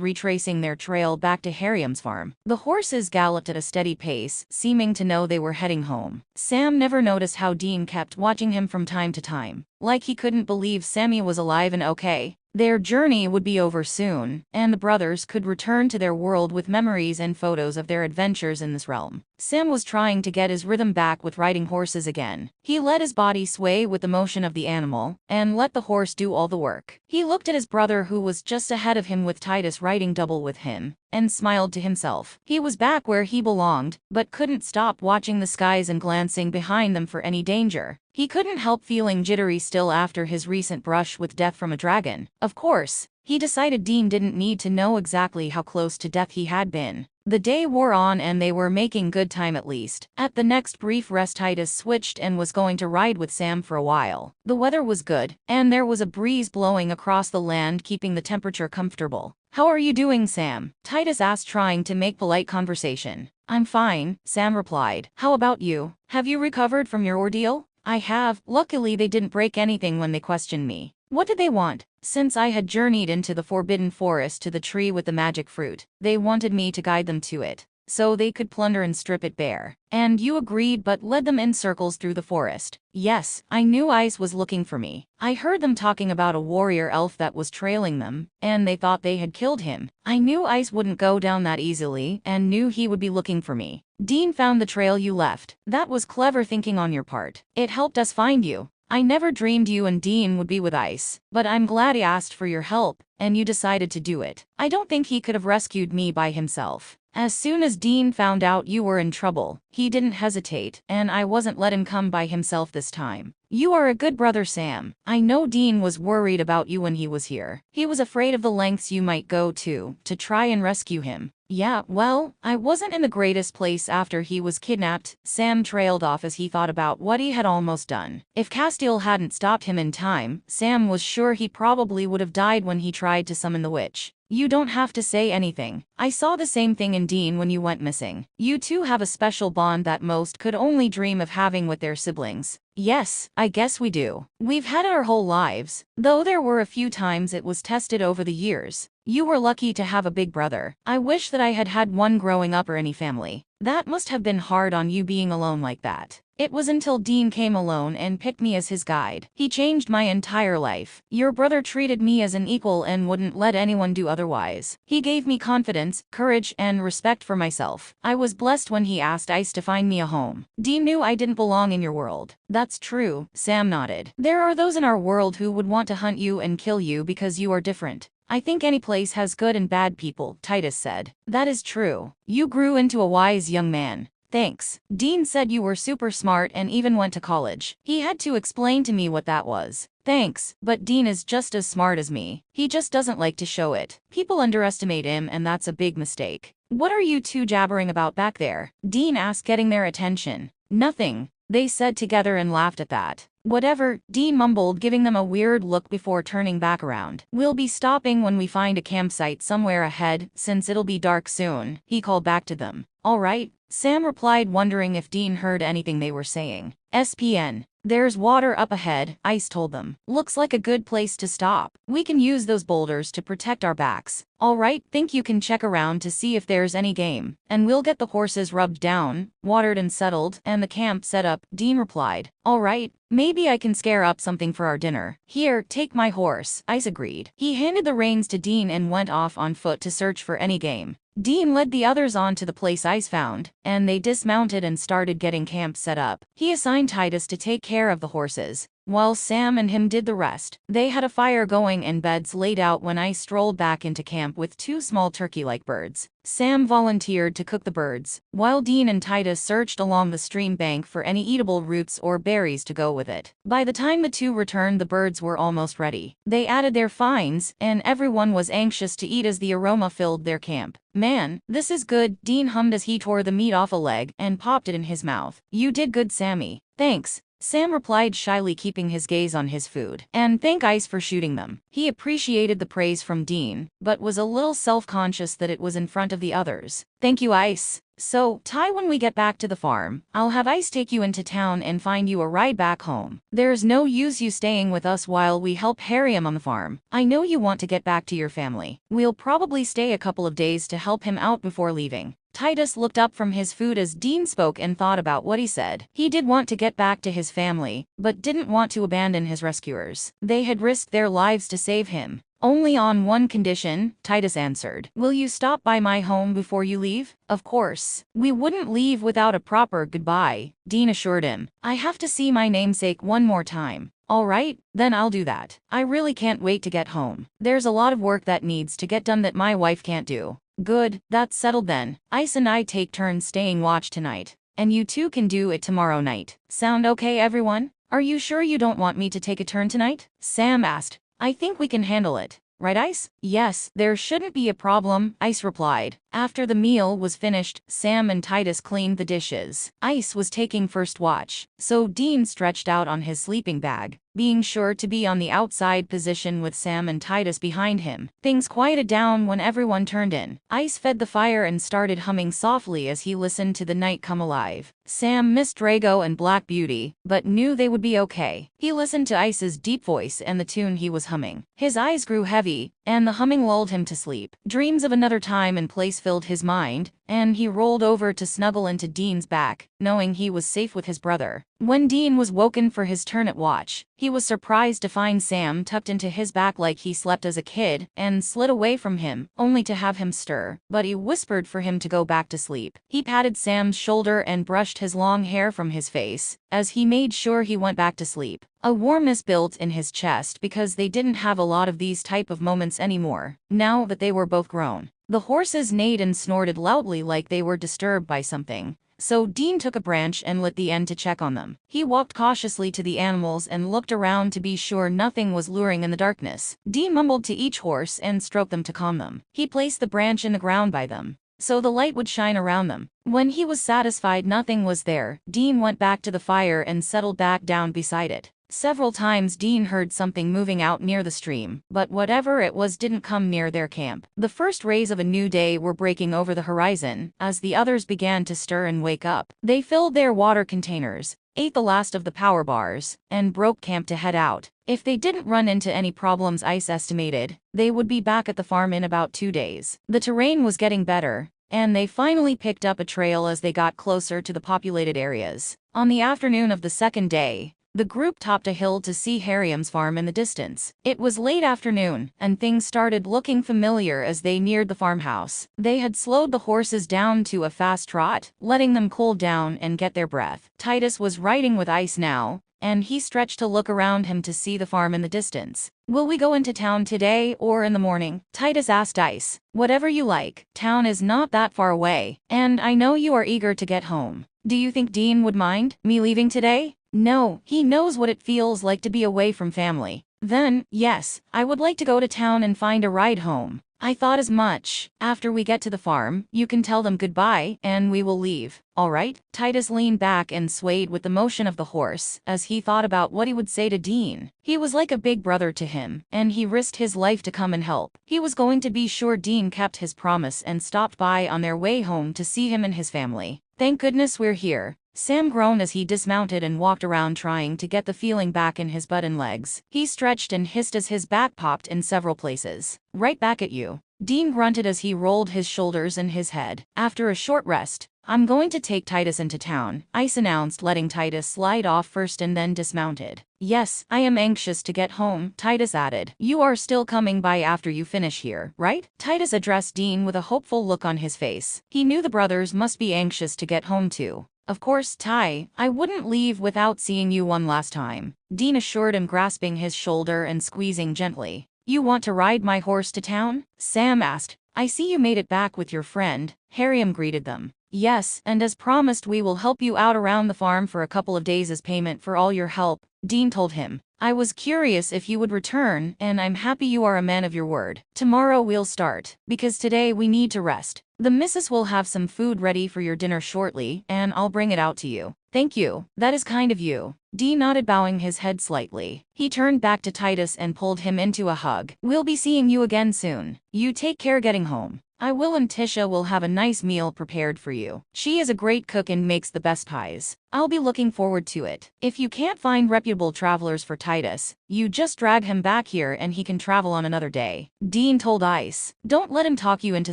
retracing their trail back to Harium's farm. The horses galloped at a steady pace, seeming to know they were heading home. Sam never noticed how Dean kept watching him from time to time, like he couldn't believe Sammy was alive and okay. Their journey would be over soon, and the brothers could return to their world with memories and photos of their adventures in this realm. Sam was trying to get his rhythm back with riding horses again. He let his body sway with the motion of the animal, and let the horse do all the work. He looked at his brother, who was just ahead of him with Titus riding double with him, and smiled to himself. He was back where he belonged, but couldn't stop watching the skies and glancing behind them for any danger. He couldn't help feeling jittery still after his recent brush with death from a dragon. Of course, he decided Dean didn't need to know exactly how close to death he had been. The day wore on and they were making good time, at least. At the next brief rest, Titus switched and was going to ride with Sam for a while. The weather was good, and there was a breeze blowing across the land, keeping the temperature comfortable. How are you doing, Sam? Titus asked, trying to make polite conversation. I'm fine, Sam replied. How about you? Have you recovered from your ordeal? I have. Luckily they didn't break anything when they questioned me. What did they want? Since I had journeyed into the forbidden forest to the tree with the magic fruit, they wanted me to guide them to it, so they could plunder and strip it bare. And you agreed but led them in circles through the forest. Yes, I knew Ice was looking for me. I heard them talking about a warrior elf that was trailing them, and they thought they had killed him. I knew Ice wouldn't go down that easily, and knew he would be looking for me. Dean found the trail you left. That was clever thinking on your part. It helped us find you. I never dreamed you and Dean would be with Ice, but I'm glad he asked for your help, and you decided to do it. I don't think he could have rescued me by himself. As soon as Dean found out you were in trouble, he didn't hesitate, and I wasn't let him come by himself this time. You are a good brother, Sam. I know Dean was worried about you when he was here. He was afraid of the lengths you might go to try and rescue him. Yeah, well, I wasn't in the greatest place after he was kidnapped. Sam trailed off as he thought about what he had almost done. If Castiel hadn't stopped him in time, Sam was sure he probably would have died when he tried to summon the witch. You don't have to say anything. I saw the same thing in Dean when you went missing. You two have a special bond that most could only dream of having with their siblings. Yes, I guess we do. We've had it our whole lives, though there were a few times it was tested over the years. You were lucky to have a big brother. I wish that I had had one growing up or any family. That must have been hard on you being alone like that. It was until Dean came alone and picked me as his guide. He changed my entire life. Your brother treated me as an equal and wouldn't let anyone do otherwise. He gave me confidence, courage, and respect for myself. I was blessed when he asked Ice to find me a home. Dean knew I didn't belong in your world. That's true, Sam nodded. There are those in our world who would want to hunt you and kill you because you are different. I think any place has good and bad people, Titus said. That is true. You grew into a wise young man. Thanks. Dean said you were super smart and even went to college. He had to explain to me what that was. Thanks, but Dean is just as smart as me. He just doesn't like to show it. People underestimate him and that's a big mistake. What are you two jabbering about back there? Dean asked, getting their attention. Nothing, they said together and laughed at that. Whatever, Dean mumbled, giving them a weird look before turning back around. We'll be stopping when we find a campsite somewhere ahead, since it'll be dark soon, he called back to them. All right, Sam replied, wondering if Dean heard anything they were saying. SPN. There's water up ahead, Ice told them. Looks like a good place to stop. We can use those boulders to protect our backs. All right, think you can check around to see if there's any game. And we'll get the horses rubbed down, watered and settled, and the camp set up, Dean replied. All right, maybe I can scare up something for our dinner. Here, take my horse, Ice agreed. He handed the reins to Dean and went off on foot to search for any game. Dean led the others on to the place Ice found, and they dismounted and started getting camp set up. He assigned Titus to take care of the horses, while Sam and him did the rest. They had a fire going and beds laid out when Ice strolled back into camp with 2 small turkey-like birds. Sam volunteered to cook the birds, while Dean and Titus searched along the stream bank for any eatable roots or berries to go with it. By the time the two returned, the birds were almost ready. They added their finds, and everyone was anxious to eat as the aroma filled their camp. Man, this is good, Dean hummed as he tore the meat off a leg and popped it in his mouth. You did good, Sammy. Thanks, Sam replied shyly, keeping his gaze on his food. And thank Ice for shooting them. He appreciated the praise from Dean, but was a little self-conscious that it was in front of the others. Thank you, Ice. So, Ty, when we get back to the farm, I'll have Ice take you into town and find you a ride back home. There's no use you staying with us while we help harry him on the farm. I know you want to get back to your family. We'll probably stay a couple of days to help him out before leaving. Titus looked up from his food as Dean spoke and thought about what he said. He did want to get back to his family, but didn't want to abandon his rescuers. They had risked their lives to save him. Only on one condition, Titus answered. Will you stop by my home before you leave? Of course. We wouldn't leave without a proper goodbye, Dean assured him. I have to see my namesake one more time. All right, then I'll do that. I really can't wait to get home. There's a lot of work that needs to get done that my wife can't do. Good, that's settled then. Ice and I take turns staying watch tonight. And you two can do it tomorrow night. Sound okay, everyone? Are you sure you don't want me to take a turn tonight? Sam asked. I think we can handle it. Right, Ice? Yes, there shouldn't be a problem, Ice replied. After the meal was finished, Sam and Titus cleaned the dishes. Ice was taking first watch, so Dean stretched out on his sleeping bag, being sure to be on the outside position with Sam and Titus behind him. Things quieted down when everyone turned in. Ice fed the fire and started humming softly as he listened to the night come alive. Sam missed Drago and Black Beauty, but knew they would be okay. He listened to Ice's deep voice and the tune he was humming. His eyes grew heavy, and the humming lulled him to sleep. Dreams of another time and place filled his mind, and he rolled over to snuggle into Dean's back, knowing he was safe with his brother. When Dean was woken for his turn at watch, he was surprised to find Sam tucked into his back like he slept as a kid, and slid away from him, only to have him stir. But he whispered for him to go back to sleep. He patted Sam's shoulder and brushed his long hair from his face, as he made sure he went back to sleep. A warmness built in his chest because they didn't have a lot of these type of moments anymore, now that they were both grown. The horses neighed and snorted loudly like they were disturbed by something, so Dean took a branch and lit the end to check on them. He walked cautiously to the animals and looked around to be sure nothing was luring in the darkness. Dean mumbled to each horse and stroked them to calm them. He placed the branch in the ground by them, so the light would shine around them. When he was satisfied nothing was there, Dean went back to the fire and settled back down beside it. Several times Dean heard something moving out near the stream, but whatever it was didn't come near their camp. The first rays of a new day were breaking over the horizon, as the others began to stir and wake up. They filled their water containers, ate the last of the power bars, and broke camp to head out. If they didn't run into any problems, Ice estimated, they would be back at the farm in about 2 days. The terrain was getting better, and they finally picked up a trail as they got closer to the populated areas. On the afternoon of the second day, the group topped a hill to see Harriam's farm in the distance. It was late afternoon, and things started looking familiar as they neared the farmhouse. They had slowed the horses down to a fast trot, letting them cool down and get their breath. Titus was riding with Ice now, and he stretched to look around him to see the farm in the distance. Will we go into town today or in the morning? Titus asked Ice. Whatever you like. Town is not that far away, and I know you are eager to get home. Do you think Dean would mind me leaving today? No, he knows what it feels like to be away from family. Then, yes, I would like to go to town and find a ride home. I thought as much. After we get to the farm, you can tell them goodbye, and we will leave. All right? Titus leaned back and swayed with the motion of the horse, as he thought about what he would say to Dean. He was like a big brother to him, and he risked his life to come and help. He was going to be sure Dean kept his promise and stopped by on their way home to see him and his family. Thank goodness we're here. Sam groaned as he dismounted and walked around trying to get the feeling back in his butt and legs. He stretched and hissed as his back popped in several places. Right back at you. Dean grunted as he rolled his shoulders and his head. After a short rest, I'm going to take Titus into town, Ice announced, letting Titus slide off first and then dismounted. Yes, I am anxious to get home, Titus added. You are still coming by after you finish here, right? Titus addressed Dean with a hopeful look on his face. He knew the brothers must be anxious to get home too. Of course, Ty, I wouldn't leave without seeing you one last time, Dean assured him, grasping his shoulder and squeezing gently. You want to ride my horse to town? Sam asked. I see you made it back with your friend, Harriam greeted them. Yes, and as promised we will help you out around the farm for a couple of days as payment for all your help, Dean told him. I was curious if you would return, and I'm happy you are a man of your word. Tomorrow we'll start, because today we need to rest. The missus will have some food ready for your dinner shortly, and I'll bring it out to you. Thank you, that is kind of you. Dean nodded, bowing his head slightly. He turned back to Titus and pulled him into a hug. We'll be seeing you again soon. You take care getting home. I will, and Tisha will have a nice meal prepared for you. She is a great cook and makes the best pies. I'll be looking forward to it. If you can't find reputable travelers for Titus, you just drag him back here and he can travel on another day, Dean told Ice. Don't let him talk you into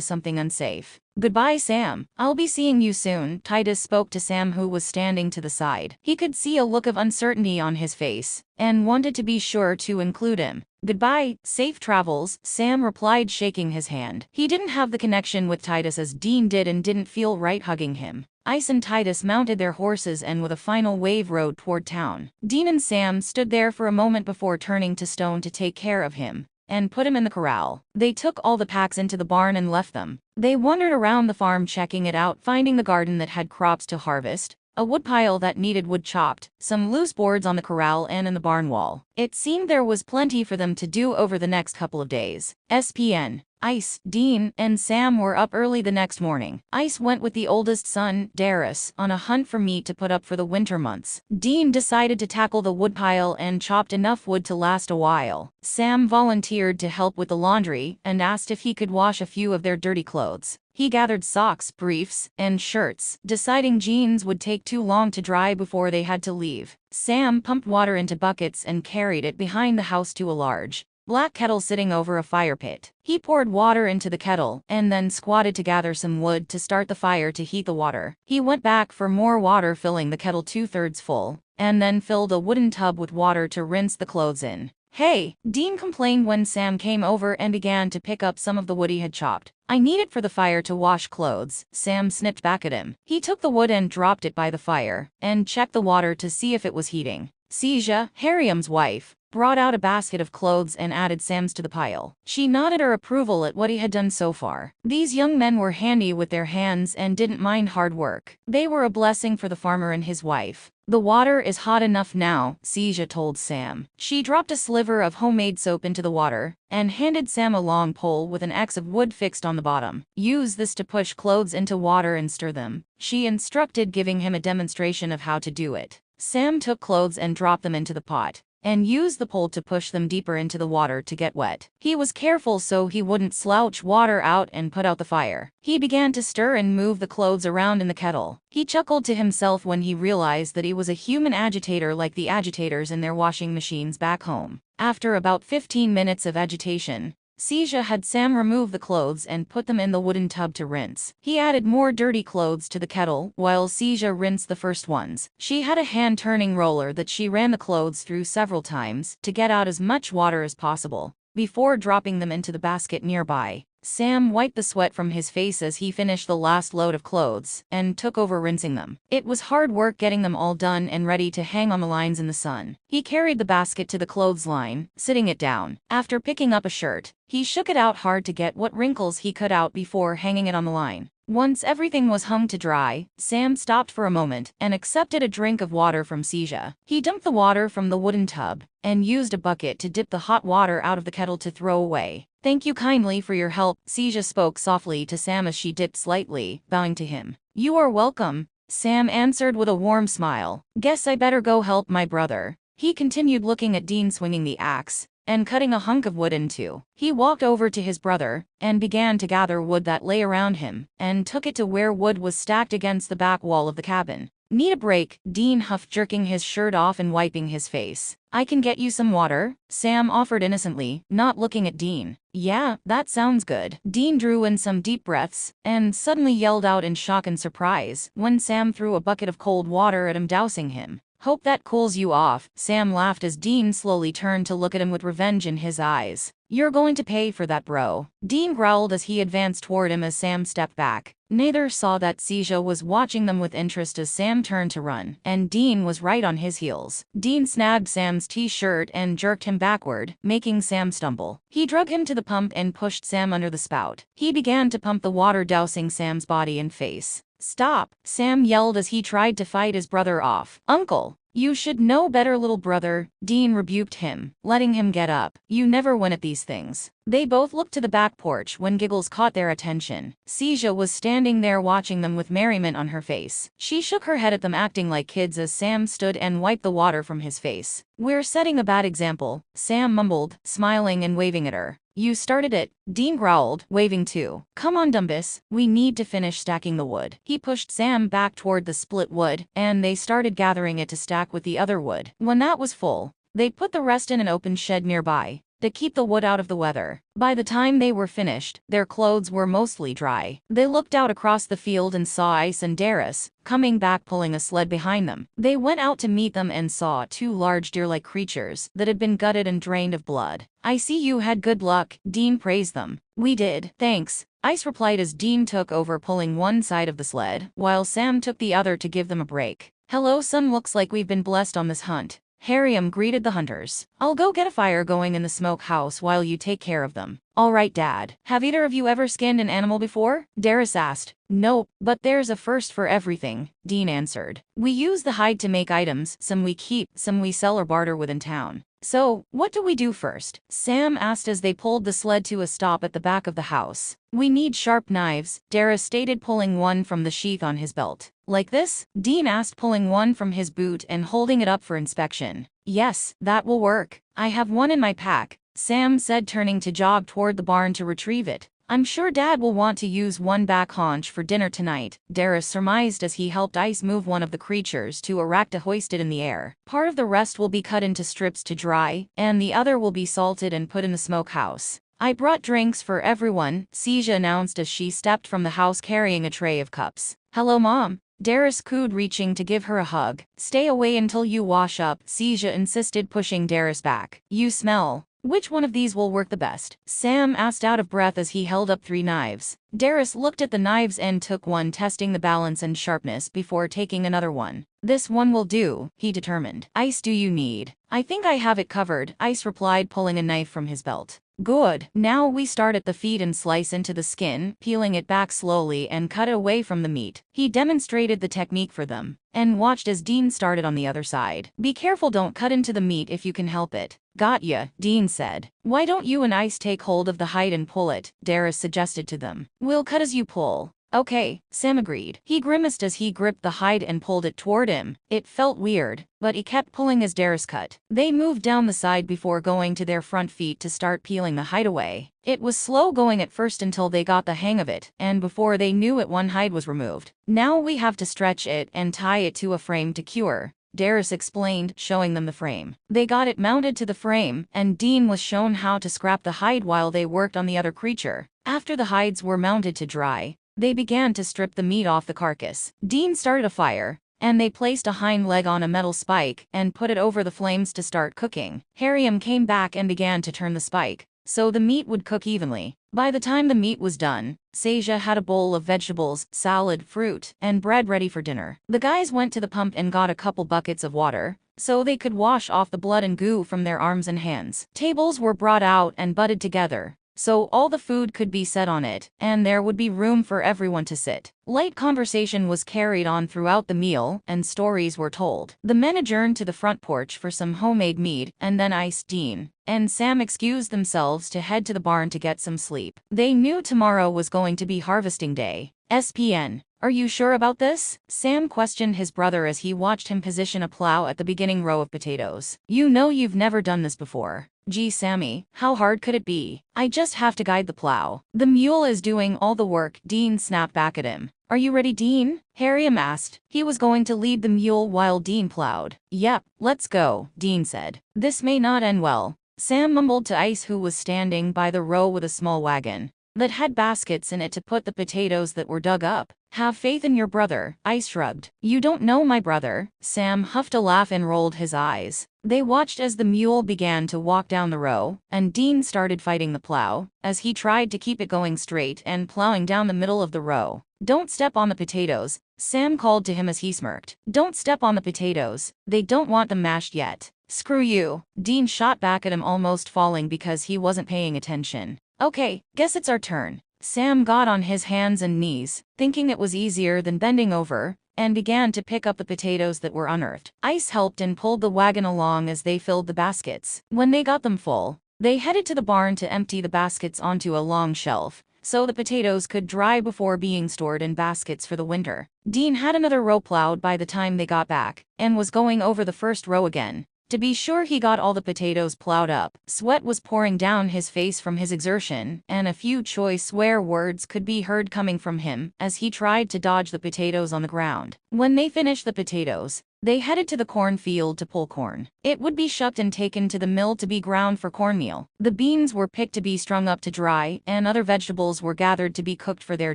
something unsafe. Goodbye, Sam. I'll be seeing you soon, Titus spoke to Sam, who was standing to the side. He could see a look of uncertainty on his face, and wanted to be sure to include him. Goodbye, safe travels, Sam replied, shaking his hand. He didn't have the connection with Titus as Dean did and didn't feel right hugging him. Ice and Titus mounted their horses and with a final wave rode toward town. Dean and Sam stood there for a moment before turning to Stone to take care of him and put him in the corral. They took all the packs into the barn and left them. They wandered around the farm, checking it out, finding the garden that had crops to harvest, a woodpile that needed wood chopped, some loose boards on the corral and in the barn wall. It seemed there was plenty for them to do over the next couple of days. SPN. Ice, Dean, and Sam were up early the next morning. Ice went with the oldest son, Darius, on a hunt for meat to put up for the winter months. Dean decided to tackle the woodpile and chopped enough wood to last a while. Sam volunteered to help with the laundry and asked if he could wash a few of their dirty clothes. He gathered socks, briefs, and shirts, deciding jeans would take too long to dry before they had to leave. Sam pumped water into buckets and carried it behind the house to a large black kettle sitting over a fire pit. He poured water into the kettle and then squatted to gather some wood to start the fire to heat the water. He went back for more water, filling the kettle 2/3 full, and then filled a wooden tub with water to rinse the clothes in. Hey, Dean complained when Sam came over and began to pick up some of the wood he had chopped. I need it for the fire to wash clothes, Sam snipped back at him. He took the wood and dropped it by the fire, and checked the water to see if it was heating. Seja, Harriam's wife, brought out a basket of clothes and added Sam's to the pile. She nodded her approval at what he had done so far. These young men were handy with their hands and didn't mind hard work. They were a blessing for the farmer and his wife. The water is hot enough now, Seja told Sam. She dropped a sliver of homemade soap into the water and handed Sam a long pole with an X of wood fixed on the bottom. Use this to push clothes into water and stir them, she instructed, giving him a demonstration of how to do it. Sam took clothes and dropped them into the pot, and used the pole to push them deeper into the water to get wet. He was careful so he wouldn't slouch water out and put out the fire. He began to stir and move the clothes around in the kettle. He chuckled to himself when he realized that he was a human agitator like the agitators in their washing machines back home. After about 15 minutes of agitation, Seja had Sam remove the clothes and put them in the wooden tub to rinse. He added more dirty clothes to the kettle while Seja rinsed the first ones. She had a hand-turning roller that she ran the clothes through several times to get out as much water as possible before dropping them into the basket nearby. Sam wiped the sweat from his face as he finished the last load of clothes and took over rinsing them. It was hard work getting them all done and ready to hang on the lines in the sun. He carried the basket to the clothesline, sitting it down. After picking up a shirt, he shook it out hard to get what wrinkles he could out before hanging it on the line. Once everything was hung to dry, Sam stopped for a moment and accepted a drink of water from Seija. He dumped the water from the wooden tub and used a bucket to dip the hot water out of the kettle to throw away. "Thank you kindly for your help," Seija spoke softly to Sam as she dipped slightly, bowing to him. "You are welcome," Sam answered with a warm smile. "Guess I better go help my brother." He continued looking at Dean swinging the axe and cutting a hunk of wood in two. He walked over to his brother and began to gather wood that lay around him and took it to where wood was stacked against the back wall of the cabin. "Need a break," Dean huffed, jerking his shirt off and wiping his face. "I can get you some water," Sam offered innocently, not looking at Dean. "Yeah, that sounds good." Dean drew in some deep breaths and suddenly yelled out in shock and surprise when Sam threw a bucket of cold water at him, dousing him. "Hope that cools you off," Sam laughed as Dean slowly turned to look at him with revenge in his eyes. "You're going to pay for that, bro," Dean growled as he advanced toward him as Sam stepped back. Neither saw that Seija was watching them with interest as Sam turned to run, and Dean was right on his heels. Dean snagged Sam's t-shirt and jerked him backward, making Sam stumble. He drug him to the pump and pushed Sam under the spout. He began to pump the water, dousing Sam's body and face. "Stop!" Sam yelled as he tried to fight his brother off. "Uncle, you should know better, little brother," Dean rebuked him, letting him get up. "You never win at these things." They both looked to the back porch when giggles caught their attention. Seija was standing there watching them with merriment on her face. She shook her head at them, acting like kids as Sam stood and wiped the water from his face. "We're setting a bad example," Sam mumbled, smiling and waving at her. "You started it," Dean growled, waving too. "Come on, Dumbus, we need to finish stacking the wood." He pushed Sam back toward the split wood, and they started gathering it to stack with the other wood. When that was full, they put the rest in an open shed nearby to keep the wood out of the weather. By the time they were finished, their clothes were mostly dry. They looked out across the field and saw Ice and Darius coming back, pulling a sled behind them. They went out to meet them and saw two large deer-like creatures that had been gutted and drained of blood. "I see you had good luck," Dean praised them. "We did, thanks," Ice replied as Dean took over pulling one side of the sled, while Sam took the other to give them a break. "Hello, son, looks like we've been blessed on this hunt," Harium greeted the hunters. "I'll go get a fire going in the smokehouse while you take care of them." "All right, Dad." "Have either of you ever skinned an animal before?" Darius asked. "Nope, but there's a first for everything," Dean answered. "We use the hide to make items, some we keep, some we sell or barter with in town." "So, what do we do first?" Sam asked as they pulled the sled to a stop at the back of the house. "We need sharp knives," Darius stated, pulling one from the sheath on his belt. "Like this?" Dean asked, pulling one from his boot and holding it up for inspection. "Yes, that will work. I have one in my pack," Sam said, turning to jog toward the barn to retrieve it. "I'm sure Dad will want to use one back haunch for dinner tonight," Darius surmised as he helped Ice move one of the creatures to a rack to hoist it in the air. "Part of the rest will be cut into strips to dry, and the other will be salted and put in the smokehouse." "I brought drinks for everyone," Seija announced as she stepped from the house carrying a tray of cups. "Hello, Mom," Darius cooed, reaching to give her a hug. "Stay away until you wash up," Seija insisted, pushing Darius back. "You smell." "Which one of these will work the best?" Sam asked, out of breath as he held up 3 knives. Darius looked at the knives and took one, testing the balance and sharpness before taking another one. "This one will do," he determined. "Ice, do you need?" "I think I have it covered," Ice replied, pulling a knife from his belt. "Good. Now we start at the feet and slice into the skin, peeling it back slowly and cut away from the meat." He demonstrated the technique for them and watched as Dean started on the other side. "Be careful, don't cut into the meat if you can help it." "Got ya," Dean said. "Why don't you and Ice take hold of the hide and pull it?" Darius suggested to them. "We'll cut as you pull." "Okay," Sam agreed. He grimaced as he gripped the hide and pulled it toward him. It felt weird, but he kept pulling as Darius cut. They moved down the side before going to their front feet to start peeling the hide away. It was slow going at first until they got the hang of it, and before they knew it, one hide was removed. "Now we have to stretch it and tie it to a frame to cure," Darius explained, showing them the frame. They got it mounted to the frame, and Dean was shown how to scrap the hide while they worked on the other creature. After the hides were mounted to dry, they began to strip the meat off the carcass. Dean started a fire, and they placed a hind leg on a metal spike and put it over the flames to start cooking. Harium came back and began to turn the spike. so the meat would cook evenly. By the time the meat was done, Seja had a bowl of vegetables, salad, fruit, and bread ready for dinner. The guys went to the pump and got a couple buckets of water, so they could wash off the blood and goo from their arms and hands. Tables were brought out and butted together, so all the food could be set on it, and there would be room for everyone to sit. Light conversation was carried on throughout the meal, and stories were told. The men adjourned to the front porch for some homemade mead, and then Dean and Sam excused themselves to head to the barn to get some sleep. They knew tomorrow was going to be harvesting day. SPN. Are you sure about this? Sam questioned his brother as he watched him position a plow at the beginning row of potatoes. You know you've never done this before. Gee Sammy, how hard could it be? I just have to guide the plow. The mule is doing all the work, Dean snapped back at him. Are you ready, Dean? Harriam asked. He was going to lead the mule while Dean plowed. Yep, let's go, Dean said. This may not end well. Sam mumbled to Ice, who was standing by the row with a small wagon that had baskets in it to put the potatoes that were dug up. Have faith in your brother, Ice shrugged. You don't know my brother. Sam huffed a laugh and rolled his eyes. They watched as the mule began to walk down the row, and Dean started fighting the plow, as he tried to keep it going straight and plowing down the middle of the row. Don't step on the potatoes, Sam called to him as he smirked. Don't step on the potatoes, they don't want them mashed yet. Screw you, Dean shot back at him, almost falling because he wasn't paying attention. Okay, guess it's our turn. Sam got on his hands and knees, thinking it was easier than bending over, and began to pick up the potatoes that were unearthed. Ice helped and pulled the wagon along as they filled the baskets. When they got them full, they headed to the barn to empty the baskets onto a long shelf, so the potatoes could dry before being stored in baskets for the winter. Dean had another row plowed by the time they got back, and was going over the first row again to be sure he got all the potatoes plowed up. Sweat was pouring down his face from his exertion, and a few choice swear words could be heard coming from him as he tried to dodge the potatoes on the ground. When they finished the potatoes, they headed to the cornfield to pull corn. It would be shucked and taken to the mill to be ground for cornmeal. The beans were picked to be strung up to dry, and other vegetables were gathered to be cooked for their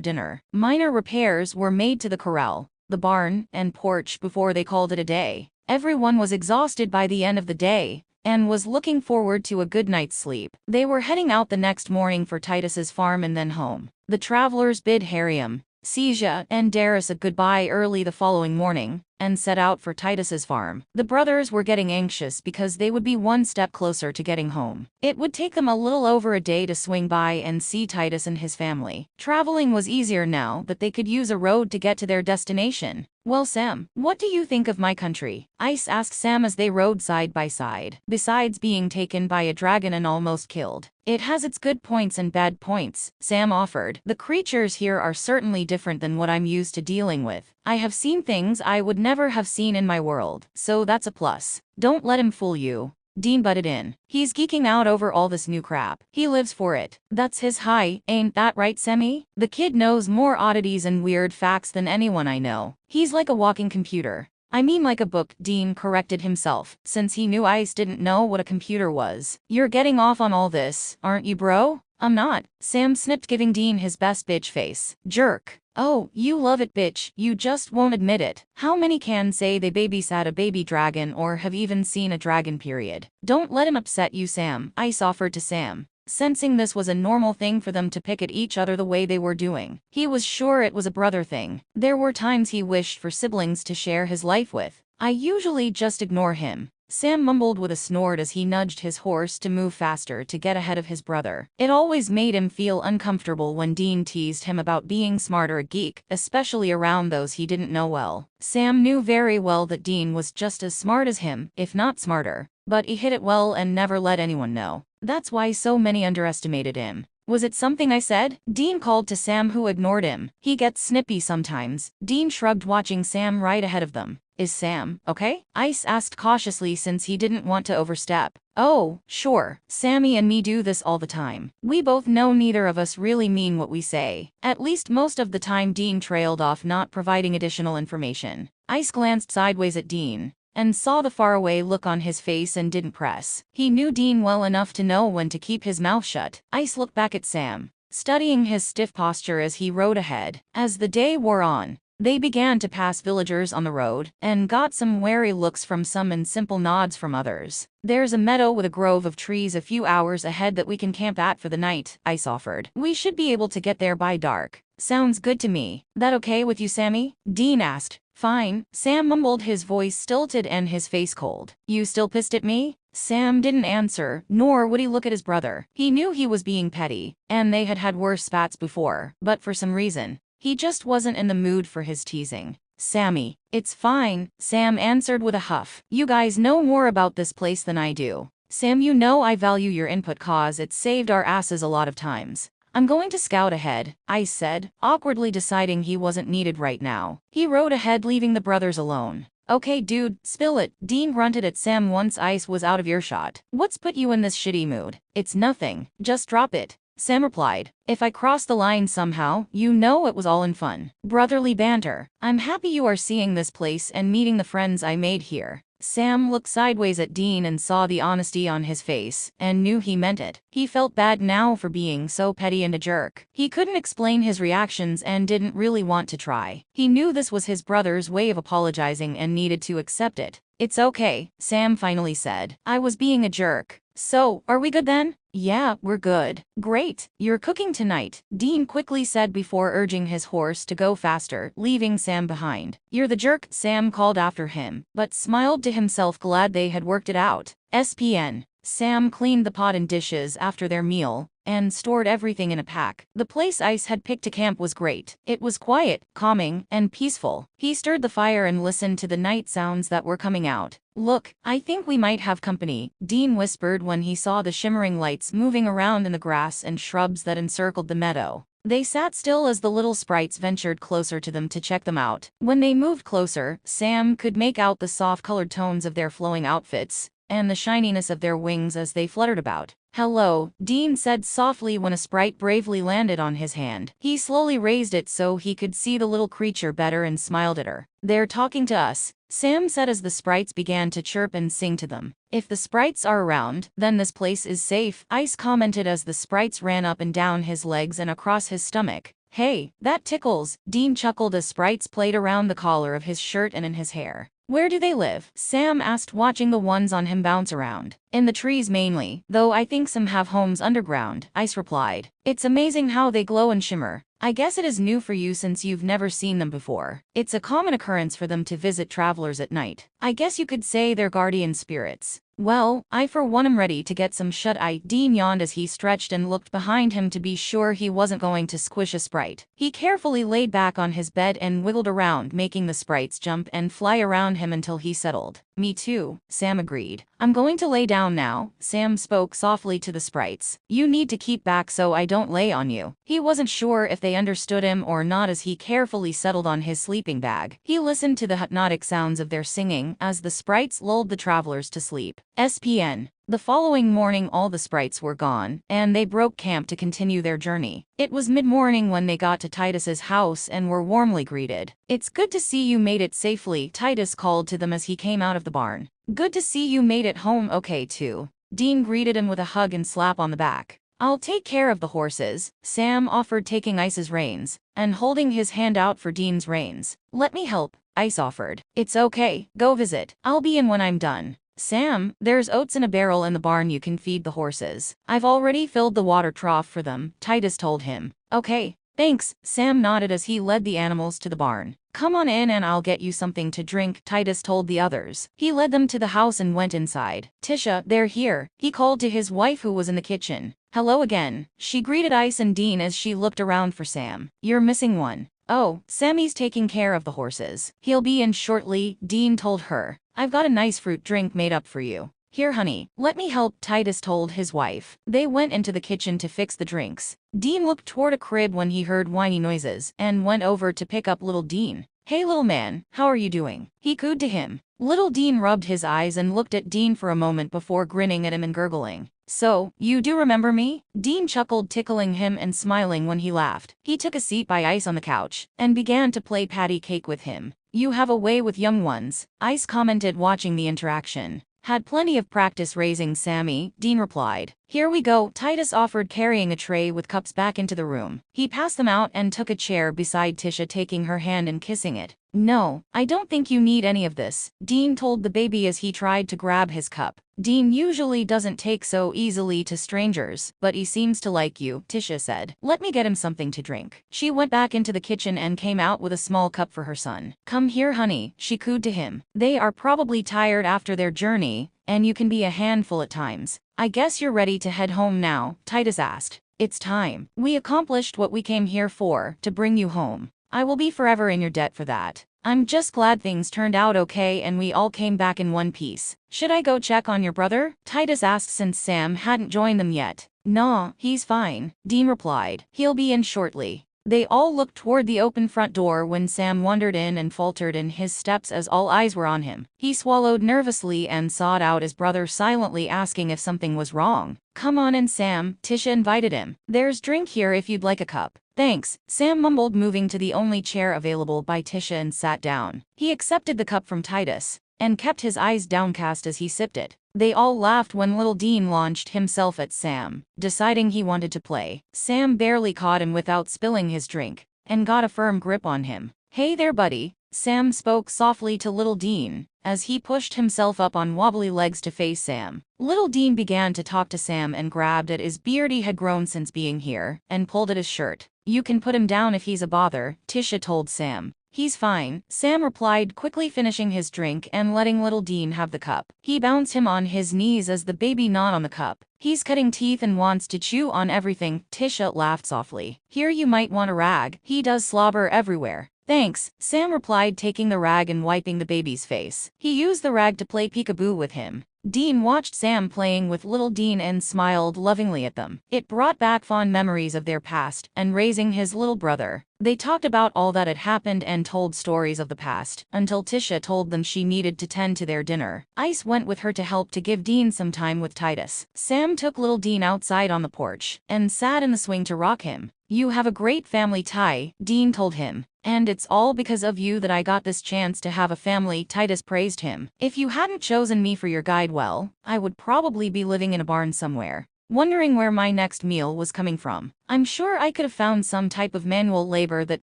dinner. Minor repairs were made to the corral, the barn, and porch before they called it a day. Everyone was exhausted by the end of the day, and was looking forward to a good night's sleep. They were heading out the next morning for Titus's farm and then home. The travelers bid Harriam, Seja, and Darius a goodbye early the following morning, and set out for Titus's farm. The brothers were getting anxious because they would be one step closer to getting home. It would take them a little over a day to swing by and see Titus and his family. Traveling was easier now that they could use a road to get to their destination. Well, Sam, what do you think of my country? Ice asked Sam as they rode side by side. Besides being taken by a dragon and almost killed, it has its good points and bad points, Sam offered. The creatures here are certainly different than what I'm used to dealing with. I have seen things I would never have seen in my world, so that's a plus. Don't let him fool you, Dean butted in. He's geeking out over all this new crap. He lives for it. That's his high, ain't that right, Sammy? The kid knows more oddities and weird facts than anyone I know. He's like a walking computer. I mean like a book, Dean corrected himself, since he knew Ice didn't know what a computer was. You're getting off on all this, aren't you, bro? I'm not, Sam snipped, giving Dean his best bitch face. Jerk. Oh, you love it, bitch, you just won't admit it. How many can say they babysat a baby dragon or have even seen a dragon, period? Don't let him upset you, Sam, Ice offered to Sam, sensing this was a normal thing for them to pick at each other the way they were doing. He was sure it was a brother thing. There were times he wished for siblings to share his life with. I usually just ignore him, Sam mumbled with a snort as he nudged his horse to move faster to get ahead of his brother. It always made him feel uncomfortable when Dean teased him about being smart or a geek, especially around those he didn't know well. Sam knew very well that Dean was just as smart as him, if not smarter, but he hid it well and never let anyone know. That's why so many underestimated him. Was it something I said? Dean called to Sam, who ignored him. He gets snippy sometimes. Dean shrugged, watching Sam right ahead of them. Is Sam okay? Ice asked cautiously, since he didn't want to overstep. Oh, sure. Sammy and me do this all the time. We both know neither of us really mean what we say. At least most of the time. Dean trailed off, not providing additional information. Ice glanced sideways at Dean and saw the faraway look on his face and didn't press. He knew Dean well enough to know when to keep his mouth shut. Ice looked back at Sam, studying his stiff posture as he rode ahead. As the day wore on, They began to pass villagers on the road, and got some wary looks from some and simple nods from others. There's a meadow with a grove of trees a few hours ahead that we can camp at for the night, Ice offered. We should be able to get there by dark. Sounds good to me. That okay with you, Sammy? Dean asked. Fine, Sam mumbled, his voice stilted and his face cold. You still pissed at me? Sam didn't answer, nor would he look at his brother. He knew he was being petty, and they had had worse spats before, but for some reason, he just wasn't in the mood for his teasing. Sammy, it's fine, Sam answered with a huff. You guys know more about this place than I do. Sam, you know I value your input cause it's saved our asses a lot of times. I'm going to scout ahead, Ice said, awkwardly deciding he wasn't needed right now. He rode ahead, leaving the brothers alone. Okay dude, spill it, Dean grunted at Sam once Ice was out of earshot. What's put you in this shitty mood? It's nothing, just drop it, Sam replied. If I cross the line somehow, you know it was all in fun. Brotherly banter. I'm happy you are seeing this place and meeting the friends I made here. Sam looked sideways at Dean and saw the honesty on his face, and knew he meant it. He felt bad now for being so petty and a jerk. He couldn't explain his reactions and didn't really want to try. He knew this was his brother's way of apologizing and needed to accept it. It's okay, Sam finally said. I was being a jerk. So, are we good then? Yeah, we're good. Great, you're cooking tonight, Dean quickly said before urging his horse to go faster, leaving Sam behind. You're the jerk, Sam called after him, but smiled to himself, glad they had worked it out. SPN. Sam cleaned the pot and dishes after their meal, and stored everything in a pack. The place Ice had picked to camp was great. It was quiet, calming, and peaceful. He stirred the fire and listened to the night sounds that were coming out. Look, I think we might have company, Dean whispered when he saw the shimmering lights moving around in the grass and shrubs that encircled the meadow. They sat still as the little sprites ventured closer to them to check them out. When they moved closer, Sam could make out the soft-colored tones of their flowing outfits, and the shininess of their wings as they fluttered about. Hello, Dean said softly when a sprite bravely landed on his hand. He slowly raised it so he could see the little creature better and smiled at her. They're talking to us, Sam said as the sprites began to chirp and sing to them. If the sprites are around, then this place is safe, Ice commented as the sprites ran up and down his legs and across his stomach. Hey, that tickles, Dean chuckled as sprites played around the collar of his shirt and in his hair. Where do they live? Sam asked, watching the ones on him bounce around. In the trees mainly, though I think some have homes underground, Ice replied. It's amazing how they glow and shimmer. I guess it is new for you since you've never seen them before. It's a common occurrence for them to visit travelers at night. I guess you could say they're guardian spirits. Well, I for one am ready to get some shut-eye, Dean yawned as he stretched and looked behind him to be sure he wasn't going to squish a sprite. He carefully laid back on his bed and wiggled around, making the sprites jump and fly around him until he settled. Me too, Sam agreed. I'm going to lay down now, Sam spoke softly to the sprites. You need to keep back so I don't lay on you. He wasn't sure if they understood him or not as he carefully settled on his sleeping bag. He listened to the hypnotic sounds of their singing as the sprites lulled the travelers to sleep. SPN. The following morning all the sprites were gone, and they broke camp to continue their journey. It was mid-morning when they got to Titus's house and were warmly greeted. It's good to see you made it safely, Titus called to them as he came out of the barn. Good to see you made it home okay too. Dean greeted him with a hug and slap on the back. I'll take care of the horses, Sam offered, taking Ice's reins, and holding his hand out for Dean's reins. Let me help, Ice offered. It's okay, go visit. I'll be in when I'm done. Sam, there's oats in a barrel in the barn you can feed the horses. I've already filled the water trough for them, Titus told him. Okay, thanks, Sam nodded as he led the animals to the barn. Come on in and I'll get you something to drink, Titus told the others. He led them to the house and went inside. Tisha, they're here, he called to his wife who was in the kitchen. Hello again, she greeted Ice and Dean as she looked around for Sam. You're missing one. Oh, Sammy's taking care of the horses. He'll be in shortly, Dean told her. I've got a nice fruit drink made up for you. Here honey, let me help, Titus told his wife. They went into the kitchen to fix the drinks. Dean looked toward a crib when he heard whiny noises, and went over to pick up little Dean. Hey little man, how are you doing? He cooed to him. Little Dean rubbed his eyes and looked at Dean for a moment before grinning at him and gurgling. So, you do remember me? Dean chuckled, tickling him and smiling when he laughed. He took a seat by Ice on the couch, and began to play patty cake with him. You have a way with young ones, Ice commented, watching the interaction. Had plenty of practice raising Sammy, Dean replied. Here we go. Titus offered, carrying a tray with cups back into the room. He passed them out and took a chair beside Tisha, taking her hand and kissing it. No, I don't think you need any of this, Dean told the baby as he tried to grab his cup. Dean usually doesn't take so easily to strangers, but he seems to like you, Tisha said. Let me get him something to drink. She went back into the kitchen and came out with a small cup for her son. Come here, honey, she cooed to him. They are probably tired after their journey, and you can be a handful at times. I guess you're ready to head home now, Titus asked. It's time. We accomplished what we came here for, to bring you home. I will be forever in your debt for that. I'm just glad things turned out okay and we all came back in one piece. Should I go check on your brother? Titus asked since Sam hadn't joined them yet. Nah, he's fine, Dean replied. He'll be in shortly. They all looked toward the open front door when Sam wandered in and faltered in his steps as all eyes were on him. He swallowed nervously and sought out his brother, silently asking if something was wrong. Come on in, Sam, Tisha invited him. There's drink here if you'd like a cup. Thanks, Sam mumbled, moving to the only chair available by Tisha and sat down. He accepted the cup from Titus and kept his eyes downcast as he sipped it. They all laughed when little Dean launched himself at Sam, deciding he wanted to play. Sam barely caught him without spilling his drink, and got a firm grip on him. Hey there, buddy, Sam spoke softly to little Dean, as he pushed himself up on wobbly legs to face Sam. Little Dean began to talk to Sam and grabbed at his beard. He had grown since being here, and pulled at his shirt. You can put him down if he's a bother, Tisha told Sam. He's fine, Sam replied, quickly finishing his drink and letting little Dean have the cup. He bounced him on his knees as the baby gnawed on the cup. He's cutting teeth and wants to chew on everything, Tisha laughed softly. Here, you might want a rag. He does slobber everywhere. Thanks, Sam replied, taking the rag and wiping the baby's face. He used the rag to play peekaboo with him. Dean watched Sam playing with little Dean and smiled lovingly at them. It brought back fond memories of their past and raising his little brother. They talked about all that had happened and told stories of the past, until Tisha told them she needed to tend to their dinner. Ice went with her to help to give Dean some time with Titus. Sam took little Dean outside on the porch and sat in the swing to rock him. You have a great family, Ty, Dean told him. And it's all because of you that I got this chance to have a family, Titus praised him. If you hadn't chosen me for your guide, well, I would probably be living in a barn somewhere, wondering where my next meal was coming from. I'm sure I could have found some type of manual labor that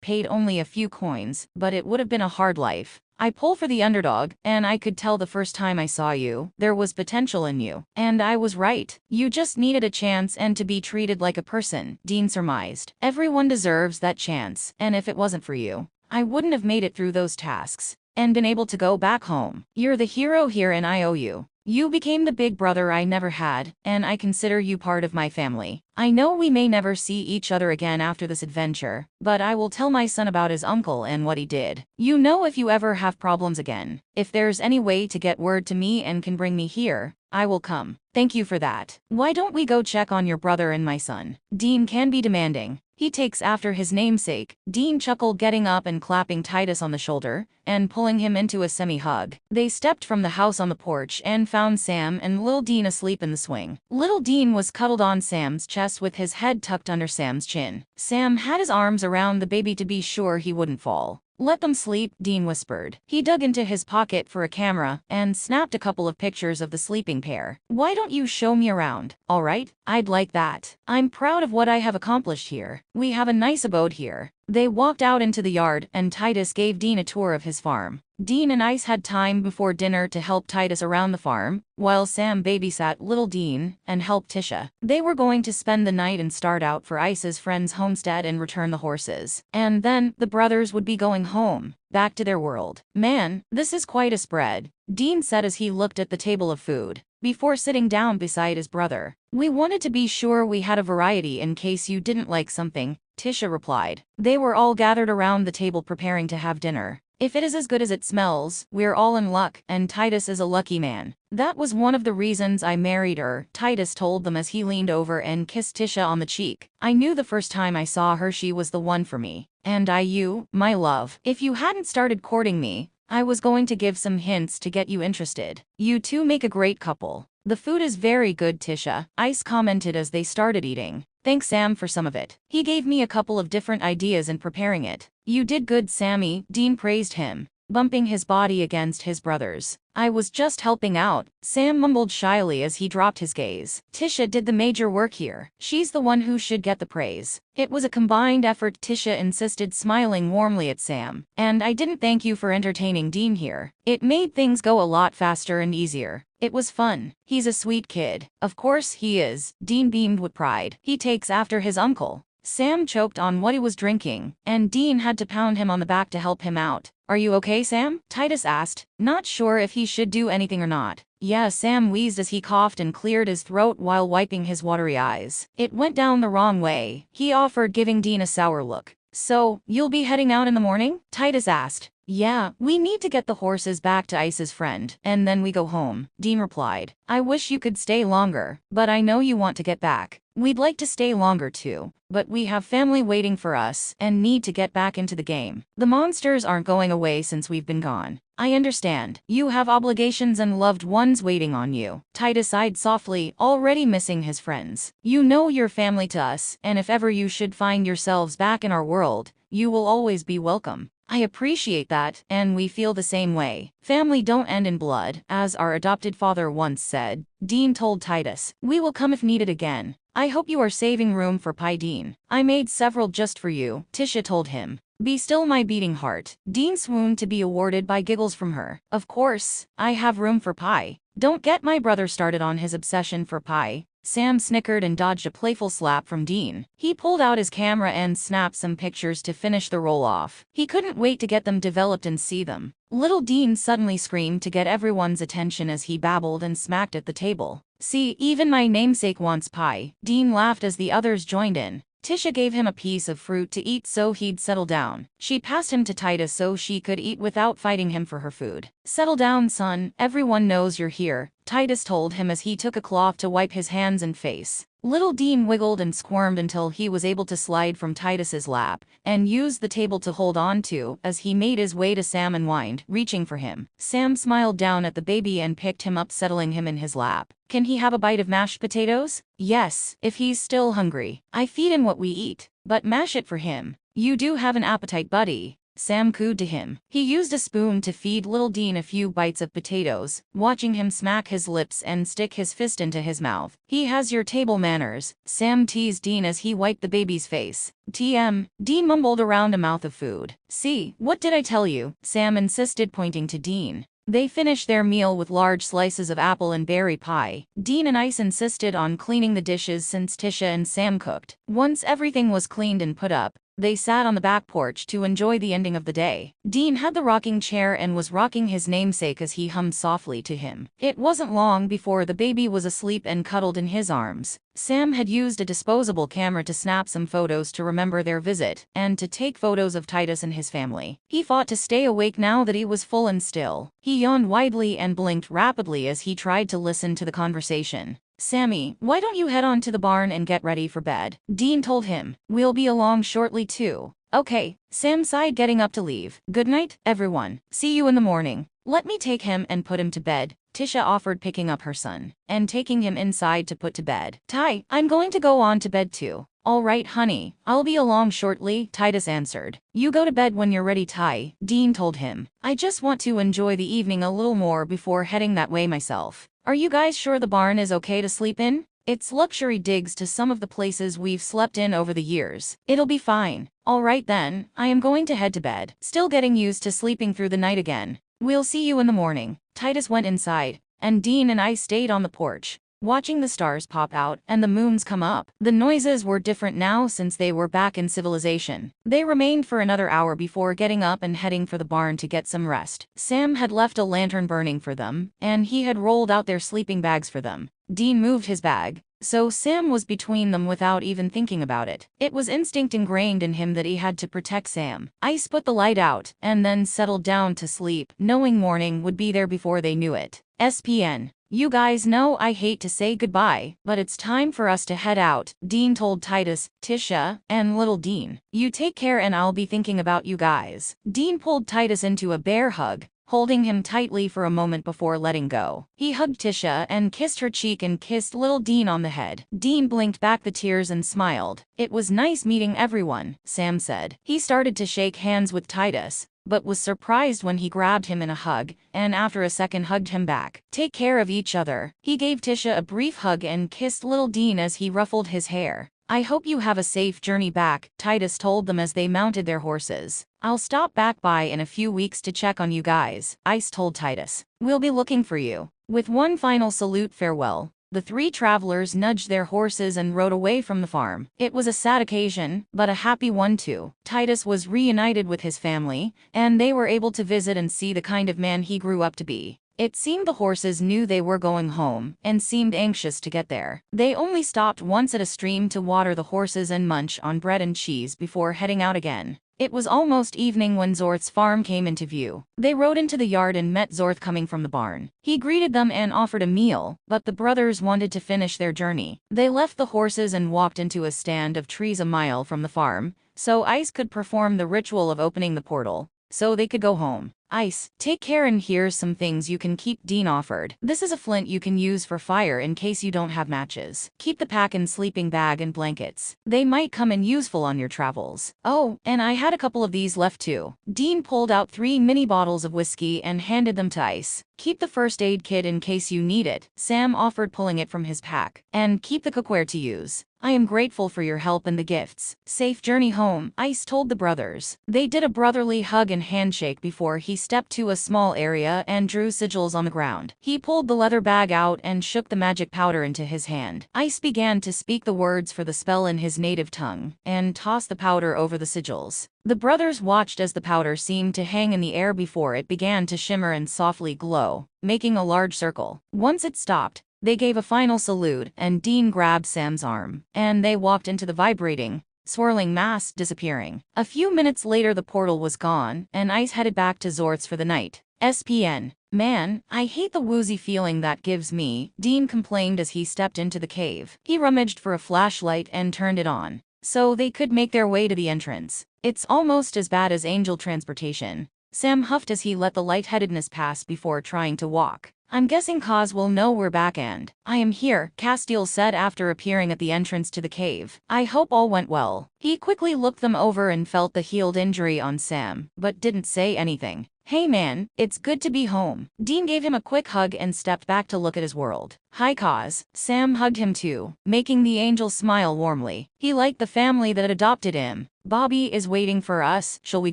paid only a few coins, but it would have been a hard life. I pull for the underdog, and I could tell the first time I saw you, there was potential in you. And I was right. You just needed a chance and to be treated like a person, Dean surmised. Everyone deserves that chance, and if it wasn't for you, I wouldn't have made it through those tasks and been able to go back home. You're the hero here and I owe you. You became the big brother I never had, and I consider you part of my family. I know we may never see each other again after this adventure, but I will tell my son about his uncle and what he did. You know, if you ever have problems again, if there's any way to get word to me and can bring me here, I will come. Thank you for that. Why don't we go check on your brother and my son? Dean can be demanding. He takes after his namesake, Dean chuckled, getting up and clapping Titus on the shoulder and pulling him into a semi-hug. They stepped from the house on the porch and found Sam and little Dean asleep in the swing. Little Dean was cuddled on Sam's chest with his head tucked under Sam's chin. Sam had his arms around the baby to be sure he wouldn't fall. Let them sleep, Dean whispered. He dug into his pocket for a camera and snapped a couple of pictures of the sleeping pair. Why don't you show me around? All right, I'd like that. I'm proud of what I have accomplished here. We have a nice abode here. They walked out into the yard and Titus gave Dean a tour of his farm. Dean and Ice had time before dinner to help Titus around the farm, while Sam babysat little Dean and helped Tisha. They were going to spend the night and start out for Ice's friend's homestead and return the horses. And then the brothers would be going home, back to their world. Man, this is quite a spread, Dean said as he looked at the table of food, before sitting down beside his brother. We wanted to be sure we had a variety in case you didn't like something, Tisha replied. They were all gathered around the table preparing to have dinner. If it is as good as it smells, we're all in luck, and Titus is a lucky man. That was one of the reasons I married her, Titus told them as he leaned over and kissed Tisha on the cheek. I knew the first time I saw her she was the one for me. And you, my love. If you hadn't started courting me, I was going to give some hints to get you interested. You two make a great couple. The food is very good, Tisha, Ice commented as they started eating. Thanks, Sam, for some of it. He gave me a couple of different ideas in preparing it. You did good, Sammy, Dean praised him. bumping his body against his brother's. I was just helping out, Sam mumbled shyly as he dropped his gaze. Tisha did the major work here. She's the one who should get the praise. It was a combined effort, Tisha insisted, smiling warmly at Sam. And I didn't thank you for entertaining Dean here. It made things go a lot faster and easier. It was fun. He's a sweet kid. Of course he is, Dean beamed with pride. He takes after his uncle. Sam choked on what he was drinking, and Dean had to pound him on the back to help him out. Are you okay, Sam? Titus asked, not sure if he should do anything or not. Yeah, Sam wheezed as he coughed and cleared his throat while wiping his watery eyes. It went down the wrong way, he offered, giving Dean a sour look. So, you'll be heading out in the morning? Titus asked. Yeah, we need to get the horses back to Ice's friend, and then we go home, Dean replied. I wish you could stay longer, but I know you want to get back. We'd like to stay longer too, but we have family waiting for us and need to get back into the game. The monsters aren't going away since we've been gone. I understand. You have obligations and loved ones waiting on you. Titus sighed softly, already missing his friends. You know you're family to us, and if ever you should find yourselves back in our world, you will always be welcome. I appreciate that, and we feel the same way. Family don't end in blood, as our adopted father once said, Dean told Titus. We will come if needed again. I hope you are saving room for pie, Dean. I made several just for you, Tisha told him. Be still, my beating heart. Dean swooned to be awarded by giggles from her. Of course, I have room for pie. Don't get my brother started on his obsession for pie. Sam snickered and dodged a playful slap from Dean. He pulled out his camera and snapped some pictures to finish the roll-off. He couldn't wait to get them developed and see them. Little Dean suddenly screamed to get everyone's attention as he babbled and smacked at the table. See, even my namesake wants pie. Dean laughed as the others joined in. Tisha gave him a piece of fruit to eat so he'd settle down. She passed him to Titus so she could eat without fighting him for her food. Settle down, son. Everyone knows you're here, Titus told him as he took a cloth to wipe his hands and face. Little Dean wiggled and squirmed until he was able to slide from Titus's lap and used the table to hold on to as he made his way to Sam and whined, reaching for him. Sam smiled down at the baby and picked him up, settling him in his lap. Can he have a bite of mashed potatoes? Yes, if he's still hungry. I feed him what we eat, but mash it for him. You do have an appetite, buddy, Sam cooed to him. He used a spoon to feed little Dean a few bites of potatoes, watching him smack his lips and stick his fist into his mouth. He has your table manners, Sam teased Dean as he wiped the baby's face. TM, Dean mumbled around a mouth of food. See, what did I tell you? Sam insisted, pointing to Dean. They finished their meal with large slices of apple and berry pie. Dean and Ice insisted on cleaning the dishes since Tisha and Sam cooked. Once everything was cleaned and put up, they sat on the back porch to enjoy the ending of the day. Dean had the rocking chair and was rocking his namesake as he hummed softly to him. It wasn't long before the baby was asleep and cuddled in his arms. Sam had used a disposable camera to snap some photos to remember their visit, and to take photos of Titus and his family. He fought to stay awake now that he was full and still. He yawned widely and blinked rapidly as he tried to listen to the conversation. Sammy, why don't you head on to the barn and get ready for bed? Dean told him. We'll be along shortly too. Okay, Sam sighed, getting up to leave. Good night, everyone. See you in the morning. Let me take him and put him to bed, Tisha offered, picking up her son and taking him inside to put to bed. Ty, I'm going to go on to bed too. All right, honey, I'll be along shortly, Titus answered. You go to bed when you're ready, Ty, Dean told him. I just want to enjoy the evening a little more before heading that way myself. Are you guys sure the barn is okay to sleep in? It's luxury digs to some of the places we've slept in over the years. It'll be fine. All right then, I am going to head to bed. Still getting used to sleeping through the night again. We'll see you in the morning. Titus went inside, and Dean and I stayed on the porch, watching the stars pop out and the moons come up. The noises were different now since they were back in civilization. They remained for another hour before getting up and heading for the barn to get some rest. Sam had left a lantern burning for them, and he had rolled out their sleeping bags for them. Dean moved his bag, so Sam was between them without even thinking about it. It was instinct ingrained in him that he had to protect Sam. Ice put the light out and then settled down to sleep, knowing morning would be there before they knew it. SPN. You guys know I hate to say goodbye, but it's time for us to head out, Dean told Titus, Tisha, and little Dean. You take care and I'll be thinking about you guys. Dean pulled Titus into a bear hug, holding him tightly for a moment before letting go. He hugged Tisha and kissed her cheek and kissed little Dean on the head. Dean blinked back the tears and smiled. It was nice meeting everyone, Sam said. He started to shake hands with Titus, but was surprised when he grabbed him in a hug, and after a second hugged him back. Take care of each other. He gave Tisha a brief hug and kissed little Dean as he ruffled his hair. I hope you have a safe journey back, Titus told them as they mounted their horses. I'll stop back by in a few weeks to check on you guys, Ice told Titus. We'll be looking for you. With one final salute farewell, the three travelers nudged their horses and rode away from the farm. It was a sad occasion, but a happy one too. Titus was reunited with his family, and they were able to visit and see the kind of man he grew up to be. It seemed the horses knew they were going home, and seemed anxious to get there. They only stopped once at a stream to water the horses and munch on bread and cheese before heading out again. It was almost evening when Zorth's farm came into view. They rode into the yard and met Zorth coming from the barn. He greeted them and offered a meal, but the brothers wanted to finish their journey. They left the horses and walked into a stand of trees a mile from the farm, so Ice could perform the ritual of opening the portal, so they could go home. Ice, take care, and here's some things you can keep, Dean offered. This is a flint you can use for fire in case you don't have matches. Keep the pack and sleeping bag and blankets. They might come in useful on your travels. Oh, and I had a couple of these left too. Dean pulled out 3 mini bottles of whiskey and handed them to Ice. Keep the first aid kit in case you need it, Sam offered, pulling it from his pack. And keep the cookware to use. I am grateful for your help and the gifts. Safe journey home, Ice told the brothers. They did a brotherly hug and handshake before he stepped to a small area and drew sigils on the ground. He pulled the leather bag out and shook the magic powder into his hand. Ice began to speak the words for the spell in his native tongue, and tossed the powder over the sigils. The brothers watched as the powder seemed to hang in the air before it began to shimmer and softly glow, making a large circle. Once it stopped, they gave a final salute, and Dean grabbed Sam's arm, and they walked into the vibrating, swirling mass, disappearing. A few minutes later the portal was gone, and Ice headed back to Zorth's for the night. SPN. Man, I hate the woozy feeling that gives me, Dean complained as he stepped into the cave. He rummaged for a flashlight and turned it on, so they could make their way to the entrance. It's almost as bad as angel transportation, Sam huffed as he let the lightheadedness pass before trying to walk. I'm guessing Kaz will know we're back, and I am here, Castiel said after appearing at the entrance to the cave. I hope all went well. He quickly looked them over and felt the healed injury on Sam, but didn't say anything. Hey man, it's good to be home. Dean gave him a quick hug and stepped back to look at his world. Hi Kaz. Sam hugged him too, making the angel smile warmly. He liked the family that adopted him. Bobby is waiting for us, shall we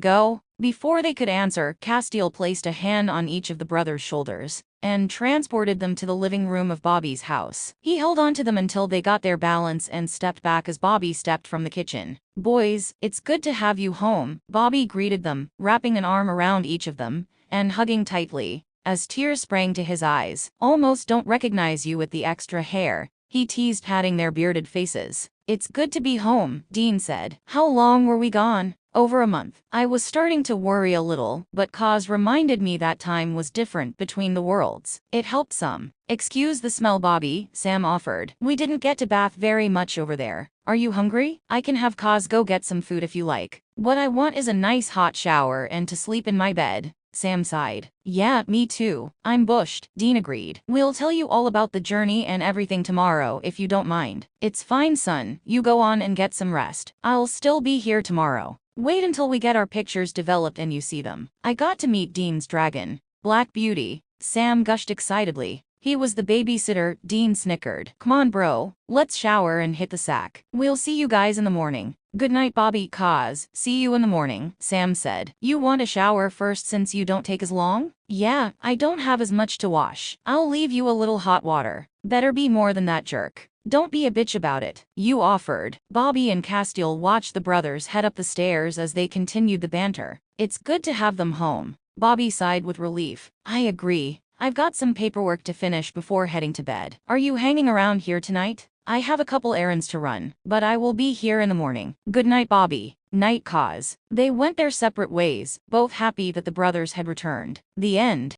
go? Before they could answer, Castiel placed a hand on each of the brothers' shoulders and transported them to the living room of Bobby's house. He held on to them until they got their balance and stepped back as Bobby stepped from the kitchen. Boys, it's good to have you home, Bobby greeted them, wrapping an arm around each of them and hugging tightly, as tears sprang to his eyes. Almost don't recognize you with the extra hair, he teased, patting their bearded faces. It's good to be home, Dean said. How long were we gone? Over a month. I was starting to worry a little, but Kaz reminded me that time was different between the worlds. It helped some. Excuse the smell, Bobby, Sam offered. We didn't get to bath very much over there. Are you hungry? I can have Kaz go get some food if you like. What I want is a nice hot shower and to sleep in my bed, Sam sighed. Yeah, me too. I'm bushed, Dean agreed. We'll tell you all about the journey and everything tomorrow if you don't mind. It's fine, son. You go on and get some rest. I'll still be here tomorrow. Wait until we get our pictures developed and you see them. I got to meet Dean's dragon, Black Beauty, Sam gushed excitedly. He was the babysitter, Dean snickered. Come on bro, let's shower and hit the sack. We'll see you guys in the morning. Good night Bobby. Kaz, see you in the morning, Sam said. You want a shower first since you don't take as long? Yeah, I don't have as much to wash. I'll leave you a little hot water. Better be more than that, jerk. Don't be a bitch about it, you offered. Bobby and Castiel watched the brothers head up the stairs as they continued the banter. It's good to have them home. Bobby sighed with relief. I agree. I've got some paperwork to finish before heading to bed. Are you hanging around here tonight? I have a couple errands to run, but I will be here in the morning. Good night, Bobby. Night, Kaz. They went their separate ways, both happy that the brothers had returned. The end.